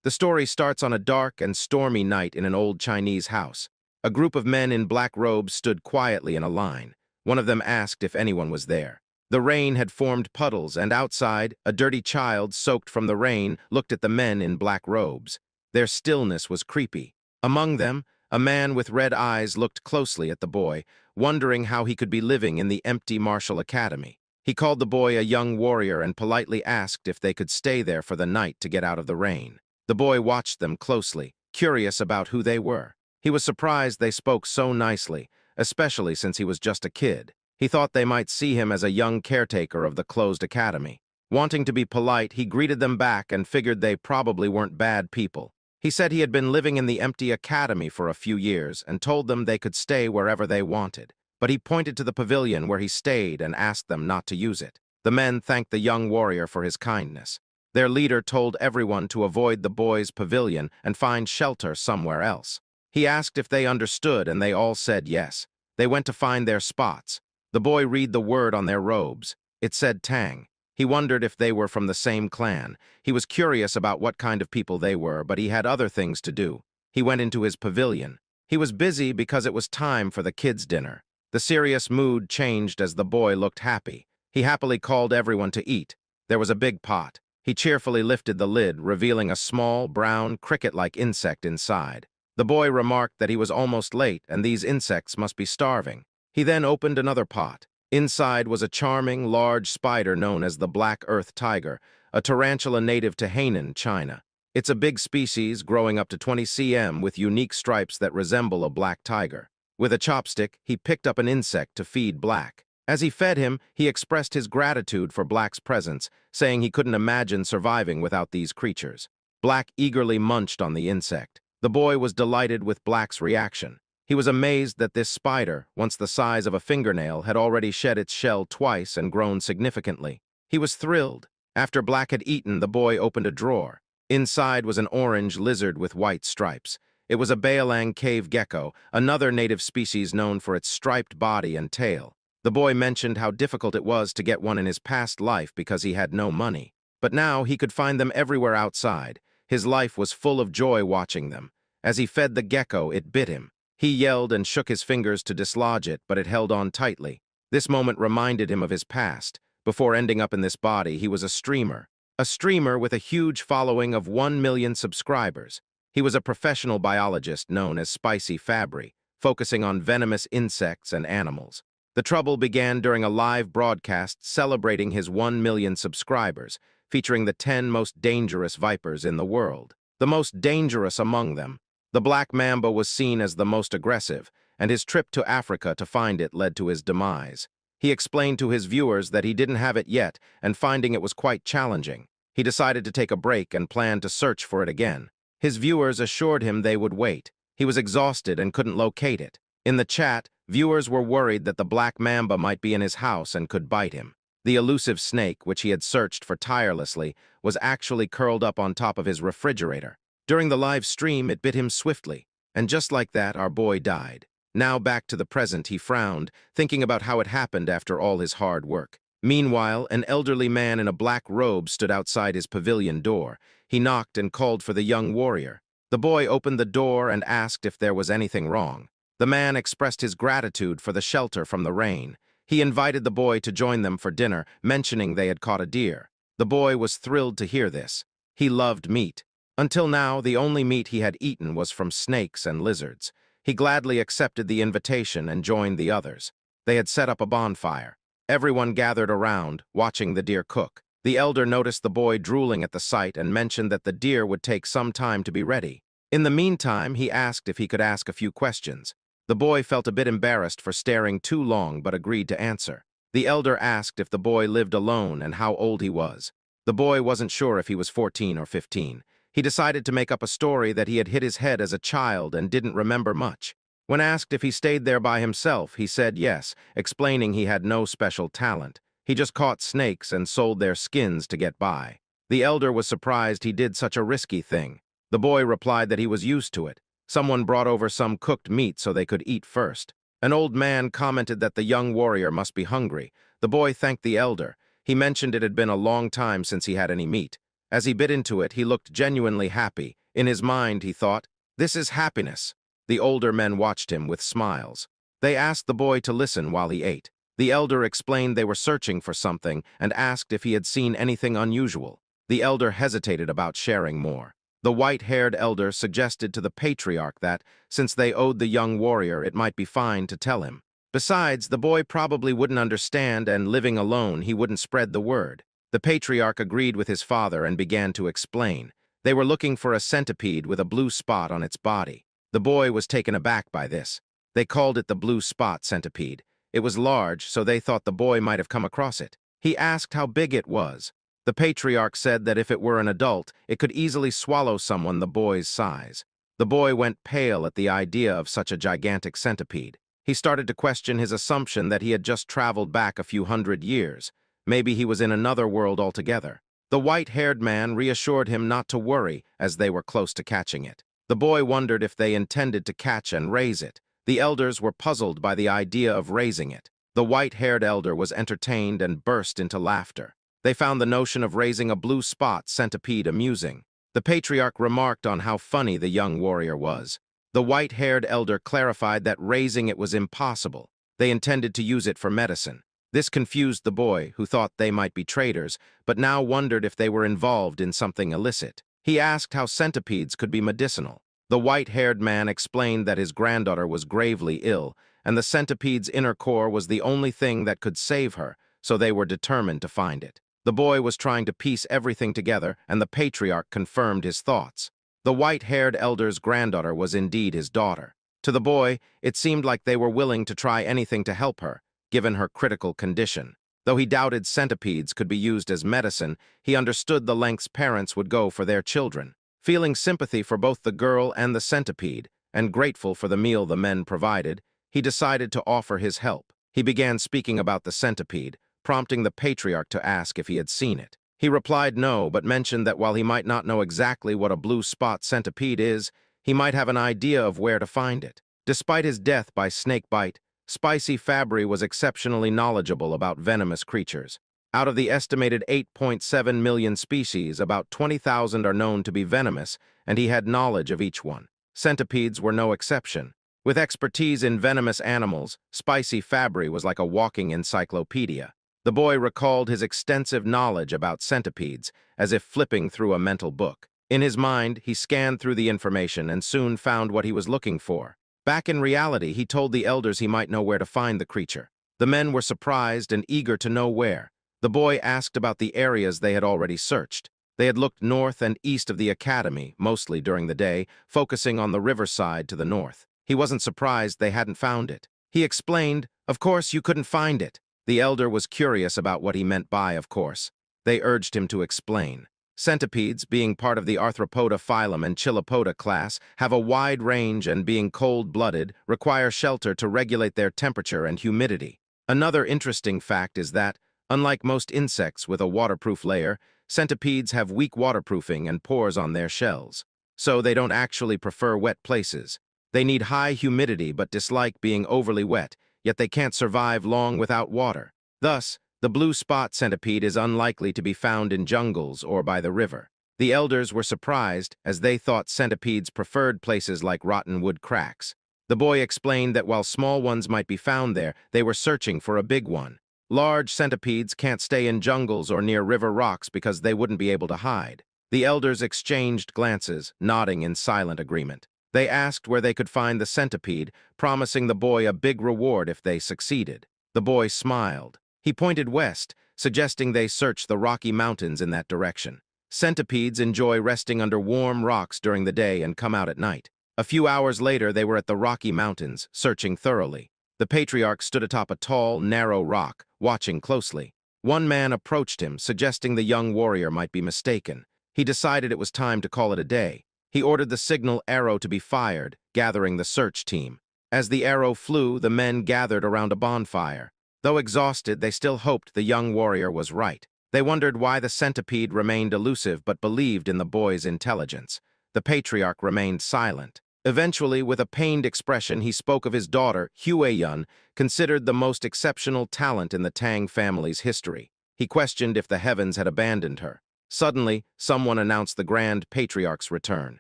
The story starts on a dark and stormy night in an old Chinese house. A group of men in black robes stood quietly in a line. One of them asked if anyone was there. The rain had formed puddles, and outside, a dirty child, soaked from the rain, looked at the men in black robes. Their stillness was creepy. Among them, a man with red eyes looked closely at the boy, wondering how he could be living in the empty martial academy. He called the boy a young warrior and politely asked if they could stay there for the night to get out of the rain. The boy watched them closely, curious about who they were. He was surprised they spoke so nicely, especially since he was just a kid. He thought they might see him as a young caretaker of the closed academy. Wanting to be polite, he greeted them back and figured they probably weren't bad people. He said he had been living in the empty academy for a few years and told them they could stay wherever they wanted. But he pointed to the pavilion where he stayed and asked them not to use it. The men thanked the young warrior for his kindness. Their leader told everyone to avoid the boys' pavilion and find shelter somewhere else. He asked if they understood, and they all said yes. They went to find their spots. The boy read the word on their robes. It said Tang. He wondered if they were from the same clan. He was curious about what kind of people they were, but he had other things to do. He went into his pavilion. He was busy because it was time for the kids' dinner. The serious mood changed as the boy looked happy. He happily called everyone to eat. There was a big pot. He cheerfully lifted the lid, revealing a small, brown, cricket-like insect inside. The boy remarked that he was almost late and these insects must be starving. He then opened another pot. Inside was a charming, large spider known as the black earth tiger, a tarantula native to Hainan, China. It's a big species growing up to 20 cm with unique stripes that resemble a black tiger. With a chopstick, he picked up an insect to feed Black. As he fed him, he expressed his gratitude for Black's presence, saying he couldn't imagine surviving without these creatures. Black eagerly munched on the insect. The boy was delighted with Black's reaction. He was amazed that this spider, once the size of a fingernail, had already shed its shell twice and grown significantly. He was thrilled. After Black had eaten, the boy opened a drawer. Inside was an orange lizard with white stripes. It was a Baolang cave gecko, another native species known for its striped body and tail. The boy mentioned how difficult it was to get one in his past life because he had no money. But now he could find them everywhere outside. His life was full of joy watching them. As he fed the gecko, it bit him. He yelled and shook his fingers to dislodge it, but it held on tightly. This moment reminded him of his past. Before ending up in this body, he was a streamer with a huge following of 1 million subscribers. He was a professional biologist known as Spicy Fabre, focusing on venomous insects and animals. The trouble began during a live broadcast celebrating his 1 million subscribers, featuring the 10 most dangerous vipers in the world. The most dangerous among them, the black mamba, was seen as the most aggressive, and his trip to Africa to find it led to his demise. He explained to his viewers that he didn't have it yet, and finding it was quite challenging. He decided to take a break and planned to search for it again. His viewers assured him they would wait. He was exhausted and couldn't locate it. In the chat, viewers were worried that the black mamba might be in his house and could bite him. The elusive snake, which he had searched for tirelessly, was actually curled up on top of his refrigerator. During the live stream, it bit him swiftly, and just like that, our boy died. Now back to the present, he frowned, thinking about how it happened after all his hard work. Meanwhile, an elderly man in a black robe stood outside his pavilion door. He knocked and called for the young warrior. The boy opened the door and asked if there was anything wrong. The man expressed his gratitude for the shelter from the rain. He invited the boy to join them for dinner, mentioning they had caught a deer. The boy was thrilled to hear this. He loved meat. Until now, the only meat he had eaten was from snakes and lizards. He gladly accepted the invitation and joined the others. They had set up a bonfire. Everyone gathered around, watching the deer cook. The elder noticed the boy drooling at the sight and mentioned that the deer would take some time to be ready. In the meantime, he asked if he could ask a few questions. The boy felt a bit embarrassed for staring too long but agreed to answer. The elder asked if the boy lived alone and how old he was. The boy wasn't sure if he was 14 or 15. He decided to make up a story that he had hit his head as a child and didn't remember much. When asked if he stayed there by himself, he said yes, explaining he had no special talent. He just caught snakes and sold their skins to get by. The elder was surprised he did such a risky thing. The boy replied that he was used to it. Someone brought over some cooked meat so they could eat first. An old man commented that the young warrior must be hungry. The boy thanked the elder. He mentioned it had been a long time since he had any meat. As he bit into it, he looked genuinely happy. In his mind, he thought, "This is happiness." The older men watched him with smiles. They asked the boy to listen while he ate. The elder explained they were searching for something and asked if he had seen anything unusual. The elder hesitated about sharing more. The white-haired elder suggested to the patriarch that, since they owed the young warrior, it might be fine to tell him. Besides, the boy probably wouldn't understand, and living alone, he wouldn't spread the word. The patriarch agreed with his father and began to explain. They were looking for a centipede with a blue spot on its body. The boy was taken aback by this. They called it the blue spot centipede. It was large, so they thought the boy might have come across it. He asked how big it was. The patriarch said that if it were an adult, it could easily swallow someone the boy's size. The boy went pale at the idea of such a gigantic centipede. He started to question his assumption that he had just traveled back a few hundred years. Maybe he was in another world altogether. The white-haired man reassured him not to worry as they were close to catching it. The boy wondered if they intended to catch and raise it. The elders were puzzled by the idea of raising it. The white-haired elder was entertained and burst into laughter. They found the notion of raising a blue spot centipede amusing. The patriarch remarked on how funny the young warrior was. The white-haired elder clarified that raising it was impossible. They intended to use it for medicine. This confused the boy, who thought they might be traders, but now wondered if they were involved in something illicit. He asked how centipedes could be medicinal. The white-haired man explained that his granddaughter was gravely ill, and the centipede's inner core was the only thing that could save her, so they were determined to find it. The boy was trying to piece everything together, and the patriarch confirmed his thoughts. The white-haired elder's granddaughter was indeed his daughter. To the boy, it seemed like they were willing to try anything to help her, given her critical condition. Though he doubted centipedes could be used as medicine, he understood the lengths parents would go for their children. Feeling sympathy for both the girl and the centipede, and grateful for the meal the men provided, he decided to offer his help. He began speaking about the centipede, prompting the patriarch to ask if he had seen it. He replied no, but mentioned that while he might not know exactly what a blue spot centipede is, he might have an idea of where to find it. Despite his death by snake bite, Spicy Fabre was exceptionally knowledgeable about venomous creatures. Out of the estimated 8.7 million species, about 20,000 are known to be venomous, and he had knowledge of each one. Centipedes were no exception. With expertise in venomous animals, Spicy Fabre was like a walking encyclopedia. The boy recalled his extensive knowledge about centipedes, as if flipping through a mental book. In his mind, he scanned through the information and soon found what he was looking for. Back in reality, he told the elders he might know where to find the creature. The men were surprised and eager to know where. The boy asked about the areas they had already searched. They had looked north and east of the academy, mostly during the day, focusing on the riverside to the north. He wasn't surprised they hadn't found it. He explained, "Of course you couldn't find it." The elder was curious about what he meant by "of course." They urged him to explain. Centipedes, being part of the Arthropoda phylum and Chilopoda class, have a wide range and, being cold-blooded, require shelter to regulate their temperature and humidity. Another interesting fact is that, unlike most insects with a waterproof layer, centipedes have weak waterproofing and pores on their shells. So they don't actually prefer wet places. They need high humidity but dislike being overly wet, yet they can't survive long without water. Thus, the blue spot centipede is unlikely to be found in jungles or by the river. The elders were surprised, as they thought centipedes preferred places like rotten wood cracks. The boy explained that while small ones might be found there, they were searching for a big one. Large centipedes can't stay in jungles or near river rocks because they wouldn't be able to hide. The elders exchanged glances, nodding in silent agreement. They asked where they could find the centipede, promising the boy a big reward if they succeeded. The boy smiled. He pointed west, suggesting they search the Rocky Mountains in that direction. Centipedes enjoy resting under warm rocks during the day and come out at night. A few hours later, they were at the Rocky Mountains, searching thoroughly. The patriarch stood atop a tall, narrow rock, watching closely. One man approached him, suggesting the young warrior might be mistaken. He decided it was time to call it a day. He ordered the signal arrow to be fired, gathering the search team. As the arrow flew, the men gathered around a bonfire. Though exhausted, they still hoped the young warrior was right. They wondered why the centipede remained elusive but believed in the boy's intelligence. The patriarch remained silent. Eventually, with a pained expression, he spoke of his daughter, Hueyun, considered the most exceptional talent in the Tang family's history. He questioned if the heavens had abandoned her. Suddenly, someone announced the Grand Patriarch's return.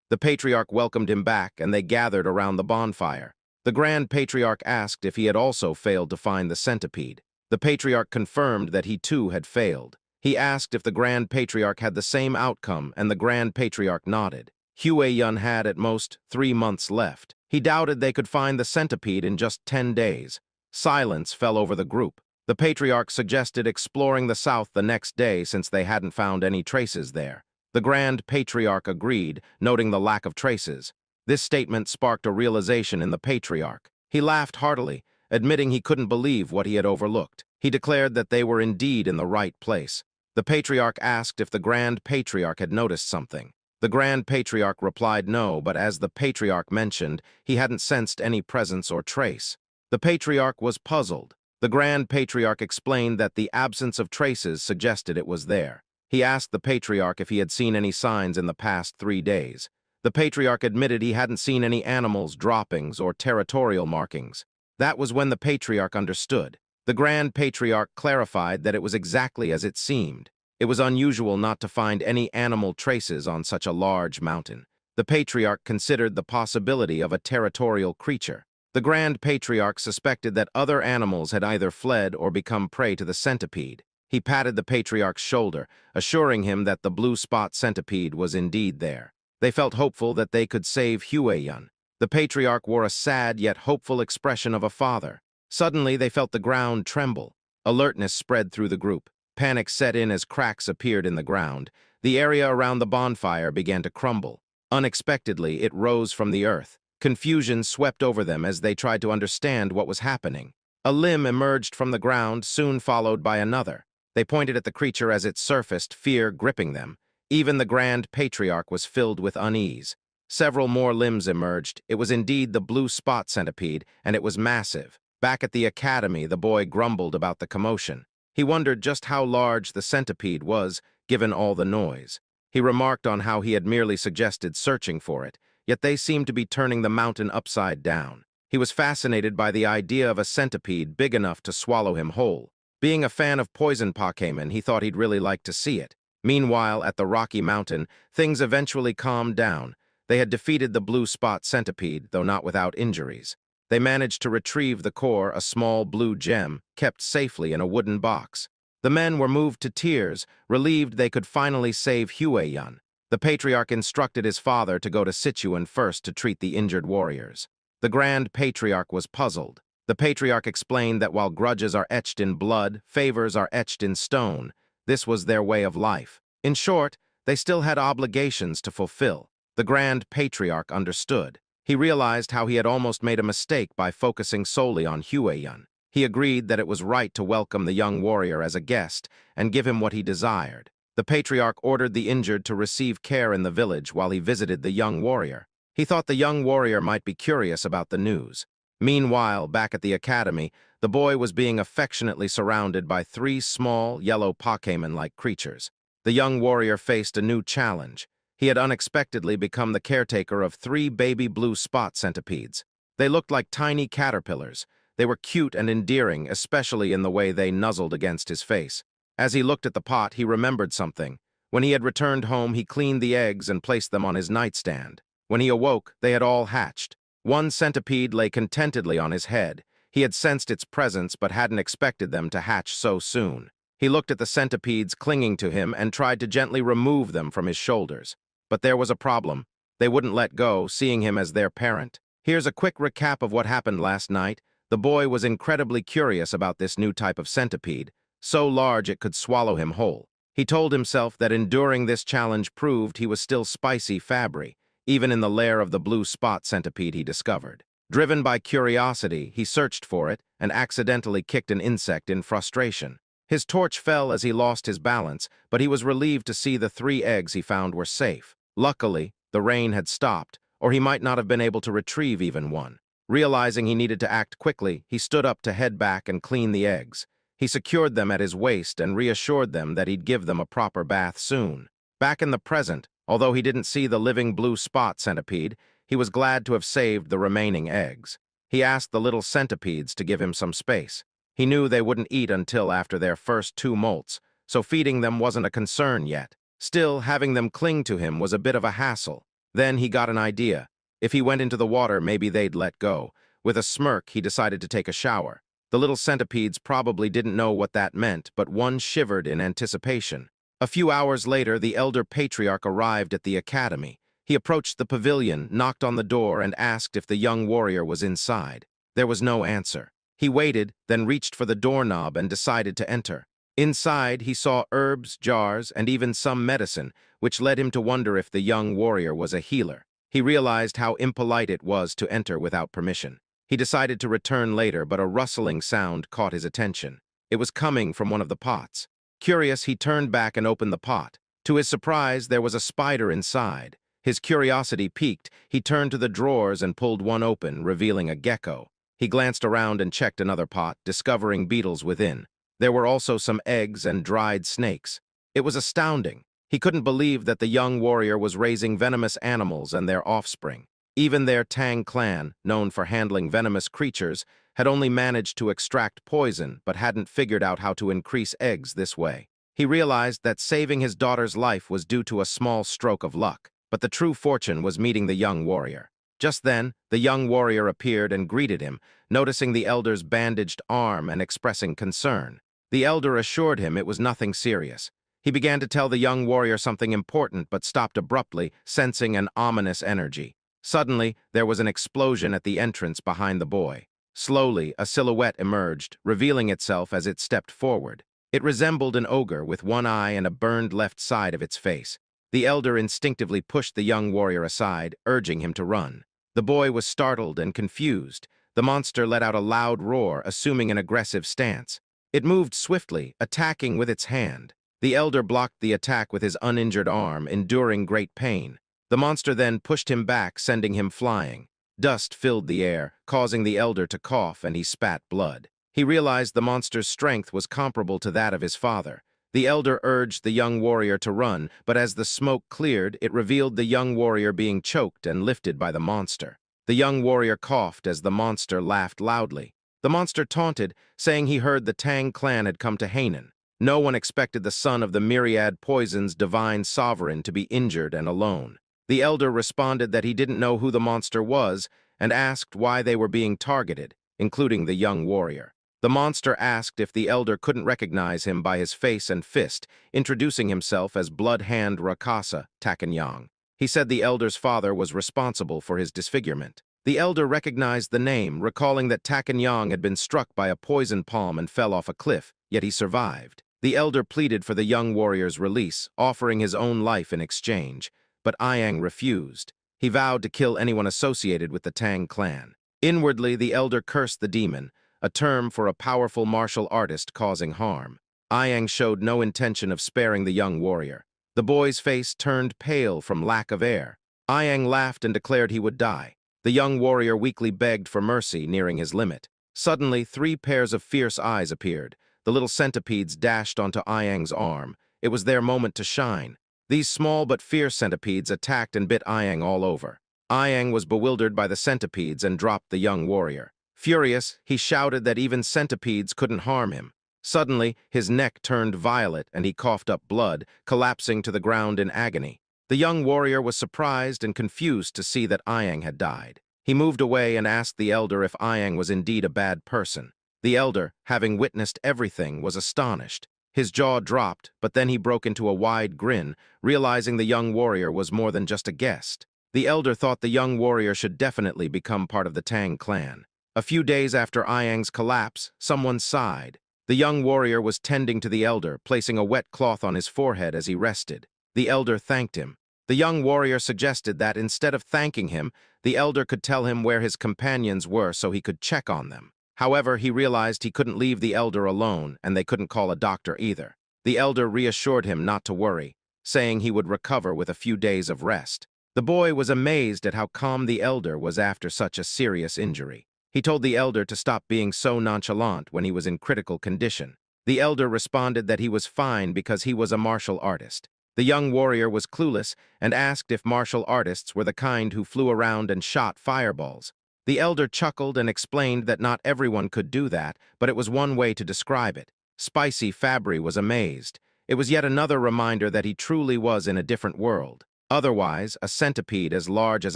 The Patriarch welcomed him back, and they gathered around the bonfire. The Grand Patriarch asked if he had also failed to find the centipede. The Patriarch confirmed that he too had failed. He asked if the Grand Patriarch had the same outcome, and the Grand Patriarch nodded. Hueyun had, at most, 3 months left. He doubted they could find the centipede in just 10 days. Silence fell over the group. The Patriarch suggested exploring the south the next day since they hadn't found any traces there. The Grand Patriarch agreed, noting the lack of traces. This statement sparked a realization in the Patriarch. He laughed heartily, admitting he couldn't believe what he had overlooked. He declared that they were indeed in the right place. The Patriarch asked if the Grand Patriarch had noticed something. The Grand Patriarch replied no, but as the Patriarch mentioned, he hadn't sensed any presence or trace. The Patriarch was puzzled. The Grand Patriarch explained that the absence of traces suggested it was there. He asked the Patriarch if he had seen any signs in the past 3 days. The Patriarch admitted he hadn't seen any animals, droppings, or territorial markings. That was when the Patriarch understood. The Grand Patriarch clarified that it was exactly as it seemed. It was unusual not to find any animal traces on such a large mountain. The Patriarch considered the possibility of a territorial creature. The Grand Patriarch suspected that other animals had either fled or become prey to the centipede. He patted the Patriarch's shoulder, assuring him that the blue spot centipede was indeed there. They felt hopeful that they could save Hueyun. The Patriarch wore a sad yet hopeful expression of a father. Suddenly, they felt the ground tremble. Alertness spread through the group. Panic set in as cracks appeared in the ground. The area around the bonfire began to crumble. Unexpectedly, it rose from the earth. Confusion swept over them as they tried to understand what was happening. A limb emerged from the ground, soon followed by another. They pointed at the creature as it surfaced, fear gripping them. Even the Grand Patriarch was filled with unease. Several more limbs emerged. It was indeed the blue spot centipede, and it was massive. Back at the academy, the boy grumbled about the commotion. He wondered just how large the centipede was, given all the noise. He remarked on how he had merely suggested searching for it, yet they seemed to be turning the mountain upside down. He was fascinated by the idea of a centipede big enough to swallow him whole. Being a fan of poison Pokemon, he thought he'd really like to see it. Meanwhile, at the Rocky Mountain, things eventually calmed down. They had defeated the blue spot centipede, though not without injuries. They managed to retrieve the core, a small blue gem, kept safely in a wooden box. The men were moved to tears, relieved they could finally save Hueyun. The Patriarch instructed his father to go to Sichuan first to treat the injured warriors. The Grand Patriarch was puzzled. The Patriarch explained that while grudges are etched in blood, favors are etched in stone. This was their way of life. In short, they still had obligations to fulfill. The Grand Patriarch understood. He realized how he had almost made a mistake by focusing solely on Hueyun. He agreed that it was right to welcome the young warrior as a guest and give him what he desired. The Patriarch ordered the injured to receive care in the village while he visited the young warrior. He thought the young warrior might be curious about the news. Meanwhile, back at the academy, the boy was being affectionately surrounded by 3 small, yellow Pokemon-like creatures. The young warrior faced a new challenge. He had unexpectedly become the caretaker of 3 baby blue spot centipedes. They looked like tiny caterpillars. They were cute and endearing, especially in the way they nuzzled against his face. As he looked at the pot, he remembered something. When he had returned home, he cleaned the eggs and placed them on his nightstand. When he awoke, they had all hatched. One centipede lay contentedly on his head. He had sensed its presence but hadn't expected them to hatch so soon. He looked at the centipedes clinging to him and tried to gently remove them from his shoulders. But there was a problem. They wouldn't let go, seeing him as their parent. Here's a quick recap of what happened last night. The boy was incredibly curious about this new type of centipede, so large it could swallow him whole. He told himself that enduring this challenge proved he was still spicy Fabre, even in the lair of the blue spot centipede he discovered. Driven by curiosity, he searched for it and accidentally kicked an insect in frustration. His torch fell as he lost his balance, but he was relieved to see the 3 eggs he found were safe. Luckily, the rain had stopped, or he might not have been able to retrieve even one. Realizing he needed to act quickly, he stood up to head back and clean the eggs. He secured them at his waist and reassured them that he'd give them a proper bath soon. Back in the present, although he didn't see the living blue spot centipede, he was glad to have saved the remaining eggs. He asked the little centipedes to give him some space. He knew they wouldn't eat until after their first 2 molts, so feeding them wasn't a concern yet. Still, having them cling to him was a bit of a hassle. Then he got an idea. If he went into the water, maybe they'd let go. With a smirk, he decided to take a shower. The little centipedes probably didn't know what that meant, but one shivered in anticipation. A few hours later, the elder patriarch arrived at the academy. He approached the pavilion, knocked on the door, and asked if the young warrior was inside. There was no answer. He waited, then reached for the doorknob and decided to enter. Inside, he saw herbs, jars, and even some medicine, which led him to wonder if the young warrior was a healer. He realized how impolite it was to enter without permission. He decided to return later, but a rustling sound caught his attention. It was coming from one of the pots. Curious, he turned back and opened the pot. To his surprise, there was a spider inside. His curiosity piqued. He turned to the drawers and pulled one open, revealing a gecko. He glanced around and checked another pot, discovering beetles within. There were also some eggs and dried snakes. It was astounding. He couldn't believe that the young warrior was raising venomous animals and their offspring. Even their Tang clan, known for handling venomous creatures, had only managed to extract poison but hadn't figured out how to increase eggs this way. He realized that saving his daughter's life was due to a small stroke of luck, but the true fortune was meeting the young warrior. Just then, the young warrior appeared and greeted him, noticing the elder's bandaged arm and expressing concern. The elder assured him it was nothing serious. He began to tell the young warrior something important but stopped abruptly, sensing an ominous energy. Suddenly, there was an explosion at the entrance behind the boy. Slowly, a silhouette emerged, revealing itself as it stepped forward. It resembled an ogre with one eye and a burned left side of its face. The elder instinctively pushed the young warrior aside, urging him to run. The boy was startled and confused. The monster let out a loud roar, assuming an aggressive stance. It moved swiftly, attacking with its hand. The elder blocked the attack with his uninjured arm, enduring great pain. The monster then pushed him back, sending him flying. Dust filled the air, causing the elder to cough, and he spat blood. He realized the monster's strength was comparable to that of his father. The elder urged the young warrior to run, but as the smoke cleared, it revealed the young warrior being choked and lifted by the monster. The young warrior coughed as the monster laughed loudly. The monster taunted, saying he heard the Tang clan had come to Hainan. No one expected the son of the myriad poison's divine sovereign to be injured and alone. The elder responded that he didn't know who the monster was and asked why they were being targeted, including the young warrior. The monster asked if the elder couldn't recognize him by his face and fist, introducing himself as Blood Hand Rakasa Takanyang. He said the elder's father was responsible for his disfigurement. The elder recognized the name, recalling that Takanyang had been struck by a poison palm and fell off a cliff, yet he survived. The elder pleaded for the young warrior's release, offering his own life in exchange, but Iang refused. He vowed to kill anyone associated with the Tang clan. Inwardly, the elder cursed the demon, a term for a powerful martial artist causing harm. Iang showed no intention of sparing the young warrior. The boy's face turned pale from lack of air. Iang laughed and declared he would die. The young warrior weakly begged for mercy, nearing his limit. Suddenly, 3 pairs of fierce eyes appeared. The little centipedes dashed onto Iang's arm. It was their moment to shine. These small but fierce centipedes attacked and bit Iang all over. Iang was bewildered by the centipedes and dropped the young warrior. Furious, he shouted that even centipedes couldn't harm him. Suddenly, his neck turned violet and he coughed up blood, collapsing to the ground in agony. The young warrior was surprised and confused to see that Iang had died. He moved away and asked the elder if Iang was indeed a bad person. The elder, having witnessed everything, was astonished. His jaw dropped, but then he broke into a wide grin, realizing the young warrior was more than just a guest. The elder thought the young warrior should definitely become part of the Tang clan. A few days after Iang's collapse, someone sighed. The young warrior was tending to the elder, placing a wet cloth on his forehead as he rested. The elder thanked him. The young warrior suggested that instead of thanking him, the elder could tell him where his companions were so he could check on them. However, he realized he couldn't leave the elder alone, and they couldn't call a doctor either. The elder reassured him not to worry, saying he would recover with a few days of rest. The boy was amazed at how calm the elder was after such a serious injury. He told the elder to stop being so nonchalant when he was in critical condition. The elder responded that he was fine because he was a martial artist. The young warrior was clueless and asked if martial artists were the kind who flew around and shot fireballs. The elder chuckled and explained that not everyone could do that, but it was one way to describe it. Spicy Fabre was amazed. It was yet another reminder that he truly was in a different world. Otherwise, a centipede as large as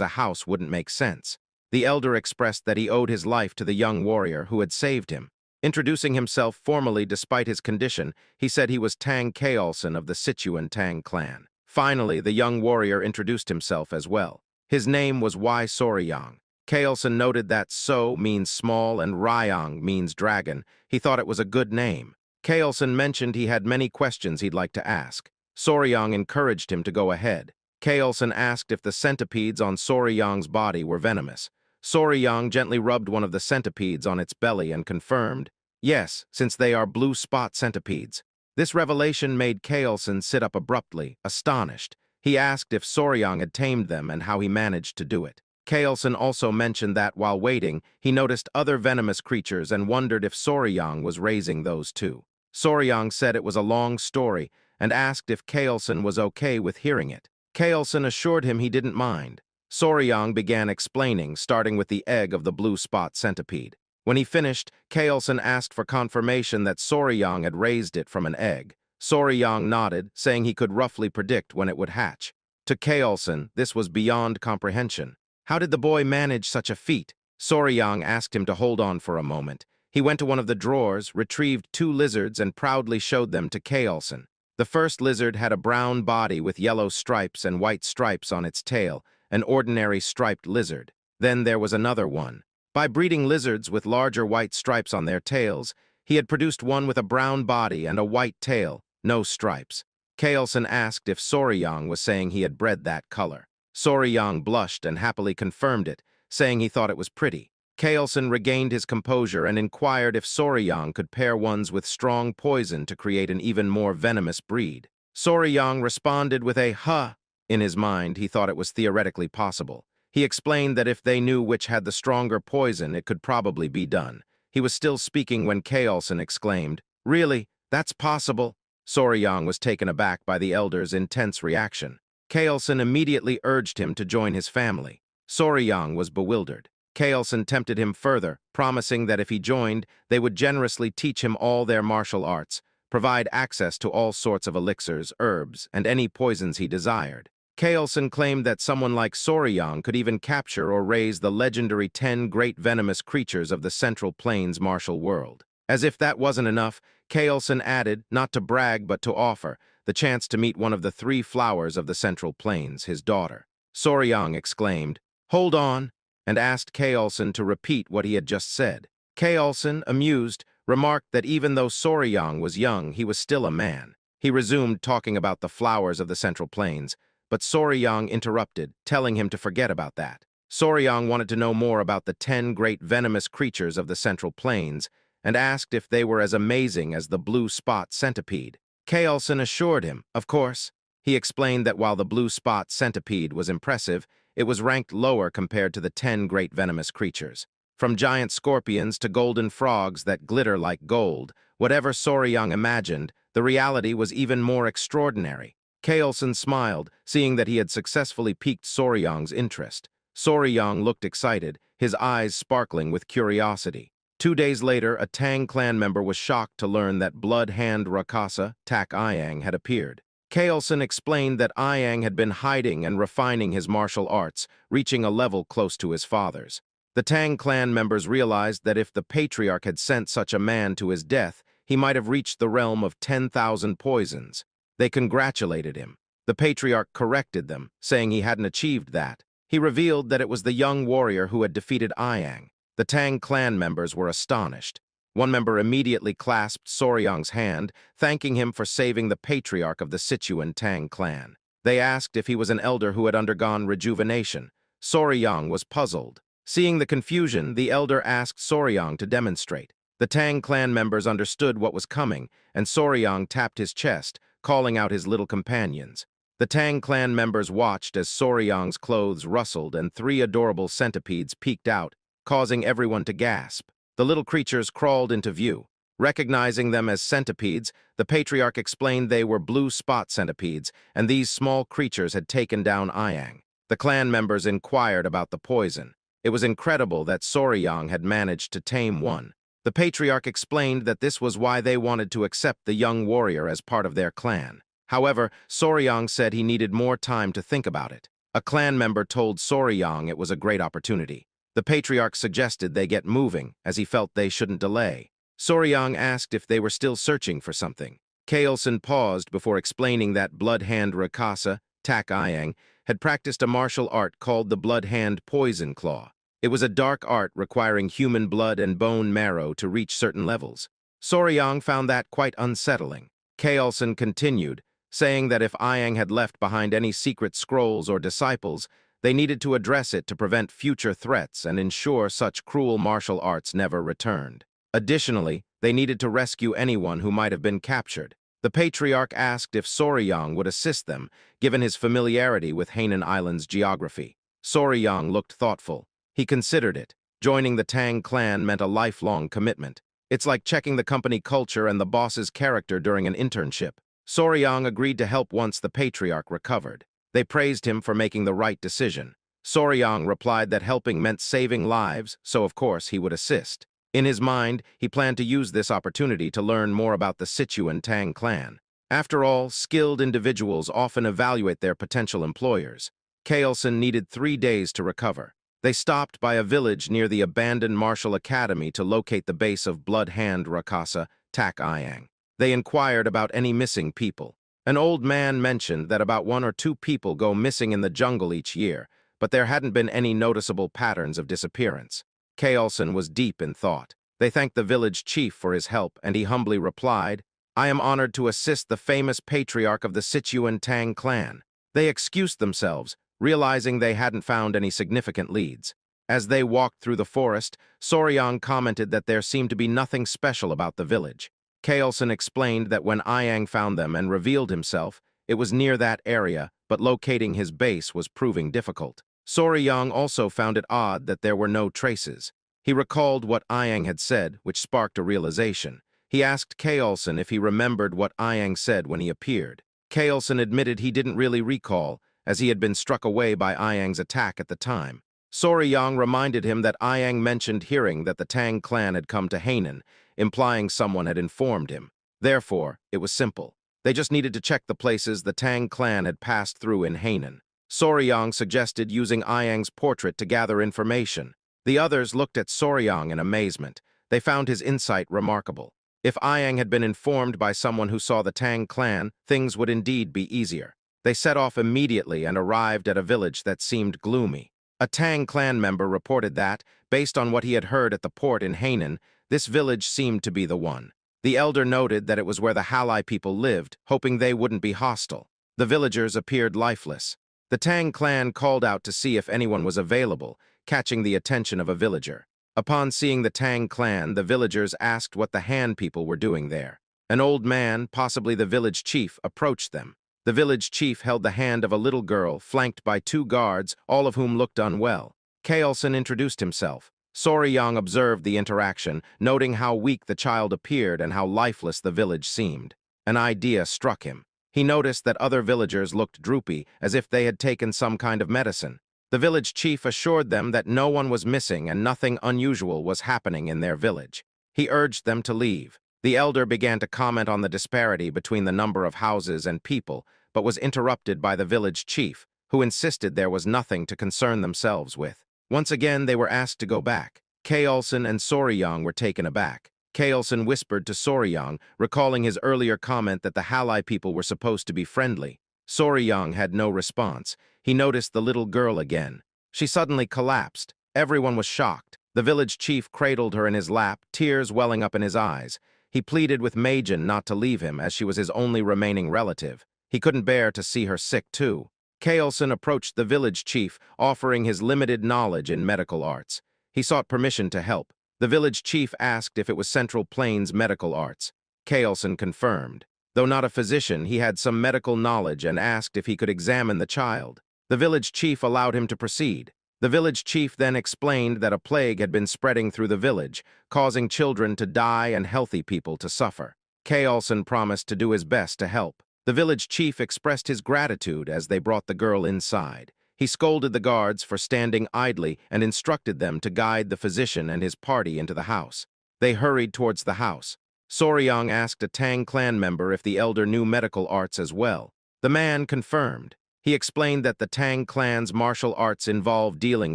a house wouldn't make sense. The elder expressed that he owed his life to the young warrior who had saved him. Introducing himself formally despite his condition, he said he was Tang Kaolson of the Sichuan Tang Clan. Finally, the young warrior introduced himself as well. His name was Y Soryang. Kaolson noted that So means small and Ryang means dragon. He thought it was a good name. Kaolson mentioned he had many questions he'd like to ask. Soryang encouraged him to go ahead. Kaolson asked if the centipedes on Soryang's body were venomous. Soryang gently rubbed one of the centipedes on its belly and confirmed, yes, since they are blue spot centipedes. This revelation made Kaolson sit up abruptly, astonished. He asked if Soryang had tamed them and how he managed to do it. Kaolson also mentioned that, while waiting, he noticed other venomous creatures and wondered if Soryang was raising those too. Soryang said it was a long story and asked if Kaolson was okay with hearing it. Kaolson assured him he didn't mind. Soryang began explaining, starting with the egg of the blue spot centipede. When he finished, Kaolson asked for confirmation that Soryang had raised it from an egg. Soryang nodded, saying he could roughly predict when it would hatch. To Kaolson, this was beyond comprehension. How did the boy manage such a feat? Soryang asked him to hold on for a moment. He went to one of the drawers, retrieved 2 lizards, and proudly showed them to Kaolson. The first lizard had a brown body with yellow stripes and white stripes on its tail, an ordinary striped lizard. Then there was another one. By breeding lizards with larger white stripes on their tails, he had produced one with a brown body and a white tail, no stripes. Kaolson asked if Soryang was saying he had bred that color. Soryang blushed and happily confirmed it, saying he thought it was pretty. Kaolson regained his composure and inquired if Soryang could pair ones with strong poison to create an even more venomous breed. Soryang responded with a huh. In his mind, he thought it was theoretically possible. He explained that if they knew which had the stronger poison, it could probably be done. He was still speaking when Kaolson exclaimed, "Really? That's possible?" Soryang was taken aback by the elder's intense reaction. Kaolson immediately urged him to join his family. Soryang was bewildered. Kaolson tempted him further, promising that if he joined, they would generously teach him all their martial arts, provide access to all sorts of elixirs, herbs, and any poisons he desired. Kaolson claimed that someone like Soryang could even capture or raise the legendary 10 great venomous creatures of the Central Plains martial world. As if that wasn't enough, Kaolson added, not to brag but to offer, the chance to meet one of the 3 flowers of the Central Plains, his daughter. Soryang exclaimed, "Hold on," and asked Kaolson to repeat what he had just said. Kaolson, amused, remarked that even though Soryang was young, he was still a man. He resumed talking about the flowers of the Central Plains, but Soryang interrupted, telling him to forget about that. Soryang wanted to know more about the 10 great venomous creatures of the Central Plains and asked if they were as amazing as the blue spot centipede. Kaolson assured him, of course. He explained that while the blue spot centipede was impressive, it was ranked lower compared to the 10 great venomous creatures. From giant scorpions to golden frogs that glitter like gold, whatever Soryang imagined, the reality was even more extraordinary. Kaolson smiled, seeing that he had successfully piqued Soryang's interest. Soryang looked excited, his eyes sparkling with curiosity. 2 days later, a Tang clan member was shocked to learn that Blood Hand Rakasa, Tak Iang, had appeared. Kaolson explained that Iang had been hiding and refining his martial arts, reaching a level close to his father's. The Tang clan members realized that if the patriarch had sent such a man to his death, he might have reached the realm of 10,000 poisons. They congratulated him. The patriarch corrected them, saying he hadn't achieved that. He revealed that it was the young warrior who had defeated Iang. The Tang clan members were astonished. One member immediately clasped Soryang's hand, thanking him for saving the patriarch of the Sichuan Tang Clan. They asked if he was an elder who had undergone rejuvenation. Soryang was puzzled. Seeing the confusion, the elder asked Soryang to demonstrate. The Tang clan members understood what was coming, and Soryang tapped his chest, calling out his little companions. The Tang clan members watched as Soryang's clothes rustled and 3 adorable centipedes peeked out, causing everyone to gasp. The little creatures crawled into view. Recognizing them as centipedes, the patriarch explained they were blue spot centipedes, and these small creatures had taken down Iang. The clan members inquired about the poison. It was incredible that Soryang had managed to tame one. The patriarch explained that this was why they wanted to accept the young warrior as part of their clan. However, Soryang said he needed more time to think about it. A clan member told Soryang it was a great opportunity. The patriarch suggested they get moving, as he felt they shouldn't delay. Soryang asked if they were still searching for something. Kaelson paused before explaining that Blood Hand Rakasa, Tak Iang, had practiced a martial art called the Blood Hand Poison Claw. It was a dark art requiring human blood and bone marrow to reach certain levels. Soryang found that quite unsettling. Kaelson continued, saying that if Iang had left behind any secret scrolls or disciples, they needed to address it to prevent future threats and ensure such cruel martial arts never returned. Additionally, they needed to rescue anyone who might have been captured. The patriarch asked if Soryang would assist them, given his familiarity with Hainan Island's geography. Soryang looked thoughtful. He considered it. Joining the Tang clan meant a lifelong commitment. It's like checking the company culture and the boss's character during an internship. Soryang agreed to help once the patriarch recovered. They praised him for making the right decision. Soryang replied that helping meant saving lives, so of course he would assist. In his mind, he planned to use this opportunity to learn more about the Sichuan Tang Clan. After all, skilled individuals often evaluate their potential employers. Kaelson needed 3 days to recover. They stopped by a village near the abandoned martial academy to locate the base of Blood Hand Rakasa, Tak Iang. They inquired about any missing people. An old man mentioned that about 1 or 2 people go missing in the jungle each year, but there hadn't been any noticeable patterns of disappearance. Kaelson was deep in thought. They thanked the village chief for his help, and he humbly replied, "I am honored to assist the famous patriarch of the Sichuan Tang Clan." They excused themselves, realizing they hadn't found any significant leads. As they walked through the forest, Soryang commented that there seemed to be nothing special about the village. Kaelson explained that when Iang found them and revealed himself, it was near that area, but locating his base was proving difficult. Soryang also found it odd that there were no traces. He recalled what Iang had said, which sparked a realization. He asked Kaelson if he remembered what Iang said when he appeared. Kaelson admitted he didn't really recall, as he had been struck away by Iang's attack at the time. Soryang reminded him that Iang mentioned hearing that the Tang clan had come to Hainan, implying someone had informed him. Therefore, it was simple. They just needed to check the places the Tang clan had passed through in Hainan. Soryang suggested using Iang's portrait to gather information. The others looked at Soryang in amazement. They found his insight remarkable. If Iang had been informed by someone who saw the Tang clan, things would indeed be easier. They set off immediately and arrived at a village that seemed gloomy. A Tang clan member reported that, based on what he had heard at the port in Hainan, this village seemed to be the one. The elder noted that it was where the Halai people lived, hoping they wouldn't be hostile. The villagers appeared lifeless. The Tang clan called out to see if anyone was available, catching the attention of a villager. Upon seeing the Tang clan, the villagers asked what the Han people were doing there. An old man, possibly the village chief, approached them. The village chief held the hand of a little girl, flanked by 2 guards, all of whom looked unwell. Kaelson introduced himself. Soryang observed the interaction, noting how weak the child appeared and how lifeless the village seemed. An idea struck him. He noticed that other villagers looked droopy, as if they had taken some kind of medicine. The village chief assured them that no one was missing and nothing unusual was happening in their village. He urged them to leave. The elder began to comment on the disparity between the number of houses and people, but was interrupted by the village chief, who insisted there was nothing to concern themselves with. Once again, they were asked to go back. Kaelson and Soryang were taken aback. Kaelson whispered to Soryang, recalling his earlier comment that the Halai people were supposed to be friendly. Soryang had no response. He noticed the little girl again. She suddenly collapsed. Everyone was shocked. The village chief cradled her in his lap, tears welling up in his eyes. He pleaded with Majin not to leave him, as she was his only remaining relative. He couldn't bear to see her sick, too. Kaelson approached the village chief, offering his limited knowledge in medical arts. He sought permission to help. The village chief asked if it was Central Plains Medical Arts. Kaelson confirmed. Though not a physician, he had some medical knowledge and asked if he could examine the child. The village chief allowed him to proceed. The village chief then explained that a plague had been spreading through the village, causing children to die and healthy people to suffer. Kaelson promised to do his best to help. The village chief expressed his gratitude as they brought the girl inside. He scolded the guards for standing idly and instructed them to guide the physician and his party into the house. They hurried towards the house. Soryang asked a Tang clan member if the elder knew medical arts as well. The man confirmed. He explained that the Tang clan's martial arts involve dealing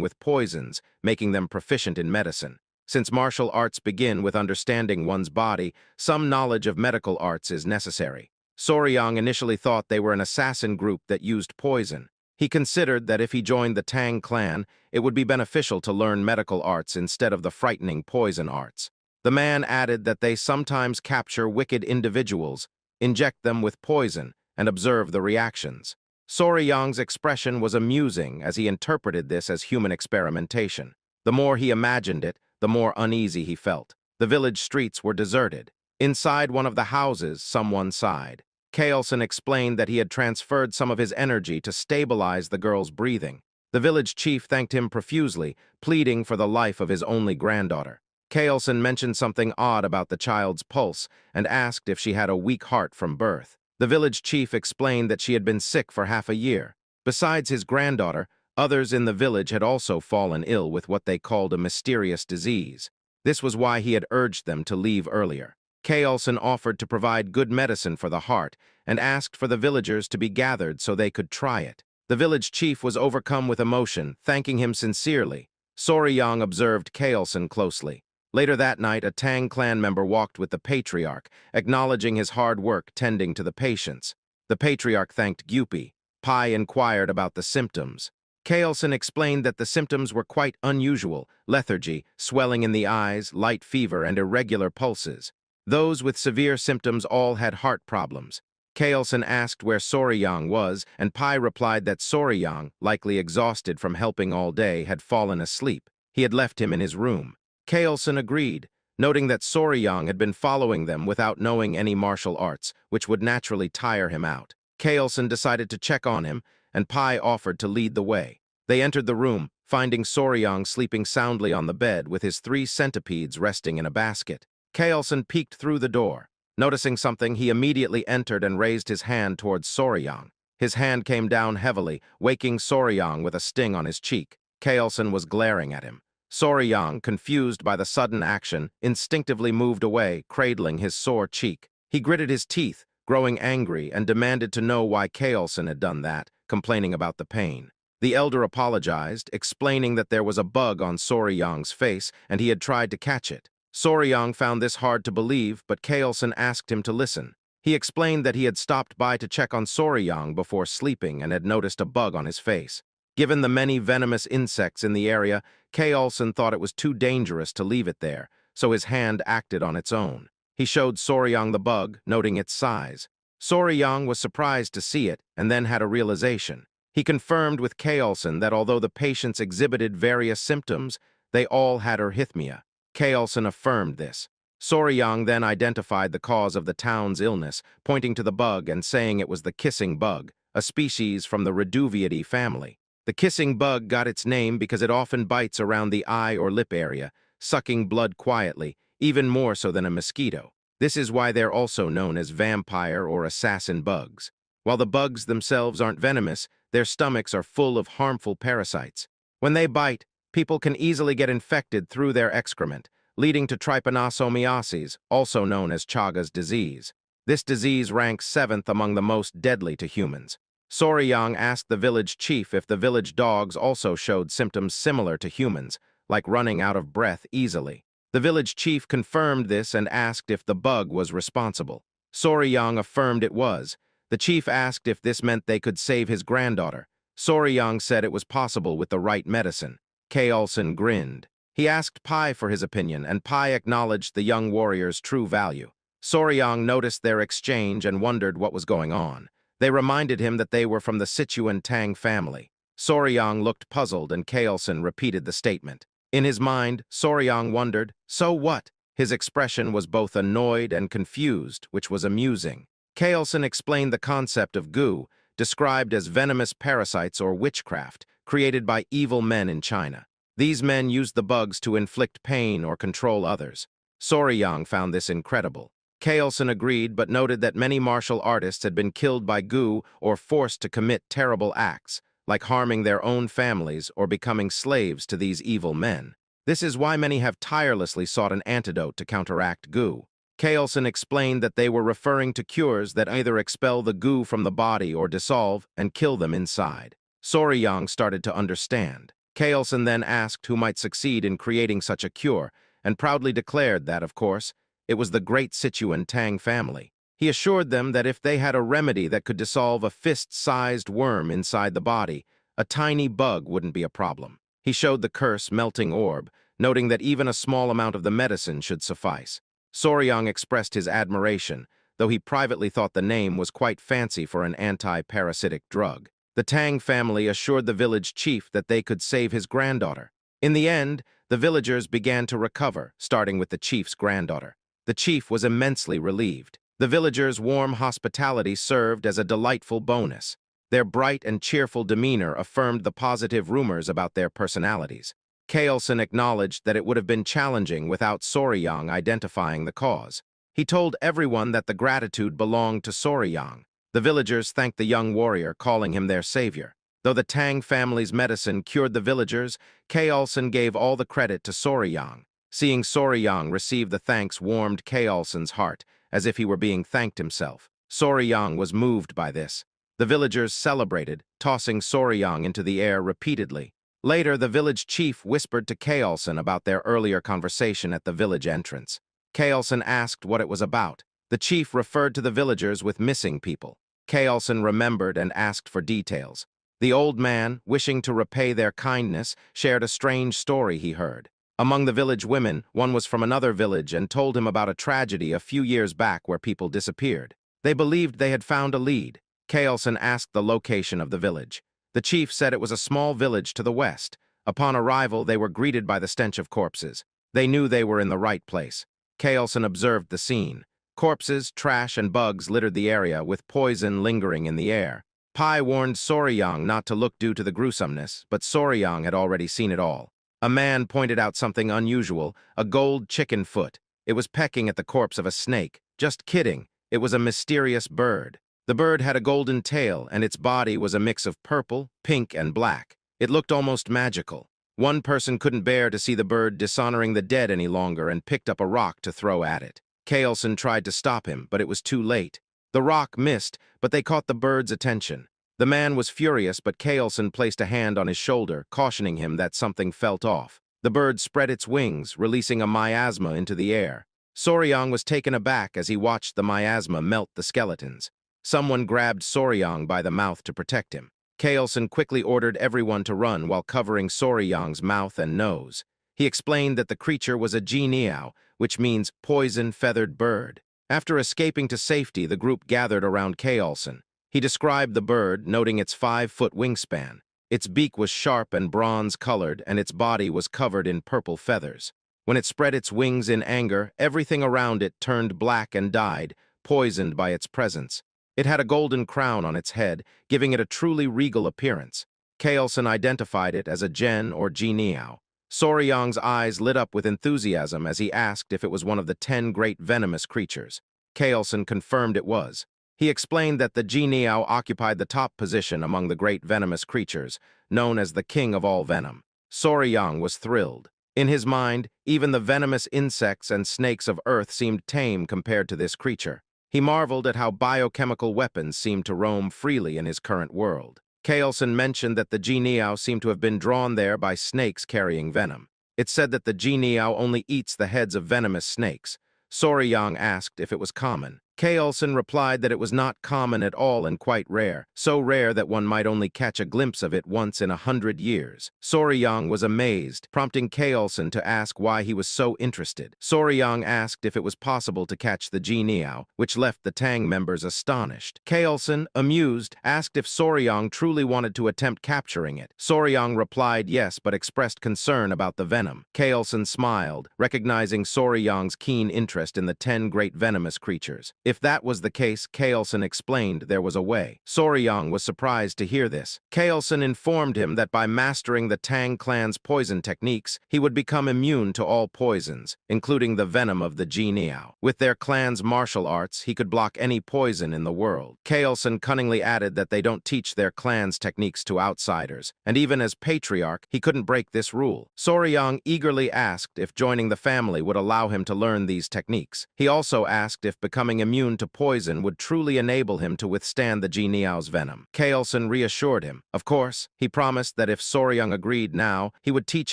with poisons, making them proficient in medicine. Since martial arts begin with understanding one's body, some knowledge of medical arts is necessary. Soryang initially thought they were an assassin group that used poison. He considered that if he joined the Tang clan, it would be beneficial to learn medical arts instead of the frightening poison arts. The man added that they sometimes capture wicked individuals, inject them with poison, and observe the reactions. Soryang's expression was amusing as he interpreted this as human experimentation. The more he imagined it, the more uneasy he felt. The village streets were deserted. Inside one of the houses, someone sighed. Kaelson explained that he had transferred some of his energy to stabilize the girl's breathing. The village chief thanked him profusely, pleading for the life of his only granddaughter. Kaelson mentioned something odd about the child's pulse and asked if she had a weak heart from birth. The village chief explained that she had been sick for half a year. Besides his granddaughter, others in the village had also fallen ill with what they called a mysterious disease. This was why he had urged them to leave earlier. Kaelson offered to provide good medicine for the heart and asked for the villagers to be gathered so they could try it. The village chief was overcome with emotion, thanking him sincerely. Soryang observed Kaelson closely. Later that night, a Tang clan member walked with the patriarch, acknowledging his hard work tending to the patients. The patriarch thanked Gyupi. Pai inquired about the symptoms. Kaelson explained that the symptoms were quite unusual: lethargy, swelling in the eyes, light fever, and irregular pulses. Those with severe symptoms all had heart problems. Kaelson asked where Soryang was, and Pai replied that Soryang, likely exhausted from helping all day, had fallen asleep. He had left him in his room. Kaelson agreed, noting that Soryang had been following them without knowing any martial arts, which would naturally tire him out. Kaelson decided to check on him, and Pai offered to lead the way. They entered the room, finding Soryang sleeping soundly on the bed with his 3 centipedes resting in a basket. Kaelson peeked through the door. Noticing something, he immediately entered and raised his hand towards Soryang. His hand came down heavily, waking Soryang with a sting on his cheek. Kaelson was glaring at him. Soryang, confused by the sudden action, instinctively moved away, cradling his sore cheek. He gritted his teeth, growing angry, and demanded to know why Kaelson had done that, complaining about the pain. The elder apologized, explaining that there was a bug on Soryang's face and he had tried to catch it. Soryang found this hard to believe, but Kaelson asked him to listen. He explained that he had stopped by to check on Soryang before sleeping and had noticed a bug on his face. Given the many venomous insects in the area, Kaelson thought it was too dangerous to leave it there, so his hand acted on its own. He showed Soryang the bug, noting its size. Soryang was surprised to see it and then had a realization. He confirmed with Kaelson that although the patients exhibited various symptoms, they all had arrhythmia. Kaelson affirmed this. Soryang then identified the cause of the town's illness, pointing to the bug and saying it was the kissing bug, a species from the Reduviidae family. The kissing bug got its name because it often bites around the eye or lip area, sucking blood quietly, even more so than a mosquito. This is why they're also known as vampire or assassin bugs. While the bugs themselves aren't venomous, their stomachs are full of harmful parasites. When they bite, people can easily get infected through their excrement, leading to trypanosomiasis, also known as Chagas disease. This disease ranks 7th among the most deadly to humans. Soryang asked the village chief if the village dogs also showed symptoms similar to humans, like running out of breath easily. The village chief confirmed this and asked if the bug was responsible. Soryang affirmed it was. The chief asked if this meant they could save his granddaughter. Soryang said it was possible with the right medicine. Kaelson grinned. He asked Pai for his opinion, and Pai acknowledged the young warrior's true value. Soryang noticed their exchange and wondered what was going on. They reminded him that they were from the Sichuan Tang family. Soryang looked puzzled, and Kaelson repeated the statement. In his mind, Soryang wondered, so what? His expression was both annoyed and confused, which was amusing. Kaelson explained the concept of gu, described as venomous parasites or witchcraft, created by evil men in China. These men used the bugs to inflict pain or control others. Soryang found this incredible. Kaelson agreed, but noted that many martial artists had been killed by gu or forced to commit terrible acts, like harming their own families or becoming slaves to these evil men. This is why many have tirelessly sought an antidote to counteract goo. Kaelson explained that they were referring to cures that either expel the goo from the body or dissolve and kill them inside. Soryang started to understand. Kaelson then asked who might succeed in creating such a cure, and proudly declared that, of course, it was the great Sichuan Tang family. He assured them that if they had a remedy that could dissolve a fist-sized worm inside the body, a tiny bug wouldn't be a problem. He showed the curse melting orb, noting that even a small amount of the medicine should suffice. Soryang expressed his admiration, though he privately thought the name was quite fancy for an anti-parasitic drug. The Tang family assured the village chief that they could save his granddaughter. In the end, the villagers began to recover, starting with the chief's granddaughter. The chief was immensely relieved. The villagers' warm hospitality served as a delightful bonus. Their bright and cheerful demeanor affirmed the positive rumors about their personalities. Kaelson acknowledged that it would have been challenging without Soryang identifying the cause. He told everyone that the gratitude belonged to Soryang. The villagers thanked the young warrior, calling him their savior. Though the Tang family's medicine cured the villagers, Kaelson gave all the credit to Soryang. Seeing Soryang receive the thanks warmed Kaelson's heart, as if he were being thanked himself. Soryang was moved by this. The villagers celebrated, tossing Soryang into the air repeatedly. Later, the village chief whispered to Kaelson about their earlier conversation at the village entrance. Kaelson asked what it was about. The chief referred to the villagers with missing people. Kaelson remembered and asked for details. The old man, wishing to repay their kindness, shared a strange story he heard. Among the village women, one was from another village and told him about a tragedy a few years back where people disappeared. They believed they had found a lead. Kaelson asked the location of the village. The chief said it was a small village to the west. Upon arrival, they were greeted by the stench of corpses. They knew they were in the right place. Kaelson observed the scene. Corpses, trash, and bugs littered the area, with poison lingering in the air. Pai warned Soryang not to look due to the gruesomeness, but Soryang had already seen it all. A man pointed out something unusual, a gold chicken foot. It was pecking at the corpse of a snake. Just kidding, it was a mysterious bird. The bird had a golden tail, and its body was a mix of purple, pink, and black. It looked almost magical. One person couldn't bear to see the bird dishonoring the dead any longer and picked up a rock to throw at it. Kaelson tried to stop him, but it was too late. The rock missed, but they caught the bird's attention. The man was furious, but Kaelson placed a hand on his shoulder, cautioning him that something felt off. The bird spread its wings, releasing a miasma into the air. Soryang was taken aback as he watched the miasma melt the skeletons. Someone grabbed Soryang by the mouth to protect him. Kaelson quickly ordered everyone to run while covering Soryang's mouth and nose. He explained that the creature was a jianiao, which means poison-feathered bird. After escaping to safety, the group gathered around Kaelson. He described the bird, noting its 5-foot wingspan. Its beak was sharp and bronze-colored, and its body was covered in purple feathers. When it spread its wings in anger, everything around it turned black and died, poisoned by its presence. It had a golden crown on its head, giving it a truly regal appearance. Kaelson identified it as a Gen or Jianiao. Soryang's eyes lit up with enthusiasm as he asked if it was one of the 10 great venomous creatures. Kaelson confirmed it was. He explained that the Jianiao occupied the top position among the great venomous creatures, known as the king of all venom. Soryang was thrilled. In his mind, even the venomous insects and snakes of Earth seemed tame compared to this creature. He marveled at how biochemical weapons seemed to roam freely in his current world. Kaelson mentioned that the Jianiao seemed to have been drawn there by snakes carrying venom. It said that the Jianiao only eats the heads of venomous snakes. Soryang asked if it was common. Kaelson replied that it was not common at all and quite rare, so rare that one might only catch a glimpse of it once in 100 years. Soryang was amazed, prompting Kaelson to ask why he was so interested. Soryang asked if it was possible to catch the Jianiao, which left the Tang members astonished. Kaelson, amused, asked if Soryang truly wanted to attempt capturing it. Soryang replied yes, but expressed concern about the venom. Kaelson smiled, recognizing Soryang's keen interest in the 10 great venomous creatures. If that was the case, Kaelson explained there was a way. Soryang was surprised to hear this. Kaelson informed him that by mastering the Tang clan's poison techniques, he would become immune to all poisons, including the venom of the Jianiao. With their clan's martial arts, he could block any poison in the world. Kaelson cunningly added that they don't teach their clan's techniques to outsiders, and even as patriarch, he couldn't break this rule. Soryang eagerly asked if joining the family would allow him to learn these techniques. He also asked if becoming immune to poison would truly enable him to withstand the Jianiao's venom. Kaelson reassured him. Of course, he promised that if Soryang agreed now, he would teach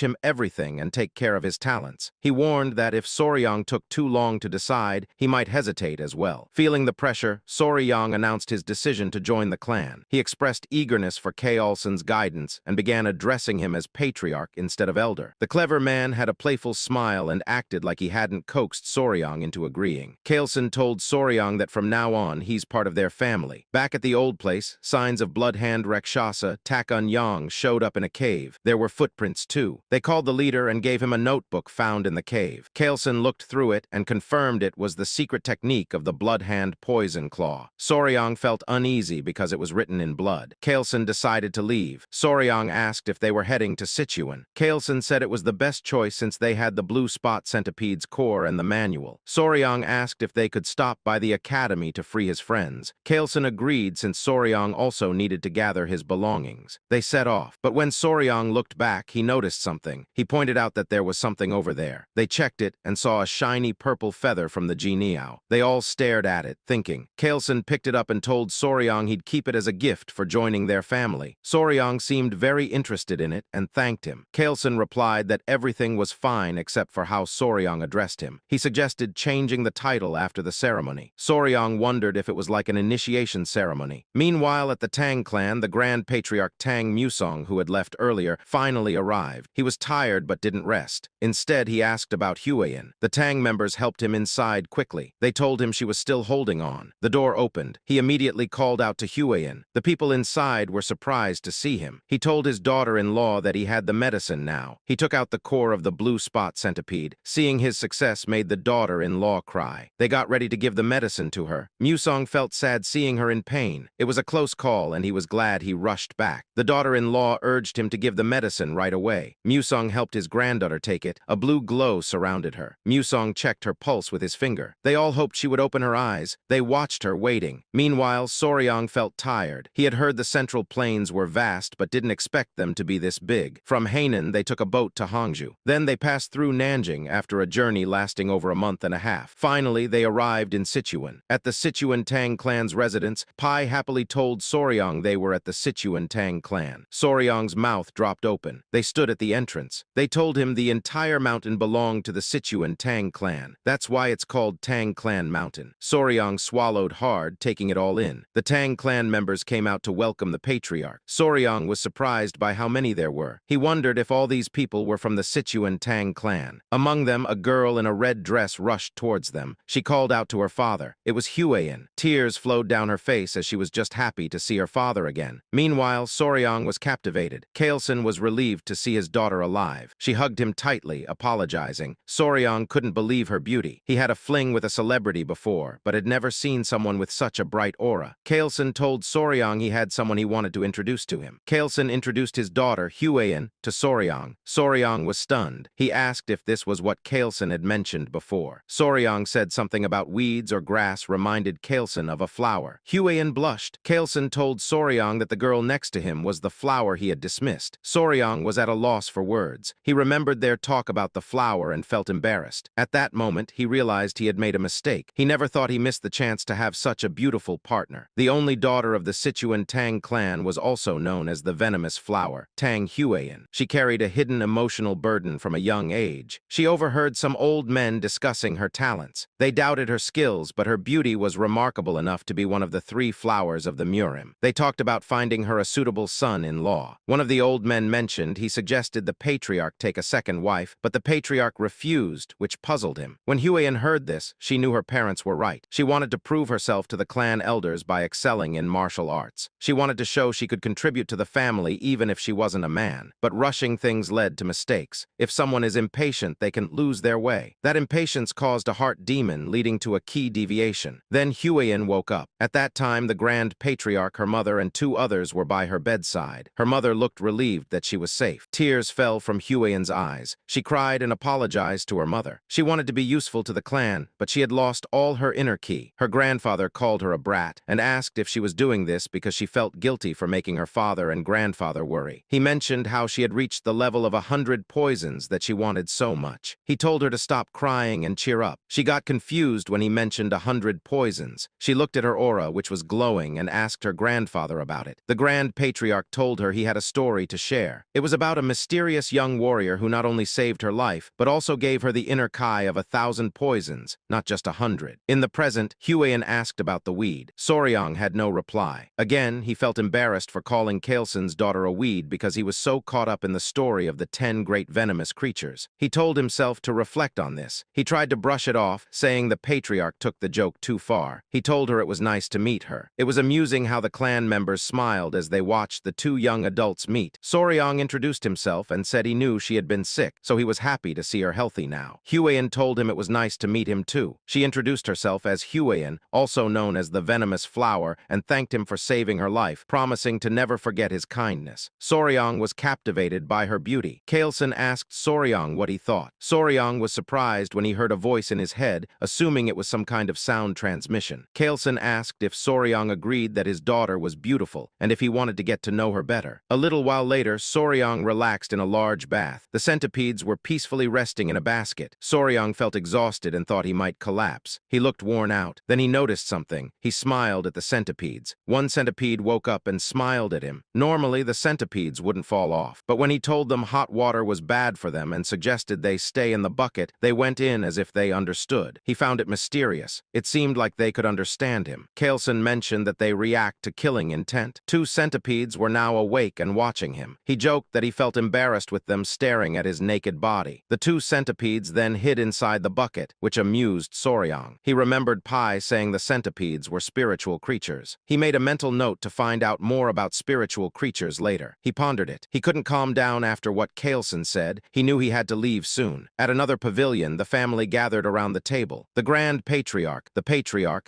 him everything and take care of his talents. He warned that if Soryang took too long to decide, he might hesitate as well. Feeling the pressure, Soryang announced his decision to join the clan. He expressed eagerness for Kaelson's guidance and began addressing him as patriarch instead of elder. The clever man had a playful smile and acted like he hadn't coaxed Soryang into agreeing. Kaelson told Soryang that from now on, he's part of their family. Back at the old place, signs of blood-hand Rakshasa Takun Yang showed up in a cave. There were footprints too. They called the leader and gave him a notebook found in the cave. Kaelson looked through it and confirmed it was the secret technique of the blood-hand poison claw. Soryang felt uneasy because it was written in blood. Kaelson decided to leave. Soryang asked if they were heading to Sichuan. Kaelson said it was the best choice since they had the blue spot centipede's core and the manual. Soryang asked if they could stop by the academy to free his friends. Kaelson agreed since Soryang also needed to gather his belongings. They set off, but when Soryang looked back, he noticed something. He pointed out that there was something over there. They checked it and saw a shiny purple feather from the Jianiao. They all stared at it, thinking. Kaelson picked it up and told Soryang he'd keep it as a gift for joining their family. Soryang seemed very interested in it and thanked him. Kaelson replied that everything was fine except for how Soryang addressed him. He suggested changing the title after the ceremony. Soryang wondered if it was like an initiation ceremony. Meanwhile, at the Tang clan, the Grand Patriarch Tang Musong, who had left earlier, finally arrived. He was tired but didn't rest. Instead, he asked about Huayin. The Tang members helped him inside quickly. They told him she was still holding on. The door opened. He immediately called out to Huayin. The people inside were surprised to see him. He told his daughter-in-law that he had the medicine now. He took out the core of the blue spot centipede. Seeing his success made the daughter-in-law cry. They got ready to give the medicine to her. Musong felt sad seeing her in pain. It was a close call and he was glad he rushed back. The daughter-in-law urged him to give the medicine right away. Musong helped his granddaughter take it. A blue glow surrounded her. Musong checked her pulse with his finger. They all hoped she would open her eyes. They watched her waiting. Meanwhile, Soryang felt tired. He had heard the Central Plains were vast but didn't expect them to be this big. From Hainan, they took a boat to Hangzhou. Then they passed through Nanjing after a journey lasting over a month and a half. Finally, they arrived in Sichuan. At the Sichuan Tang Clan's residence, Pai happily told Soryang they were at the Sichuan Tang Clan. Soryang's mouth dropped open. They stood at the entrance. They told him the entire mountain belonged to the Sichuan Tang Clan. That's why it's called Tang Clan Mountain. Soryang swallowed hard, taking it all in. The Tang Clan members came out to welcome the patriarch. Soryang was surprised by how many there were. He wondered if all these people were from the Sichuan Tang Clan. Among them, a girl in a red dress rushed towards them. She called out to her father. It was Huayin. Tears flowed down her face as she was just happy to see her father again. Meanwhile, Soryang was captivated. Kaelson was relieved to see his daughter alive. She hugged him tightly, apologizing. Soryang couldn't believe her beauty. He had a fling with a celebrity before, but had never seen someone with such a bright aura. Kaelson told Soryang he had someone he wanted to introduce to him. Kaelson introduced his daughter, Huayin, to Soryang. Soryang was stunned. He asked if this was what Kaelson had mentioned before. Soryang said something about weeds or grass reminded Kaelson of a flower. Huayin blushed. Kaelson told Soryang that the girl next to him was the flower he had dismissed. Soryang was at a loss for words. He remembered their talk about the flower and felt embarrassed. At that moment, he realized he had made a mistake. He never thought he missed the chance to have such a beautiful partner. The only daughter of the Sichuan Tang Clan was also known as the venomous flower, Tang Huayin. She carried a hidden emotional burden from a young age. She overheard some old men discussing her talents. They doubted her skills, but her beauty was remarkable enough to be one of the 3 flowers of the Murim. They talked about finding her a suitable son-in-law. One of the old men mentioned he suggested the patriarch take a second wife, but the patriarch refused, which puzzled him. When Huayin heard this, she knew her parents were right. She wanted to prove herself to the clan elders by excelling in martial arts. She wanted to show she could contribute to the family even if she wasn't a man. But rushing things led to mistakes. If someone is impatient, they can lose their way. That impatience caused a heart demon, leading to a key deviation. Then Huiyin woke up. At that time, the Grand Patriarch, her mother, and 2 others were by her bedside. Her mother looked relieved that she was safe. Tears fell from Huiyin's eyes. She cried and apologized to her mother. She wanted to be useful to the clan, but she had lost all her inner ki. Her grandfather called her a brat and asked if she was doing this because she felt guilty for making her father and grandfather worry. He mentioned how she had reached the level of 100 poisons that she wanted so much. He told her to stop crying and cheer up. She got confused when he mentioned 100 poisons. She looked at her aura, which was glowing, and asked her grandfather about it. The Grand Patriarch told her he had a story to share. It was about a mysterious young warrior who not only saved her life, but also gave her the inner kai of 1,000 poisons, not just 100. In the present, Huiyin asked about the weed. Soryang had no reply. Again, he felt embarrassed for calling Kailson's daughter a weed because he was so caught up in the story of the 10 great venomous creatures. He told himself to reflect on this. He tried to brush it off, saying the patriarch took the joke too far. He told her it was nice to meet her. It was amusing how the clan members smiled as they watched the 2 young adults meet. Soryang introduced himself and said he knew she had been sick, so he was happy to see her healthy now. Huiyin told him it was nice to meet him too. She introduced herself as Huiyin, also known as the venomous flower, and thanked him for saving her life, promising to never forget his kindness. Soryang was captivated by her beauty. Kailson asked Soryang what he thought. Soryang was surprised when he heard a voice in his head, assuming it was some kind of sound transmission. Kailson asked if Soryang agreed that his daughter was beautiful, and if he wanted to get to know her better. A little while later, Soryang relaxed in a large bath. The centipedes were peacefully resting in a basket. Soryang felt exhausted and thought he might collapse. He looked worn out. Then he noticed something. He smiled at the centipedes. One centipede woke up and smiled at him. Normally, the centipedes wouldn't fall off, but when he told them hot water was bad for them and suggested they stay in the bucket, they went in as if they understood. He found it mysterious. It seemed like they could understand him. Kailson mentioned that they react to killing intent. 2 centipedes were now awake and watching him. He joked that he felt embarrassed with them staring at his naked body. The 2 centipedes then hid inside the bucket, which amused Soryang. He remembered Pai saying the centipedes were spiritual creatures. He made a mental note to find out more about spiritual creatures later. He pondered it. He couldn't calm down after what Kailson said. He knew he had to leave soon. At another pavilion, the family gathered around the table. The Grand Patriarch,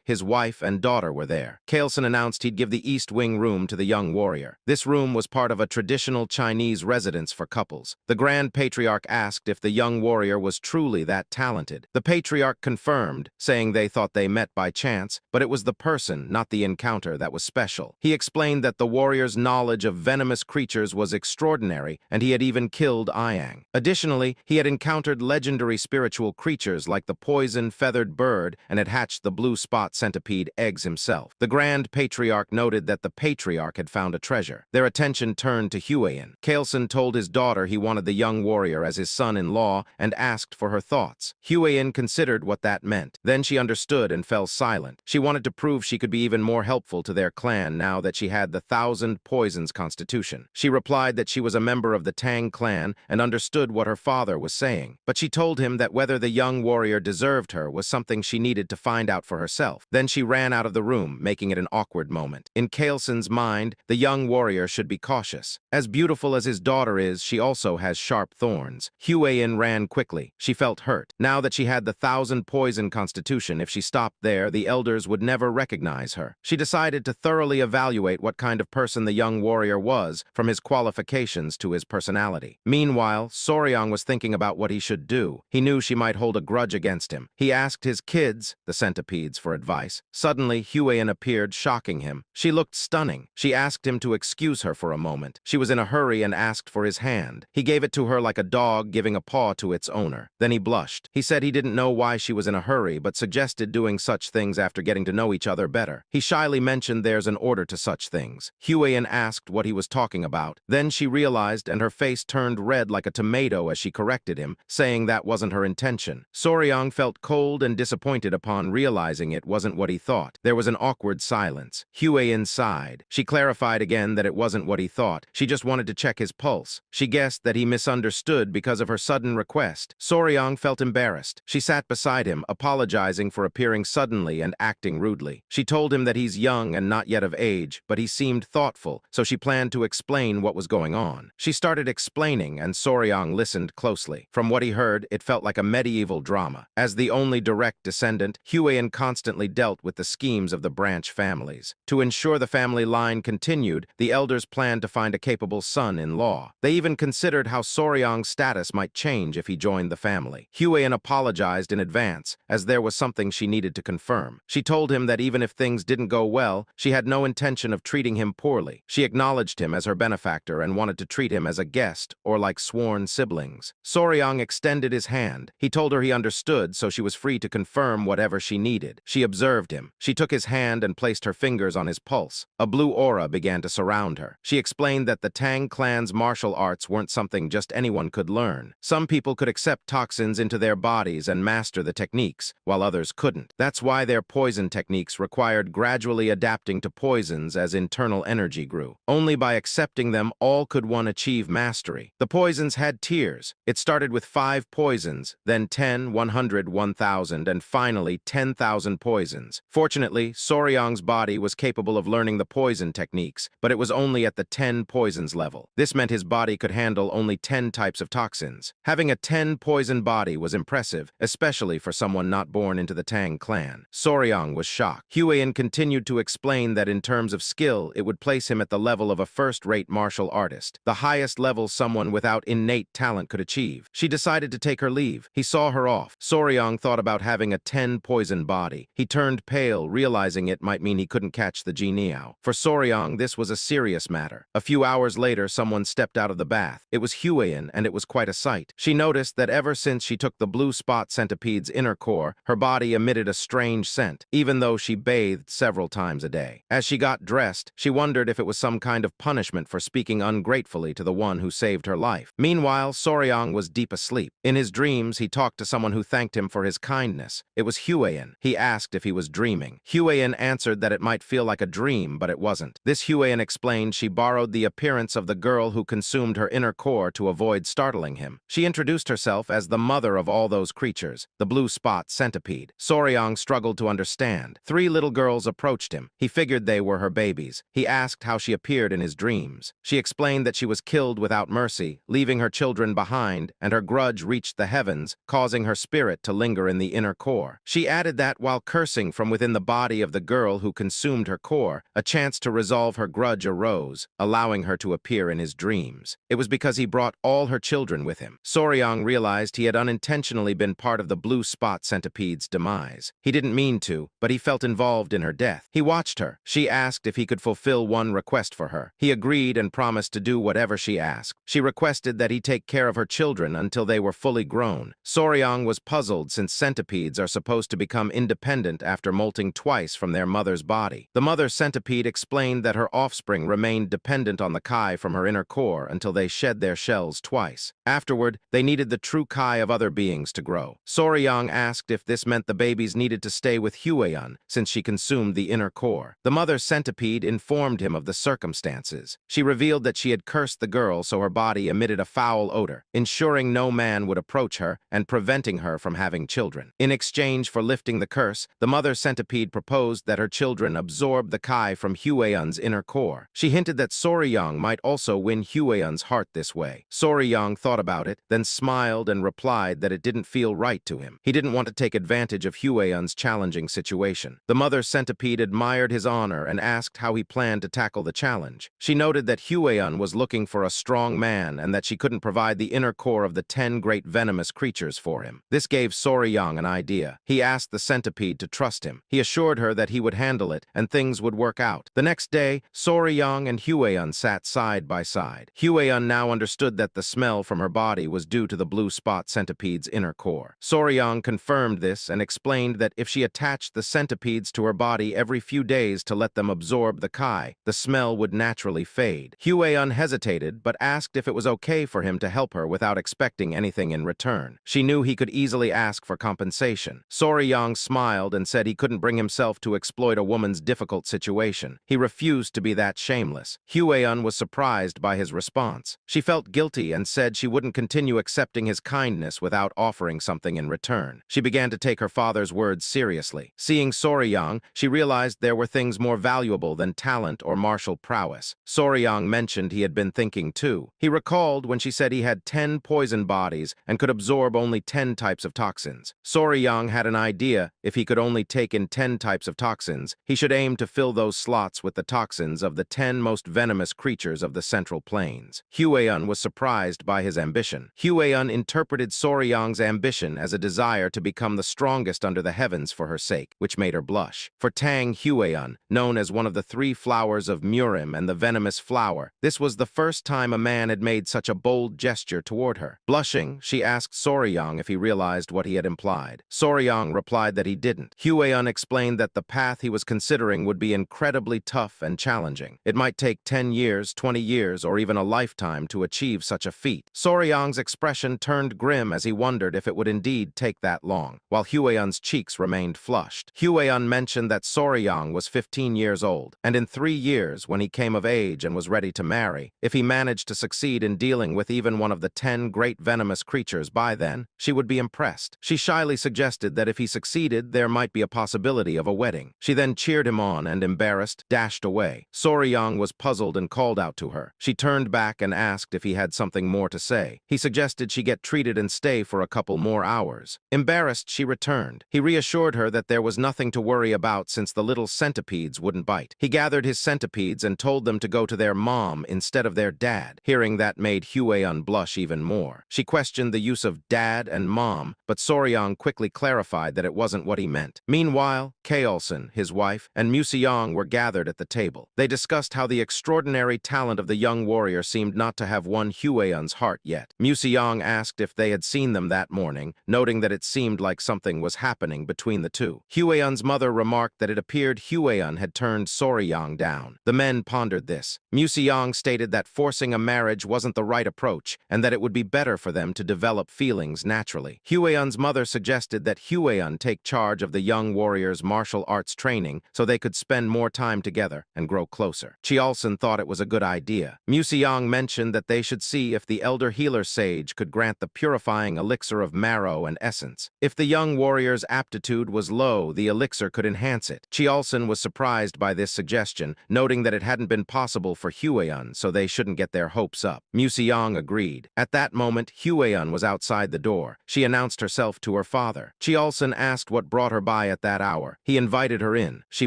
his wife, and daughter were there. Kailson announced he'd give the East Wing room to the young warrior. This room was part of a traditional Chinese residence for couples. The Grand Patriarch asked if the young warrior was truly that talented. The Patriarch confirmed, saying they thought they met by chance, but it was the person, not the encounter, that was special. He explained that the warrior's knowledge of venomous creatures was extraordinary, and he had even killed Iang. Additionally, he had encountered legendary spiritual creatures like the poison-feathered bird and had hatched the blue spot centipede eggs himself. The Grand Patriarch noted that the Patriarch had found a treasure. Their attention turned to Huiyin. Kailson told his daughter he wanted the young warrior as his son-in-law and asked for her thoughts. Huiyin considered what that meant. Then she understood and fell silent. She wanted to prove she could be even more helpful to their clan now that she had the 1,000 poisons constitution. She replied that she was a member of the Tang Clan and understood what her father was saying. But she told him that whether the young warrior deserved her was something she needed to find out for herself. Then she ran out of the room, making it an awkward moment. In Kailson's mind, the young warrior should be cautious. As beautiful as his daughter is, she also has sharp thorns. Huiyin ran quickly. She felt hurt. Now that she had the 1,000 poison constitution, if she stopped there, the elders would never recognize her. She decided to thoroughly evaluate what kind of person the young warrior was, from his qualifications to his personality. Meanwhile, Soryang was thinking about what he should do. He knew she might hold a grudge against him. He asked his kids, the centipedes, for advice. Suddenly, Huiyin appeared, shocking him. She looked stunning. She asked him to excuse her for a moment. She was in a hurry and asked for his hand. He gave it to her like a dog giving a paw to its owner. Then he blushed. He said he didn't know why she was in a hurry, but suggested doing such things after getting to know each other better. He shyly mentioned there's an order to such things. Huiyin asked what he was talking about. Then she realized, and her face turned red like a tomato as she corrected him, saying that wasn't her intention. Soryang felt cold and disappointed upon realizing it wasn't what he thought. There was an awkward silence. Huiyin sighed. She clarified again that it wasn't what he thought. She just wanted to check his pulse. She guessed that he misunderstood because of her sudden request. Soryang felt embarrassed. She sat beside him, apologizing for appearing suddenly and acting rudely. She told him that he's young and not yet of age, but he seemed thoughtful, so she planned to explain what was going on. She started explaining, and Soryang listened closely. From what he heard, it felt like a medieval drama. As the only direct descendant, Huiyan constantly dealt with the schemes of the branch families. To ensure the family line continued, the elders planned to find a capable son-in-law. They even considered how Soryang's status might change if he joined the family. Huiyan apologized in advance, as there was something she needed to confirm. She told him that even if things didn't go well, she had no intention of treating him poorly. She acknowledged him as her benefactor and wanted to treat him as a guest or like sworn siblings. Soryang extended his hand. He told her he understood, so she was free to confirm whatever she needed. She observed him. She took his hand and placed her fingers on his pulse. A blue aura began to surround her. She explained that the Tang clan's martial arts weren't something just anyone could learn. Some people could accept toxins into their bodies and master the techniques, while others couldn't. That's why their poison techniques required gradually adapting to poisons as internal energy grew. Only by accepting them all could one achieve mastery. The poisons had tiers. It started with 5 poisons, then 10, 100, 1,000, and finally 10,000 poisons. Fortunately, Soryang's body was capable of learning the poison techniques, but it was only at the 10 poisons level. This meant his body could handle only 10 types of toxins. Having a 10 poison body was impressive, especially for someone not born into the Tang clan. Soryang was shocked. Huiyan continued to explain that in terms of skill, it would place him at the level of a first-rate martial artist, the highest level someone without innate talent could achieve. She decided to take her leave. He saw her off. Soryang thought about having a 10 poison body. He turned pale, realizing it might mean he couldn't catch the Jianiao. For Soryang, this was a serious matter. A few hours later, someone stepped out of the bath. It was Huiyan, and it was quite a sight. She noticed that ever since she took the blue spot centipede's inner core, her body emitted a strange scent, even though she bathed several times a day. As she got dressed, she wondered if it was some kind of punishment for speaking ungratefully to the one who saved her life. Meanwhile, Soryang was deep asleep. In his dreams, he talked to someone who thanked him for his kindness. It was Huiyan. He asked if he was dreaming. Huiyan answered that it might feel like a dream, but it wasn't. This Huiyan explained she borrowed the appearance of the girl who consumed her inner core to avoid startling him. She introduced herself as the mother of all those creatures, the blue spot centipede. Soryang struggled to understand. 3 little girls approached him. He figured they were her babies. He asked how she appeared in his dreams. She explained that she was killed without mercy, leaving her children behind, and her grudge reached the heavens, causing her spirit to linger in the inner core. She added that while cursing from within the body of the girl who consumed her core, a chance to resolve her grudge arose, allowing her to appear in his dreams. It was because he brought all her children with him. Soryang realized he had unintentionally been part of the blue spot centipede's demise. He didn't mean to, but he felt involved in her death. He watched her. She asked if he could fulfill one request for her. He agreed and promised to do whatever she asked. She requested that he take care of her children until they were fully grown. Soryang was puzzled since centipedes are supposed to become independent after molting twice from their mother's body. The mother centipede explained that her offspring remained dependent on the kai from her inner core until they shed their shells twice. Afterward, they needed the true kai of other beings to grow. Soryang asked if this meant the babies needed to stay with Huiyan since she consumed the inner core. The mother centipede informed him of the circumstances. She revealed that she had cursed the girl so her body emitted a foul odor, ensuring no man would approach her and preventing her from having children. In exchange for lifting the curse, the mother centipede proposed that her children absorb the kai from Huiyan's inner core. She hinted that Soryang might also win Huiyan's heart this way. Soryang thought about it, then smiled and replied that it didn't feel right to him. He didn't want to take advantage of Huiyan's challenging situation. The mother centipede admired his honor and asked how he planned to tackle the challenge. She noted that Huiyan was looking for a strong man and that she couldn't provide the inner core of the 10 great venomous creatures for him. This gave Soryang an idea. He asked the centipede to trust him. He assured her that he would handle it and things would work out. The next day, Soryang and Huiyan sat side by side. Huiyan now understood that the smell from her body was due to the blue spot centipede's inner core. Soryang confirmed this and explained that if she attached the centipedes to her body every few days to let them absorb the kai, the smell would naturally fade. Huiyan hesitated but asked if it was okay for him to help her without expecting anything in return. She knew he could easily ask for compensation. Soryang smiled and said he couldn't bring himself to exploit a woman's difficult situation. He refused to be that shameless. Huiyan was surprised by his response. She felt guilty and said she wouldn't continue accepting his kindness without offering something in return. She began to take her father's words seriously. Seeing Soryang, she realized there were things more valuable than talent or martial prowess. Soryang mentioned he had been thinking too. He recalled when she said he had 10 poison bodies and could absorb only 10 types of toxins. Soryang had an idea idea if he could only take in 10 types of toxins, he should aim to fill those slots with the toxins of the 10 most venomous creatures of the Central Plains. Huion was surprised by his ambition. Huion interpreted Soryang's ambition as a desire to become the strongest under the heavens for her sake, which made her blush. For Tang Huion, known as one of the 3 flowers of Murim and the venomous flower, this was the first time a man had made such a bold gesture toward her. Blushing, she asked Soryang if he realized what he had implied. Soryang replied that he didn't. Huion explained that the path he was considering would be incredibly tough and challenging. It might take 10 years, 20 years, or even a lifetime to achieve such a feat. Soryang's expression turned grim as he wondered if it would indeed take that long, while Huion's cheeks remained flushed. Huion mentioned that Soryang was 15 years old, and in 3 years, when he came of age and was ready to marry, if he managed to succeed in dealing with even one of the 10 great venomous creatures by then, she would be impressed. She shyly suggested that if he succeeded, there might be a possibility of a wedding. She then cheered him on and, embarrassed, dashed away. Soryang was puzzled and called out to her. She turned back and asked if he had something more to say. He suggested she get treated and stay for a couple more hours. Embarrassed, she returned. He reassured her that there was nothing to worry about since the little centipedes wouldn't bite. He gathered his centipedes and told them to go to their mom instead of their dad. Hearing that made Huion blush even more. She questioned the use of dad and mom, but Soryang quickly clarified that it wasn't what he meant. Meanwhile, Kaolson, his wife, and Museong were gathered at the table. They discussed how the extraordinary talent of the young warrior seemed not to have won Huion's heart yet. Museong asked if they had seen them that morning, noting that it seemed like something was happening between the two. Huion's mother remarked that it appeared Huion had turned Soryang down. The men pondered this. Museong stated that forcing a marriage wasn't the right approach, and that it would be better for them to develop feelings naturally. Huion's mother suggested that Huion take charge of the young warrior's martial arts training so they could spend more time together and grow closer. Chiolson thought it was a good idea. Museong mentioned that they should see if the elder healer sage could grant the purifying elixir of marrow and essence. If the young warrior's aptitude was low, the elixir could enhance it. Chiolson was surprised by this suggestion, noting that it hadn't been possible for Huion, so they shouldn't get their hopes up. Museong agreed. At that moment, Huion was outside the door. She announced herself to her father. Chiolson asked what brought her by at that hour. He invited her in. She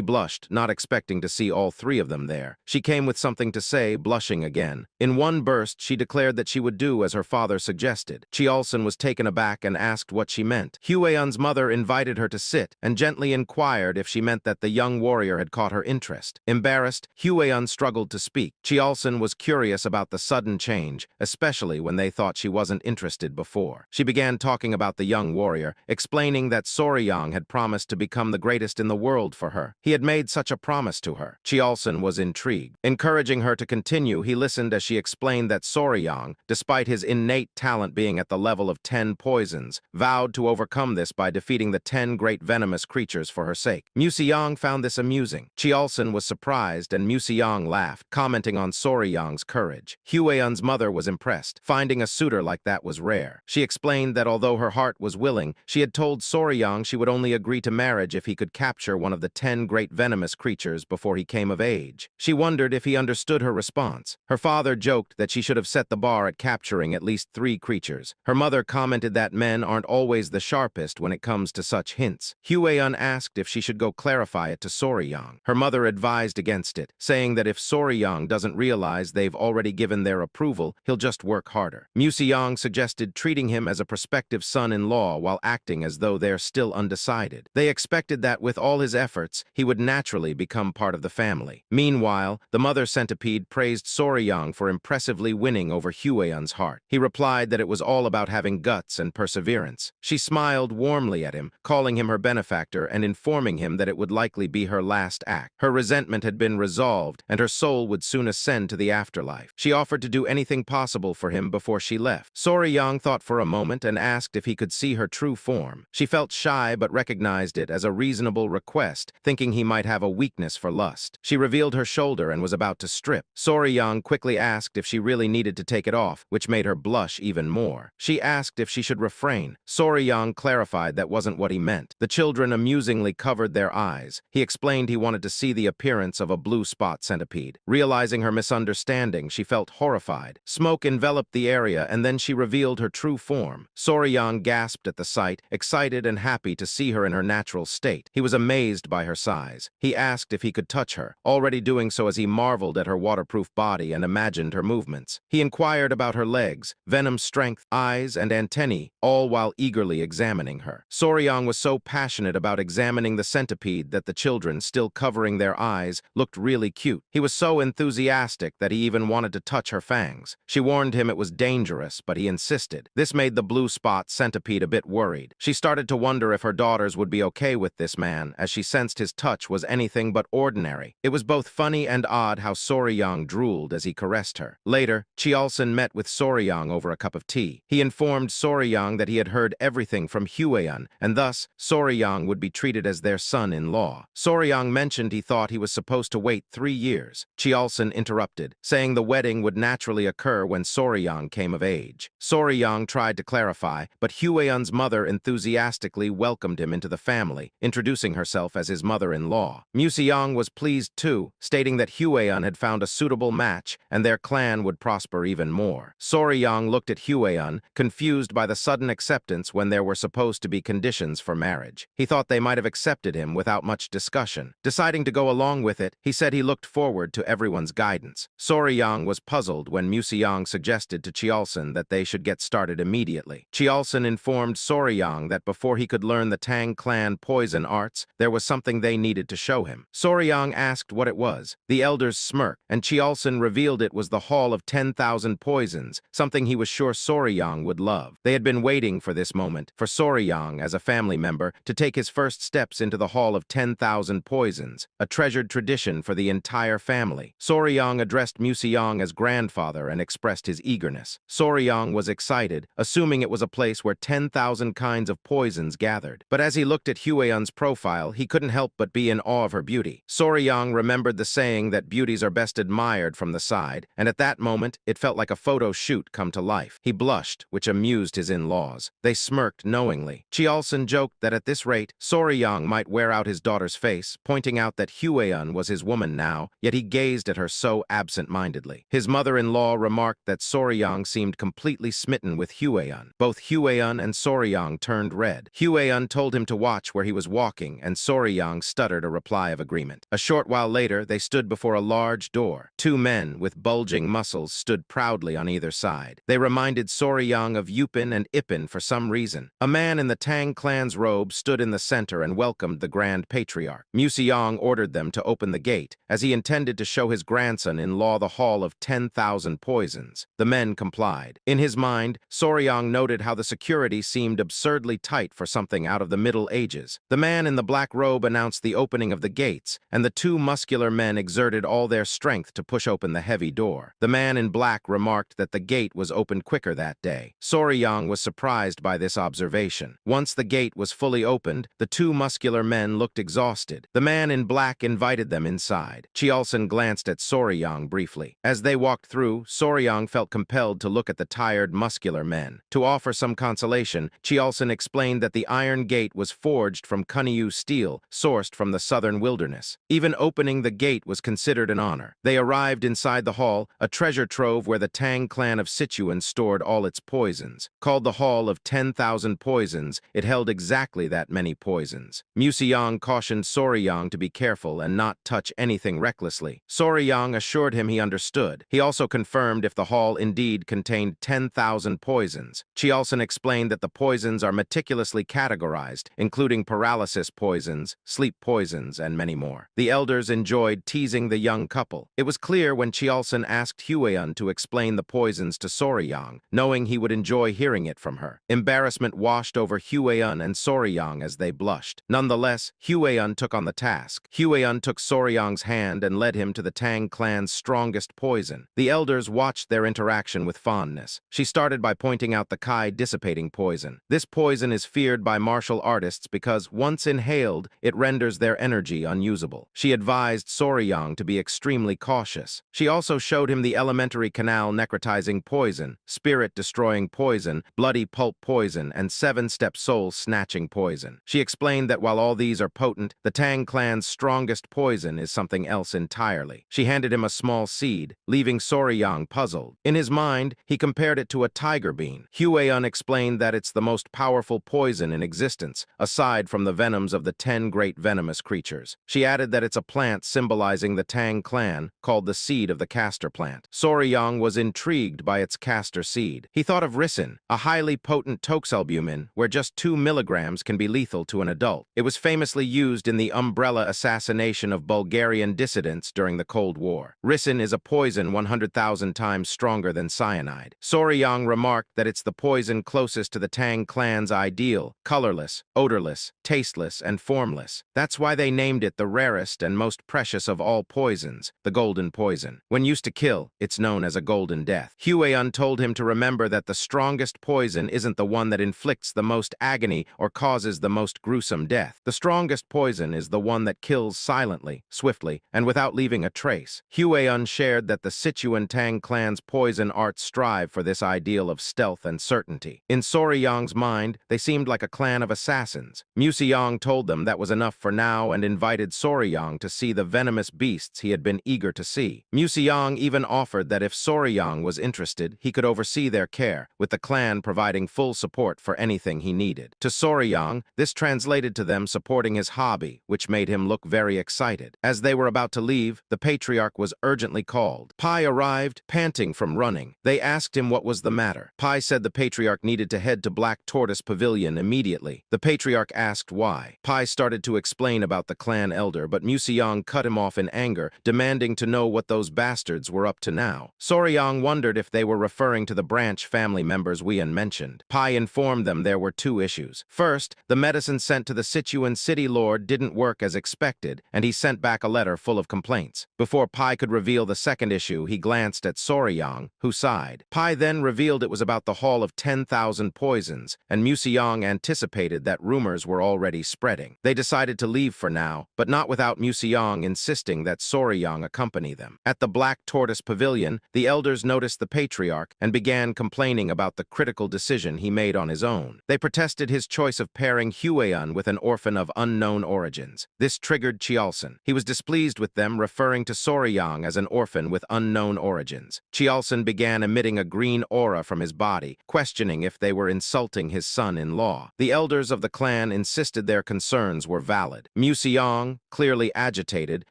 blushed, not expecting to see all 3 of them there. She came with something to say, blushing again. In one burst, she declared that she would do as her father suggested. Chiolson was taken aback and asked what she meant. Huion's mother invited her to sit and gently inquired if she meant that the young warrior had caught her interest. Embarrassed, Huion struggled to speak. Chiolson was curious about the sudden change, especially when they thought she wasn't interested before. She began talking about the young warrior, explaining that Soryang had promised to become the greatest in the world for her. He had made such a promise to her. Chiolson was intrigued. Encouraging her to continue, he listened as she explained that Soryang, despite his innate talent being at the level of 10 poisons, vowed to overcome this by defeating the 10 great venomous creatures for her sake. Museong found this amusing. Chiolson was surprised and Museong laughed, commenting on Soryang's courage. Huion's mother was impressed. Finding a suitor like that was rare. She explained that although her heart was willing, she had told Soryang she would only agree to marriage if he could capture one of the 10 great venomous creatures before he came of age. She wondered if he understood her response. Her father joked that she should have set the bar at capturing at least 3 creatures. Her mother commented that men aren't always the sharpest when it comes to such hints. Huion asked if she should go clarify it to Soryang. Her mother advised against it, saying that if Soryang doesn't realize they've already given their approval, he'll just work harder. Museong suggested treating him as a prospective son-in-law while acting as though they're still undecided. They expected that with all his efforts, he would naturally become part of the family. Meanwhile, the mother centipede praised Soryang for impressively winning over Huion's heart. He replied that it was all about having guts and perseverance. She smiled warmly at him, calling him her benefactor and informing him that it would likely be her last act. Her resentment had been resolved, and her soul would soon ascend to the afterlife. She offered to do anything possible for him before she left. Soryang thought for a moment and asked if he could see her true form. She felt shy but recognized it as a reasonable request, thinking he might have a weakness for lust. She revealed her shoulder and was about to strip. Soryang quickly asked if she really needed to take it off, which made her blush even more. She asked if she should refrain. Soryang clarified that wasn't what he meant. The children amusingly covered their eyes. He explained he wanted to see the appearance of a blue spot centipede. Realizing her misunderstanding, she felt horrified. Smoke enveloped the area, and then she revealed her true form. Soryang gasped at the sight, excited and happy happy to see her in her natural state. He was amazed by her size. He asked if he could touch her, already doing so as he marveled at her waterproof body and imagined her movements. He inquired about her legs, venom strength, eyes, and antennae, all while eagerly examining her. Soryang was so passionate about examining the centipede that the children, still covering their eyes, looked really cute. He was so enthusiastic that he even wanted to touch her fangs. She warned him it was dangerous, but he insisted. This made the blue spot centipede a bit worried. She started to wonder if her daughters would be okay with this man, as she sensed his touch was anything but ordinary. It was both funny and odd how Soryang drooled as he caressed her. Later, Chiolson met with Soryang over a cup of tea. He informed Soryang that he had heard everything from Hueyan, and thus Soryang would be treated as their son-in-law. Soryang mentioned he thought he was supposed to wait 3 years. Chiolson interrupted, saying the wedding would naturally occur when Soryang came of age. Soryang tried to clarify, but Hueyan's mother enthusiastically welcomed him into the family, introducing herself as his mother-in-law. Museong was pleased too, stating that Hueyan had found a suitable match and their clan would prosper even more. Soryang looked at Hueyan, confused by the sudden acceptance when there were supposed to be conditions for marriage. He thought they might have accepted him without much discussion. Deciding to go along with it, he said he looked forward to everyone's guidance. Soryang was puzzled when Museong suggested to Chiolson that they should get started immediately. Chiolson informed Soryang that before he could learn the Tang Clan poison arts, there was something they needed to show him. Soryang asked what it was. The elders smirked, and Chiolson revealed it was the Hall of 10,000 Poisons, something he was sure Soryang would love. They had been waiting for this moment, for Soryang, as a family member, to take his first steps into the Hall of 10,000 Poisons, a treasured tradition for the entire family. Soryang addressed Museong as grandfather and expressed his eagerness. Soryang was excited, assuming it was a place where 10,000 kinds of poisons gathered. But as he looked at Hueyan's profile, he couldn't help but be in awe of her beauty. Soryang remembered the saying that beauties are best admired from the side, and at that moment, it felt like a photo shoot come to life. He blushed, which amused his in-laws. They smirked knowingly. Chiolson joked that at this rate, Soryang might wear out his daughter's face, pointing out that Hueyan was his woman now, yet he gazed at her so absent-mindedly. His mother-in-law remarked that Soryang seemed completely smitten with Hueyan. Both Hueyan and Soryang turned red. Hueyan told him to watch where he was walking, and Soryang stuttered a reply of agreement. A short while later, they stood before a large door. 2 men with bulging muscles stood proudly on either side. They reminded Soryang of Yupin and Ipin for some reason. A man in the Tang Clan's robe stood in the center and welcomed the Grand Patriarch. Museong ordered them to open the gate, as he intended to show his grandson-in-law the Hall of 10,000 Poisons. The men complied. In his mind, Soryang noted how the security seemed absurdly tight for something out of the Middle Ages. The man in the black robe announced the opening of the gates, and the 2 muscular men exerted all their strength to push open the heavy door. The man in black remarked that the gate was opened quicker that day. Soryang was surprised by this observation. Once the gate was fully opened, the 2 muscular men looked exhausted. The man in black invited them inside. Chiolson glanced at Soryang briefly. As they walked through, Soryang felt compelled to look at the tired, muscular men. To offer some consolation, Chiolson explained that the iron gate was forged from Kunyu steel, sourced from the southern wilderness. Even opening the gate was considered an honor. They arrived inside the hall, a treasure trove where the Tang Clan of Sichuan stored all its poisons. Called the Hall of 10,000 Poisons, it held exactly that many poisons. Museong cautioned Soryang to be careful and not touch anything recklessly. Soryang assured him he understood. He also confirmed if the hall indeed contained 10,000 poisons. Chiolson explained that the poisons are meticulously categorized, including paralysis poisons, sleep poisons, and many more. The elders enjoyed teasing the young couple. It was clear when Chiolson asked Hueyan to explain the poisons to Soryang, knowing he would enjoy hearing it from her. Embarrassment washed over Hueyan and Soryang as they blushed. Nonetheless, Hueyan took on the task. Hueyan took Soryang's hand and led him to the Tang Clan's strongest poison. The elders watched their interaction with fondness. She started by pointing out the Kai dissipating poison. This poison is feared by martial artists because, once inhaled, it renders their energy unusable. She advised Soryang to be extremely cautious. She also showed him the elementary canal necrotizing poison, spirit-destroying poison, bloody pulp poison, and 7-step soul-snatching poison. She explained that while all these are potent, the Tang Clan's strongest poison is something else entirely. She handed him a small seed, leaving Soryang puzzled. In his mind, he compared it to a tiger bean. Hueyan explained that it's the most powerful poison in existence, aside from the venoms of the 10 great venomous creatures. She added that it's a plant symbolizing the Tang clan, called the seed of the castor plant. Soryang was intrigued by its castor seed. He thought of ricin, a highly potent toxalbumin, where just 2 milligrams can be lethal to an adult. It was famously used in the umbrella assassination of Bulgarian dissidents during the Cold War. Ricin is a poison 100,000 times stronger than cyanide. Soryang remarked that it's the poison closest to the Tang clan's ideal, colorless, odorless, tasteless, and formless. That's why they named it the rarest and most precious of all poisons, the golden poison. When used to kill, it's known as a golden death. Huayan told him to remember that the strongest poison isn't the one that inflicts the most agony or causes the most gruesome death. The strongest poison is the one that kills silently, swiftly, and without leaving a trace. Huayan shared that the Sichuan Tang Clan's poison arts strive for this ideal of stealth and certainty. In Soryang's mind, they seemed like a clan of assassins. Museong told them that was enough for now and invited Soryang to see the venomous beasts he had been eager to see. Museong even offered that if Soryang was interested, he could oversee their care, with the clan providing full support for anything he needed. To Soryang, this translated to them supporting his hobby, which made him look very excited. As they were about to leave, the patriarch was urgently called. Pai arrived, panting from running. They asked him what was the matter. Pai said the patriarch needed to head to Black Tortoise Pavilion immediately. The patriarch asked why. Pai started to explain about the clan elder, but Museong cut him off in anger, demanding to know what those bastards were up to now. Soryang wondered if they were referring to the branch family members Wian mentioned. Pai informed them there were 2 issues. First, the medicine sent to the Sichuan city lord didn't work as expected, and he sent back a letter full of complaints. Before Pai could reveal the second issue, he glanced at Soryang, who sighed. Pai then revealed it was about the Hall of 10,000 Poisons, and Museong anticipated that rumors were already spreading. They decided to leave for now, but not without Museong insisting that Soryang accompany them. At the Black Tortoise Pavilion, the elders noticed the patriarch and began complaining about the critical decision he made on his own. They protested his choice of pairing Huayan with an orphan of unknown origins. This triggered Chialson. He was displeased with them, referring to Soryang as an orphan with unknown origins. Chialson began emitting a green aura from his body, questioning if they were insulting his son-in-law. The elders of the clan insisted their concerns were valid. Museong, clearly agitated,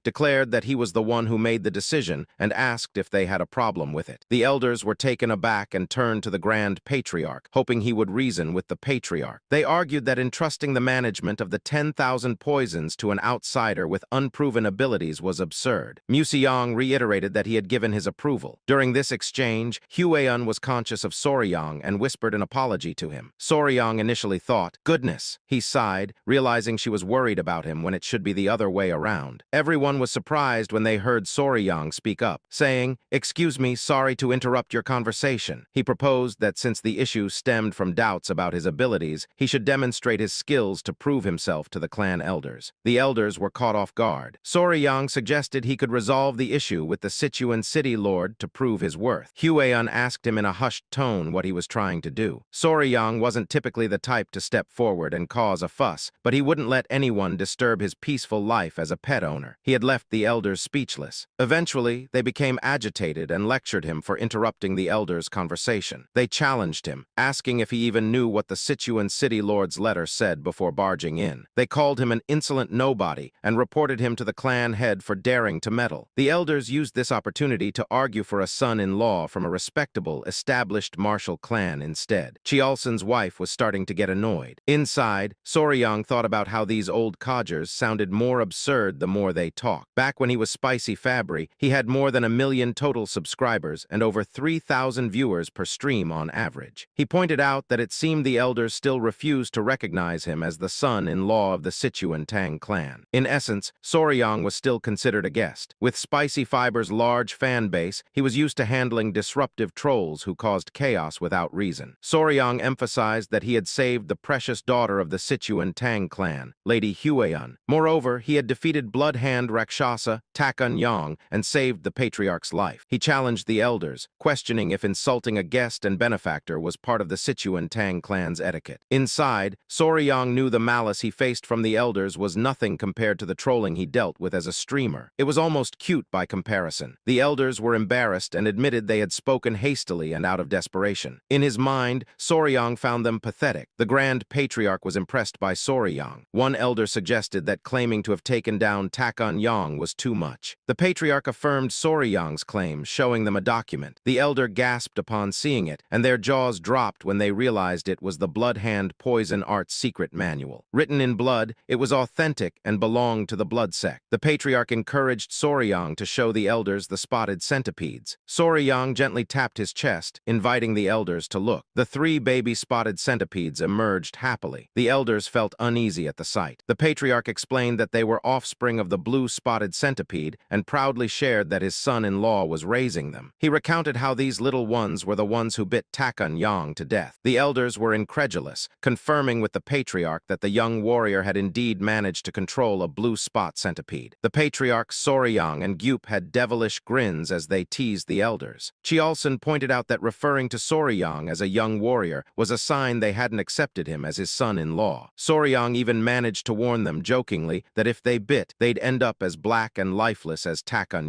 declared that he was the one who made the decision and asked if they had a problem with it. The elders were taken aback and turned to the Grand Patriarch, hoping he would reason with the patriarch. They argued that entrusting the management of the 10,000 poisons to an outsider with unproven abilities was absurd. Museong reiterated that he had given his approval. During this exchange, Huayan was conscious of Soryang and whispered an apology to him. Soryang initially thought, "Goodness," he sighed, realizing she was worried about him when it should be the other way around. Everyone was surprised when they heard Soryang speak up, saying, "Excuse me, sorry to interrupt your conversation." He proposed that since the issue stemmed from doubts about his abilities, he should demonstrate his skills to prove himself to the clan elders. The elders were caught off guard. Soryang suggested he could resolve the issue with the Sichuan city lord to prove his worth. Huayan asked him in a hushed tone what he was trying to do. Soryang wasn't typically the type to step forward and cause a fuss, but he wouldn't let anyone disturb his peaceful life as a pet owner. He had left the elders speechless. Eventually, they became agitated and lectured him for interrupting the elders' conversation. They challenged him, asking if he even knew what the Sichuan city lord's letter said before barging in. They called him an insolent nobody and reported him to the clan head for daring to meddle. The elders used this opportunity to argue for a son-in-law from a respectable, established martial clan instead. Chialson's wife was starting to get annoyed. Inside, Soryang thought about how these old codgers sounded more absurd the more they talked. Back when he was Spicy Fabre, he had more than 1 million total subscribers and over 3,000 viewers per stream on average. He pointed out that it seemed the elders still refused to recognize him as the son-in-law of the Sichuan Tang Clan. In essence, Soryang was still considered a guest. With Spicy Fabre's large fan base, he was used to handling disruptive trolls who caused chaos without reason. Soryang emphasized that he had saved the precious daughter of the Sichuan Tang Clan, Lady Huayan. Moreover, he had defeated Blood Hand Rakshasa, Takun Yang, and saved the patriarch's life. He challenged the elders, questioning if insulting a guest and benefactor was part of the Sichuan Tang Clan's etiquette. Inside, Soryang knew the malice he faced from the elders was nothing compared to the trolling he dealt with as a streamer. It was almost cute by comparison. The elders were embarrassed and admitted they had spoken hastily and out of desperation. In his mind, Soryang found them pathetic. The Grand Grand Patriarch was impressed by Soryang. One elder suggested that claiming to have taken down Takun was too much. The Patriarch affirmed Soryang's claim, showing them a document. The elder gasped upon seeing it, and their jaws dropped when they realized it was the Blood Hand Poison Art's secret manual. Written in blood, it was authentic and belonged to the blood sect. The Patriarch encouraged Soryang to show the elders the spotted centipedes. Soryang gently tapped his chest, inviting the elders to look. The 3 baby spotted centipedes emerged happily. The elders felt uneasy at the sight. The Patriarch explained that they were offspring of the blue spotted centipede and proudly shared that his son-in-law was raising them. He recounted how these little ones were the ones who bit Takun to death. The elders were incredulous, confirming with the Patriarch that the young warrior had indeed managed to control a blue spot centipede. The Patriarchs Soryang and Gyup had devilish grins as they teased the elders. Chiolson pointed out that referring to Soryang as a young warrior was a sign they hadn't accepted him as his son-in-law. Soryang even managed to warn them jokingly that if they bit, they'd end up as black and lifeless as Takun.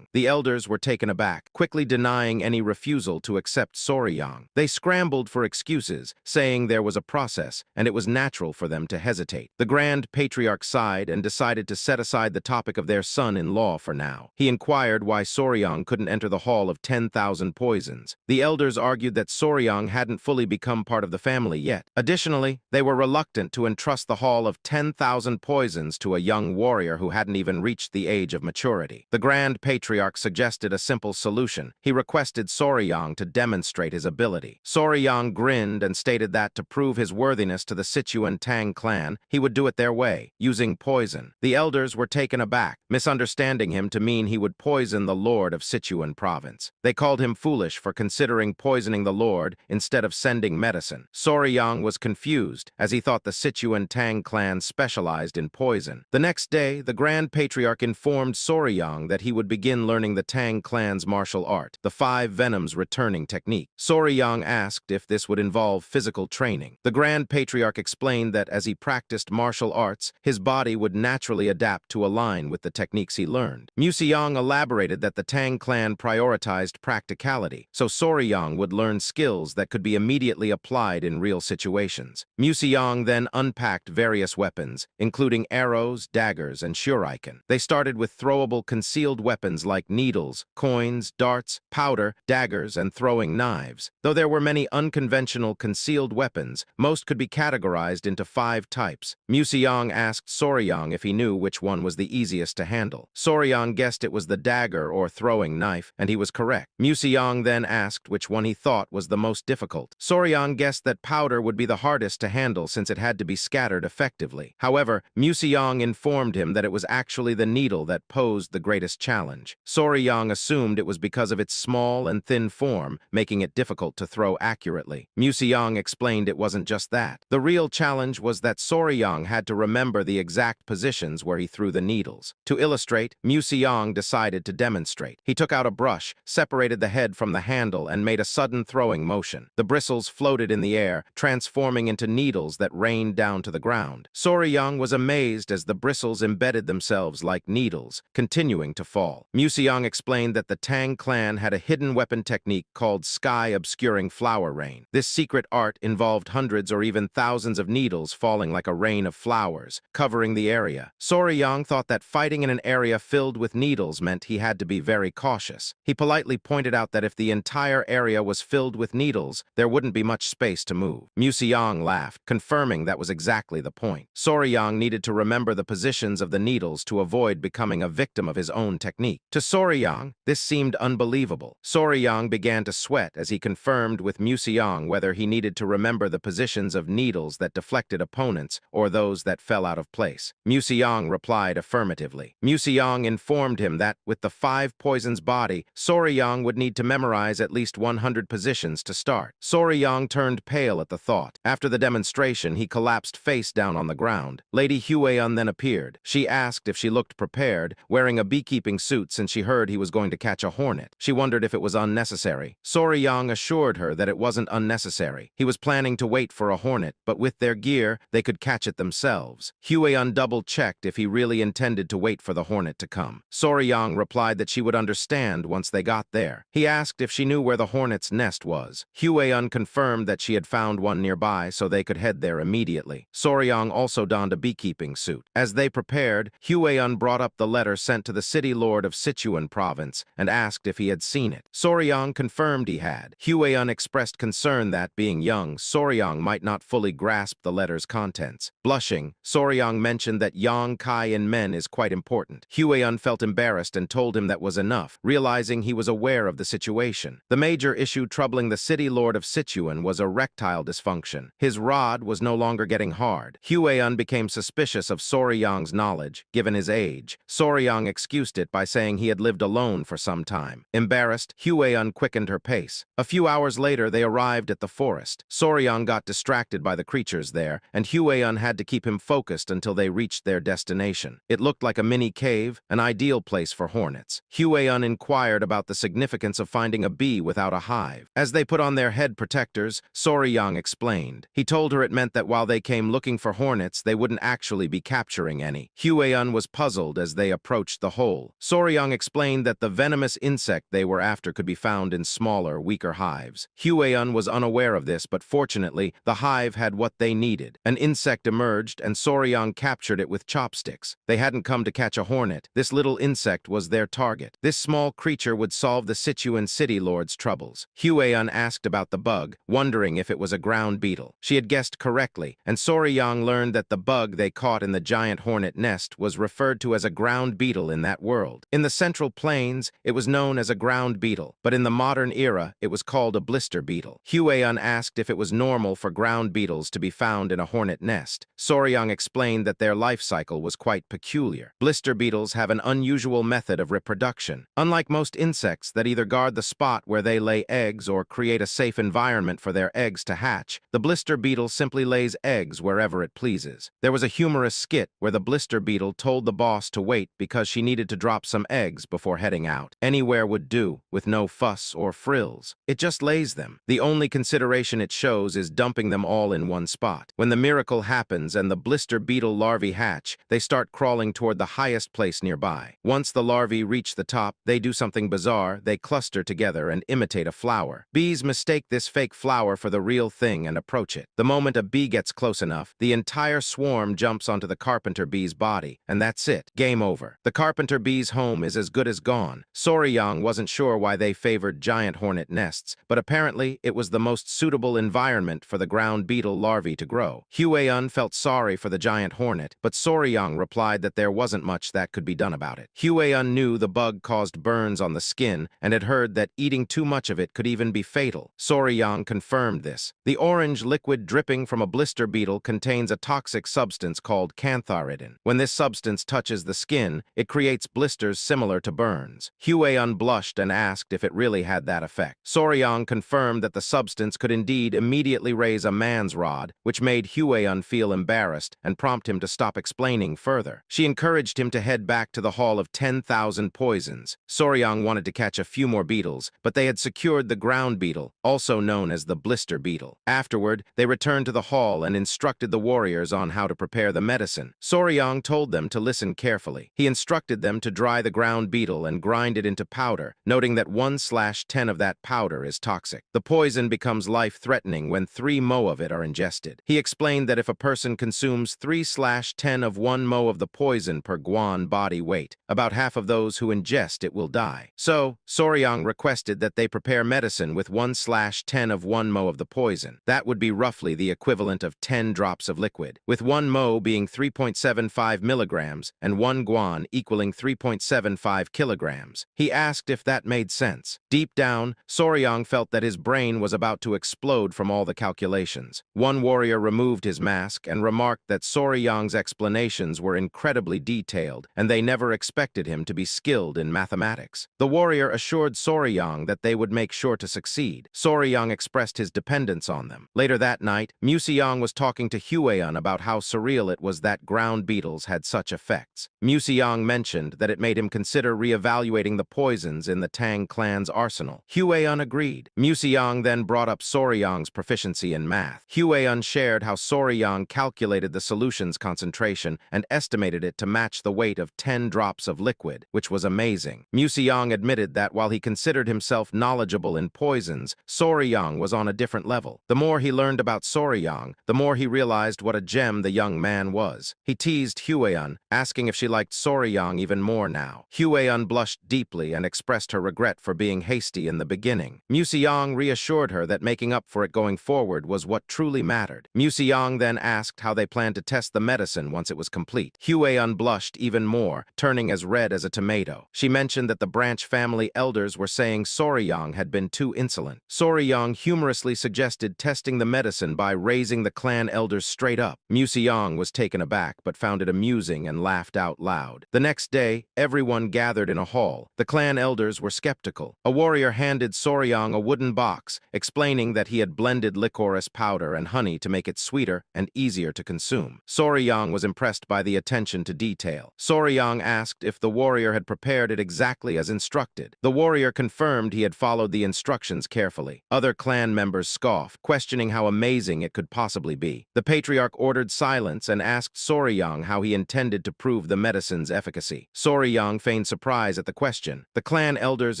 The elders were taken aback, quickly denying any refusal to accept Soryang. They scrambled for excuses, saying there was a process, and it was natural for them to hesitate. The Grand Patriarch sighed and decided to set aside the topic of their son-in-law for now. He inquired why Soryang couldn't enter the Hall of 10,000 Poisons. The elders argued that Soryang hadn't fully become part of the family yet. Additionally, they were reluctant to entrust the Hall of 10,000 Poisons to a young warrior who hadn't even reached the age of maturity. The Grand Patriarch suggested a simple solution. He requested Soryang to demonstrate his ability. Soryang grinned and stated that to prove his worthiness to the Sichuan Tang Clan, he would do it their way, using poison. The elders were taken aback, misunderstanding him to mean he would poison the Lord of Sichuan Province. They called him foolish for considering poisoning the Lord instead of sending medicine. Soryang was confused, as he thought the Sichuan Tang Clan specialized in poison. The next day, the Grand Patriarch informed Soryang that he would begin learning the Tang Clan's martial art, the 5 Venoms returning technique. Soryang asked if this would involve physical training. The Grand Patriarch explained that as he practiced martial arts, his body would naturally adapt to align with the techniques he learned. Museong elaborated that the Tang Clan prioritized practicality, so Soryang would learn skills that could be immediately applied in real situations. Museong then unpacked various weapons, including arrows, daggers, and shuriken. They started with throwable concealed weapons like needles, coins, darts, powder, daggers, and throwing knives. Though there were many unconventional concealed weapons, most could be categorized into 5 types. Museong asked Soryang if he knew which one was the easiest to handle. Soryang guessed it was the dagger or throwing knife, and he was correct. Museong then asked which one he thought was the most difficult. Soryang guessed that powder would be the hardest to handle since it had to be scattered effectively. However, Museong informed him that it was actually the needle that posed the greatest challenge. Soryang assumed it was because of its small and thin form, making it difficult to throw accurately. Museong explained it wasn't just that. The real challenge was that Soryang had to remember the exact positions where he threw the needles. To illustrate, Museong decided to demonstrate. He took out a brush, separated the head from the handle, and made a sudden throwing motion. The bristles floated in the air, transforming into needles that rained down to the ground. Soryang was amazed as the bristles embedded themselves like needles, continuing to fall. Museong explained that the Tang Clan had a hidden weapon technique called sky-obscuring flower rain. This secret art involved hundreds or even thousands of needles falling like a rain of flowers, covering the area. Soryang thought that fighting in an area filled with needles meant he had to be very cautious. He politely pointed out that if the entire area was filled with needles, there wouldn't be much space to move. Museong laughed, confirming that was exactly the point. Soryang needed to remember the positions of the needles to avoid becoming a victim of his own technique. To Soryang, this seemed unbelievable. Soryang began to sweat as he confirmed with Museong whether he needed to remember the positions of needles that deflected opponents or those that fell out of place. Museong replied affirmatively. Museong informed him that, with the 5 poisons body, Soryang would need to memorize at least 100 positions to start. Soryang turned pale at the thought. After the demonstration, he collapsed face down on the ground. Lady Hueon then appeared. She asked if she looked prepared, wearing a beekeeping suit since she heard he was going to catch a hornet. She wondered if it was unnecessary. Soryang assured her that it wasn't unnecessary. He was planning to wait for a hornet, but with their gear, they could catch it themselves. Hueon double-checked if he really intended to wait for the hornet to come. Soryang replied that she would understand once they got there. He asked if she knew where the hornet's nest was. Hueon confirmed that she had found one nearby, so they could head there immediately. Soryang also donned a beekeeping suit. As they prepared, Hueyun brought up the letter sent to the city lord of Sichuan province and asked if he had seen it. Soryang confirmed he had. Hueyun expressed concern that, being young, Soryang might not fully grasp the letter's contents. Blushing, Soryang mentioned that yang kai in men is quite important. Hueyun felt embarrassed and told him that was enough, realizing he was aware of the situation. The major issue troubling the city lord of Sichuan was erectile dysfunction. His rod was no longer getting hard. Hueyun became suspicious of Soryang's knowledge, given his age. Soryang excused it by saying he had lived alone for some time. Embarrassed, Hueyun quickened her pace. A few hours later, they arrived at the forest. Soryang got distracted by the creatures there, and Hueyun had to keep him focused until they reached their destination. It looked like a mini cave, an ideal place for hornets. Hueyun inquired about the significance of finding a bee without a hive. As they put on their head protectors, Soryang explained. He told her it meant that while they came looking for hornets, they wouldn't actually be capturing any. Hueyun was puzzled as they approached the hole. Soryang explained that the venomous insect they were after could be found in smaller, weaker hives. Hueyun was unaware of this, but fortunately, the hive had what they needed. An insect emerged, and Soryang captured it with chopsticks. They hadn't come to catch a hornet. This little insect was their target. This small creature would solve the Sichuan city lord's troubles. Hueyun asked about the bug, wondering if it was a ground beetle. She had guessed correctly, and Soryang learned that the bug they caught in the giant hornet nest was referred to as a ground beetle in that world. In the Central Plains, it was known as a ground beetle, but in the modern era, it was called a blister beetle. Hueyun asked if it was normal for ground beetles to be found in a hornet nest. Soryang explained that their life cycle was quite peculiar. Blister beetles have an unusual method of reproduction. Unlike most insects that either guard the spot where they lay eggs or create a safe environment for their eggs to hatch, the blister beetle simply lays eggs wherever it pleases. There was a humorous skit where the blister beetle told the boss to wait because she needed to drop some eggs before heading out. Anywhere would do, with no fuss or frills. It just lays them. The only consideration it shows is dumping them all in one spot. When the miracle happens and the blister beetle larvae hatch, they start crawling toward the highest place nearby. Once the larvae reach the top, they do something bizarre. They cluster together and imitate a flower. Bees mistake this fake flower for the real thing and approach it. The moment a bee gets close enough, the entire swarm jumps onto the carpenter bee's body, and that's it. Game over. The carpenter bee's home is as good as gone. Soryang wasn't sure why they favored giant hornet nests, but apparently it was the most suitable environment for the ground beetle larvae to grow. Hueyun felt sorry for the giant hornet, but Soryang replied that there wasn't much that could be done about it. Hueyun knew the bug caused burns on the skin and had heard that eating too much of it could even be fatal. Soryang confirmed this. The orange liquid dripping from a blister beetle contains a toxic substance called cantharidin. When this substance touches the skin, it creates blisters similar to burns. Hueyun blushed and asked if it really had that effect. Soryang confirmed that the substance could indeed immediately raise a man's rod, which made Hueyun feel embarrassed and prompt him to stop explaining further. She encouraged him to head back to the Hall of 10,000 Poisons. Soryang wanted to catch a few more beetles, but they had secured the ground beetle, also known as the blister beetle. Afterward, they returned to the hall and instructed the warriors on how to prepare the medicine. Soryang told them to listen carefully. He instructed them to dry the ground beetle and grind it into powder, noting that 1/10 of that powder is toxic. The poison becomes life-threatening when 3 mo of it are ingested. He explained that if a person consumes 3/10 of 1 mo of the poison per guan body weight, about half of those who ingest it will die. So, Soryang requested that they prepare medicine with 1/10 of 1 mo of the poison. That would be roughly the equivalent of 10 drops of liquid, with 1 mo being 3.75 milligrams and 1 guan equaling 3.75 kilograms. He asked if that made sense. Deep down, Soryang felt that his brain was about to explode from all the calculations. One warrior removed his mask and remarked that Soryang's explanations were incredibly detailed, and they never expected him to be skilled in mathematics. The warrior assured Soryang that they would make sure to succeed. Soryang expressed his dependence on them. Later that night, Museong was talking to Hueyun about how surreal it was that ground beetles had such effects. Museong mentioned that it made him consider reevaluating the poisons in the Tang clan's arsenal. Hueyun agreed. Museong then brought up Soryang's proficiency in math. Hueyun shared how Soryang calculated the solution's concentration and estimated it to match the weight of 10 drops of liquid, which was amazing. Museong admitted that while he considered himself knowledgeable in poisons, Soryang was on a different level. The more he learned about about Soryang, the more he realized what a gem the young man was. He teased Hueun, asking if she liked Soryang even more now. Hueun blushed deeply and expressed her regret for being hasty in the beginning. Museong reassured her that making up for it going forward was what truly mattered. Museong then asked how they planned to test the medicine once it was complete. Hueun blushed even more, turning as red as a tomato. She mentioned that the branch family elders were saying Soryang had been too insolent. Soryang humorously suggested testing the medicine by raising the clan elders straight up. Museong was taken aback but found it amusing and laughed out loud. The next day, everyone gathered in a hall. The clan elders were skeptical. A warrior handed Soryang a wooden box, explaining that he had blended licorice powder and honey to make it sweeter and easier to consume. Soryang was impressed by the attention to detail. Soryang asked if the warrior had prepared it exactly as instructed. The warrior confirmed he had followed the instructions carefully. Other clan members scoffed, questioning how amazing it could possibly be. The patriarch ordered silence and asked Soryang how he intended to prove the medicine's efficacy. Soryang feigned surprise at the question. The clan elders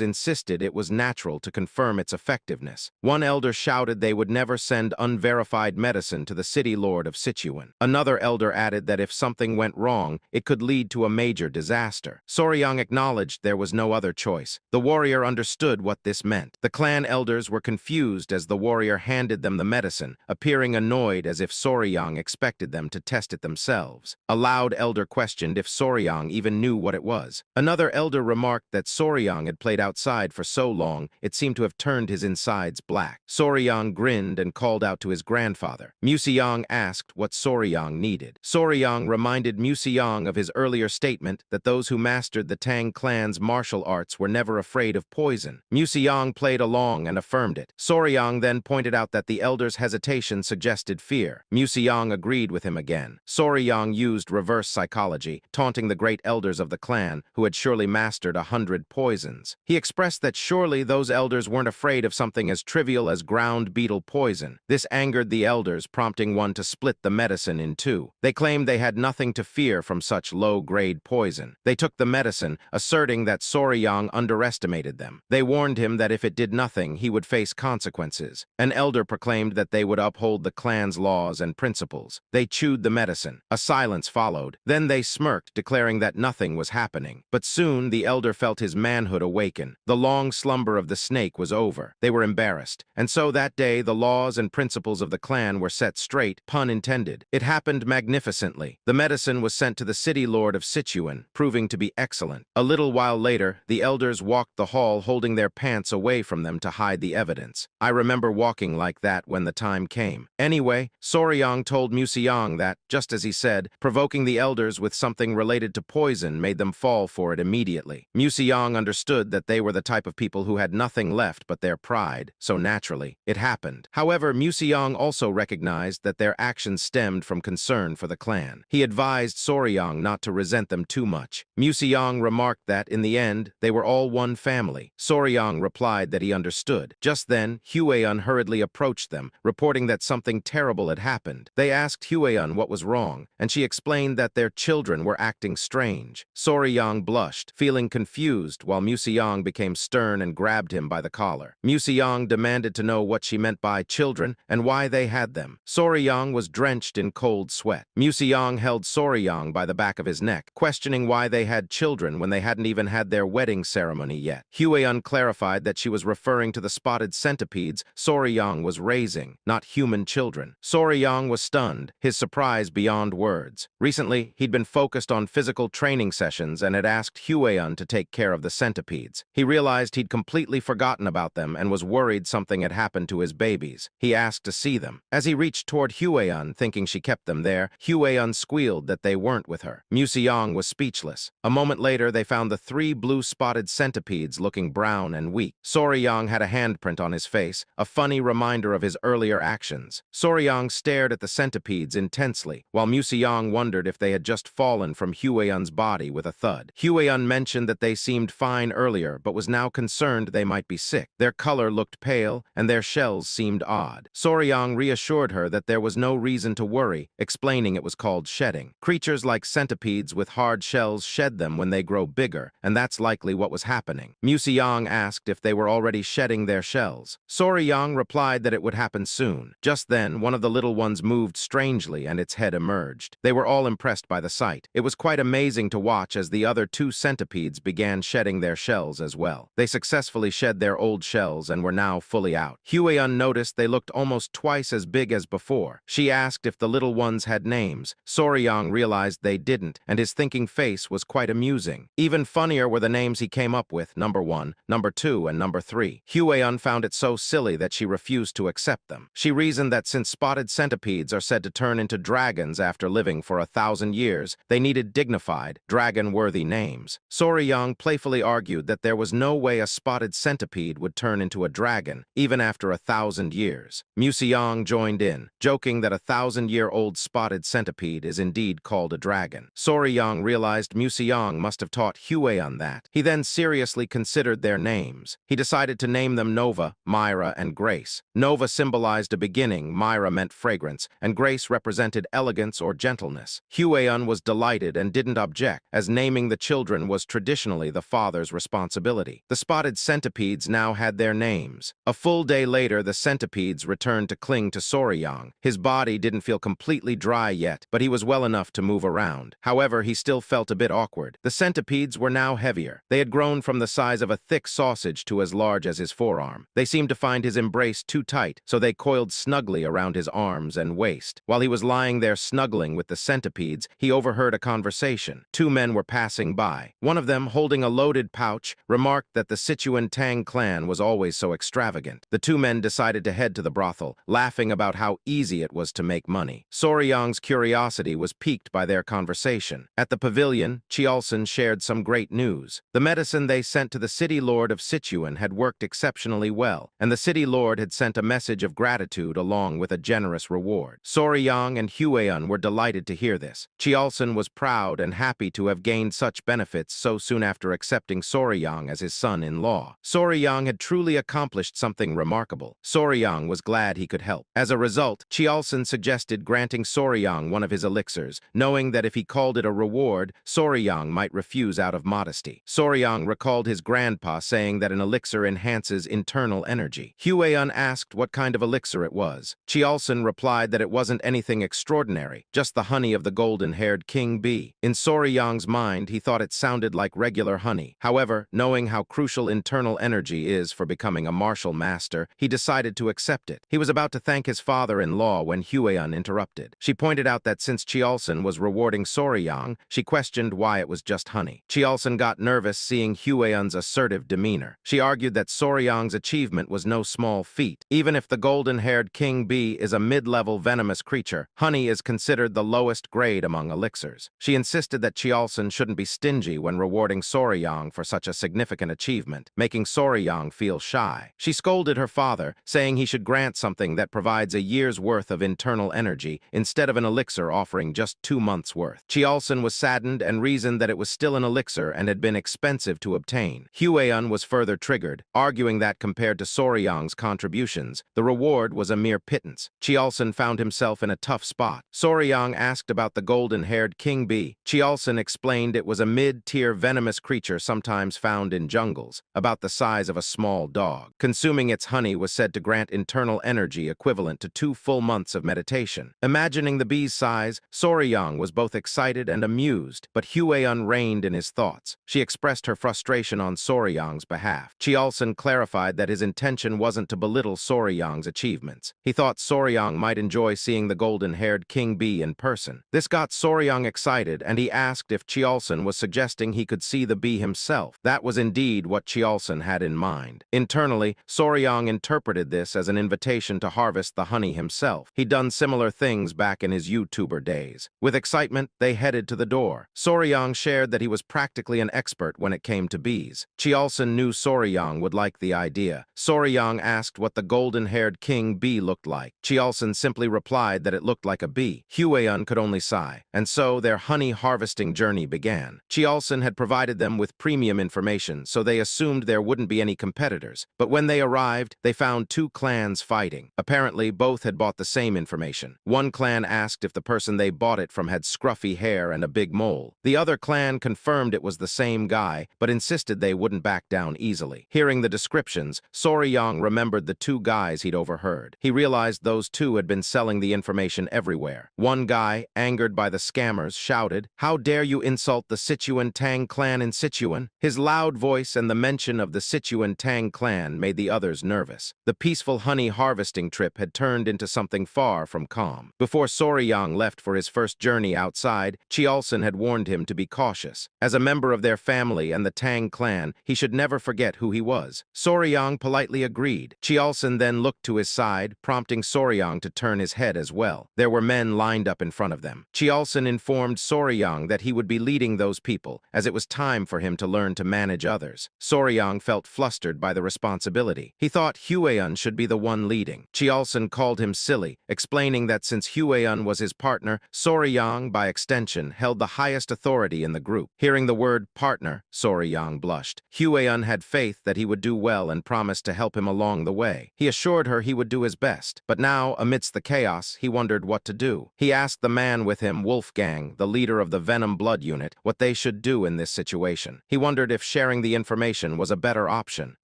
insisted it was natural to confirm its effectiveness. One elder shouted they would never send unverified medicine to the city lord of Sichuan. Another elder added that if something went wrong, it could lead to a major disaster. Soryang acknowledged there was no other choice. The warrior understood what this meant. The clan elders were confused as the warrior handed them the medicine, appearing annoyed as if Soryang expected them to test it themselves. A loud elder questioned if Soryang even knew what it was. Another elder remarked that Soryang had played outside for so long, it seemed to have turned his insides black. Soryang grinned and called out to his grandfather. Museong asked what Soryang needed. Soryang reminded Museong of his earlier statement that those who mastered the Tang clan's martial arts were never afraid of poison. Museong played along and affirmed it. Soryang then pointed out that the elder's hesitation suggested fear. Museong agreed with him again. Soryang used reverse psychology, taunting the great elders of the clan, who had surely mastered 100 poisons. He expressed that surely those elders weren't afraid of something as trivial as ground beetle poison. This angered the elders, prompting one to split the medicine in two. They claimed they had nothing to fear from such low-grade poison. They took the medicine, asserting that Soryang underestimated them. They warned him that if it did nothing, he would face consequences. An elder proclaimed that they would uphold the clan's laws and principles. They chewed the medicine. A silence followed. Then they smirked, declaring that nothing was happening. But soon the elder felt his manhood awaken. The long slumber of the snake was over. They were embarrassed. And so that day, the laws and principles of the clan were set straight, pun intended. It happened magnificently. The medicine was sent to the city lord of Sichuan, proving to be excellent. A little while later, the elders walked the hall holding their pants away from them to hide the evidence. I remember walking like that when the time came. Anyway, Soryang told Museong that, just as he said, provoking the elders with something related to poison made them fall for it immediately. Museong understood that they were the type of people who had nothing left but their pride, so naturally, it happened. However, Museong also recognized that their actions stemmed from concern for the clan. He advised Soryang not to resent them too much. Museong remarked that, in the end, they were all one family. Soryang replied that he understood. Just then, Hueun hurriedly approached them, reporting that something terrible had happened. They asked Hueun what was wrong, and she explained that their children were acting strange. Soryang blushed, feeling confused, while Museong became stern and grabbed him by the collar. Museong demanded to know what she meant by children and why they had them. Soryang was drenched in cold sweat. Museong held Soryang by the back of his neck, questioning why they had children when they hadn't even had their wedding ceremony yet. Hueun clarified that she was referring to the spotted centipedes Soryang was raising, not human children. Soryang was stunned, his surprise beyond words. Recently, he'd been focused on physical training sessions and had asked Hueun to take care of the centipedes. He realized he'd completely forgotten about them and was worried something had happened to his babies. He asked to see them. As he reached toward Hueun, thinking she kept them there, Hueun squealed that they weren't with her. Museong was speechless. A moment later, they found the 3 blue-spotted centipedes looking brown and weak. Soryang had a handprint on his face, a funny reminder of his earlier actions. Soryang stared at the centipedes intensely, while Museong wondered if they had just fallen from Hueun's body with a thud. Hueun mentioned that they seemed fine earlier, but was now concerned they might be sick. Their color looked pale, and their shells seemed odd. Soryang reassured her that there was no reason to worry, explaining it was called shedding. Creatures like centipedes with hard shells shed them when they grow bigger, and that's likely what was happening. Museong asked if they were already shedding their shells. Soryang replied that it would happen soon. soon. Just then, one of the little ones moved strangely and its head emerged. They were all impressed by the sight. It was quite amazing to watch as the other two centipedes began shedding their shells as well. They successfully shed their old shells and were now fully out. Huion noticed they looked almost twice as big as before. She asked if the little ones had names. Soryang realized they didn't, and his thinking face was quite amusing. Even funnier were the names he came up with, number 1, number 2, and number 3. Huion found it so silly that she refused to accept them. She reasoned that since spotted centipedes are said to turn into dragons after living for 1,000 years, they needed dignified, dragon-worthy names. Soryang playfully argued that there was no way a spotted centipede would turn into a dragon, even after 1,000 years. Museong joined in, joking that a 1,000-year-old spotted centipede is indeed called a dragon. Soryang realized Museong must have taught Huion that. He then seriously considered their names. He decided to name them Nova, Myra, and Grace. Nova symbolized a beginning, Myra meant fragrance, and Grace represented elegance or gentleness. Huion was delighted and didn't object, as naming the children was traditionally the father's responsibility. The spotted centipedes now had their names. A full day later, the centipedes returned to cling to Soryang. His body didn't feel completely dry yet, but he was well enough to move around. However, he still felt a bit awkward. The centipedes were now heavier. They had grown from the size of a thick sausage to as large as his forearm. They seemed to find his embrace too tight, so they coiled snugly around his arms and waist. While he was lying there snuggling with the centipedes, he overheard a conversation. Two men were passing by. One of them, holding a loaded pouch, remarked that the Sichuan Tang Clan was always so extravagant. The two men decided to head to the brothel, laughing about how easy it was to make money. Soryang's curiosity was piqued by their conversation. At the pavilion, Chiolson shared some great news. The medicine they sent to the city lord of Sichuan had worked exceptionally well, and the city lord had sent a message of gratitude along with a generous reward. Soryang and Huion were delighted to hear this. Chiolson was proud and happy to have gained such benefits so soon after accepting Soryang as his son-in-law. Soryang had truly accomplished something remarkable. Soryang was glad he could help. As a result, Chiolson suggested granting Soryang one of his elixirs, knowing that if he called it a reward, Soryang might refuse out of modesty. Soryang recalled his grandpa saying that an elixir enhances internal energy. Huion asked what kind of elixir it was. Chiolson replied that it wasn't anything extraordinary, just the honey of the golden-haired king bee. In Soryang's mind, he thought it sounded like regular honey. However, knowing how crucial internal energy is for becoming a martial master, he decided to accept it. He was about to thank his father-in-law when Huion interrupted. She pointed out that since Chiolson was rewarding Soryang, she questioned why it was just honey. Chiolson got nervous seeing Huion's assertive demeanor. She argued that Soryang's achievement was no small feat. Even if the golden-haired king bee is a mid-level venomous creature, honey is considered the lowest grade among elixirs. She insisted that Chiolson shouldn't be stingy when rewarding Soryang for such a significant achievement, making Soryang feel shy. She scolded her father, saying he should grant something that provides a year's worth of internal energy instead of an elixir offering just 2 months' worth. Chiolson was saddened and reasoned that it was still an elixir and had been expensive to obtain. Huion was further triggered, arguing that compared to Soryang's contributions, the reward was a mere pittance. Chiolson found himself in a tough spot. Soryang asked about the golden-haired king bee. Chiolson explained it was a mid-tier venomous creature sometimes found in jungles, about the size of a small dog. Consuming its honey was said to grant internal energy equivalent to 2 full months of meditation. Imagining the bee's size, Soryang was both excited and amused, but Huion reigned in his thoughts. She expressed her frustration on Soryang's behalf. Chiolson clarified that his intention wasn't to belittle Soryang's achievements. He thought Soryang might enjoy seeing the golden-haired king bee in person. This got Soryang excited, and he asked if Chiolson was suggesting he could see the bee himself. That was indeed what Chiolson had in mind. Internally, Soryang interpreted this as an invitation to harvest the honey himself. He'd done similar things back in his YouTuber days. With excitement, they headed to the door. Soryang shared that he was practically an expert when it came to bees. Chiolson knew Soryang would like the idea. Soryang asked what the golden-haired king bee looked like. Chiolson simply replied that it looked like a bee. Huion could only sigh, and so their honey harvesting journey began. Chiolson had provided them with premium information, so they assumed there wouldn't be any competitors. But when they arrived, they found 2 clans fighting. Apparently, both had bought the same information. One clan asked if the person they bought it from had scruffy hair and a big mole. The other clan confirmed it was the same guy, but insisted they wouldn't back down easily. Hearing the descriptions, Soryang remembered the 2 guys he'd overheard. guard. He realized those two had been selling the information everywhere. One guy, angered by the scammers, shouted, "How dare you insult the Sichuan Tang Clan in Sichuan?" His loud voice and the mention of the Sichuan Tang Clan made the others nervous. The peaceful honey harvesting trip had turned into something far from calm. Before Soryang left for his first journey outside, Chiolson had warned him to be cautious. As a member of their family and the Tang Clan, he should never forget who he was. Soryang politely agreed. Chiolson then looked to his side, prompting Soryang to turn his head as well. There were men lined up in front of them. Chiolson informed Soryang that he would be leading those people, as it was time for him to learn to manage others. Soryang felt flustered by the responsibility. He thought Hueun should be the one leading. Chiolson called him silly, explaining that since Hueun was his partner, Soryang, by extension, held the highest authority in the group. Hearing the word partner, Soryang blushed. Hueun had faith that he would do well and promised to help him along the way. He assured her he would do his best. But now, amidst the chaos, he wondered what to do. He asked the man with him, Wolfgang, the leader of the Venom Blood Unit, what they should do in this situation. He wondered if sharing the information was a better option.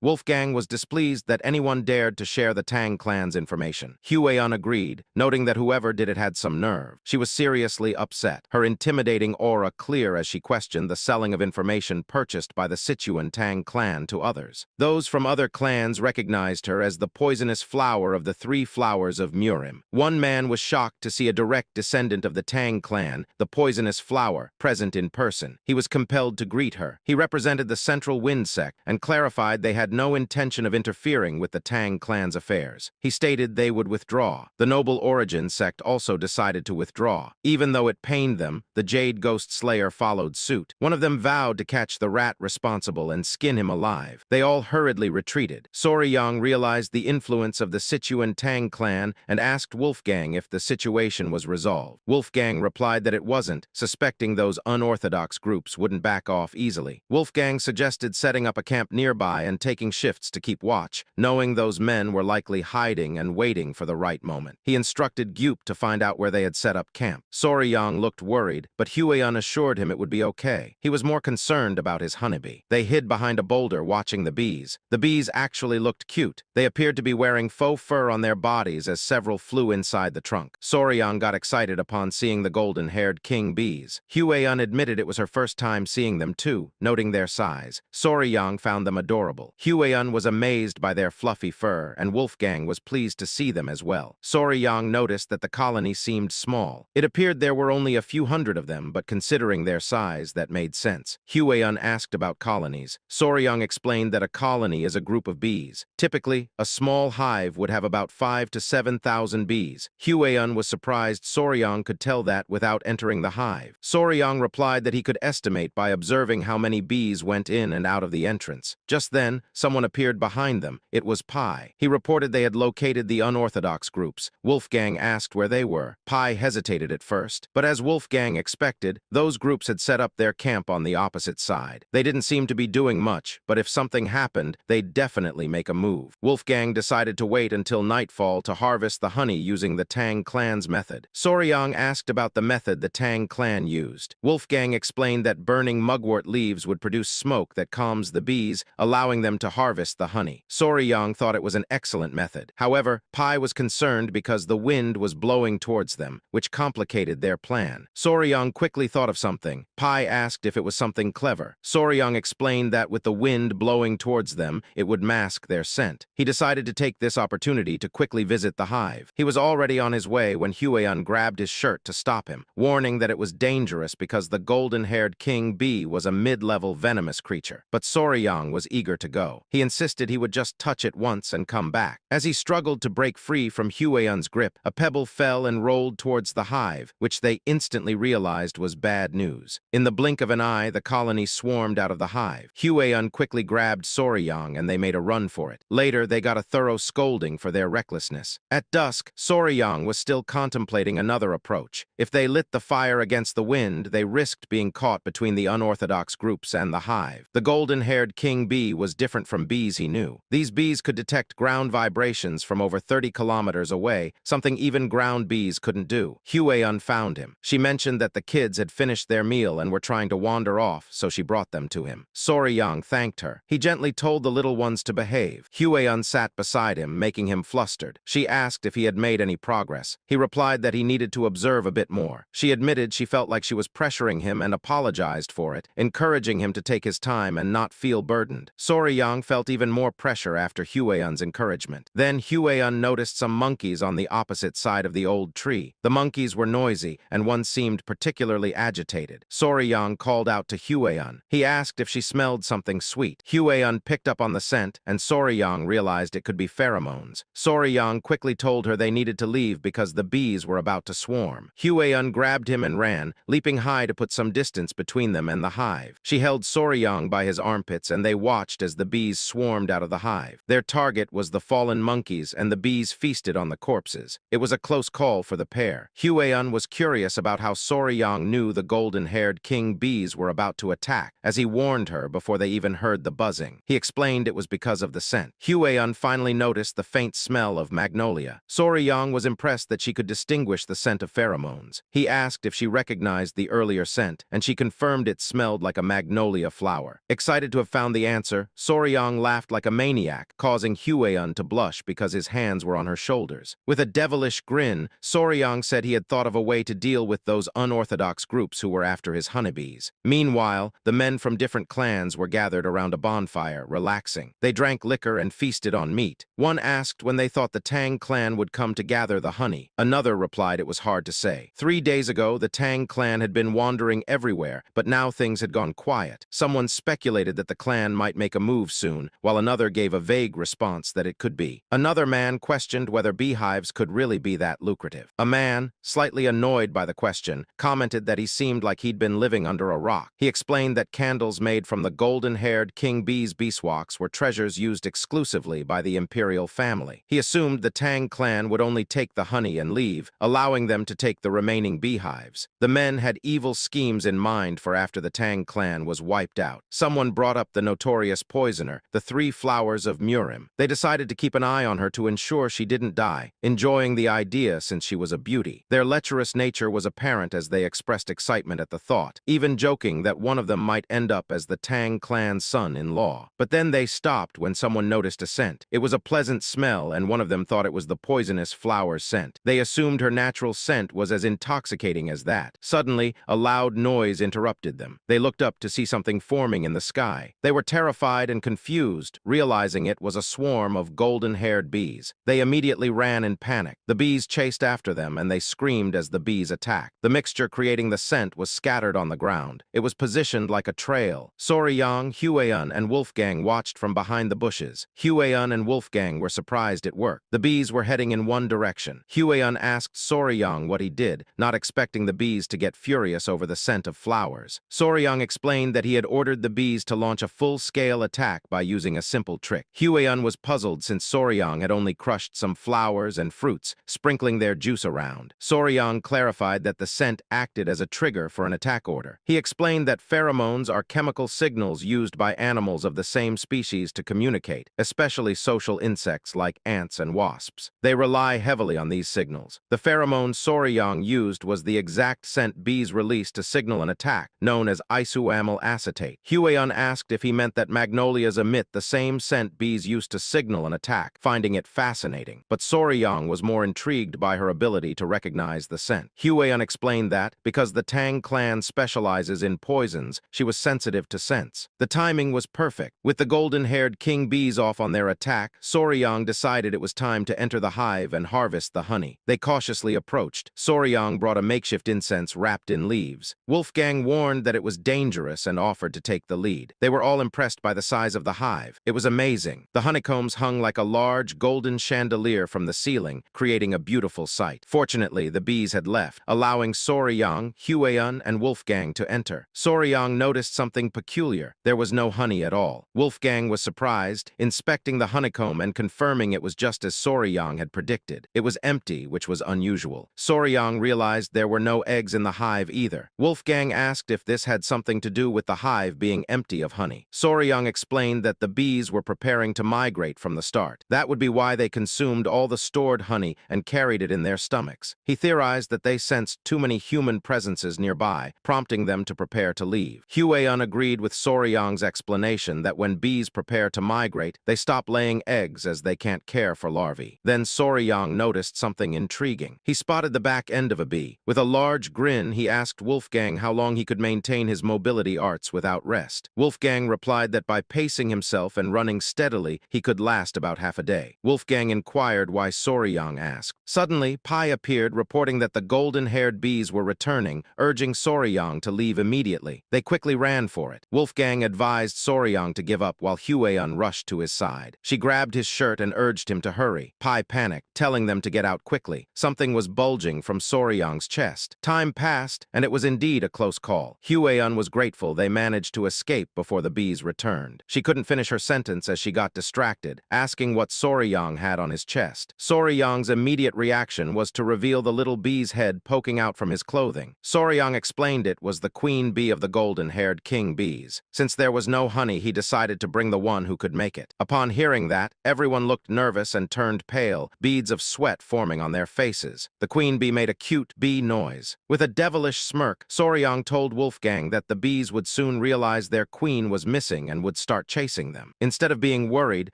Wolfgang was displeased that anyone dared to share the Tang Clan's information. Hueun agreed, noting that whoever did it had some nerve. She was seriously upset, her intimidating aura clear as she questioned the selling of information purchased by the Sichuan Tang Clan to others. Those from other clans recognized her as the poisonous flower of the three flowers of Murim. One man was shocked to see a direct descendant of the Tang Clan, the poisonous flower, present in person. He was compelled to greet her. He represented the Central Wind sect and clarified they had no intention of interfering with the Tang Clan's affairs. He stated they would withdraw. The Noble Origin sect also decided to withdraw. Even though it pained them, the Jade Ghost Slayer followed suit. One of them vowed to catch the rat responsible and skin him alive. They all hurriedly retreated. Soryang realized the influence of the Sichuan Tang Clan and asked Wolfgang if the situation was resolved. Wolfgang replied that it wasn't, suspecting those unorthodox groups wouldn't back off easily. Wolfgang suggested setting up a camp nearby and taking shifts to keep watch, knowing those men were likely hiding and waiting for the right moment. He instructed Gyup to find out where they had set up camp. Soryang looked worried, but Hueun assured him it would be okay. He was more concerned about his honeybee. They hid behind a boulder watching the bees. The bees actually looked cute. They appeared to be wearing faux fur on their bodies as several flew inside the trunk. Soryang got excited upon seeing the golden-haired king bees. Hueun admitted it was her first time seeing them too, noting their size. Soryang found them adorable. Hueun was amazed by their fluffy fur, and Wolfgang was pleased to see them as well. Soryang noticed that the colony seemed small. It appeared there were only a few hundred of them, but considering their size, that made sense. Hueun asked about colonies. Soryang explained that a colony is a group of bees. Typically, a small hive would have about 5,000 to 7,000 bees. Hueun was surprised Soryang could tell that without entering the hive. Soryang replied that he could estimate by observing how many bees went in and out of the entrance. Just then, someone appeared behind them. It was Pai. He reported they had located the unorthodox groups. Wolfgang asked where they were. Pai hesitated at first, but as Wolfgang expected, those groups had set up their camp on the opposite side. They didn't seem to be doing much, but if something happened, they'd definitely make a move. Wolfgang decided to wait until nightfall to harvest the honey using the Tang Clan's method. Soryang asked about the method the Tang Clan used. Wolfgang explained that burning mugwort leaves would produce smoke that calms the bees, allowing them to harvest the honey. Soryang thought it was an excellent method. However, Pai was concerned because the wind was blowing towards them, which complicated their plan. Soryang quickly thought of something. Pai asked if it was something clever. Soryang explained that with the wind blowing towards them, it would mask their scent. He decided to take this opportunity to quickly visit the hive. He was already on his way when Hueun grabbed his shirt to stop him, warning that it was dangerous because the golden-haired king bee was a mid-level venomous creature. But Soryang was eager to go. He insisted he would just touch it once and come back. As he struggled to break free from Hueun's grip, a pebble fell and rolled towards the hive, which they instantly realized was bad news. In the blink of an eye, the colony swarmed out of the hive. Hueun quickly grabbed Soryang and they made a run for it. Later, they got a thorough scolding for their recklessness. At dusk, Soryang was still contemplating another approach. If they lit the fire against the wind, they risked being caught between the unorthodox groups and the hive. The golden-haired king bee was different from bees he knew. These bees could detect ground vibrations from over 30 kilometers away, something even ground bees couldn't do. Hueun found him. She mentioned that the kids had finished their meal and were trying to wander off, so she brought them to him. Soryang thanked her. He gently told the little ones to behave. Hueun sat beside him, making him flustered. She asked if he had made any progress. He replied that he needed to observe a bit more. She admitted she felt like she was pressuring him and apologized for it, encouraging him to take his time and not feel burdened. Soryang felt even more pressure after Hueyun's encouragement. Then Hueyun noticed some monkeys on the opposite side of the old tree. The monkeys were noisy, and one seemed particularly agitated. Soryang called out to Hueyun. He asked if she smelled something sweet. Hueyun picked up on the scent, and Soryang realized it could be pheromones. Soryang quickly told her they needed to leave because the bees were about to swarm. Hueyun grabbed him and ran, leaping high to put some distance between them and the hive. She held Soryang by his armpits, and they watched as the bees swarmed out of the hive. Their target was the fallen monkeys, and the bees feasted on the corpses. It was a close call for the pair. Hueyun was curious about how Soryang knew the golden-haired king bees were about to attack, as he warned her before they even heard the buzzing. He explained it was because of the scent. Hueyun finally noticed the faint smell of magnolia. Soryang was impressed that she could distinguish the scent of pheromones. He asked if she recognized the earlier scent, and she confirmed it smelled like a magnolia flower. Excited to have found the answer, Soryang laughed like a maniac, causing Hueyun to blush because his hands were on her shoulders. With a devilish grin, Soryang said he had thought of a way to deal with those unorthodox groups who were after his honeybees. Meanwhile, the men from different clans were gathered around a bonfire, relaxing. They drank liquor and feasted on meat. One asked when they thought the Tang clan would come to gather the honey. Another replied it was hard to say. 3 days ago, the Tang clan had been wandering everywhere, but now things had gone quiet. Someone speculated that the clan might make a move soon, while another gave a vague response that it could be. Another man questioned whether beehives could really be that lucrative. A man, slightly annoyed by the question, commented that he seemed like he'd been living under a rock. He explained that candles made from the golden-haired king bee's beeswax were treasures used exclusively by the imperial family. He assumed the Tang clan would only take the honey and leave, allowing them to take the remaining beehives. The men had evil schemes in mind for after the Tang clan was wiped out. Someone brought up the notorious poisoner, the 3 flowers of Murim. They decided to keep an eye on her to ensure she didn't die, enjoying the idea since she was a beauty. Their lecherous nature was apparent as they expressed excitement at the thought, even joking that one of them might end up as the Tang clan's son-in-law. But then they stopped when someone noticed a scent. It was a pleasant smell, and one of them thought it was the poisonous flower scent. They assumed her natural scent was as intoxicating as that. Suddenly, a loud noise interrupted them. They looked up to see something forming in the sky. They were terrified and confused, realizing it was a swarm of golden-haired bees. They immediately ran in panic. The bees chased after them, and they screamed as the bees attacked. The mixture creating the scent was scattered on the ground. It was positioned like a trail. Soryang, Hueyun, and Wolfgang watched from behind the bushes. Hueyun and Wolfgang were surprised it worked. The bees were heading in one direction. Hueyun asked Soryang what he did, not expecting the bees to get furious over the scent of flowers. Soryang explained that he had ordered the bees to launch a full-scale attack by using a simple trick. Hueyun was puzzled since Soryang had only crushed some flowers and fruits, sprinkling their juice around. Soryang clarified that the scent acted as a trigger for an attack order. He explained that pheromones are chemical signals used by animals of the same species to communicate, especially social insects like ants and wasps. They rely heavily on these signals. The pheromone Soryang used was the exact scent bees released to signal an attack, known as isoamyl acetate. Hueyun asked if he meant that magnolias emit the same scent bees used to signal an attack, finding it fascinating. But Soryang was more intrigued by her ability to recognize the scent. Hueyun explained that, because the Tang clan specializes in poisons, she was sensitive to scents. The timing was perfect. With the golden-haired king bees off on their attack, Soryang decided it was time to enter the hive and harvest the honey. They cautiously approached. Soryang brought a makeshift incense wrapped in leaves. Wolfgang warned that it was dangerous and offered to take the lead. They were all impressed by the size of the hive. It was amazing. The honeycombs hung like a large golden chandelier from the ceiling, creating a beautiful sight. Fortunately, the bees had left, allowing Soryang, Hueyun, and Wolfgang to enter. Soryang noticed something peculiar. There was no honey at all. Wolfgang was surprised, inspecting the honeycomb and confirming it was just as Soryang had predicted. It was empty, which was unusual. Soryang realized there were no eggs in the hive either. Wolfgang asked if this had something to do with the hive being empty of honey. Soryang explained that the bees were preparing to migrate from the start. That would be why they consumed all the stored honey and carried it in their stomachs. He theorized that they sensed too many human presences nearby, prompting them to prepare to leave. Hueyun agreed with Soryang's explanation that when bees prepare to migrate, they stop laying eggs as they can't carry care for larvae. Then Soryang noticed something intriguing. He spotted the back end of a bee. With a large grin, he asked Wolfgang how long he could maintain his mobility arts without rest. Wolfgang replied that by pacing himself and running steadily, he could last about half a day. Wolfgang inquired why Soryang asked. Suddenly, Pai appeared, reporting that the golden-haired bees were returning, urging Soryang to leave immediately. They quickly ran for it. Wolfgang advised Soryang to give up while Hueun rushed to his side. She grabbed his shirt and urged him to hurry. Pai panicked, telling them to get out quickly. Something was bulging from Soryang's chest. Time passed, and it was indeed a close call. Hueun was grateful they managed to escape before the bees returned. She couldn't finish her sentence as she got distracted, asking what Soryang had on his chest. Soryang's immediate reaction was to reveal the little bee's head poking out from his clothing. Soryang explained it was the queen bee of the golden-haired king bees. Since there was no honey, he decided to bring the one who could make it. Upon hearing that, everyone looked nervous and turned pale, beads of sweat forming on their faces. The queen bee made a cute bee noise. With a devilish smirk, Soryang told Wolfgang that the bees would soon realize their queen was missing and would start chasing them. Instead of being worried,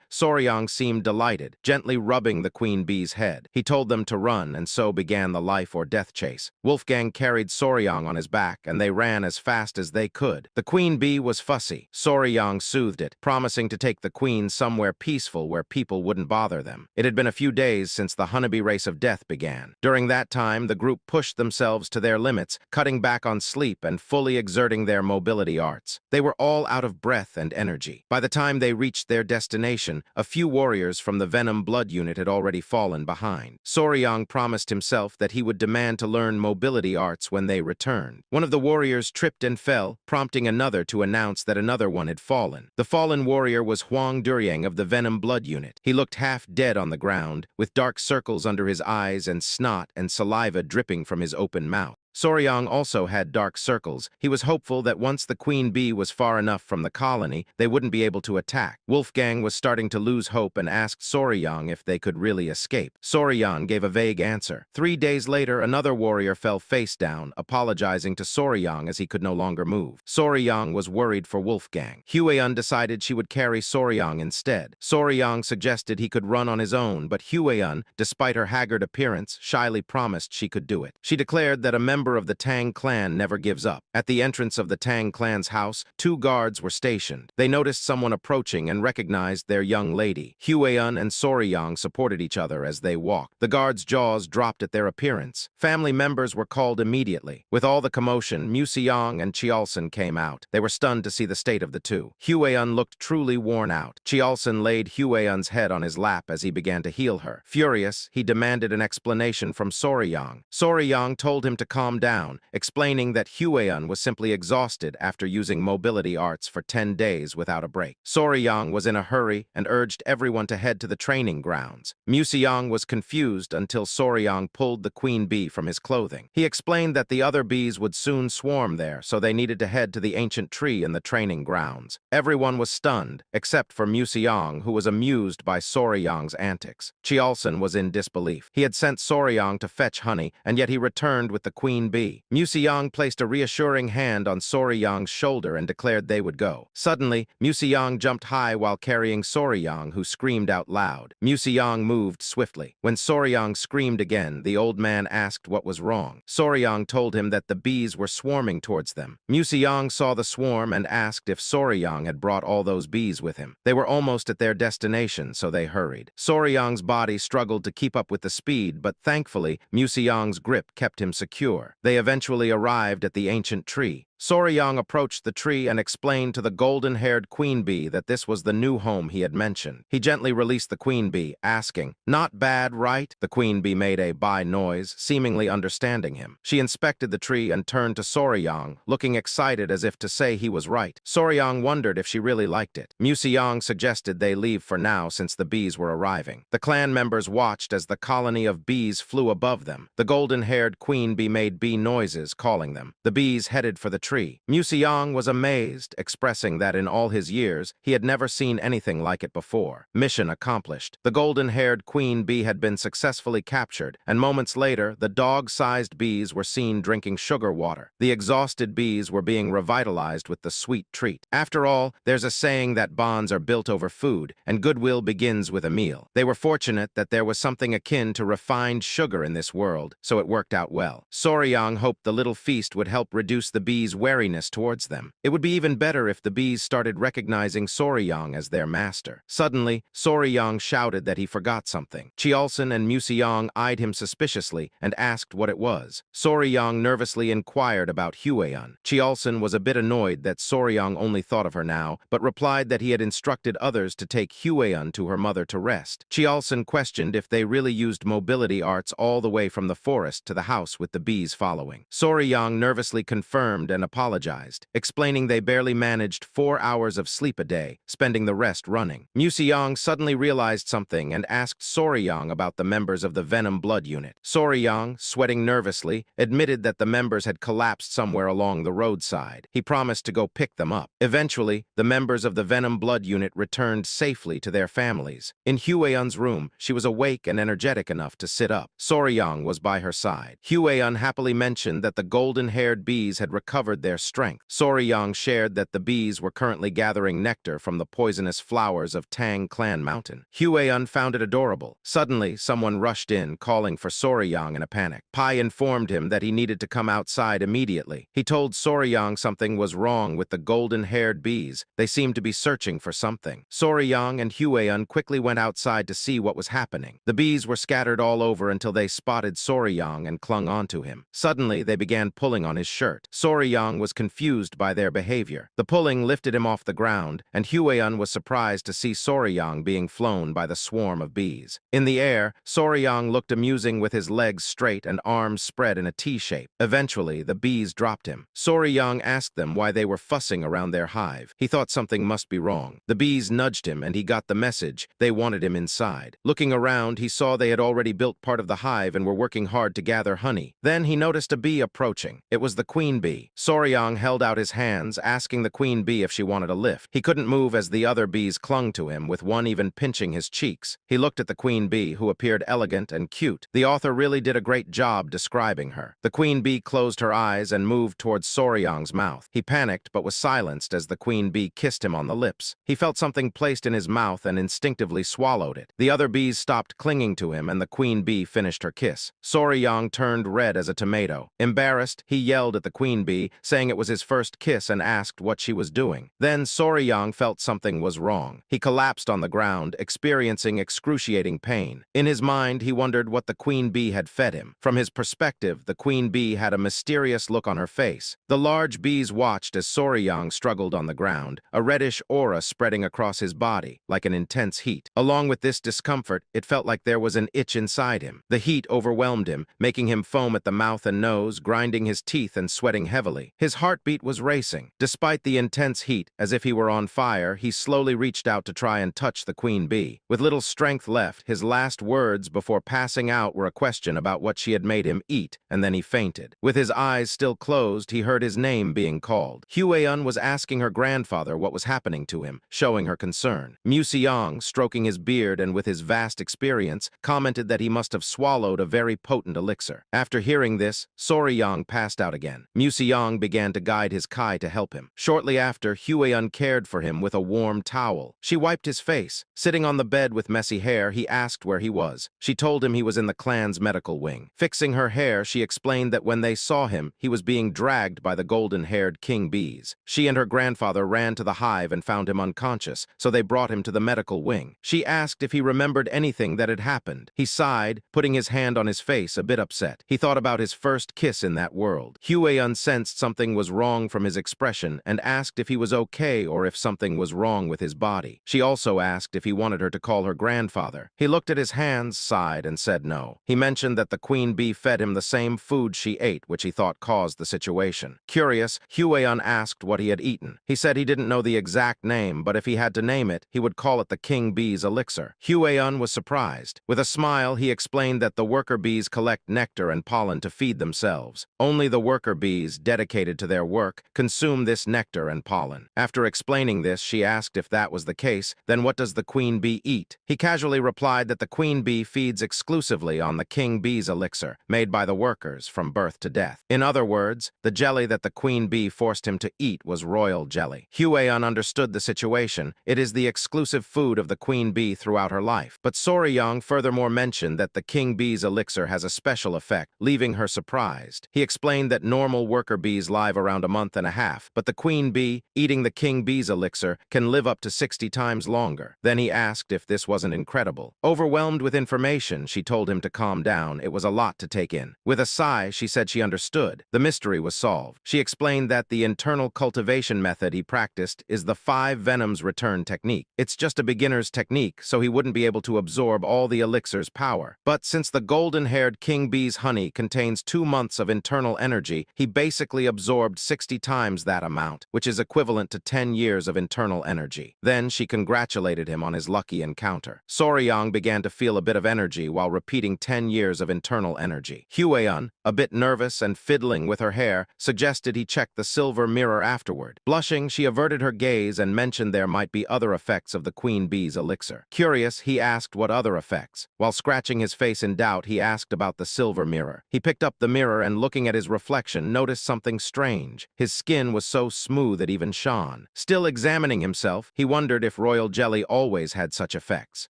Soryang seemed delighted, gently rubbing the queen bee's head. He told them to run, and so began the life or death chase. Wolfgang carried Soryang on his back, and they ran as fast as they could. The queen bee was fussy. Soryang soothed it, promising to take the queen somewhere peaceful where people wouldn't bother them. It had been a few days since the honeybee race of death began. During that time, the group pushed themselves to their limits, cutting back on sleep and fully exerting their mobility arts. They were all out of breath and energy. By the time they reached their destination, a few warriors from the Venom blood unit had already fallen behind. Soryang promised himself that he would demand to learn mobility arts when they returned. One of the warriors tripped and fell, prompting another to announce that another one had fallen. The fallen warrior was Huang Duryang of the Venom blood unit. He looked half dead on the ground, with dark circles under his eyes and snot and saliva dripping from his open mouth. Soryang also had dark circles. He was hopeful that once the queen bee was far enough from the colony, they wouldn't be able to attack. Wolfgang was starting to lose hope and asked Soryang if they could really escape. Soryang gave a vague answer. 3 days later, another warrior fell face down, apologizing to Soryang as he could no longer move. Soryang was worried for Wolfgang. Hueun decided she would carry Soryang instead. Soryang suggested he could run on his own, but Hueun, despite her haggard appearance, shyly promised she could do it. She declared that a member of the Tang Clan never gives up. At the entrance of the Tang Clan's house, 2 guards were stationed. They noticed someone approaching and recognized their young lady. Hueun and Soryang supported each other as they walked. The guards' jaws dropped at their appearance. Family members were called immediately. With all the commotion, Museong and Chialson came out. They were stunned to see the state of the two. Hueun looked truly worn out. Chialson laid Hueun's head on his lap as he began to heal her. Furious, he demanded an explanation from Soryang. Soryang told him to calm down, explaining that Hueun was simply exhausted after using mobility arts for 10 days without a break. Soryang was in a hurry and urged everyone to head to the training grounds. Museong was confused until Soryang pulled the queen bee from his clothing. He explained that the other bees would soon swarm there, so they needed to head to the ancient tree in the training grounds. Everyone was stunned, except for Museong, who was amused by Soryang's antics. Chialson was in disbelief. He had sent Soryang to fetch honey, and yet he returned with the queen bee. Museong placed a reassuring hand on Soryang's shoulder and declared they would go. Suddenly, Museong jumped high while carrying Soryang, who screamed out loud. Museong moved swiftly. When Soryang screamed again, the old man asked what was wrong. Soryang told him that the bees were swarming towards them. Museong saw the swarm and asked if Soryang had brought all those bees with him. They were almost at their destination, so they hurried. Soryang's body struggled to keep up with the speed, but thankfully, Museong's grip kept him secure. They eventually arrived at the ancient tree. Soryang approached the tree and explained to the golden-haired queen bee that this was the new home he had mentioned. He gently released the queen bee, asking, "Not bad, right?" The queen bee made a bye noise, seemingly understanding him. She inspected the tree and turned to Soryang, looking excited as if to say he was right. Soryang wondered if she really liked it. Museong suggested they leave for now since the bees were arriving. The clan members watched as the colony of bees flew above them. The golden-haired queen bee made bee noises, calling them. The bees headed for the tree tree. Museong was amazed, expressing that in all his years, he had never seen anything like it before. Mission accomplished. The golden-haired queen bee had been successfully captured, and moments later, the dog-sized bees were seen drinking sugar water. The exhausted bees were being revitalized with the sweet treat. After all, there's a saying that bonds are built over food, and goodwill begins with a meal. They were fortunate that there was something akin to refined sugar in this world, so it worked out well. Soryang hoped the little feast would help reduce the bees' wariness towards them. It would be even better if the bees started recognizing Soryang as their master. Suddenly, Soryang shouted that he forgot something. Chiolson and Museong eyed him suspiciously and asked what it was. Soryang nervously inquired about Hueon. Chiolson was a bit annoyed that Soryang only thought of her now, but replied that he had instructed others to take Hueon to her mother to rest. Chiolson questioned if they really used mobility arts all the way from the forest to the house with the bees following. Soryang nervously confirmed and apologized, explaining they barely managed 4 hours of sleep a day, spending the rest running. Museong suddenly realized something and asked Soryang about the members of the Venom Blood Unit. Soryang, sweating nervously, admitted that the members had collapsed somewhere along the roadside. He promised to go pick them up. Eventually, the members of the Venom Blood Unit returned safely to their families. In Hueon's room, she was awake and energetic enough to sit up. Soryang was by her side. Hueon happily mentioned that the golden-haired bees had recovered their strength. Soryang shared that the bees were currently gathering nectar from the poisonous flowers of Tang Clan Mountain. Hueon found it adorable. Suddenly, someone rushed in, calling for Soryang in a panic. Pai informed him that he needed to come outside immediately. He told Soryang something was wrong with the golden-haired bees. They seemed to be searching for something. Soryang and Hueon quickly went outside to see what was happening. The bees were scattered all over until they spotted Soryang and clung onto him. Suddenly, they began pulling on his shirt. Soryang was confused by their behavior. The pulling lifted him off the ground, and Hueon was surprised to see Soryang being flown by the swarm of bees. In the air, Soryang looked amusing with his legs straight and arms spread in a T-shape. Eventually, the bees dropped him. Soryang asked them why they were fussing around their hive. He thought something must be wrong. The bees nudged him, and he got the message. They wanted him inside. Looking around, he saw they had already built part of the hive and were working hard to gather honey. Then he noticed a bee approaching. It was the queen bee. Soryang held out his hands, asking the queen bee if she wanted a lift. He couldn't move as the other bees clung to him, with one even pinching his cheeks. He looked at the queen bee, who appeared elegant and cute. The author really did a great job describing her. The queen bee closed her eyes and moved towards Soryang's mouth. He panicked but was silenced as the queen bee kissed him on the lips. He felt something placed in his mouth and instinctively swallowed it. The other bees stopped clinging to him and the queen bee finished her kiss. Soryang turned red as a tomato. Embarrassed, he yelled at the queen bee, saying it was his first kiss and asked what she was doing. Then Soryang felt something was wrong. He collapsed on the ground, experiencing excruciating pain. In his mind, he wondered what the queen bee had fed him. From his perspective, the queen bee had a mysterious look on her face. The large bees watched as Soryang struggled on the ground, a reddish aura spreading across his body, like an intense heat. Along with this discomfort, it felt like there was an itch inside him. The heat overwhelmed him, making him foam at the mouth and nose, grinding his teeth and sweating heavily. His heartbeat was racing. Despite the intense heat, as if he were on fire, he slowly reached out to try and touch the queen bee. With little strength left, his last words before passing out were a question about what she had made him eat, and then he fainted. With his eyes still closed, he heard his name being called. Hueon was asking her grandfather what was happening to him, showing her concern. Museong, stroking his beard and with his vast experience, commented that he must have swallowed a very potent elixir. After hearing this, Soryang passed out again. Museong began to guide his Kai to help him. Shortly after, Hueon cared for him with a warm towel. She wiped his face. Sitting on the bed with messy hair, he asked where he was. She told him he was in the clan's medical wing. Fixing her hair, she explained that when they saw him, he was being dragged by the golden-haired king bees. She and her grandfather ran to the hive and found him unconscious, so they brought him to the medical wing. She asked if he remembered anything that had happened. He sighed, putting his hand on his face, a bit upset. He thought about his first kiss in that world. Hueon sensed something was wrong from his expression and asked if he was okay or if something was wrong with his body. She also asked if he wanted her to call her grandfather. He looked at his hands, sighed, and said no. He mentioned that the queen bee fed him the same food she ate, which he thought caused the situation. Curious, Hueon asked what he had eaten. He said he didn't know the exact name, but if he had to name it, he would call it the king bee's elixir. Hueon was surprised. With a smile, he explained that the worker bees collect nectar and pollen to feed themselves. Only the worker bees, dedicated dedicated to their work, consume this nectar and pollen. After explaining this, she asked if that was the case, then what does the queen bee eat? He casually replied that the queen bee feeds exclusively on the king bee's elixir, made by the workers from birth to death. In other words, the jelly that the queen bee forced him to eat was royal jelly. Hwee-eun understood the situation. It is the exclusive food of the queen bee throughout her life. But Sorry-young furthermore mentioned that the king bee's elixir has a special effect, leaving her surprised. He explained that normal worker bees live around a month and a half, but the queen bee, eating the king bee's elixir, can live up to 60 times longer. Then he asked if this wasn't incredible. Overwhelmed with information, she told him to calm down. It was a lot to take in. With a sigh, she said she understood. The mystery was solved. She explained that the internal cultivation method he practiced is the 5 venoms return technique. It's just a beginner's technique, so he wouldn't be able to absorb all the elixir's power. But since the golden-haired king bee's honey contains 2 months of internal energy, he basically absorbed 60 times that amount, which is equivalent to 10 years of internal energy. Then she congratulated him on his lucky encounter. Sorry-young began to feel a bit of energy while repeating 10 years of internal energy. Hwee-eun, a bit nervous and fiddling with her hair, suggested he check the silver mirror afterward. Blushing, she averted her gaze and mentioned there might be other effects of the queen bee's elixir. Curious, he asked what other effects. While scratching his face in doubt, he asked about the silver mirror. He picked up the mirror and, looking at his reflection, noticed something strange. His skin was so smooth it even shone. Still examining himself, he wondered if royal jelly always had such effects.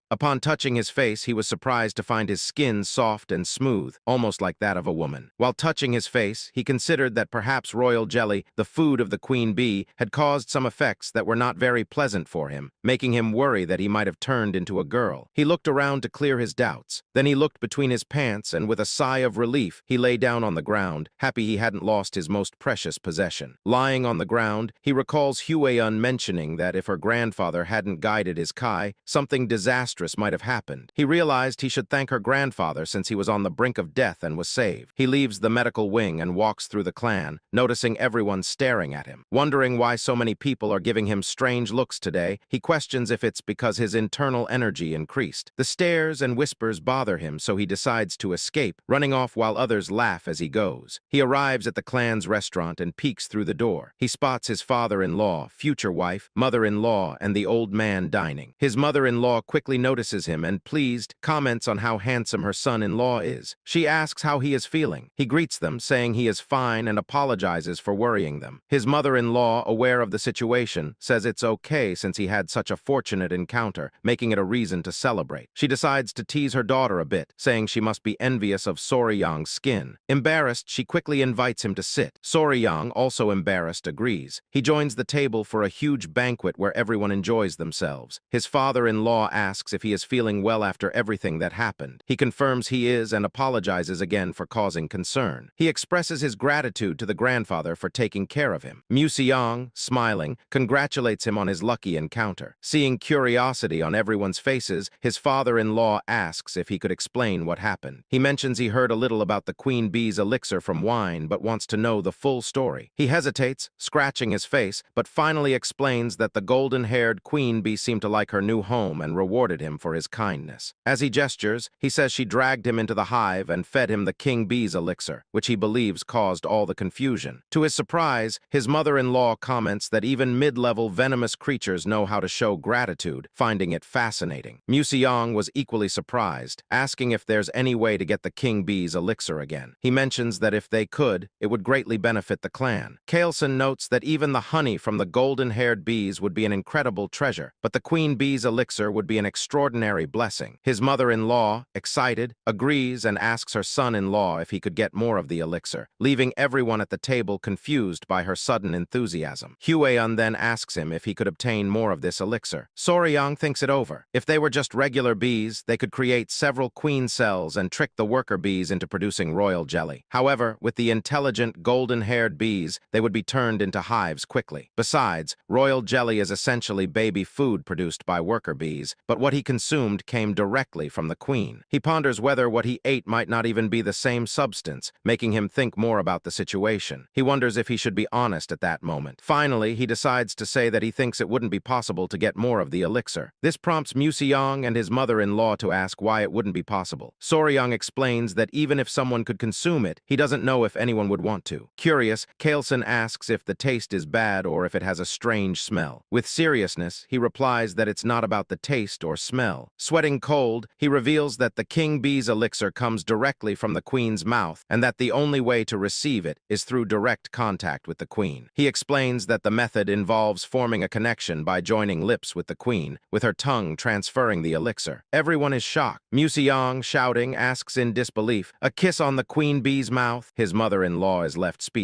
Upon touching his face, he was surprised to find his skin soft and smooth, almost like that of a woman. While touching his face, he considered that perhaps royal jelly, the food of the queen bee, had caused some effects that were not very pleasant for him, making him worry that he might have turned into a girl. He looked around to clear his doubts. Then he looked between his pants and with a sigh of relief, he lay down on the ground, happy he hadn't lost his most precious possession. Lying on the ground, he recalls Hwee-eun mentioning that if her grandfather hadn't guided his Kai, something disastrous might have happened. He realized he should thank her grandfather since he was on the brink of death and was saved. He leaves the medical wing and walks through the clan, noticing everyone staring at him. Wondering why so many people are giving him strange looks today, he questions if it's because his internal energy increased. The stares and whispers bother him, so he decides to escape, running off while others laugh as he goes. He arrives at the clan's restaurant and peeks through the door. He spots his father-in-law, future wife, mother-in-law, and the old man dining. His mother-in-law quickly notices him and, pleased, comments on how handsome her son-in-law is. She asks how he is feeling. He greets them, saying he is fine and apologizes for worrying them. His mother-in-law, aware of the situation, says it's okay since he had such a fortunate encounter, making it a reason to celebrate. She decides to tease her daughter a bit, saying she must be envious of Sorry-young's skin. Embarrassed, she quickly invites him to sit. Sorry-young, also embarrassed, agrees. He joins the table for a huge banquet where everyone enjoys themselves. His father-in-law asks if he is feeling well after everything that happened. He confirms he is and apologizes again for causing concern. He expresses his gratitude to the grandfather for taking care of him. Museong, smiling, congratulates him on his lucky encounter. Seeing curiosity on everyone's faces, his father-in-law asks if he could explain what happened. He mentions he heard a little about the queen bee's elixir from wine, but wants to know the full story. He hesitates, scratching his face, but finally explains that the golden-haired queen bee seemed to like her new home and rewarded him for his kindness. As he gestures, he says she dragged him into the hive and fed him the king bee's elixir, which he believes caused all the confusion. To his surprise, his mother-in-law comments that even mid-level venomous creatures know how to show gratitude, finding it fascinating. Museong was equally surprised, asking if there's any way to get the king bee's elixir again. He mentions that if they could, it would greatly benefit the clan. Kaelson notes that even the honey from the golden-haired bees would be an incredible treasure, but the queen bee's elixir would be an extraordinary blessing. His mother-in-law, excited, agrees and asks her son-in-law if he could get more of the elixir, leaving everyone at the table confused by her sudden enthusiasm. Hwee-eun then asks him if he could obtain more of this elixir. Sorry-young thinks it over. If they were just regular bees, they could create several queen cells and trick the worker bees into producing royal jelly. However, with the intelligent golden-haired bees, they would be turned into hives quickly. Besides, royal jelly is essentially baby food produced by worker bees, but what he consumed came directly from the queen. He ponders whether what he ate might not even be the same substance, making him think more about the situation. He wonders if he should be honest at that moment. Finally, he decides to say that he thinks it wouldn't be possible to get more of the elixir. This prompts Museong and his mother-in-law to ask why it wouldn't be possible. Sorry-young explains that even if someone could consume it, he doesn't know if anyone would want to. Curious Curious, Kaelson asks if the taste is bad or if it has a strange smell. With seriousness, he replies that it's not about the taste or smell. Sweating cold, he reveals that the king bee's elixir comes directly from the queen's mouth and that the only way to receive it is through direct contact with the queen. He explains that the method involves forming a connection by joining lips with the queen, with her tongue transferring the elixir. Everyone is shocked. Museong, shouting, asks in disbelief, "A kiss on the queen bee's mouth?" His mother-in-law is left speechless.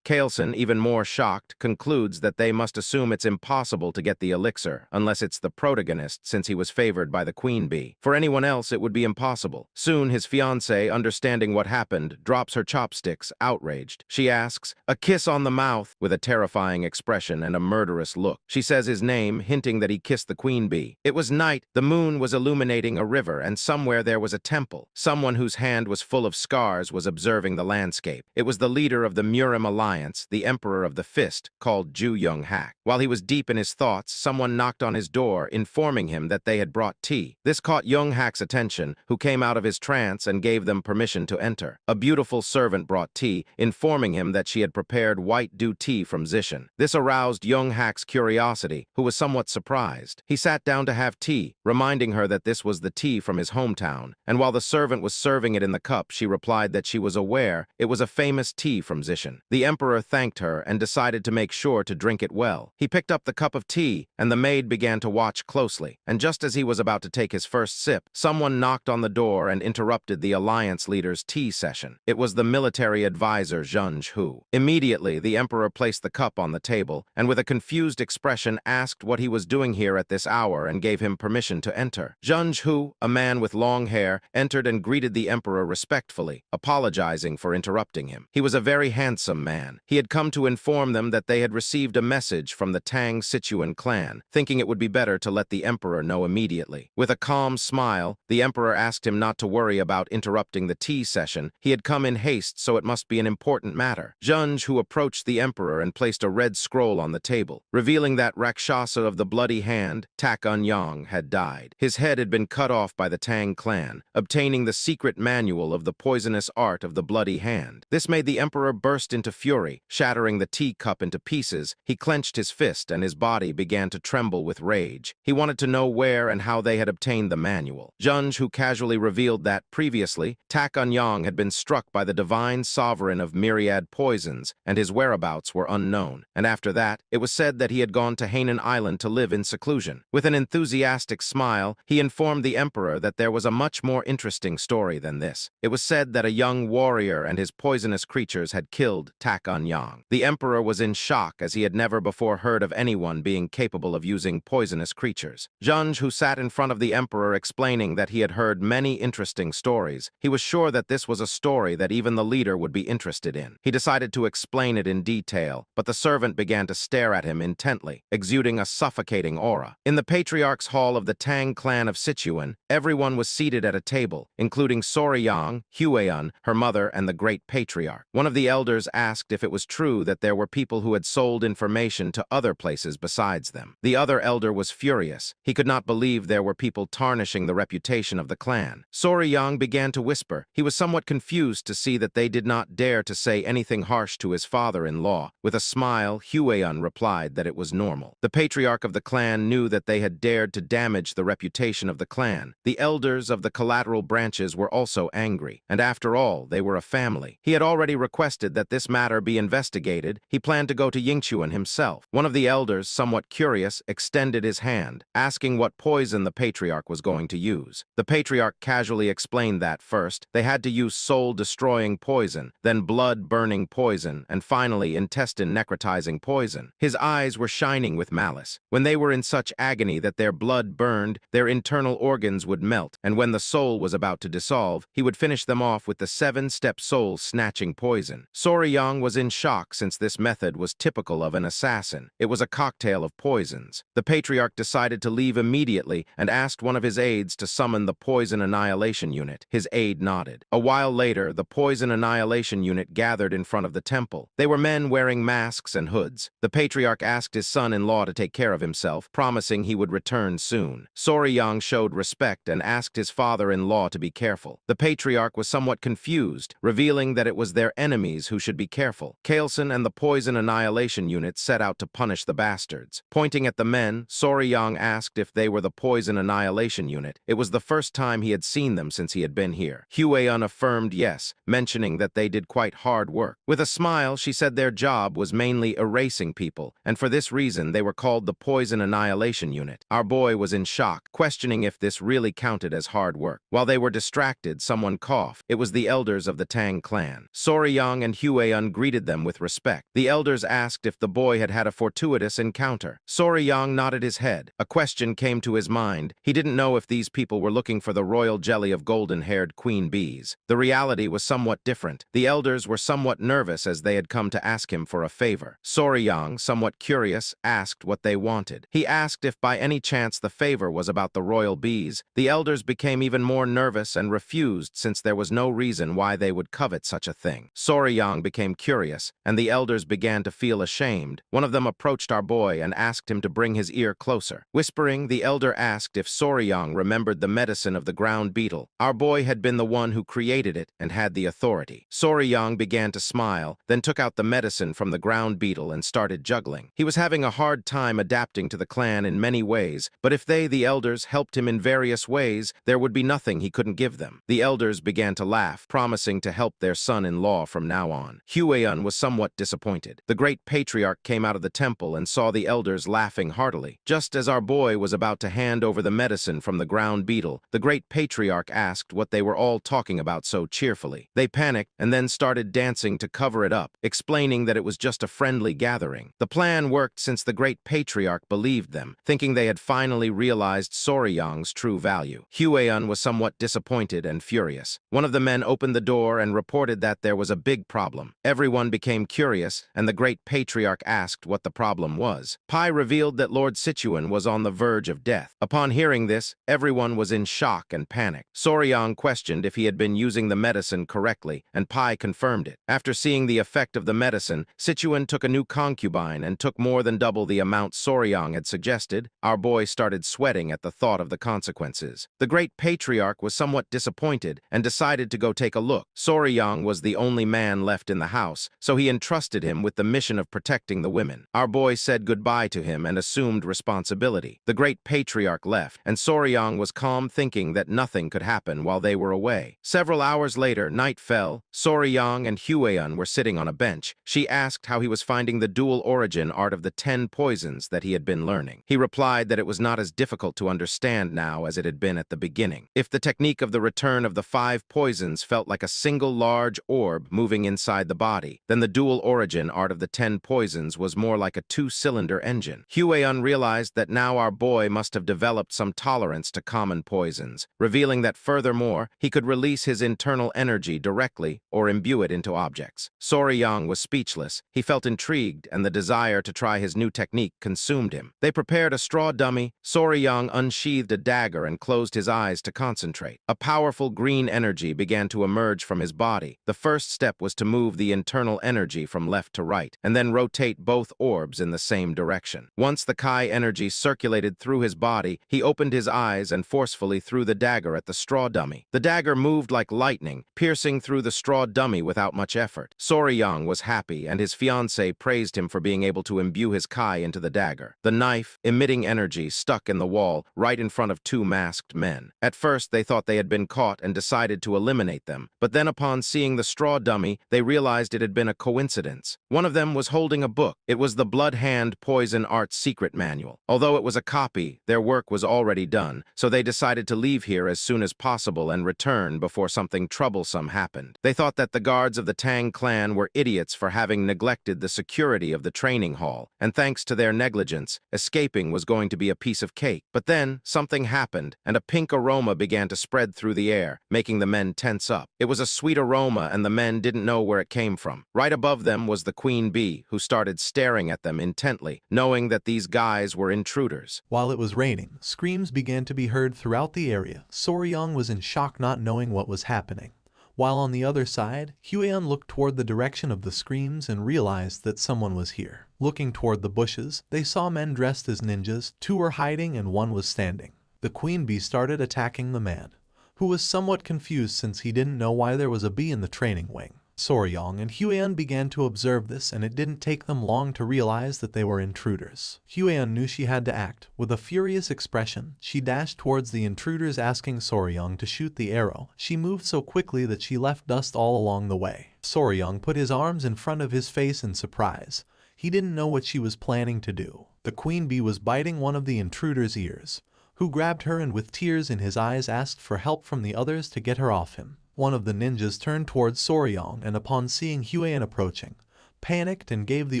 Kaelson, even more shocked, concludes that they must assume it's impossible to get the elixir, unless it's the protagonist since he was favored by the queen bee. For anyone else, it would be impossible. Soon, his fiancée, understanding what happened, drops her chopsticks, outraged. She asks, "A kiss on the mouth," with a terrifying expression and a murderous look. She says his name, hinting that he kissed the queen bee. It was night, the moon was illuminating a river, and somewhere there was a temple. Someone whose hand was full of scars was observing the landscape. It was the leader of the Murim Alliance, the Emperor of the Fist, called Ju Young-hak. While he was deep in his thoughts, someone knocked on his door, informing him that they had brought tea. This caught Young-hak's attention, who came out of his trance and gave them permission to enter. A beautiful servant brought tea, informing him that she had prepared white dew tea from Sichuan. This aroused Young-hak's curiosity, who was somewhat surprised. He sat down to have tea, reminding her that this was the tea from his hometown, and while the servant was serving it in the cup, she replied that she was aware it was a famous tea from Sichuan. The emperor thanked her and decided to make sure to drink it well. He picked up the cup of tea, and the maid began to watch closely, and just as he was about to take his first sip, someone knocked on the door and interrupted the alliance leader's tea session. It was the military advisor Zheng Hu. Immediately, the emperor placed the cup on the table, and with a confused expression asked what he was doing here at this hour and gave him permission to enter. Zheng Hu, a man with long hair, entered and greeted the emperor respectfully, apologizing for interrupting him. He was a very handsome man. He had come to inform them that they had received a message from the Tang Sichuan Clan, thinking it would be better to let the emperor know immediately. With a calm smile, the emperor asked him not to worry about interrupting the tea session. He had come in haste, so it must be an important matter. Zheng Hu approached the emperor and placed a red scroll on the table, revealing that Rakshasa of the bloody hand, Tak Un-yang, had died. His head had been cut off by the Tang clan, obtaining the secret manual of the poisonous art of the bloody hand. This made the emperor burst into fury, shattering the teacup into pieces. He clenched his fist and his body began to tremble with rage. He wanted to know where and how they had obtained the manual. Zheng Hu casually revealed that, previously, Tak Un-yang had been struck by the divine sovereign of myriad poisons, and his whereabouts were unknown. And after that, it was said that he had gone to Hainan Island to live in seclusion. With an enthusiastic smile, he informed the emperor that there was a much more interesting story than this. It was said that a young warrior and his poisonous creatures had killed Tak Un-yang. The emperor was in shock as he had never before heard of anyone being capable of using poisonous creatures. Zheng Hu sat in front of the emperor explaining that he had heard many interesting stories. He was sure that this was a story that even the leader would be interested in. He decided to explain it in detail, but the servant began to stare at him intently, exuding a suffocating aura. In the patriarch's hall of the Tang clan of Sichuan, everyone was seated at a table, including Soriyang, Huayan, her mother, and the great patriarch. One of the elders asked if it was true that there were people who had sold information to other places besides them. The other elder was furious. He could not believe there were people tarnishing the reputation of the clan. Soriyang began to whisper. He was somewhat confused to see that they did not dare to say anything harsh to his father-in-law. With a smile, Huayan replied that it was normal. The patriarch of the clan knew that they had dared to damage the reputation of the clan. The elders of the collateral branches were also angry, and after all, they were a family. He had already requested that this matter be investigated. He planned to go to Yingchuan himself. One of the elders, somewhat curious, extended his hand, asking what poison the patriarch was going to use. The patriarch casually explained that first, they had to use soul-destroying poison, then blood-burning poison, and finally intestine-necrotizing poison. His eyes were shining with malice. When they were in such agony that their blood burned, their internal organs would melt, and when the soul was about to dissolve, he would finish them off with the 7-step soul-snatching poison. Soriyang was in shock since this method was typical of an assassin. It was a cocktail of poisons. The patriarch decided to leave immediately and asked one of his aides to summon the poison annihilation unit. His aide nodded. A while later, the poison annihilation unit gathered in front of the temple. They were men wearing masks and hoods. The patriarch asked his son-in-law to take care of himself, promising he would return soon. Soriyang showed respect and asked his father-in-law to be careful. The patriarch was somewhat confused, revealing that it was their enemies who should should be careful. Kaleson and the Poison Annihilation Unit set out to punish the bastards. Pointing at the men, Soryang asked if they were the Poison Annihilation Unit. It was the first time he had seen them since he had been here. Hueun affirmed yes, mentioning that they did quite hard work. With a smile, she said their job was mainly erasing people, and for this reason they were called the Poison Annihilation Unit. Our boy was in shock, questioning if this really counted as hard work. While they were distracted, someone coughed. It was the elders of the Tang Clan. Soryang and Hueun greeted them with respect. The elders asked if the boy had had a fortuitous encounter. Soryang nodded his head. A question came to his mind. He didn't know if these people were looking for the royal jelly of golden-haired queen bees. The reality was somewhat different. The elders were somewhat nervous as they had come to ask him for a favor. Soryang, somewhat curious, asked what they wanted. He asked if by any chance the favor was about the royal bees. The elders became even more nervous and refused since there was no reason why they would covet such a thing. Soryang became curious, and the elders began to feel ashamed. One of them approached our boy and asked him to bring his ear closer. Whispering, the elder asked if Soryang remembered the medicine of the ground beetle. Our boy had been the one who created it and had the authority. Soryang began to smile, then took out the medicine from the ground beetle and started juggling. He was having a hard time adapting to the clan in many ways, but if they, the elders, helped him in various ways, there would be nothing he couldn't give them. The elders began to laugh, promising to help their son-in-law from now on. Hueun was somewhat disappointed. The great patriarch came out of the temple and saw the elders laughing heartily. Just as our boy was about to hand over the medicine from the ground beetle, the great patriarch asked what they were all talking about so cheerfully. They panicked and then started dancing to cover it up, explaining that it was just a friendly gathering. The plan worked since the great patriarch believed them, thinking they had finally realized Soryang's true value. Hueun was somewhat disappointed and furious. One of the men opened the door and reported that there was a big problem. Everyone became curious, and the great patriarch asked what the problem was. Pai revealed that Lord Sichuan was on the verge of death. Upon hearing this, everyone was in shock and panic. Soryang questioned if he had been using the medicine correctly, and Pai confirmed it. After seeing the effect of the medicine, Sichuan took a new concubine and took more than double the amount Soryang had suggested. Our boy started sweating at the thought of the consequences. The great patriarch was somewhat disappointed and decided to go take a look. Soryang was the only man left in the house, so he entrusted him with the mission of protecting the women. Our boy said goodbye to him and assumed responsibility. The great patriarch left, and Soryang was calm, thinking that nothing could happen while they were away. Several hours later, night fell. Soryang and Hueun were sitting on a bench. She asked how he was finding the dual origin art of the 10 poisons that he had been learning. He replied that it was not as difficult to understand now as it had been at the beginning. If the technique of the return of the 5 poisons felt like a single large orb moving inside the body, then the dual origin art of the 10 poisons was more like a 2-cylinder engine. Hueun realized that now our boy must have developed some tolerance to common poisons, revealing that furthermore, he could release his internal energy directly or imbue it into objects. Soryang was speechless. He felt intrigued, and the desire to try his new technique consumed him. They prepared a straw dummy. Soryang unsheathed a dagger and closed his eyes to concentrate. A powerful green energy began to emerge from his body. The first step was to move the internal energy from left to right, and then rotate both orbs in the same direction. Once the Kai energy circulated through his body, he opened his eyes and forcefully threw the dagger at the straw dummy. The dagger moved like lightning, piercing through the straw dummy without much effort. Soryang was happy, and his fiancée praised him for being able to imbue his Kai into the dagger. The knife, emitting energy, stuck in the wall right in front of 2 masked men. At first, they thought they had been caught and decided to eliminate them, but then upon seeing the straw dummy, they realized it had been a coincidence. One of them was holding a book. It was the Blood Hand Poison Art Secret Manual. Although it was a copy, their work was already done, so they decided to leave here as soon as possible and return before something troublesome happened. They thought that the guards of the Tang Clan were idiots for having neglected the security of the training hall, and thanks to their negligence, escaping was going to be a piece of cake. But then, something happened, and a pink aroma began to spread through the air, making the men tense up. It was a sweet aroma, and the men didn't know where it came from. Right above them was the queen bee, who started staring at them intently, knowing that these guys were intruders. While it was raining, screams began to be heard throughout the area. Soryang was in shock, not knowing what was happening. While on the other side, Hueun looked toward the direction of the screams and realized that someone was here. Looking toward the bushes, they saw men dressed as ninjas. 2 were hiding and 1 was standing. The queen bee started attacking the man, who was somewhat confused since he didn't know why there was a bee in the training wing. Soryong and Huan began to observe this, and it didn't take them long to realize that they were intruders. Huan knew she had to act. With a furious expression, she dashed towards the intruders, asking Soryong to shoot the arrow. She moved so quickly that she left dust all along the way. Soryong put his arms in front of his face in surprise. He didn't know what she was planning to do. The queen bee was biting one of the intruders' ears, who grabbed her and with tears in his eyes asked for help from the others to get her off him. One of the ninjas turned towards Soryong and upon seeing Huan approaching, panicked and gave the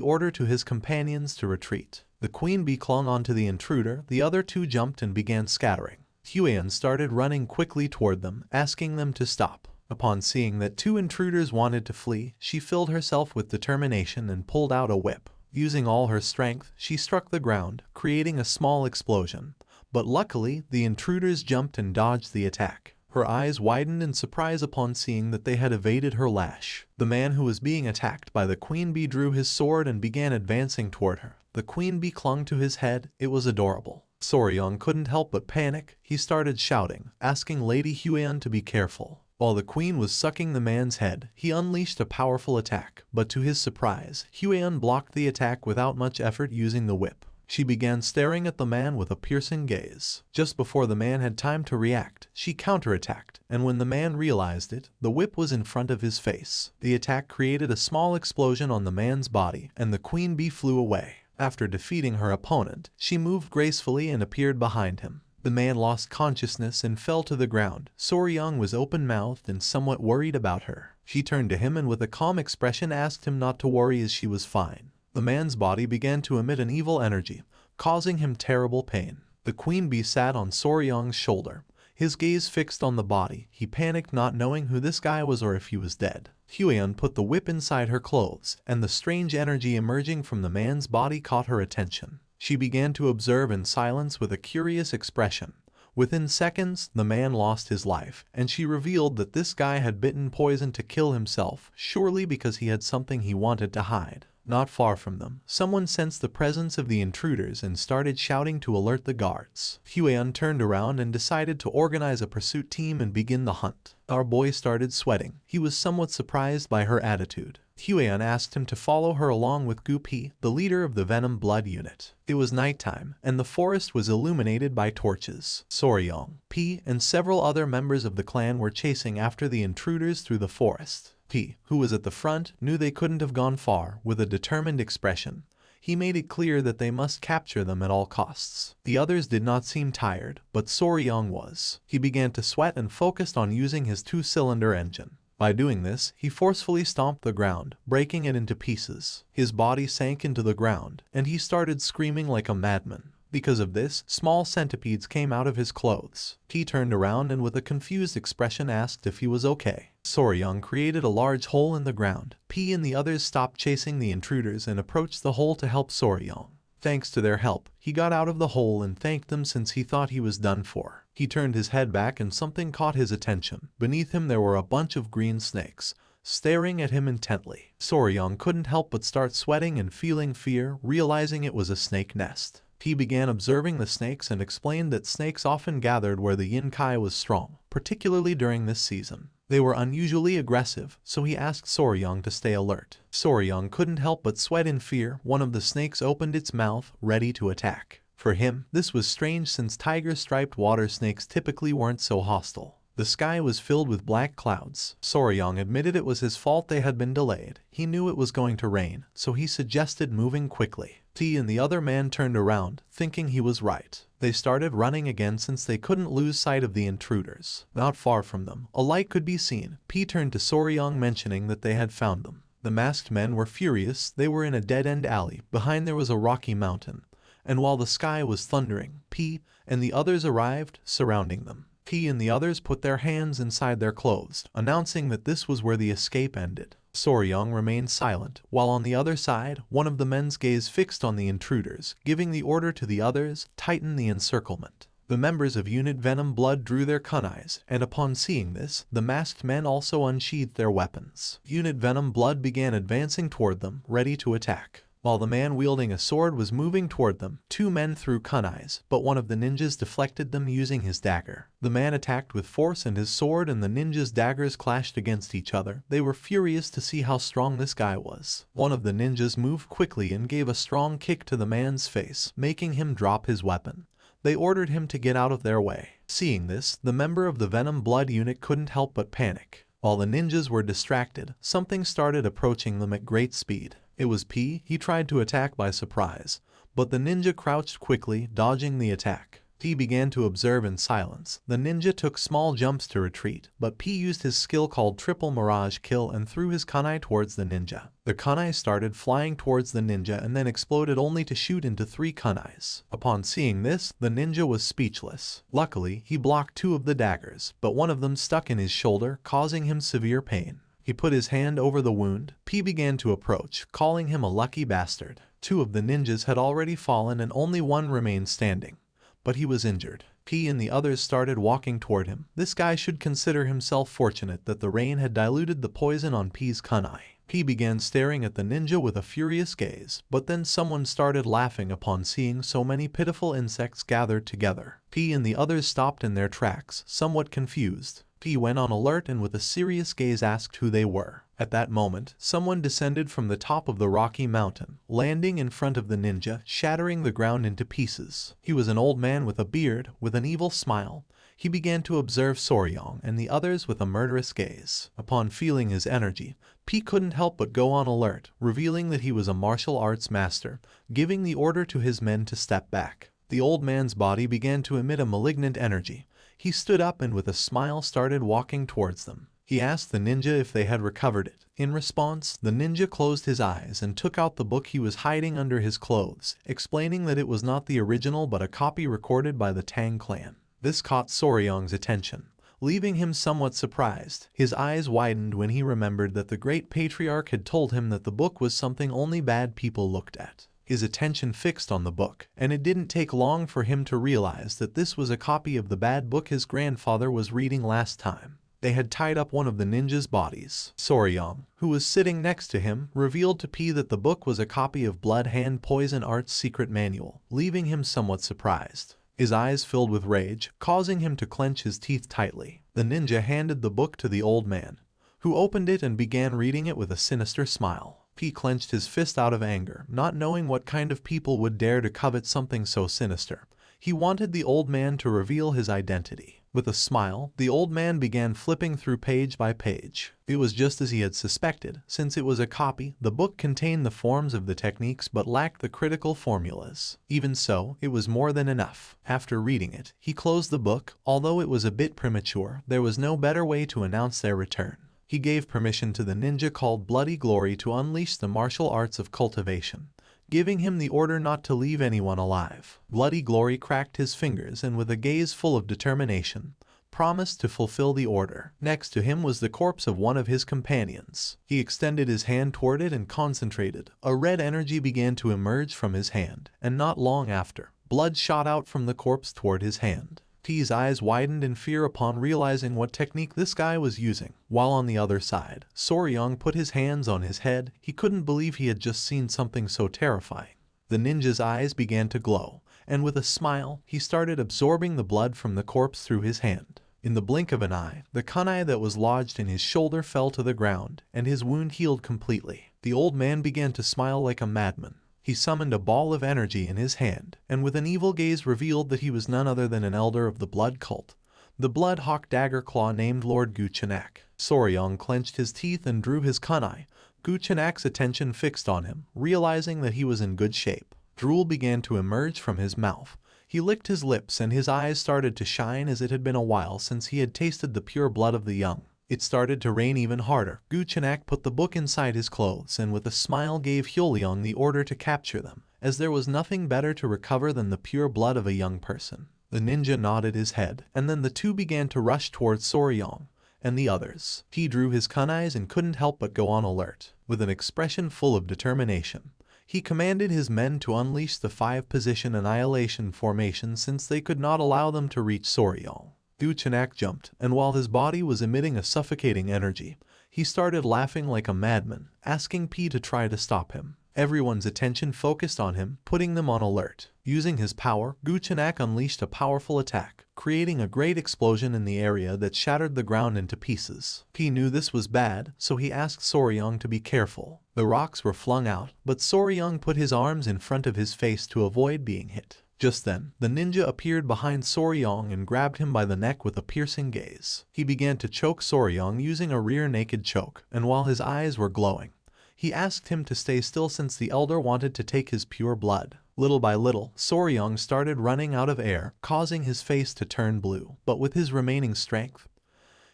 order to his companions to retreat. The queen bee clung onto the intruder, the other two jumped and began scattering. Huan started running quickly toward them, asking them to stop. Upon seeing that two intruders wanted to flee, she filled herself with determination and pulled out a whip. Using all her strength, she struck the ground, creating a small explosion. But luckily, the intruders jumped and dodged the attack. Her eyes widened in surprise upon seeing that they had evaded her lash. The man who was being attacked by the queen bee drew his sword and began advancing toward her. The queen bee clung to his head. It was adorable. Soryong couldn't help but panic. He started shouting, asking Lady Huan to be careful. While the queen was sucking the man's head, he unleashed a powerful attack, but to his surprise, Huan blocked the attack without much effort using the whip. She began staring at the man with a piercing gaze. Just before the man had time to react, she counterattacked, and when the man realized it, the whip was in front of his face. The attack created a small explosion on the man's body, and the queen bee flew away. After defeating her opponent, she moved gracefully and appeared behind him. The man lost consciousness and fell to the ground. Soryong was open-mouthed and somewhat worried about her. She turned to him and with a calm expression asked him not to worry as she was fine. The man's body began to emit an evil energy, causing him terrible pain. The queen bee sat on Soryong's shoulder, his gaze fixed on the body. He panicked, not knowing who this guy was or if he was dead. Huan put the whip inside her clothes, and the strange energy emerging from the man's body caught her attention. She began to observe in silence with a curious expression. Within seconds, the man lost his life, and she revealed that this guy had bitten poison to kill himself, surely because he had something he wanted to hide. Not far from them, someone sensed the presence of the intruders and started shouting to alert the guards. Huan turned around and decided to organize a pursuit team and begin the hunt. Our boy started sweating. He was somewhat surprised by her attitude. Huan asked him to follow her along with Gu Pi, the leader of the Venom Blood unit. It was nighttime, and the forest was illuminated by torches. Soryong, Pi, and several other members of the clan were chasing after the intruders through the forest. Pi, who was at the front, knew they couldn't have gone far. With a determined expression, he made it clear that they must capture them at all costs. The others did not seem tired, but Soryong was. He began to sweat and focused on using his two-cylinder engine. By doing this, he forcefully stomped the ground, breaking it into pieces. His body sank into the ground, and he started screaming like a madman. Because of this, small centipedes came out of his clothes. He turned around and with a confused expression asked if he was okay. Soryong created a large hole in the ground. P and the others stopped chasing the intruders and approached the hole to help Soryong. Thanks to their help, he got out of the hole and thanked them since he thought he was done for. He turned his head back and something caught his attention. Beneath him there were a bunch of green snakes, staring at him intently. Soryong couldn't help but start sweating and feeling fear, realizing it was a snake nest. He began observing the snakes and explained that snakes often gathered where the yin kai was strong, particularly during this season. They were unusually aggressive, so he asked Soryong to stay alert. Soryong couldn't help but sweat in fear. One of the snakes opened its mouth, ready to attack. For him, this was strange since tiger-striped water snakes typically weren't so hostile. The sky was filled with black clouds. Soryong admitted it was his fault they had been delayed. He knew it was going to rain, so he suggested moving quickly. T and the other man turned around, thinking he was right. They started running again since they couldn't lose sight of the intruders. Not far from them, a light could be seen. P turned to Soryong mentioning that they had found them. The masked men were furious. They were in a dead-end alley. Behind there was a rocky mountain. And while the sky was thundering, P and the others arrived, surrounding them. P and the others put their hands inside their clothes, announcing that this was where the escape ended. Soryong remained silent, while on the other side, one of the men's gaze fixed on the intruders, giving the order to the others, tighten the encirclement. The members of Unit Venom Blood drew their kunais, and upon seeing this, the masked men also unsheathed their weapons. Unit Venom Blood began advancing toward them, ready to attack. While the man wielding a sword was moving toward them, two men threw kunais, but one of the ninjas deflected them using his dagger. The man attacked with force and his sword and the ninja's daggers clashed against each other. They were furious to see how strong this guy was. One of the ninjas moved quickly and gave a strong kick to the man's face, making him drop his weapon. They ordered him to get out of their way. Seeing this, the member of the Venom Blood unit couldn't help but panic. While the ninjas were distracted, something started approaching them at great speed. It was P. He tried to attack by surprise, but the ninja crouched quickly, dodging the attack. P began to observe in silence. The ninja took small jumps to retreat, but P used his skill called Triple Mirage Kill and threw his kunai towards the ninja. The kunai started flying towards the ninja and then exploded only to shoot into 3 kunais. Upon seeing this, the ninja was speechless. Luckily, he blocked 2 of the daggers, but one of them stuck in his shoulder, causing him severe pain. He put his hand over the wound. P began to approach, calling him a lucky bastard. 2 of the ninjas had already fallen and only one remained standing, but he was injured. P and the others started walking toward him. This guy should consider himself fortunate that the rain had diluted the poison on P's kunai. P began staring at the ninja with a furious gaze, but then someone started laughing upon seeing so many pitiful insects gathered together. P and the others stopped in their tracks, somewhat confused. P went on alert and with a serious gaze asked who they were. At that moment, someone descended from the top of the rocky mountain, landing in front of the ninja, shattering the ground into pieces. He was an old man with a beard, with an evil smile. He began to observe Soryong and the others with a murderous gaze. Upon feeling his energy, P couldn't help but go on alert, revealing that he was a martial arts master, giving the order to his men to step back. The old man's body began to emit a malignant energy. He stood up and with a smile started walking towards them. He asked the ninja if they had recovered it. In response, the ninja closed his eyes and took out the book he was hiding under his clothes, explaining that it was not the original but a copy recorded by the Tang Clan. This caught Soryong's attention, leaving him somewhat surprised. His eyes widened when he remembered that the great patriarch had told him that the book was something only bad people looked at. His attention fixed on the book, and it didn't take long for him to realize that this was a copy of the bad book his grandfather was reading last time. They had tied up one of the ninja's bodies. Soryong, who was sitting next to him, revealed to P that the book was a copy of Blood Hand Poison Art's secret manual, leaving him somewhat surprised. His eyes filled with rage, causing him to clench his teeth tightly. The ninja handed the book to the old man, who opened it and began reading it with a sinister smile. P clenched his fist out of anger, not knowing what kind of people would dare to covet something so sinister. He wanted the old man to reveal his identity. With a smile, the old man began flipping through page by page. It was just as he had suspected. Since it was a copy, the book contained the forms of the techniques but lacked the critical formulas. Even so, it was more than enough. After reading it, he closed the book. Although it was a bit premature, there was no better way to announce their return. He gave permission to the ninja called Bloody Glory to unleash the martial arts of cultivation, giving him the order not to leave anyone alive. Bloody Glory cracked his fingers and with a gaze full of determination, promised to fulfill the order. Next to him was the corpse of one of his companions. He extended his hand toward it and concentrated. A red energy began to emerge from his hand, and not long after, blood shot out from the corpse toward his hand. T's eyes widened in fear upon realizing what technique this guy was using. While on the other side, Soryong put his hands on his head. He couldn't believe he had just seen something so terrifying. The ninja's eyes began to glow, and with a smile, he started absorbing the blood from the corpse through his hand. In the blink of an eye, the kunai that was lodged in his shoulder fell to the ground, and his wound healed completely. The old man began to smile like a madman. He summoned a ball of energy in his hand, and with an evil gaze revealed that he was none other than an elder of the blood cult, the Blood Hawk Dagger Claw named Lord Guchenak. Soryong clenched his teeth and drew his kunai. Guchenak's attention fixed on him, realizing that he was in good shape. Drool began to emerge from his mouth. He licked his lips and his eyes started to shine as it had been a while since he had tasted the pure blood of the young. It started to rain even harder. Guchenak put the book inside his clothes and with a smile gave Hyoleong the order to capture them, as there was nothing better to recover than the pure blood of a young person. The ninja nodded his head, and then the two began to rush towards Soryong and the others. He drew his kunais and couldn't help but go on alert. With an expression full of determination, he commanded his men to unleash the 5-position annihilation formation since they could not allow them to reach Soryong. Guchenak jumped, and while his body was emitting a suffocating energy, he started laughing like a madman, asking P to try to stop him. Everyone's attention focused on him, putting them on alert. Using his power, Guchenak unleashed a powerful attack, creating a great explosion in the area that shattered the ground into pieces. He knew this was bad, so he asked Soryong to be careful. The rocks were flung out, but Soryong put his arms in front of his face to avoid being hit. Just then, the ninja appeared behind Soryong and grabbed him by the neck with a piercing gaze. He began to choke Soryong using a rear naked choke, and while his eyes were glowing, he asked him to stay still since the elder wanted to take his pure blood. Little by little, Soryong started running out of air, causing his face to turn blue. But with his remaining strength,